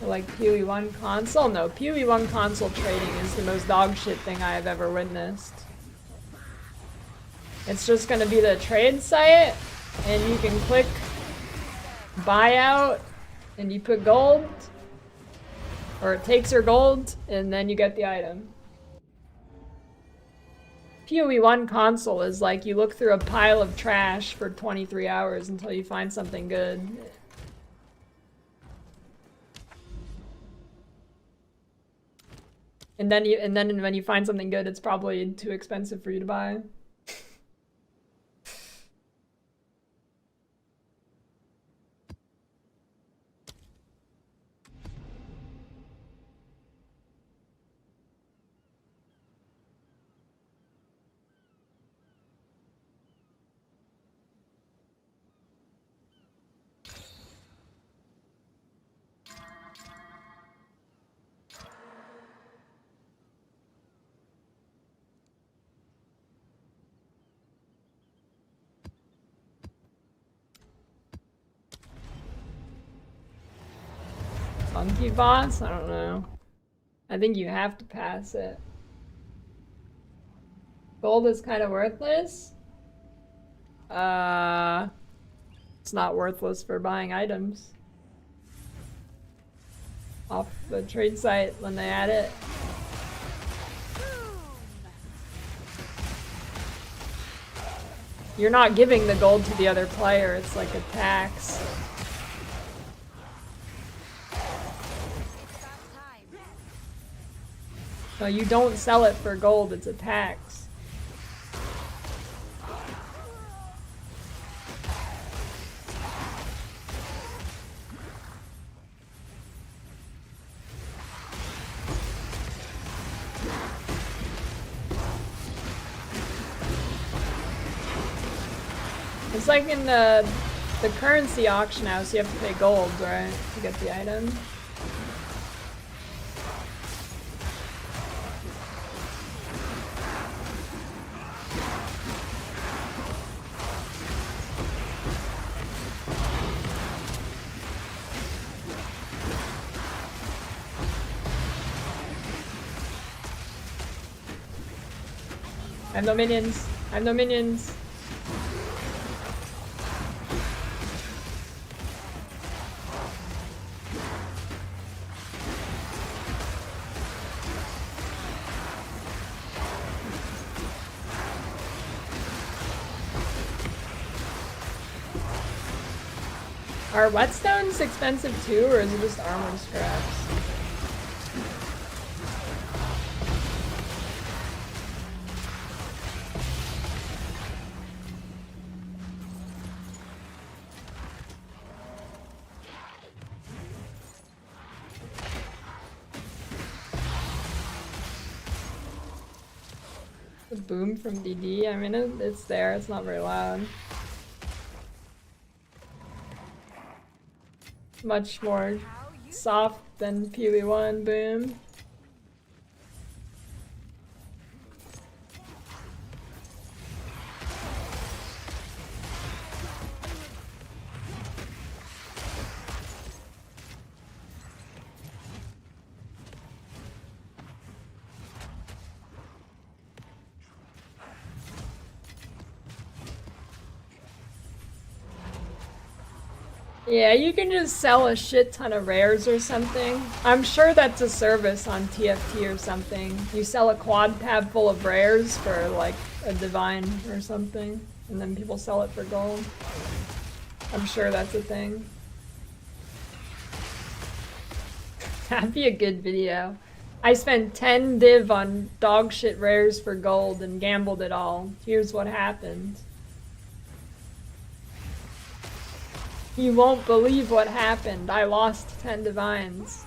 Like PoE 1 console? No, PoE 1 console trading is the most dog shit thing I have ever witnessed. It's just gonna be the trade site, and you can click buyout, and you put gold, or it takes your gold, and then you get the item. PoE 1 console is like you look through a pile of trash for 23 hours until you find something good. And then when you find something good, it's probably too expensive for you to buy. Monkey boss? I don't know. I think you have to pass it. Gold is kind of worthless? It's not worthless for buying items. Off the trade site when they add it. You're not giving the gold to the other player, it's like a tax. No, you don't sell it for gold, it's a tax. It's like in the currency auction house, you have to pay gold, right, to get the item. I have no minions. I have no minions. Are whetstones expensive too, or is it just armor scraps? The boom from DD, I mean, it's there, it's not very loud. Much more soft than PoE 1 boom. Yeah, you can just sell a shit ton of rares or something. I'm sure that's a service on TFT or something. You sell a quad tab full of rares for like a divine or something, and then people sell it for gold. I'm sure that's a thing. That'd be a good video. I spent 10 div on dog shit rares for gold and gambled it all. Here's what happened. You won't believe what happened. I lost 10 divines.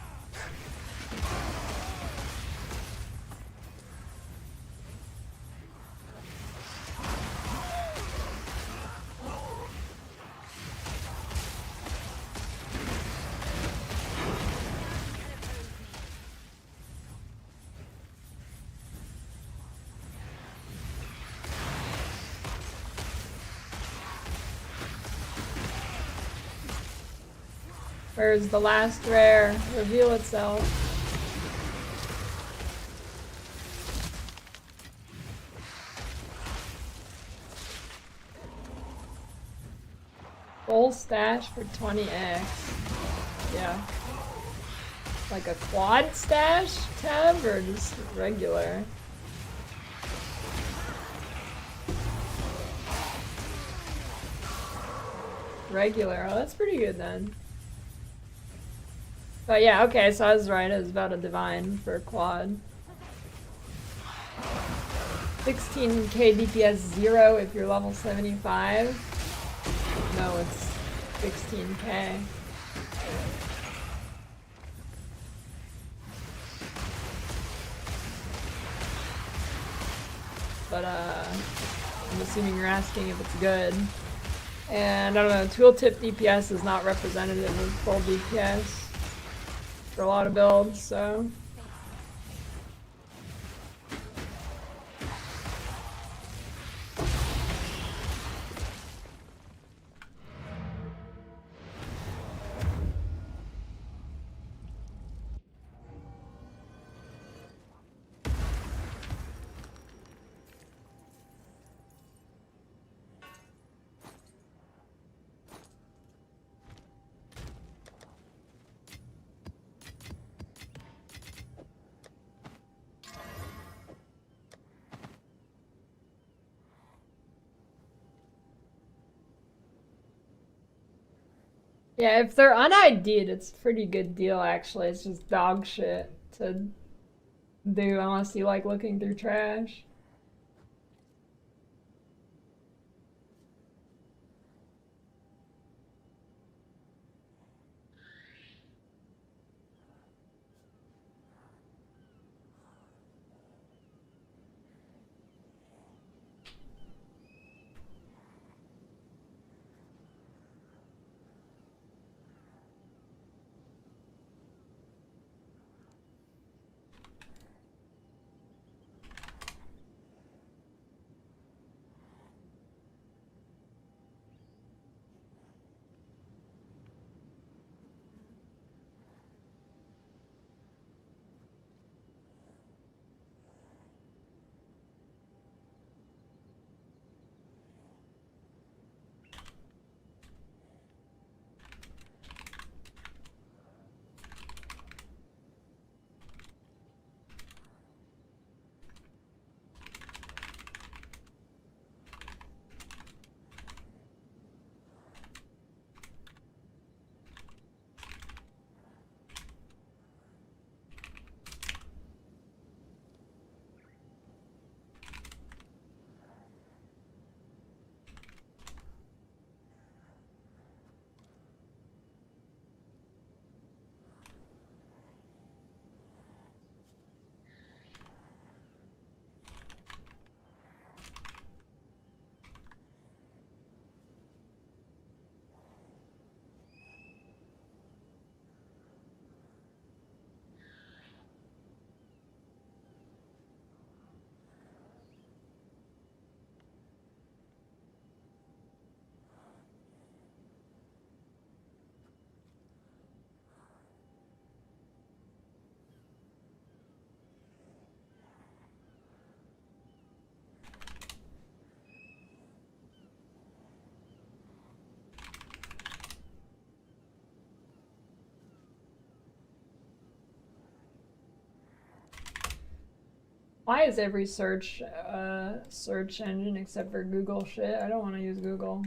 Where's the last rare? Reveal itself. Full stash for 20x. Yeah. Like a quad stash tab or just regular? Regular. Oh, that's pretty good then. But yeah, okay, so I was right. It was about a divine for a quad. 16k DPS 0 if you're level 75. No, it's 16k. But I'm assuming you're asking if it's good. And I don't know, tooltip DPS is not representative of full DPS for a lot of builds, so. Yeah, if they're un-ID'd, it's a pretty good deal actually. It's just dog shit to do unless you like looking through trash. Why is every search search engine except for Google shit? I don't want to use Google.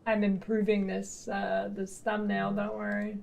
I'm improving this this thumbnail, don't worry.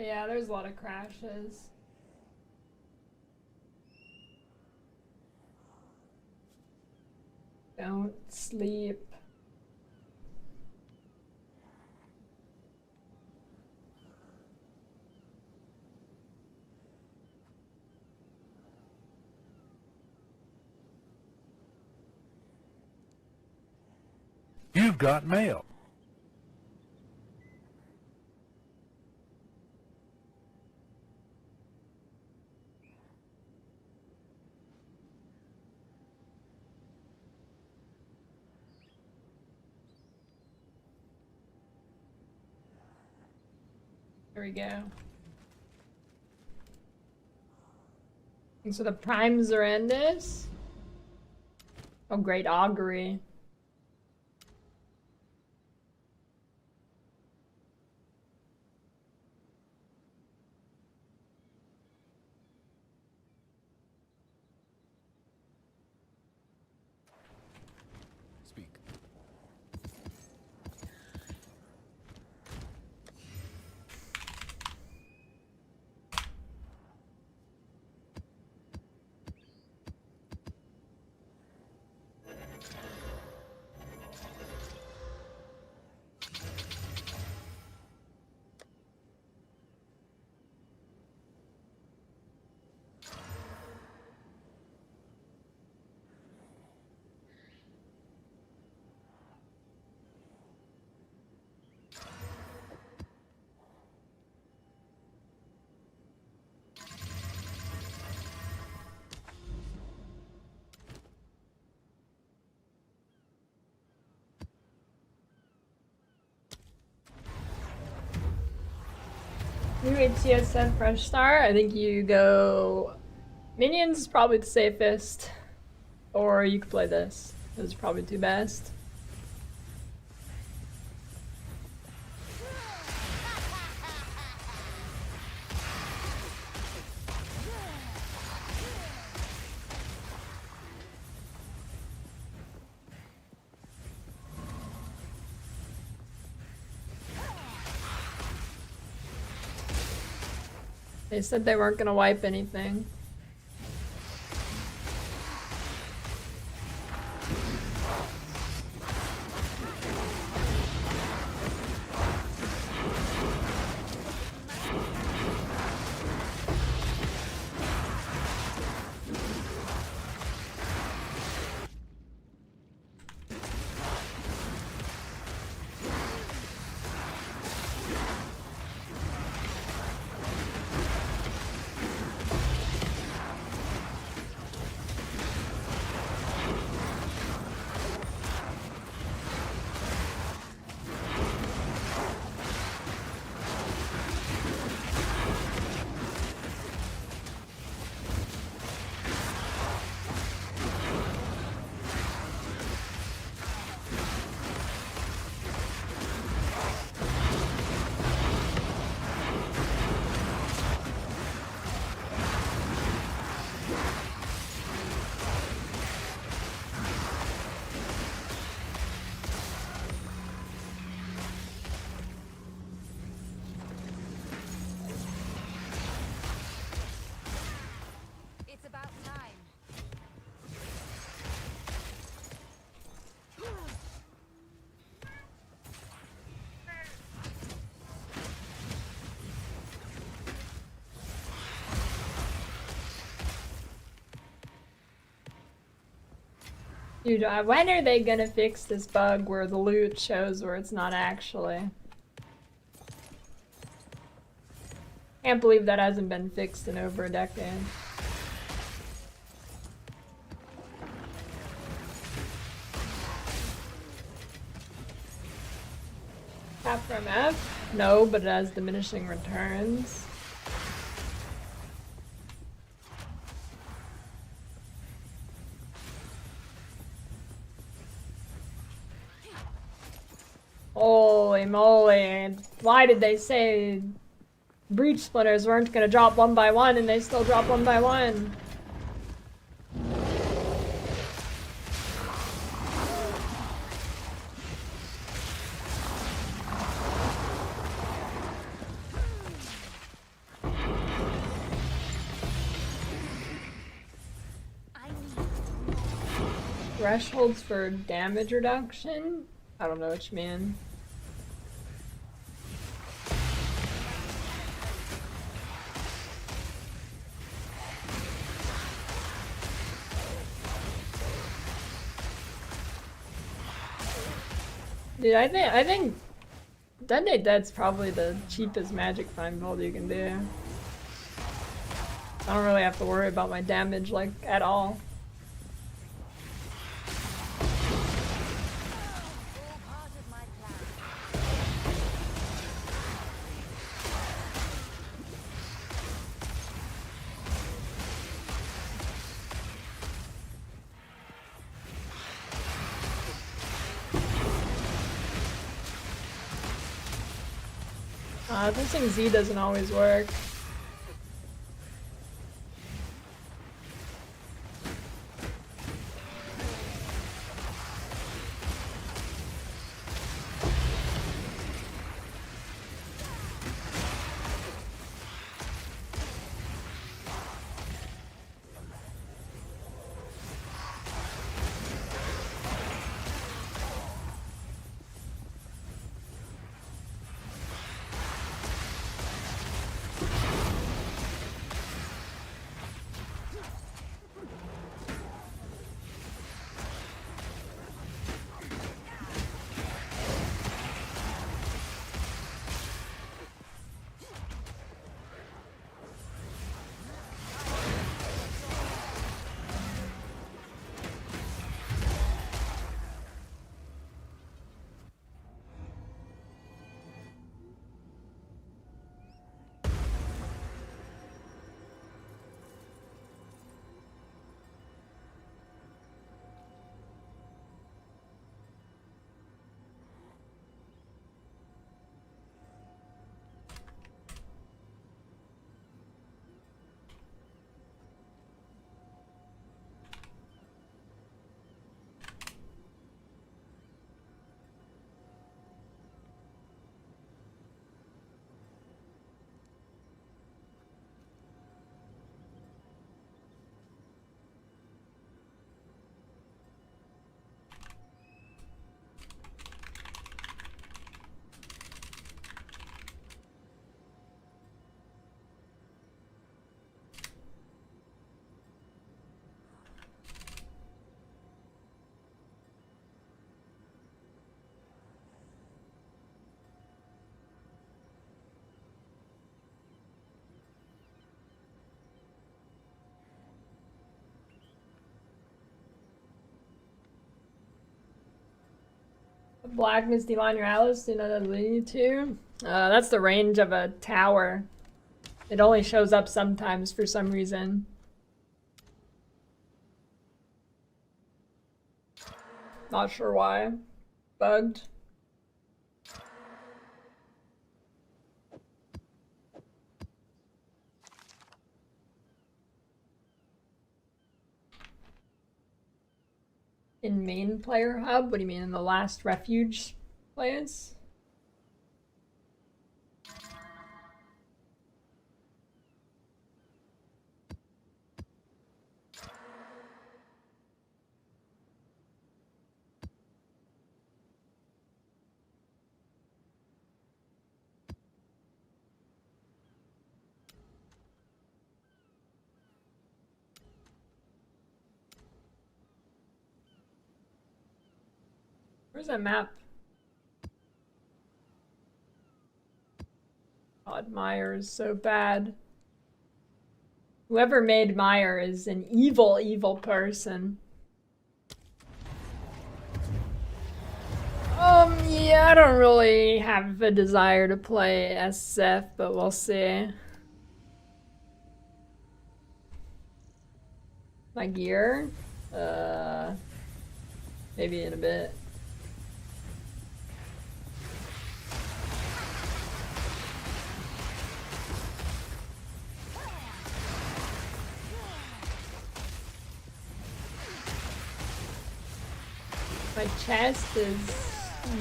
Yeah, there's a lot of crashes. Don't sleep. You've got mail. There we go. And so the primes are in this. Oh, great augury. Speak. New HCSSF fresh start. I think you go. Minions is probably the safest. Or you could play this. Those are probably two best. They said they weren't gonna wipe anything. Dude, when are they gonna fix this bug where the loot shows where it's not actually? Can't believe that hasn't been fixed in over a decade. Tap from F? No, but it has diminishing returns. Holy moly. Why did they say breach splitters weren't gonna drop one by one and they still drop one by one? Thresholds for damage reduction? I don't know what you mean. Dude, I think Detonate Dead's probably the cheapest magic find build you can do. I don't really have to worry about my damage like at all. This thing Z doesn't always work. Blackness Divine Realis, do not lead to. That's the range of a tower. It only shows up sometimes for some reason. Not sure why. Bugged. In main player hub? What do you mean, in the last refuge place? Where's that map? God, Meyer is so bad. Whoever made Meyer is an evil, evil person. Yeah, I don't really have a desire to play SF, but we'll see. My gear? Maybe in a bit. My chest is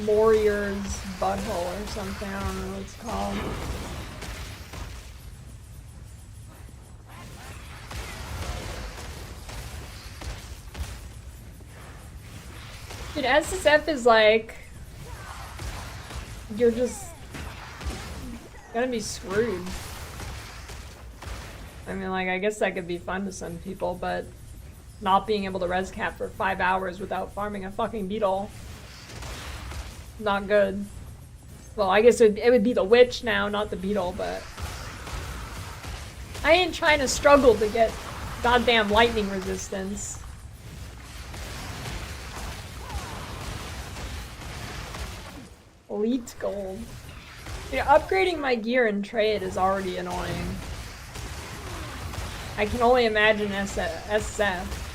Warrior's butthole or something. I don't know what it's called. Dude, SSF is like, you're just gonna be screwed. I mean, like, I guess that could be fun to some people, but not being able to res cap for 5 hours without farming a fucking beetle, not good. Well, I guess it would be the witch now, not the beetle, but I ain't trying to struggle to get goddamn lightning resistance. Elite gold. Yeah, upgrading my gear in trade is already annoying. I can only imagine SF.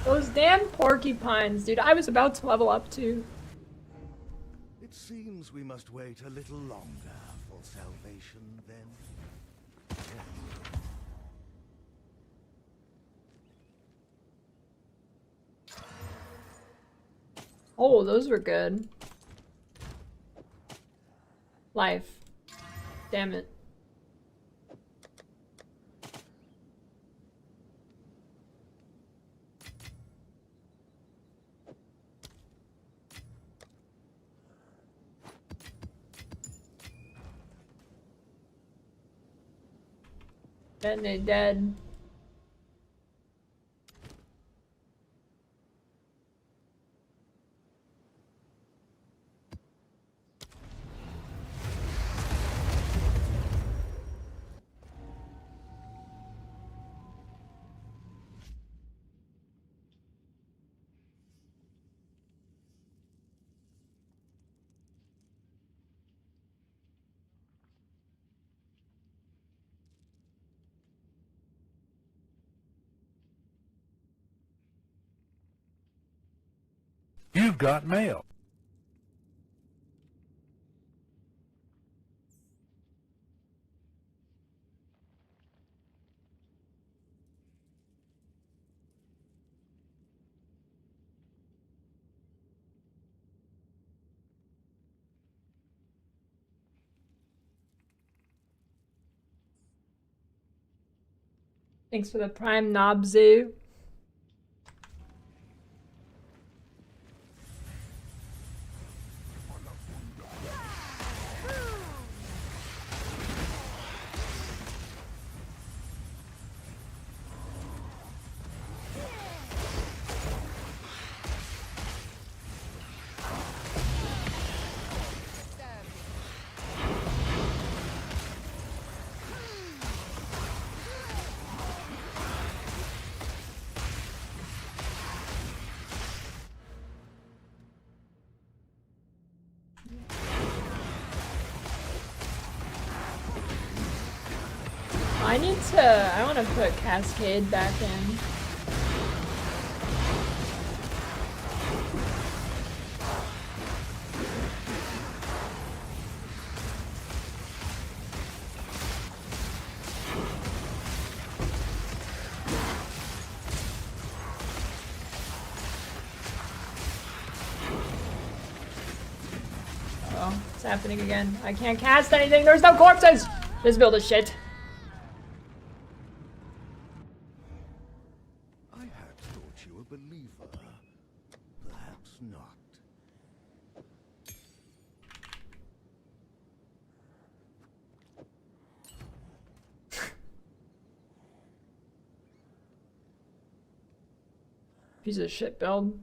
Those damn porcupines, dude. I was about to level up too. It seems we must wait a little longer for salvation, then. Oh, those were good. Life. Damn it. Detonate dead. You've got mail. Thanks for the prime knob zoo. I want to put Cascade back in. It's happening again. I can't cast anything. There's no corpses. This build is shit. I had thought you a believer. Perhaps not. Piece of shit build.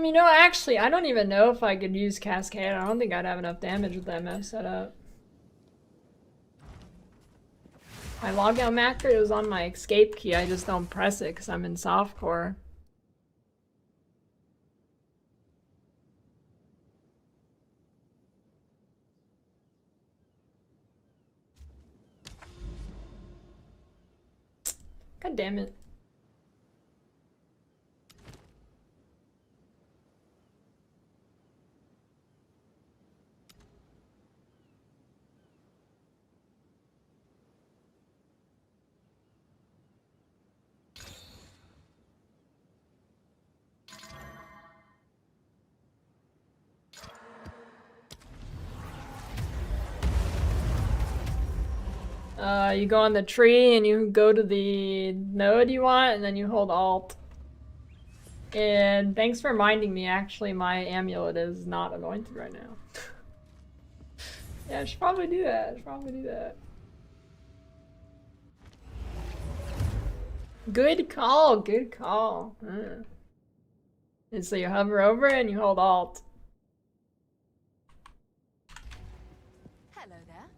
You know, actually, I don't even know if I could use Cascade. I don't think I'd have enough damage with that MF setup. My logout macro is on my escape key. I just don't press it because I'm in softcore. God damn it. You go on the tree and you go to the node you want and then you hold Alt. And thanks for reminding me, actually my amulet is not anointed right now. Yeah, I should probably do that. I should probably do that. Good call, good call. And so you hover over and you hold Alt. Hello there.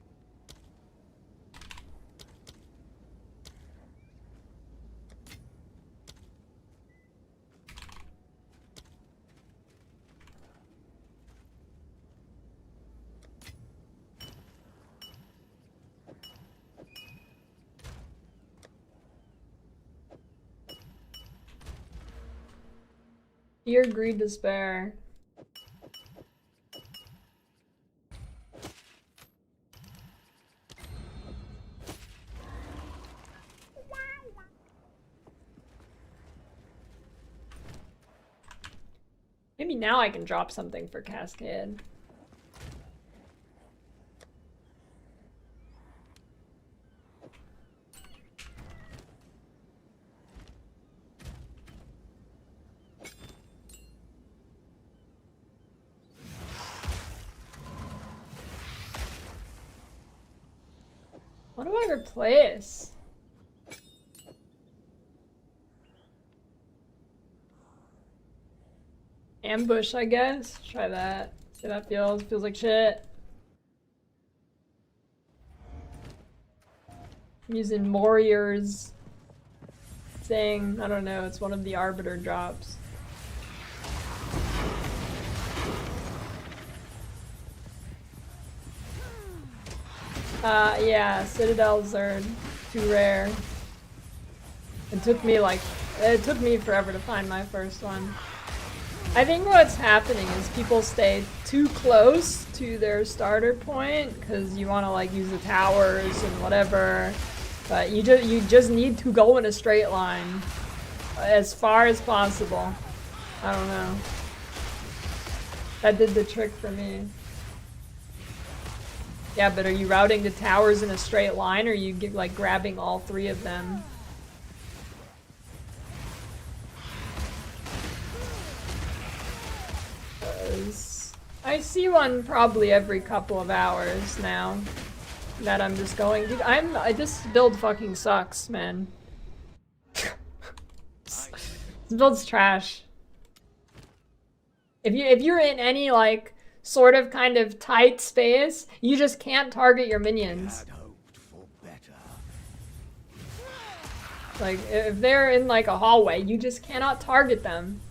Fear, greed, despair. Maybe now I can drop something for Cascade. What do I replace? Ambush, I guess. Try that. See how that feels. Feels like shit. I'm using Warrior's thing. I don't know. It's one of the Arbiter drops. Yeah, Citadels are too rare. It took me forever to find my first one. I think what's happening is people stay too close to their starter point because you want to like use the towers and whatever, but you just need to go in a straight line as far as possible. I don't know. That did the trick for me. Yeah, but are you routing the towers in a straight line, or are you like grabbing all three of them? I see one probably every couple of hours now that I'm just going. Dude, this build fucking sucks, man. This build's trash. If you're in any like sort of kind of tight space, you just can't target your minions. Had hoped for better. Like if they're in like a hallway, you just cannot target them.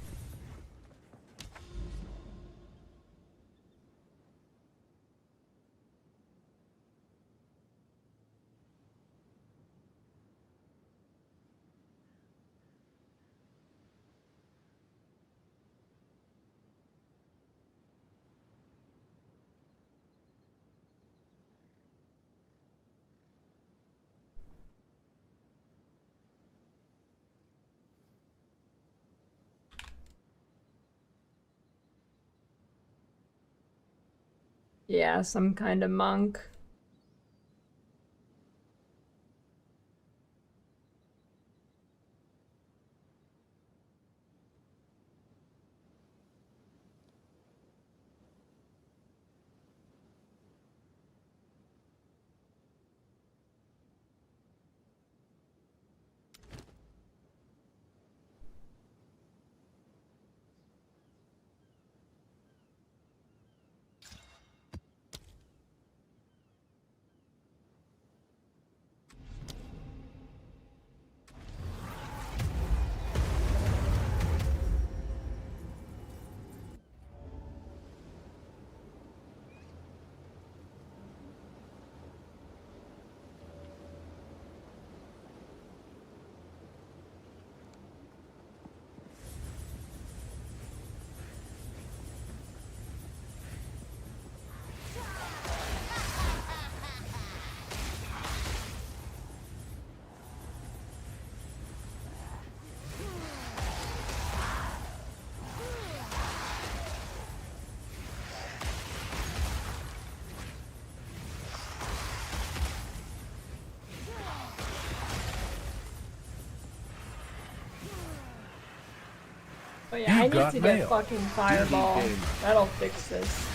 Yeah, some kind of monk. Oh yeah, I You've need got to get mail. fucking fireball. That'll fix this.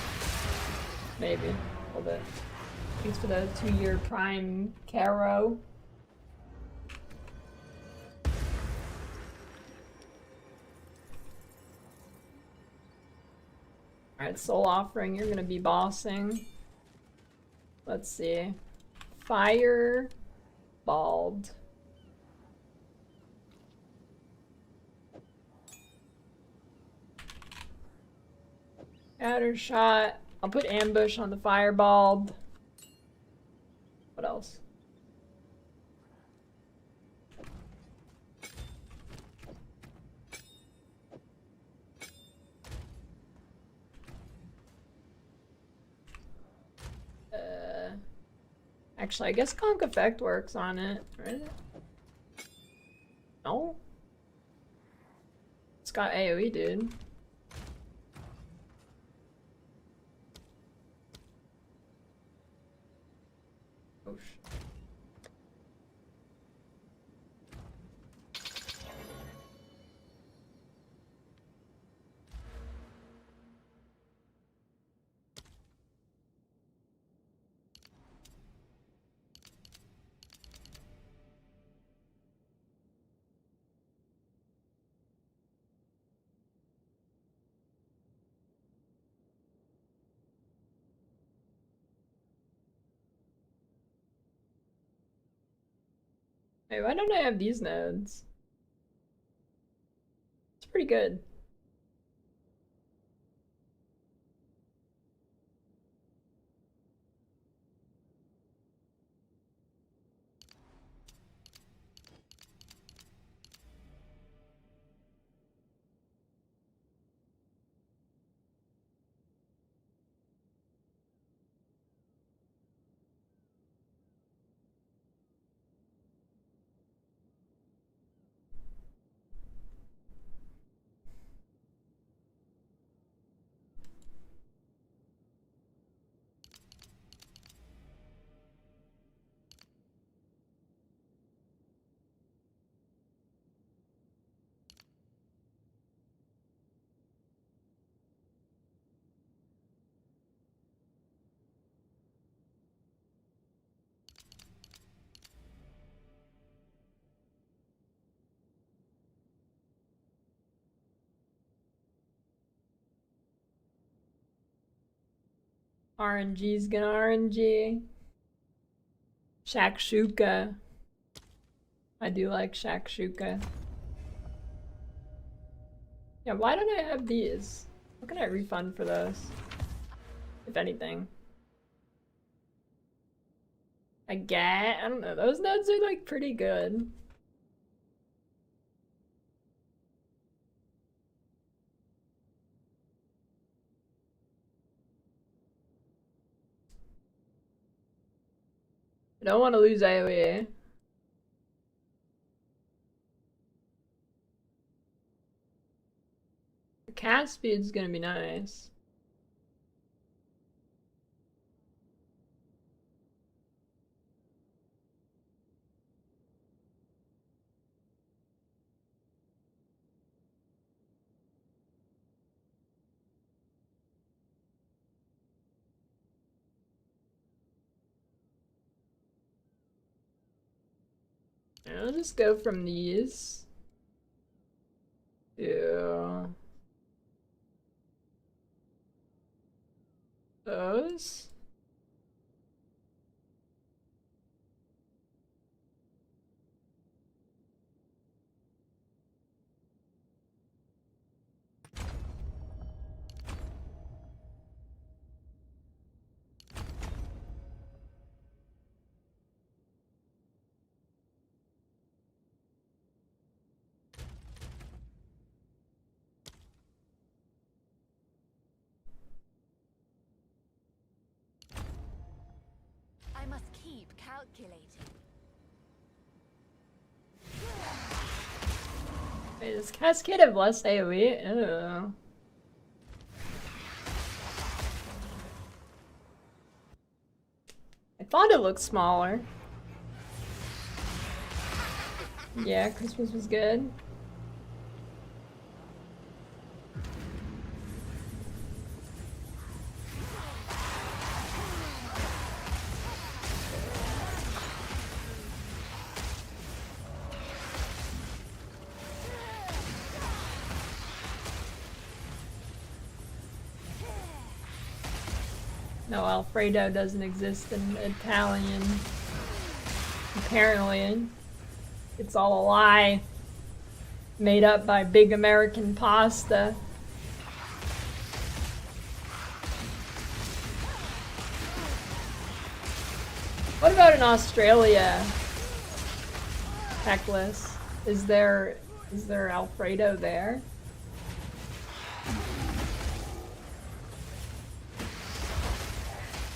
Maybe. A little bit. Thanks for the 2-year prime Caro. Alright, soul offering, you're gonna be bossing. Let's see. Fire bald. Scatter shot. I'll put ambush on the fireball. What else? Actually, I guess Conk Effect works on it, right? No? It's got AoE, dude. Oh, Hey, why don't I have these nodes? It's pretty good. RNG's gonna RNG. Shakshuka. I do like shakshuka. Yeah, why don't I have these? What can I refund for those? If anything. I don't know, those nodes are like pretty good. I don't want to lose AoE. The cast speed's gonna be nice. I'll just go from these to those. I must keep calculating. Wait, does Cascade have less AoE? Ew. I thought it looked smaller. Yeah, Christmas was good. No, Alfredo doesn't exist in Italian. Apparently. It's all a lie. Made up by big American pasta. What about in Australia? Heckless. Is there Alfredo there?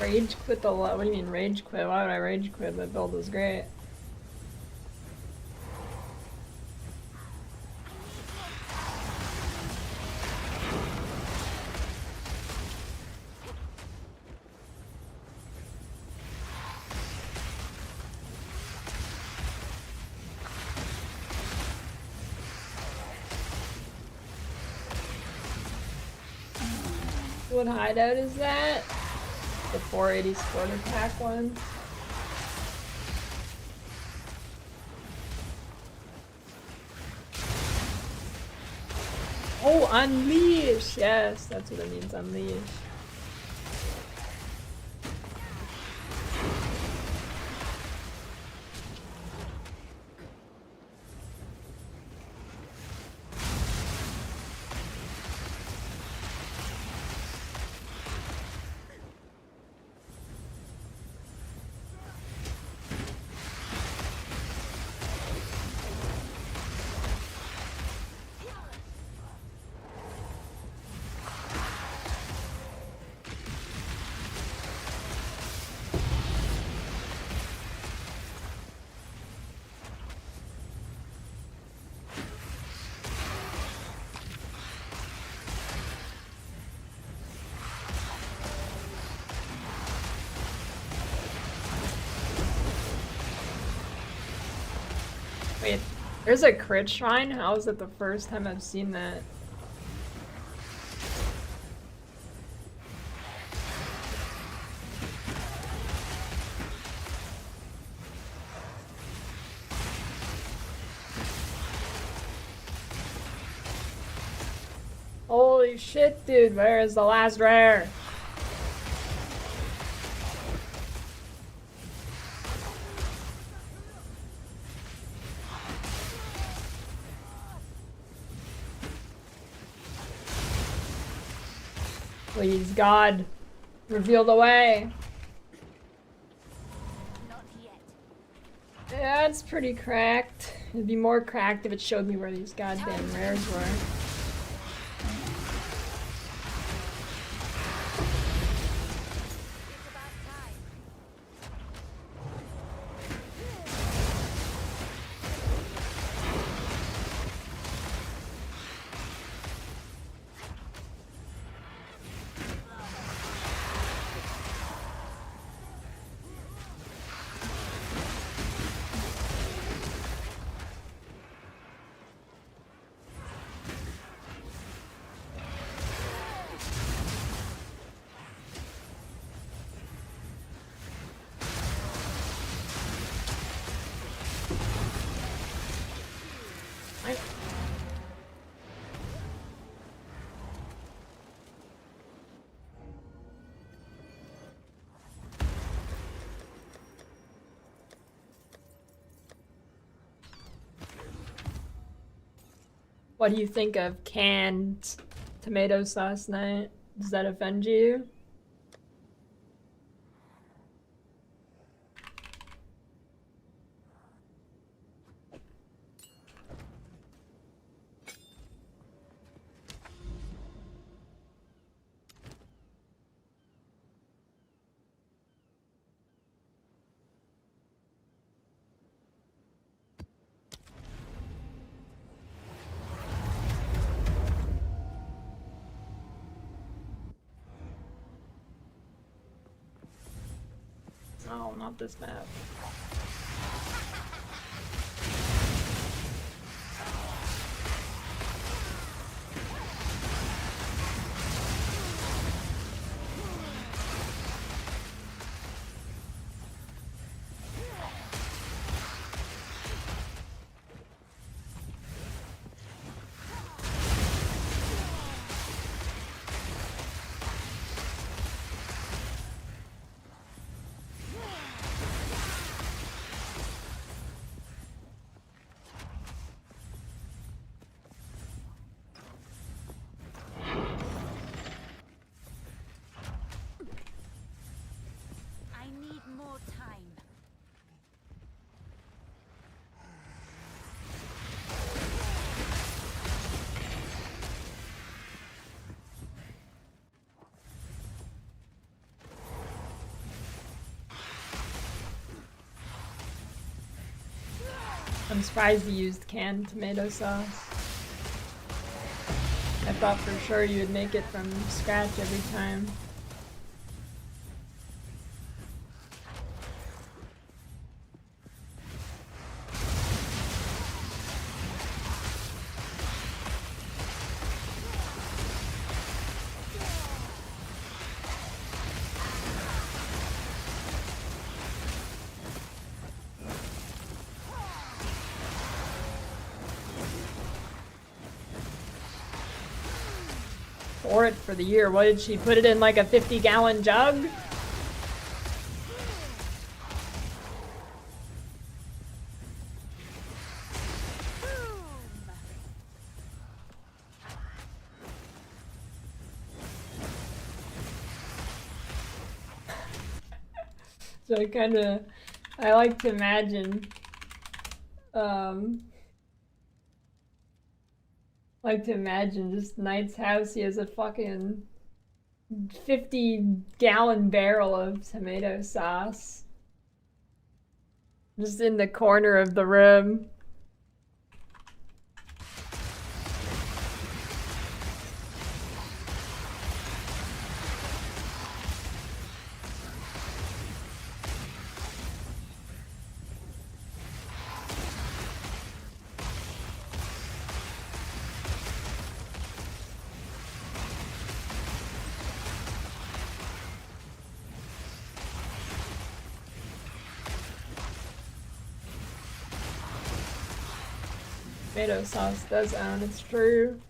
Rage quit the what do you mean rage quit? Why would I rage quit? That build was great. What hideout is that? The 480 sport attack one. Oh, unleash! Yes, that's what it means, unleash. Wait, there's a crit shrine? How is it the first time I've seen that? Holy shit, dude, where is the last rare? Please, God, reveal the way. Not yet. Yeah, it's pretty cracked. It'd be more cracked if it showed me where these goddamn rares were. It's about time. What do you think of canned tomato sauce night? Does that offend you? Oh, not this map. I need more time. I'm surprised you used canned tomato sauce. I thought for sure you would make it from scratch every time. Pour it for the year. What did she put it in, like a 50-gallon jug? So I like to imagine, just Knight's house. He has a fucking 50-gallon barrel of tomato sauce. Just in the corner of the room. Tomato sauce does own, it's true.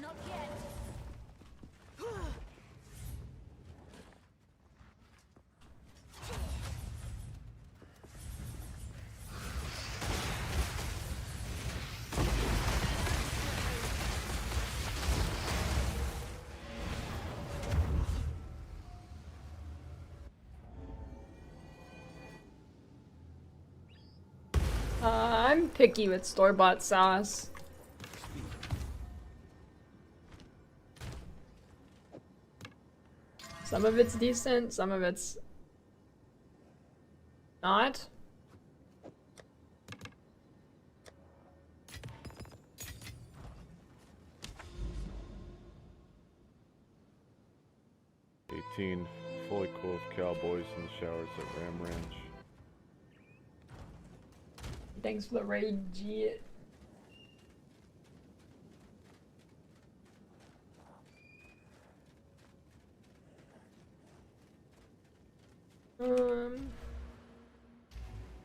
Not yet. I'm picky with store-bought sauce. Some of it's decent, some of it's not. fully clothed cowboys in the showers at Ram Ranch. Thanks for the raid, G.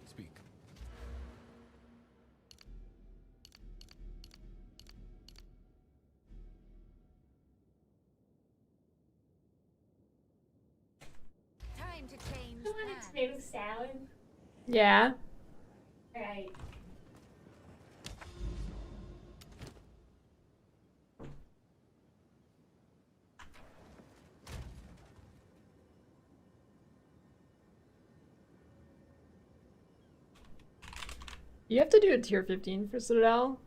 Speak. Time to change You want plans. to make salad? Yeah. Right. You have to do a tier 15 for Citadel.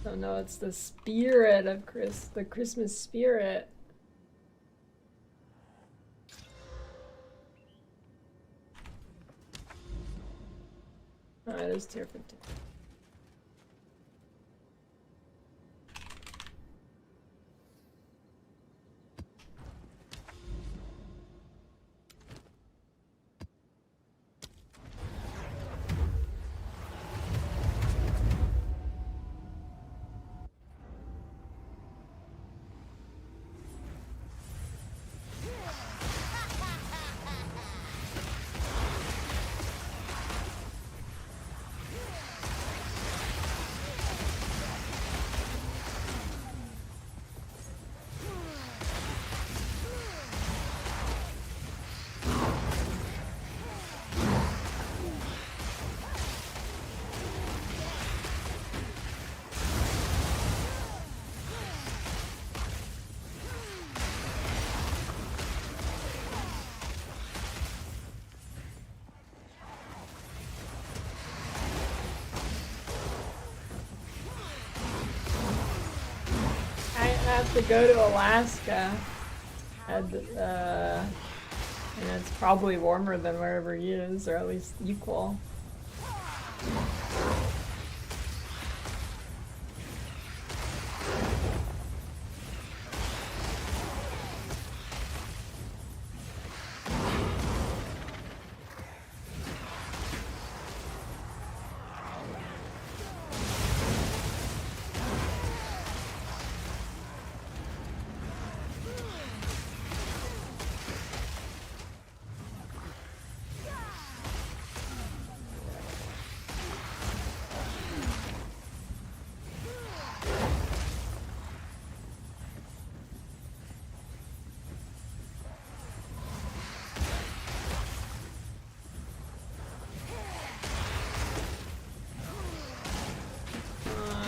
Oh no, it's the spirit of the Christmas spirit. Oh, it is tier 15. I have to go to Alaska, and it's probably warmer than wherever he is, or at least equal.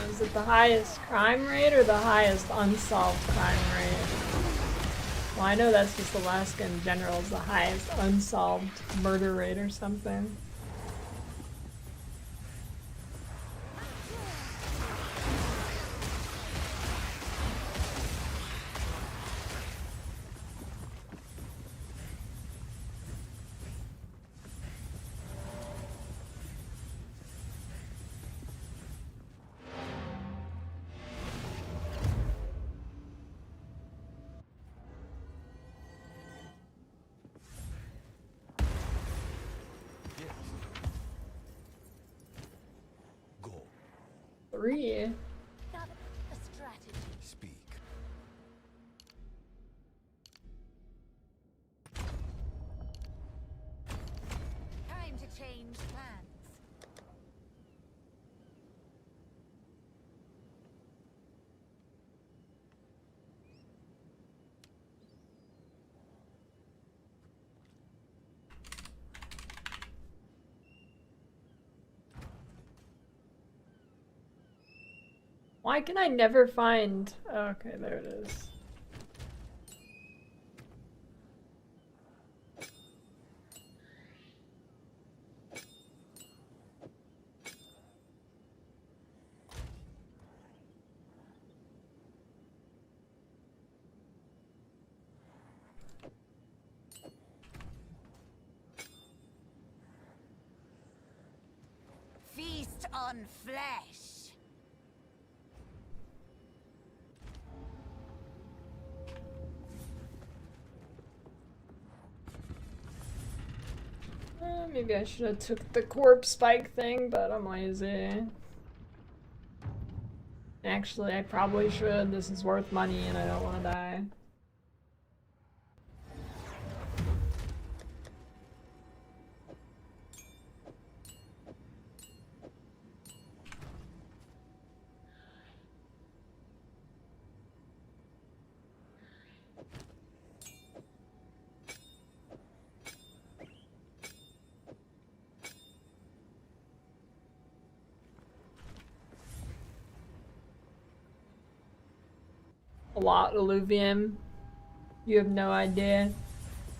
Is it the highest crime rate or the highest unsolved crime rate? Well, I know that's just Alaska in general is the highest unsolved murder rate or something. Yes. Go. 3. Got a strategy. Speak. Time to change plans. Why can I never find... Oh, okay, there it is. Feast on flesh. Maybe I should have took the corpse spike thing, but I'm lazy. Actually, I probably should. This is worth money and I don't want to die. A lot, Illuvium. You have no idea.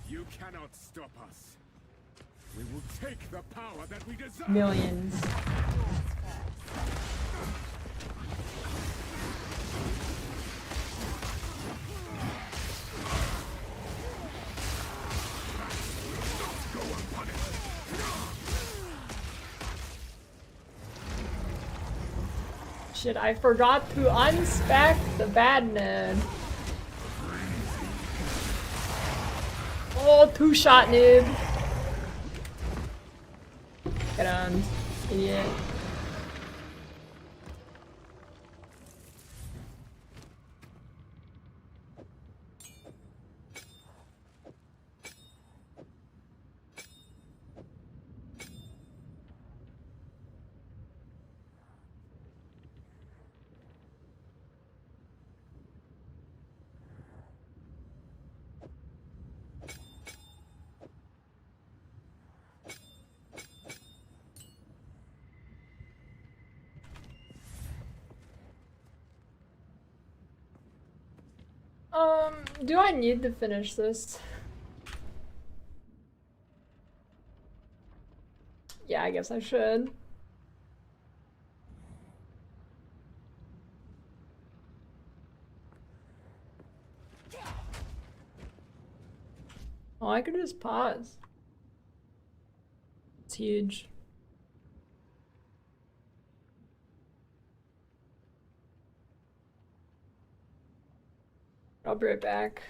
You cannot stop us. We will take the power that we deserve. Millions. Shit, I forgot to unspec the bad node. Oh, two-shot noob. Get on, idiot. Do I need to finish this? Yeah, I guess I should. Oh, I could just pause. It's huge. I'll be right back.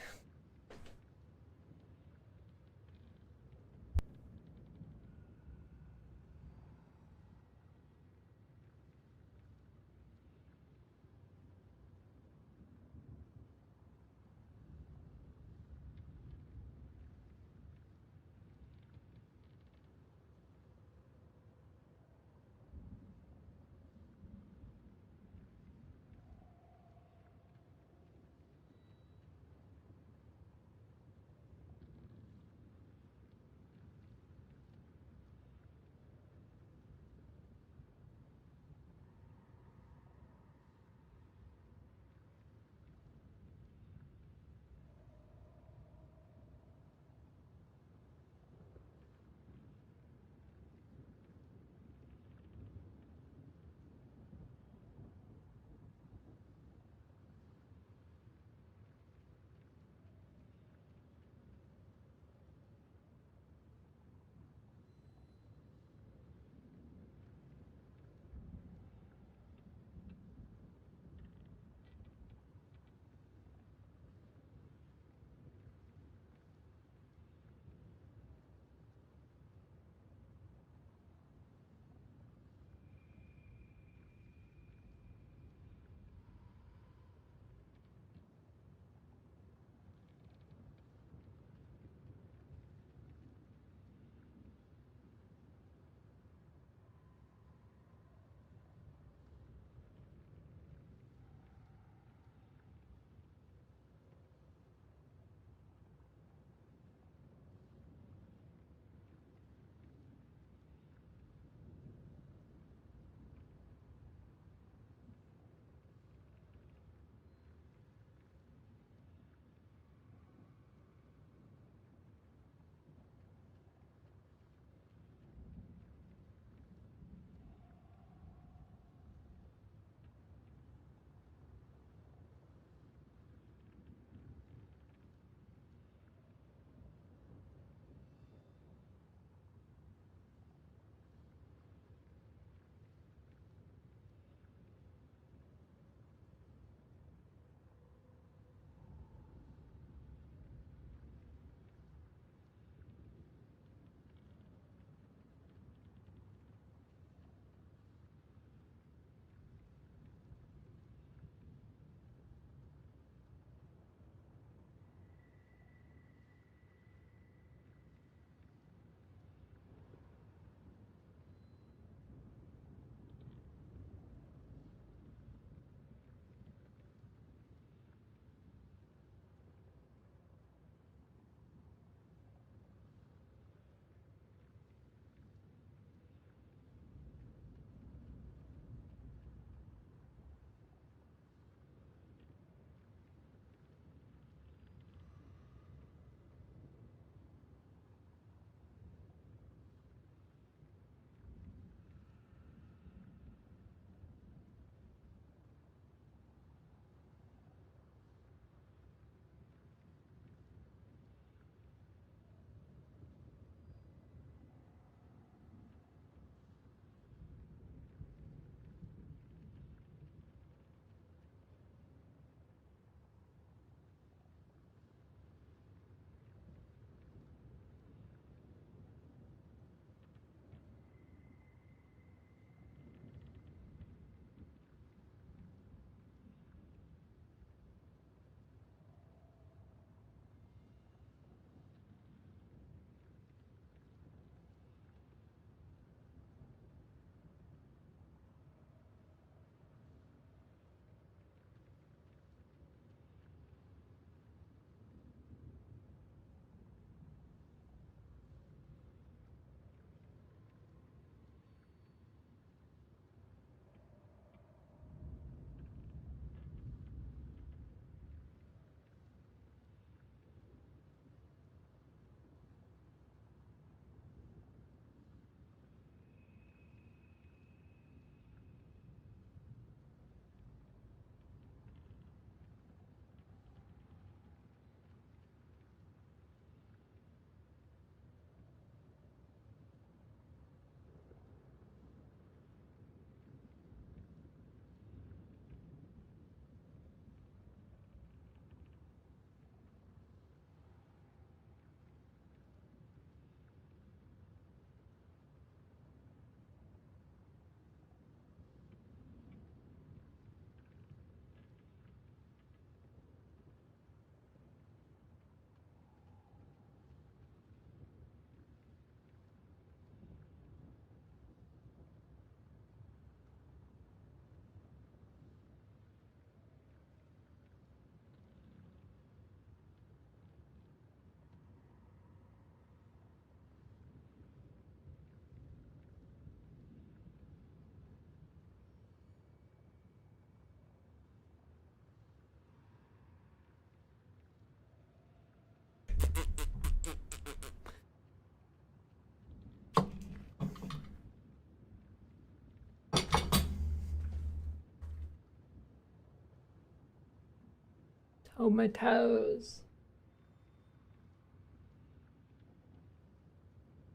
Oh, my toes.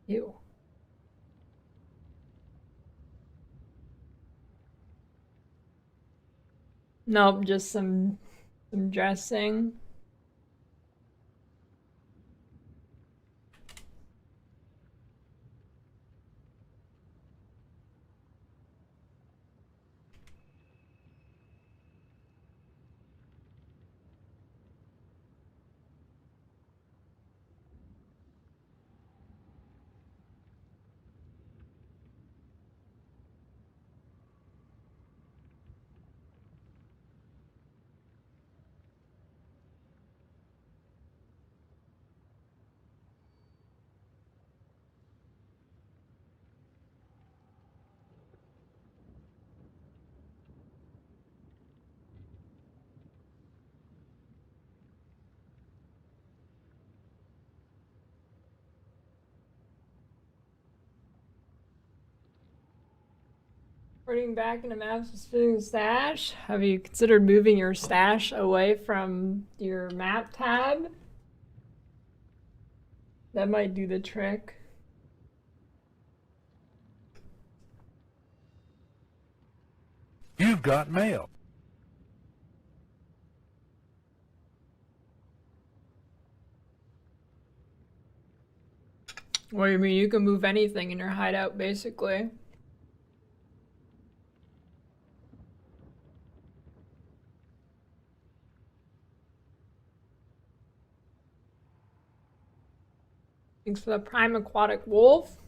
Ew. Nope, just some dressing. Putting back in a map specific stash. Have you considered moving your stash away from your map tab? That might do the trick. You've got mail. What do you mean? You can move anything in your hideout, basically. Thanks for the prime aquatic wolf.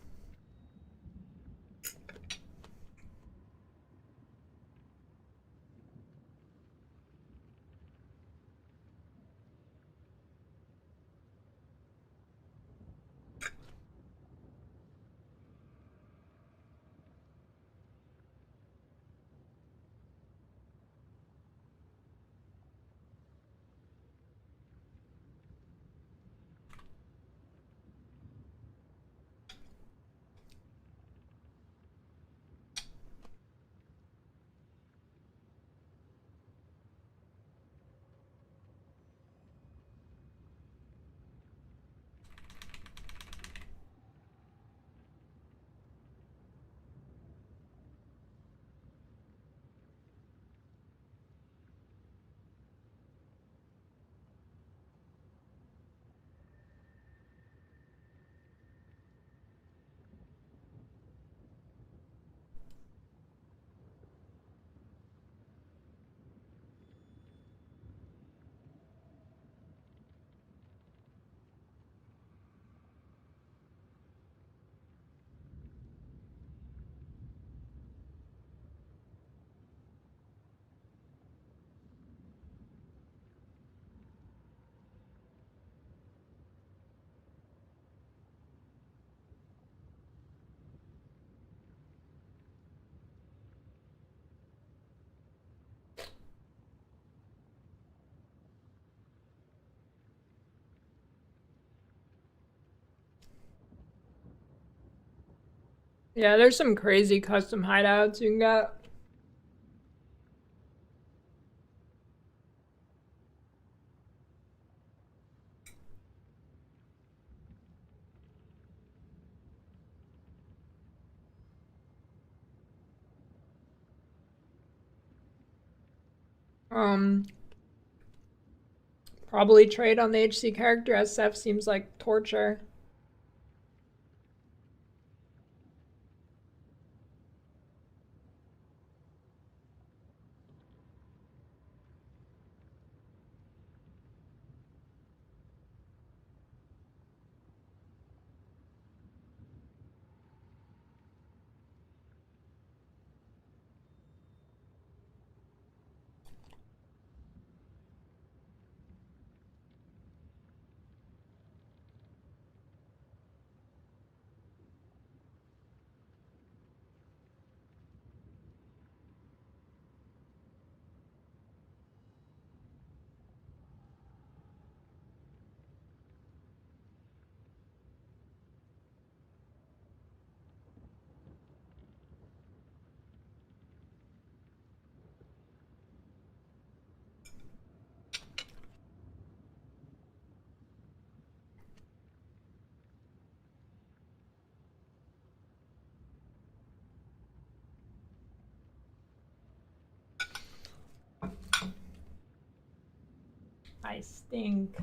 Yeah, there's some crazy custom hideouts you can get. Probably trade on the HC character. SF seems like torture. I stink.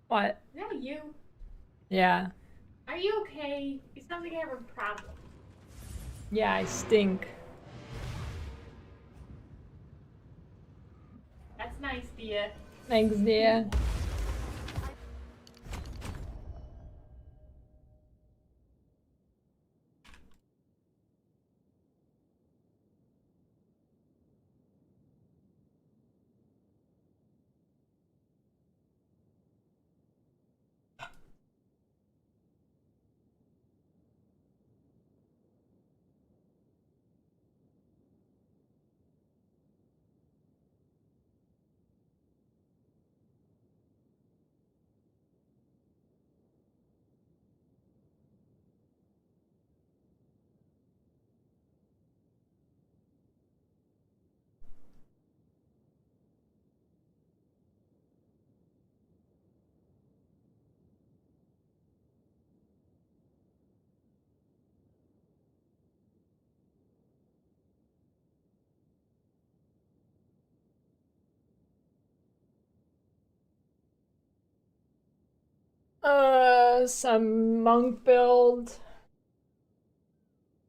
What? Is that you? Yeah. Are you okay? You sound like you have a problem. Yeah, I stink. That's nice, dear. Thanks, dear. Some monk build.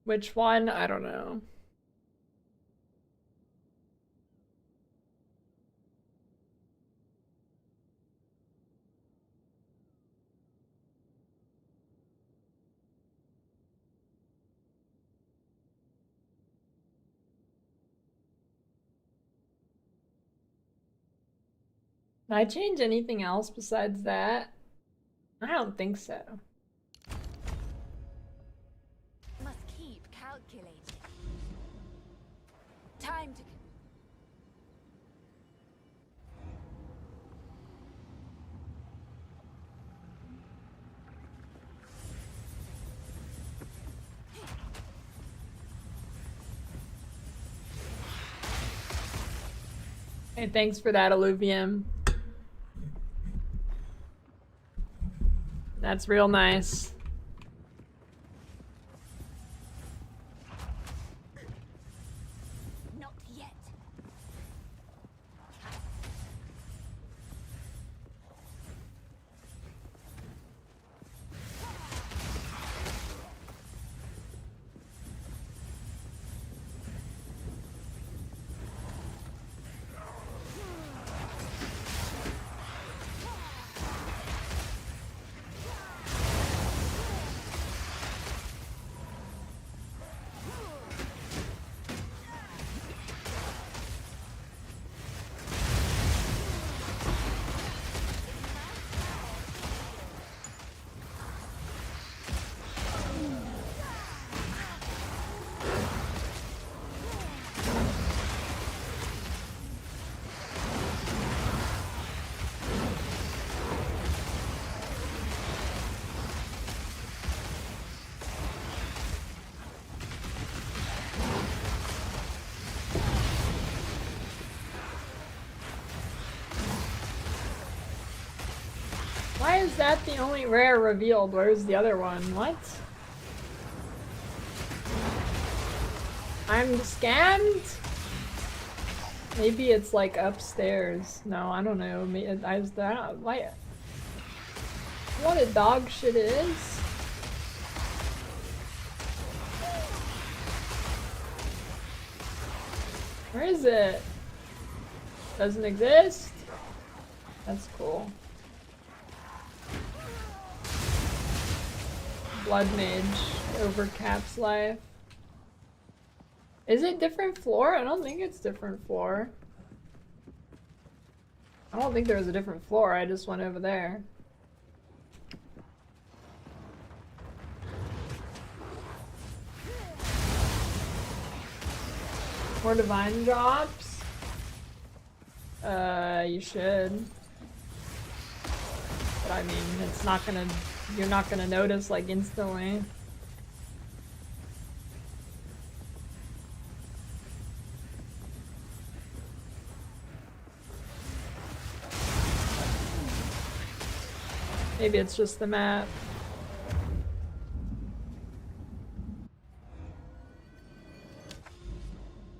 Which one? I don't know. Can I change anything else besides that? I don't think so. Must keep calculating. Time to. Hey, thanks for that, Alluvium. That's real nice. Not yet. Why is that the only rare revealed? Where's the other one? What? I'm scammed? Maybe it's like upstairs. No, I don't know. Why? What a dog shit is. Where is it? Doesn't exist? That's cool. Blood Mage over Cap's life. Is it different floor? I don't think it's different floor. I don't think there was a different floor. I just went over there. More divine drops? You should. But I mean, it's not gonna, you're not gonna notice like instantly. Maybe it's just the map.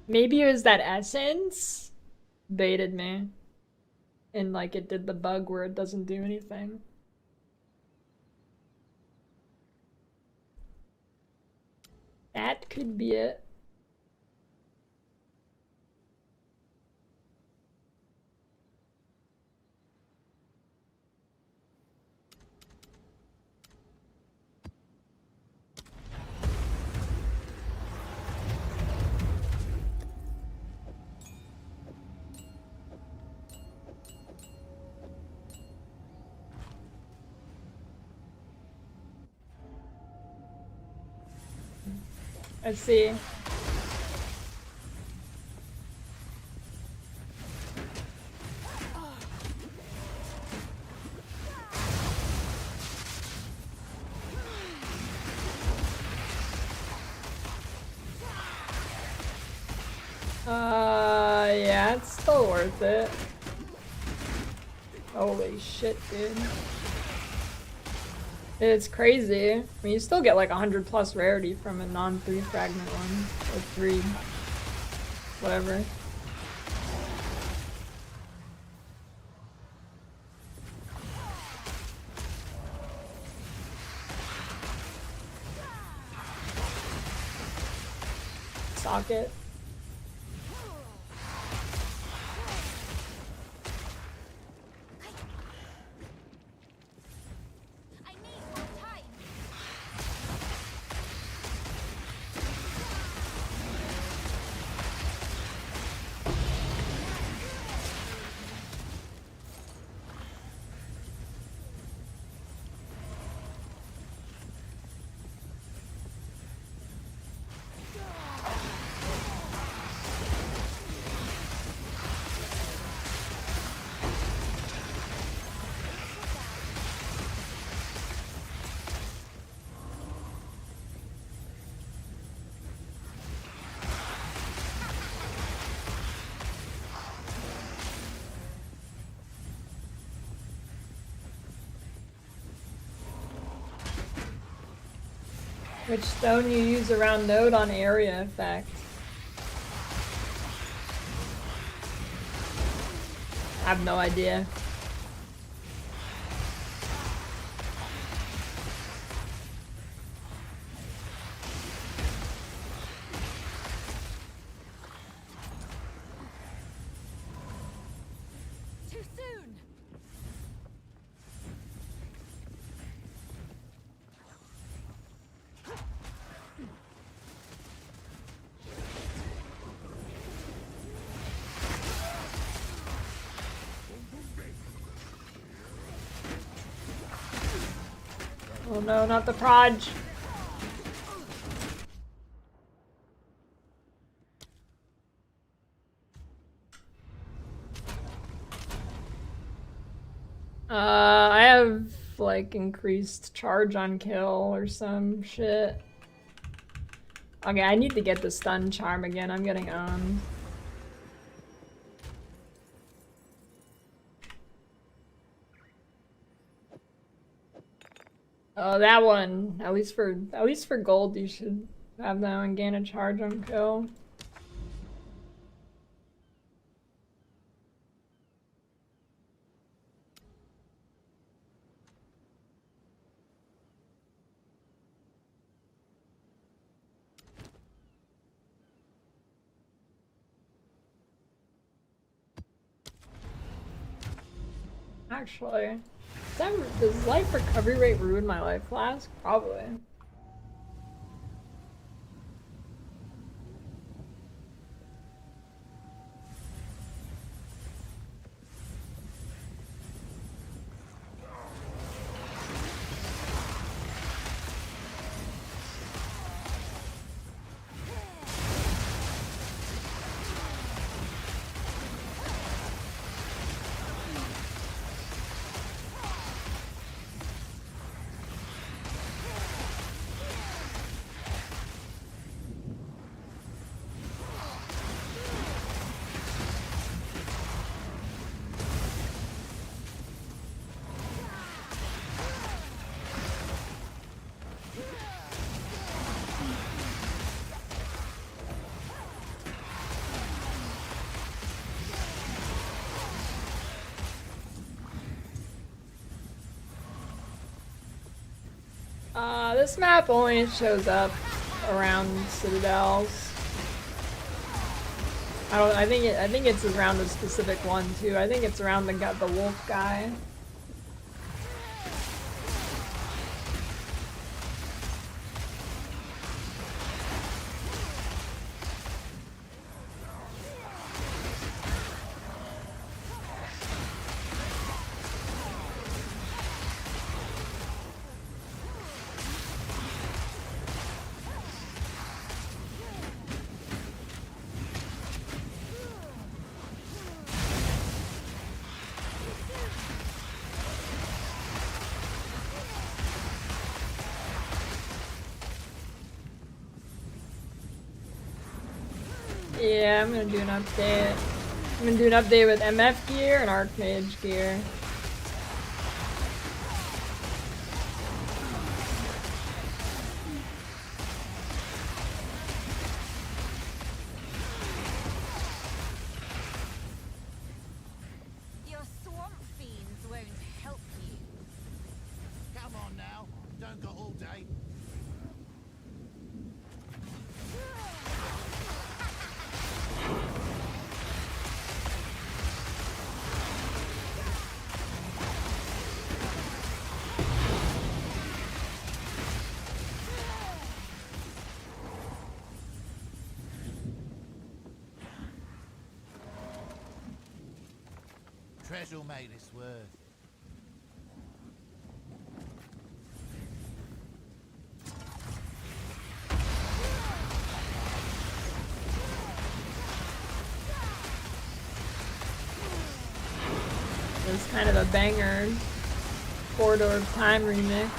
Maybe it was that essence baited me. And like it did the bug where it doesn't do anything. That could be it. Let's see. Yeah, it's still worth it. Holy shit, dude. It's crazy. I mean, you still get like 100 plus rarity from a non-3 fragment one. Or 3. Whatever. Socket. I need more time. Which stone you use around node on area effect? I have no idea. Too soon. Oh no, not the proj. I have like increased charge on kill or some shit. Okay, I need to get the stun charm again. I'm getting owned. Oh, that one. At least for gold, you should have that one gain a charge on kill. Actually, does life recovery rate ruin my life flask? Probably. This map only shows up around citadels. I think it's around a specific one too. I think it's around the wolf guy. Yeah, I'm gonna do an update. I'm gonna do an update with MF gear and Archmage gear. Your swamp fiends won't help you. Come on now, don't go all day. Treasure'll make this worth. It's kind of a banger. Corridor of Time remix.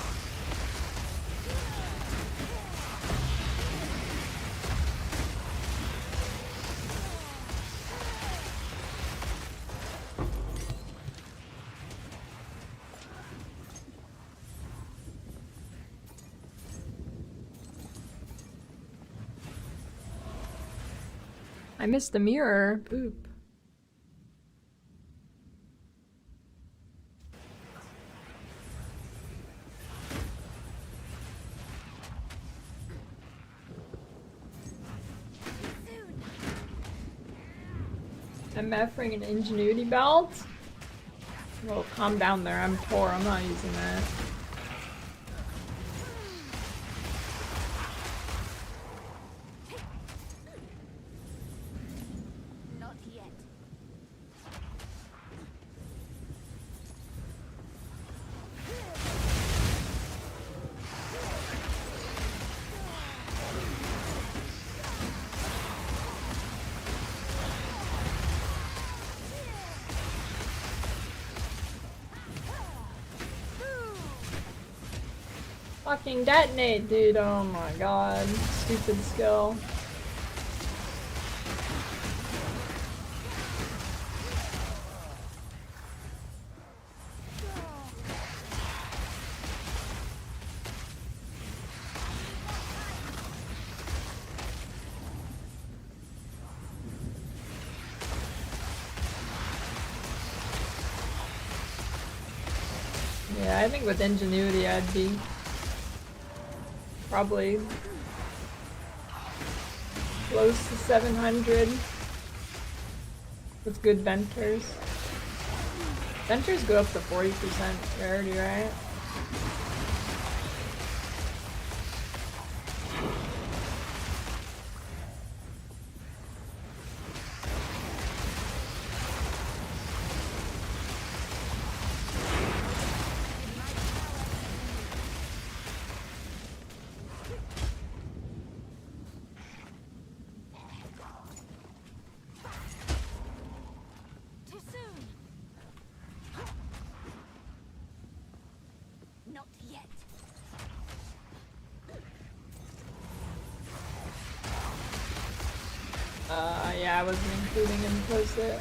I missed the mirror. Poop. MF ring an ingenuity belt? Well, calm down there. I'm poor. I'm not using that. Not yet. Fucking detonate, dude. Oh my god. Stupid skill. Yeah, I think with ingenuity I'd be probably close to 700 with good venters. Venters go up to 40% rarity, right? Too soon. Not yet. Yeah, I wasn't including him close there.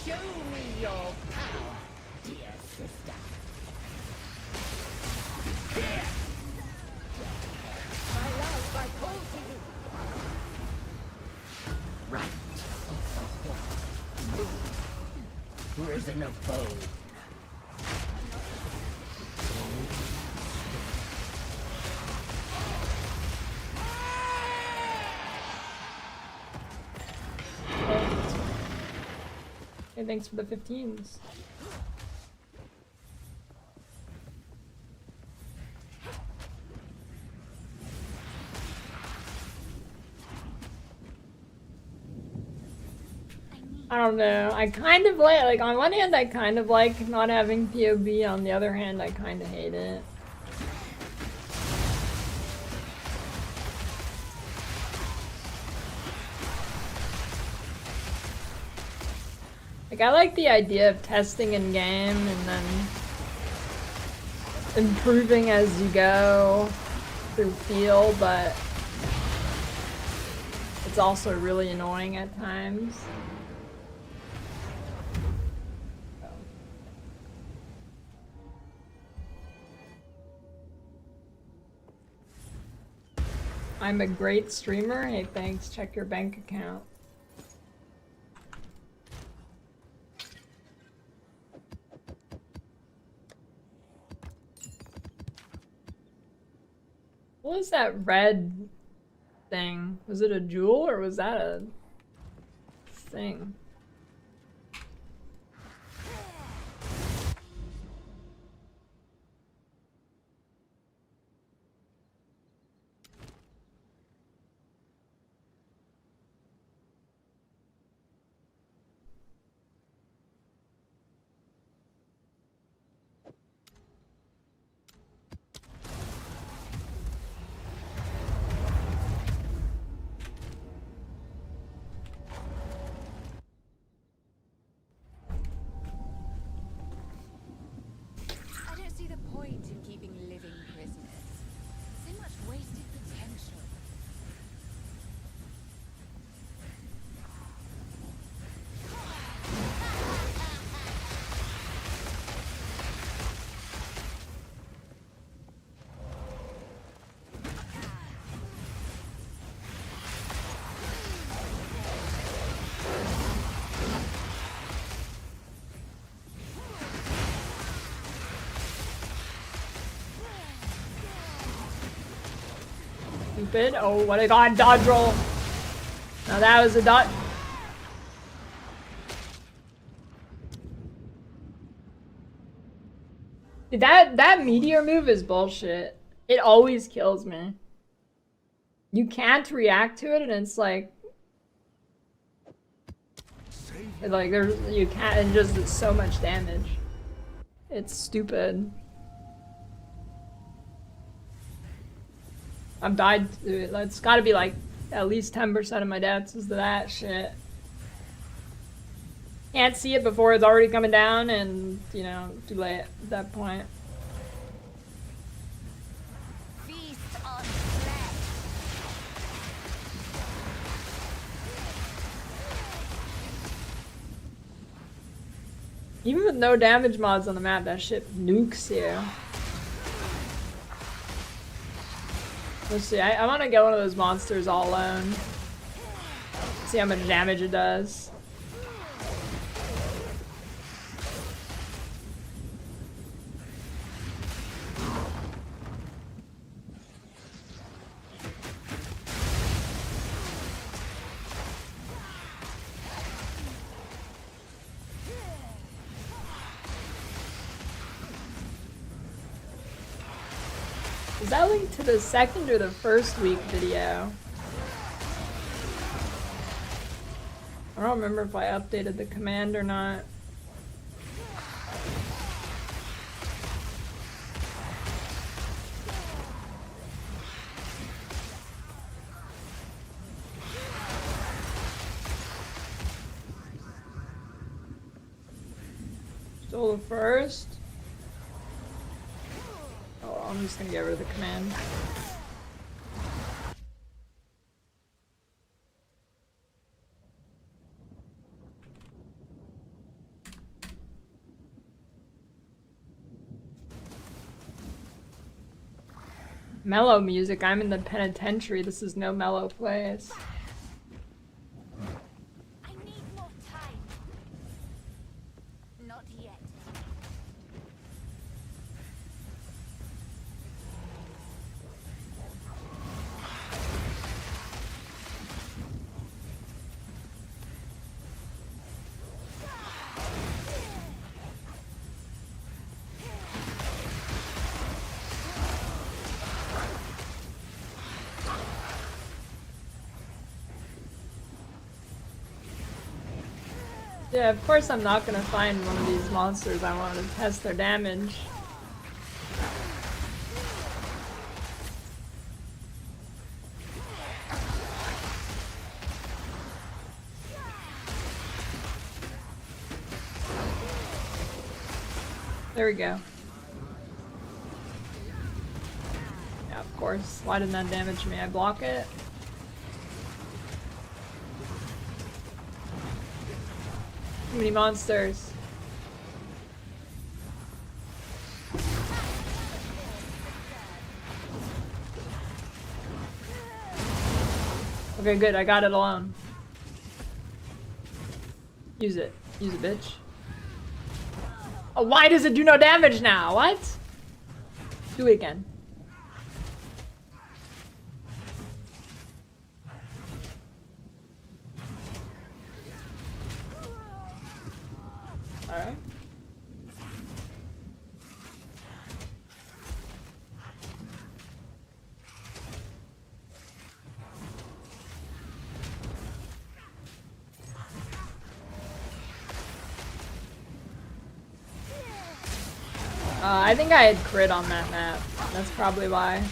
Show me your power, dear sister. arrows in a bow. Hey, thanks for the 15s. I don't know. I kind of like on one hand I kind of like not having POB, on the other hand I kind of hate it. Like, I like the idea of testing in game and then improving as you go through feel, but it's also really annoying at times. I'm a great streamer. Hey, thanks. Check your bank account. What was that red thing? Was it a jewel or was that a thing? I don't see the point in keeping living prisoners. So much wasted potential. Stupid. Oh, what a god dodge roll. Now that was a dot. Dude, that meteor move is bullshit. It always kills me. You can't react to it and it's like there's you can't, it just does so much damage. It's stupid. I've died to it. It's gotta be like at least 10% of my deaths is to that shit. Can't see it before it's already coming down and, you know, too late at that point. Feast on flesh. Even with no damage mods on the map, that shit nukes you. Let's see, I want to get one of those monsters all alone. See how much damage it does. Is that linked to the second or the first week video? I don't remember if I updated the command or not. Still the first? Oh, I'm just gonna get rid of the command. Mellow music. I'm in the penitentiary. This is no mellow place. I need more time. Yeah, of course I'm not gonna find one of these monsters. I want to test their damage. There we go. Yeah, of course. Why didn't that damage me? I block it. Too many monsters. Okay, good. I got it alone. Use it. Use it, bitch. Oh, why does it do no damage now? What? Do it again. Alright. I think I had crit on that map. That's probably why.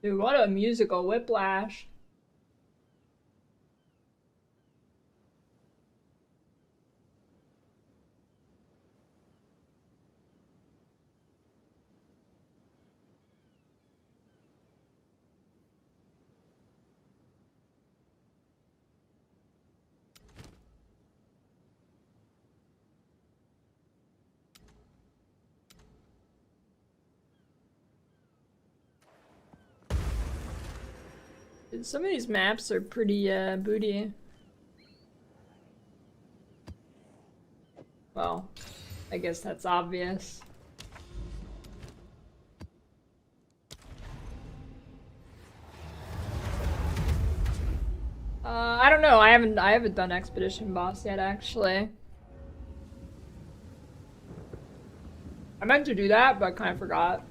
Dude, what a musical whiplash. Dude, some of these maps are pretty booty. Well, I guess that's obvious. I don't know. I haven't done Expedition Boss yet, actually. I meant to do that, but I kind of forgot.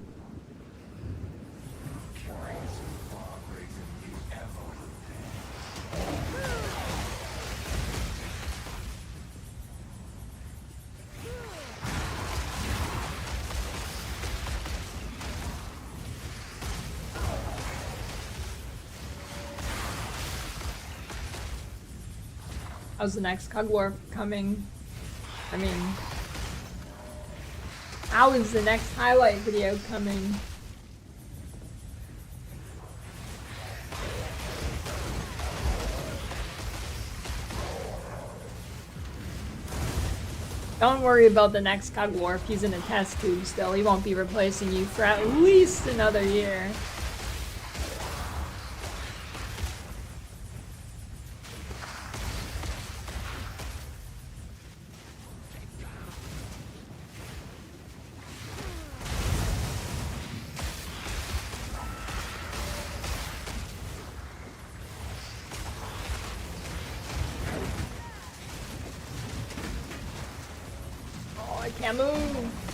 How's the next Cug War coming? I mean, how is the next highlight video coming? Don't worry about the next Cug War. If he's in a test tube still, he won't be replacing you for at least another year. Can't move.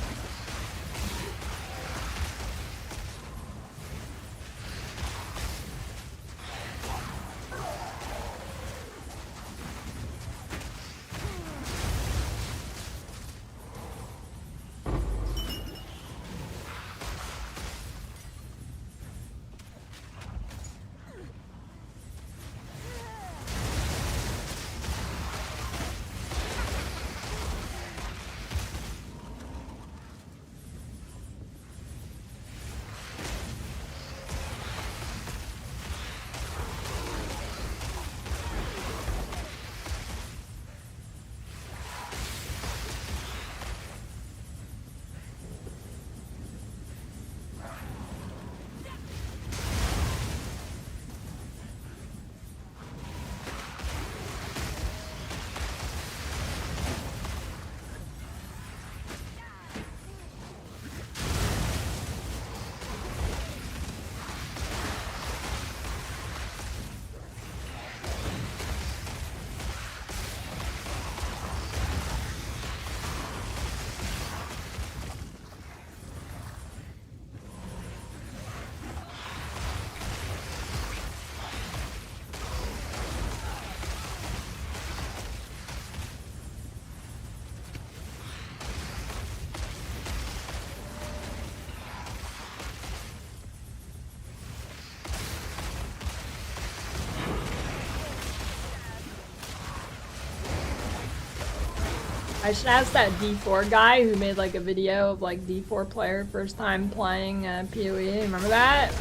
I should ask that D4 guy who made like a video of like D4 player first time playing PoE. Remember that?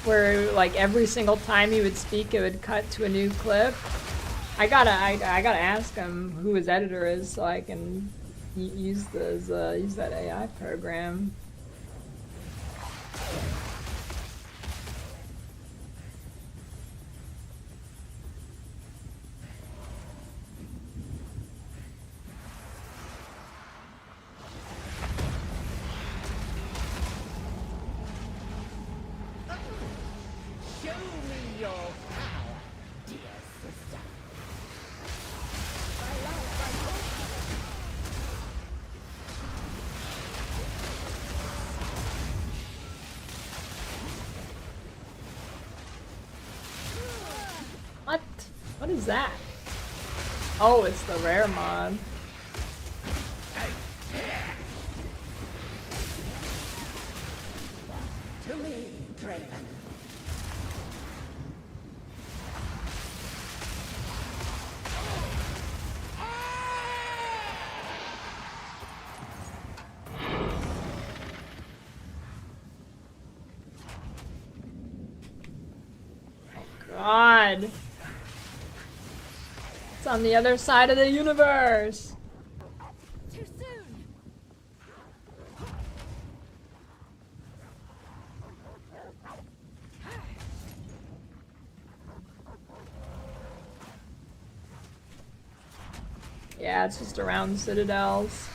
Where like every single time he would speak, it would cut to a new clip. I gotta ask him who his editor is so I can use those use that AI program. Show me your power, dear sister. What? What is that? Oh, it's the rare mod. To me, Draven. God. It's on the other side of the universe. Too soon. Yeah, it's just around citadels.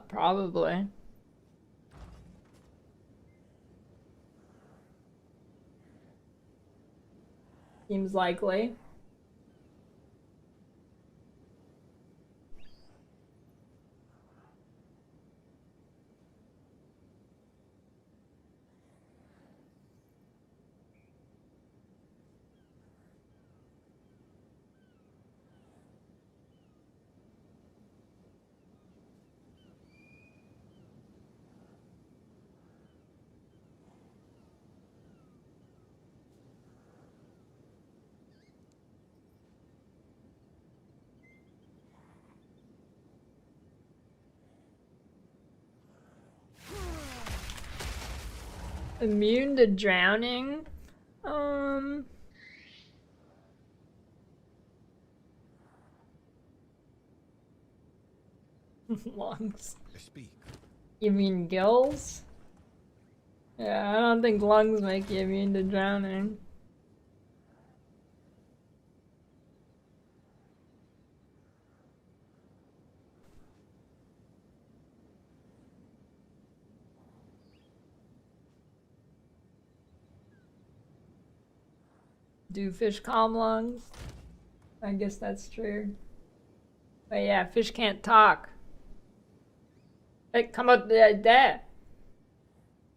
Probably. Seems likely. Immune to drowning? Lungs. Speak. You mean gills? Yeah, I don't think lungs make you immune to drowning. Do fish calm lungs? I guess that's true. But yeah, fish can't talk. Hey, come out there.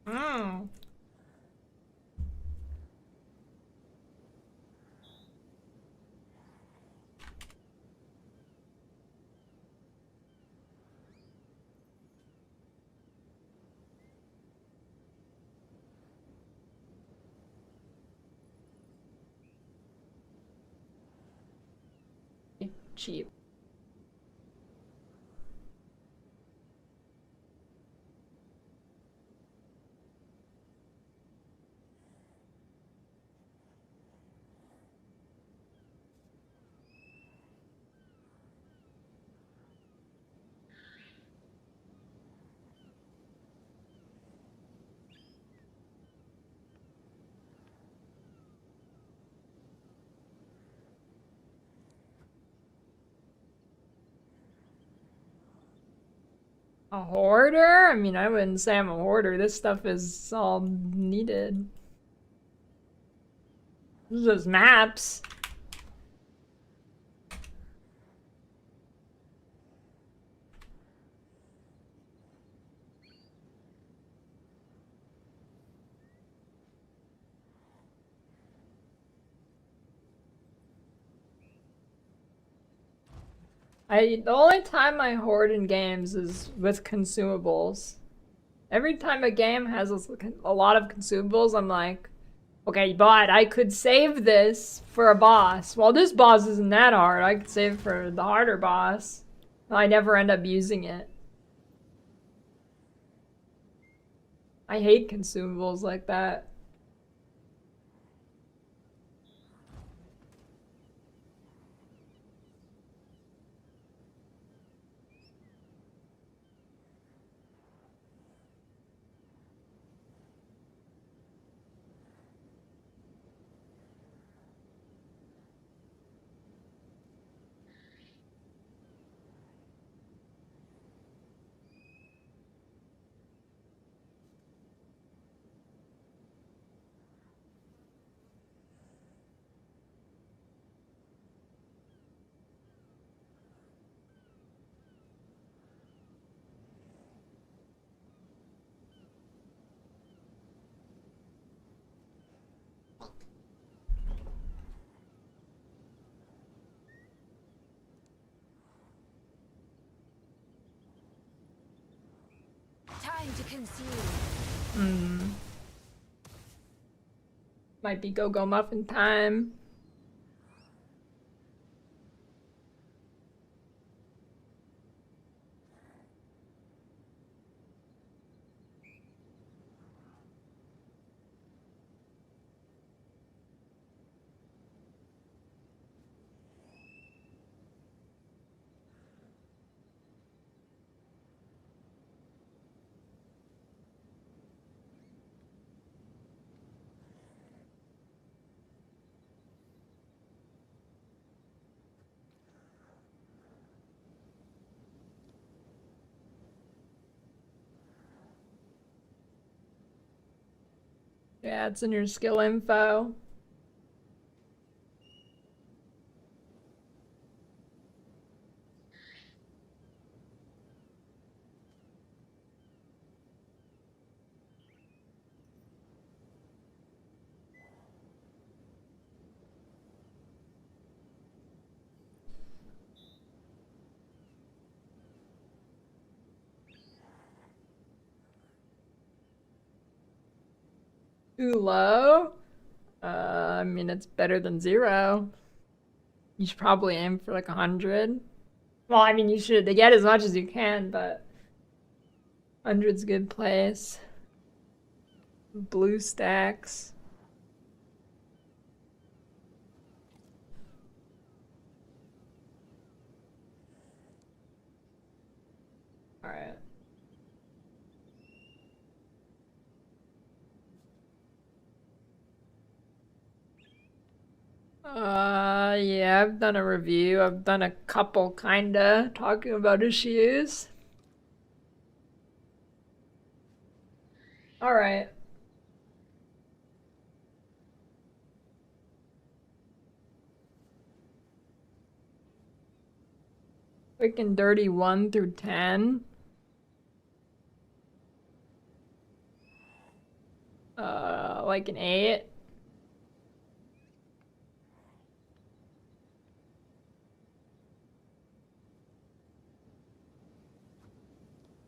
Mmm. Cheap. A hoarder? I mean, I wouldn't say I'm a hoarder. This stuff is all needed. This is just maps. The only time I hoard in games is with consumables. Every time a game has a lot of consumables, I'm like, okay, but I could save this for a boss. Well, this boss isn't that hard. I could save it for the harder boss. I never end up using it. I hate consumables like that. Time to consume. Might be go-go muffin time. Yeah, it's in your skill info. Too low? I mean, it's better than 0. You should probably aim for like 100. Well, I mean, you should get as much as you can, but 100's a good place. Blue stacks. All right. Yeah, I've done a review. I've done a couple, kinda, talking about issues. All right. Quick and dirty 1 through 10. Like an 8.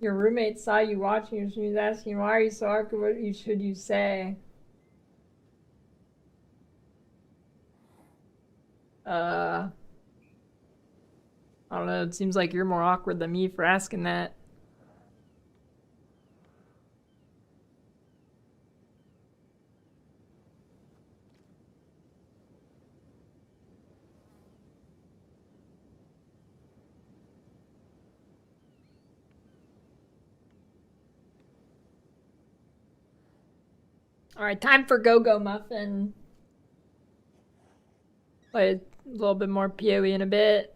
Your roommate saw you watching and she was asking, why are you so awkward? What should you say? I don't know, it seems like you're more awkward than me for asking that. All right, time for Go-Go Muffin. Play a little bit more PoE in a bit.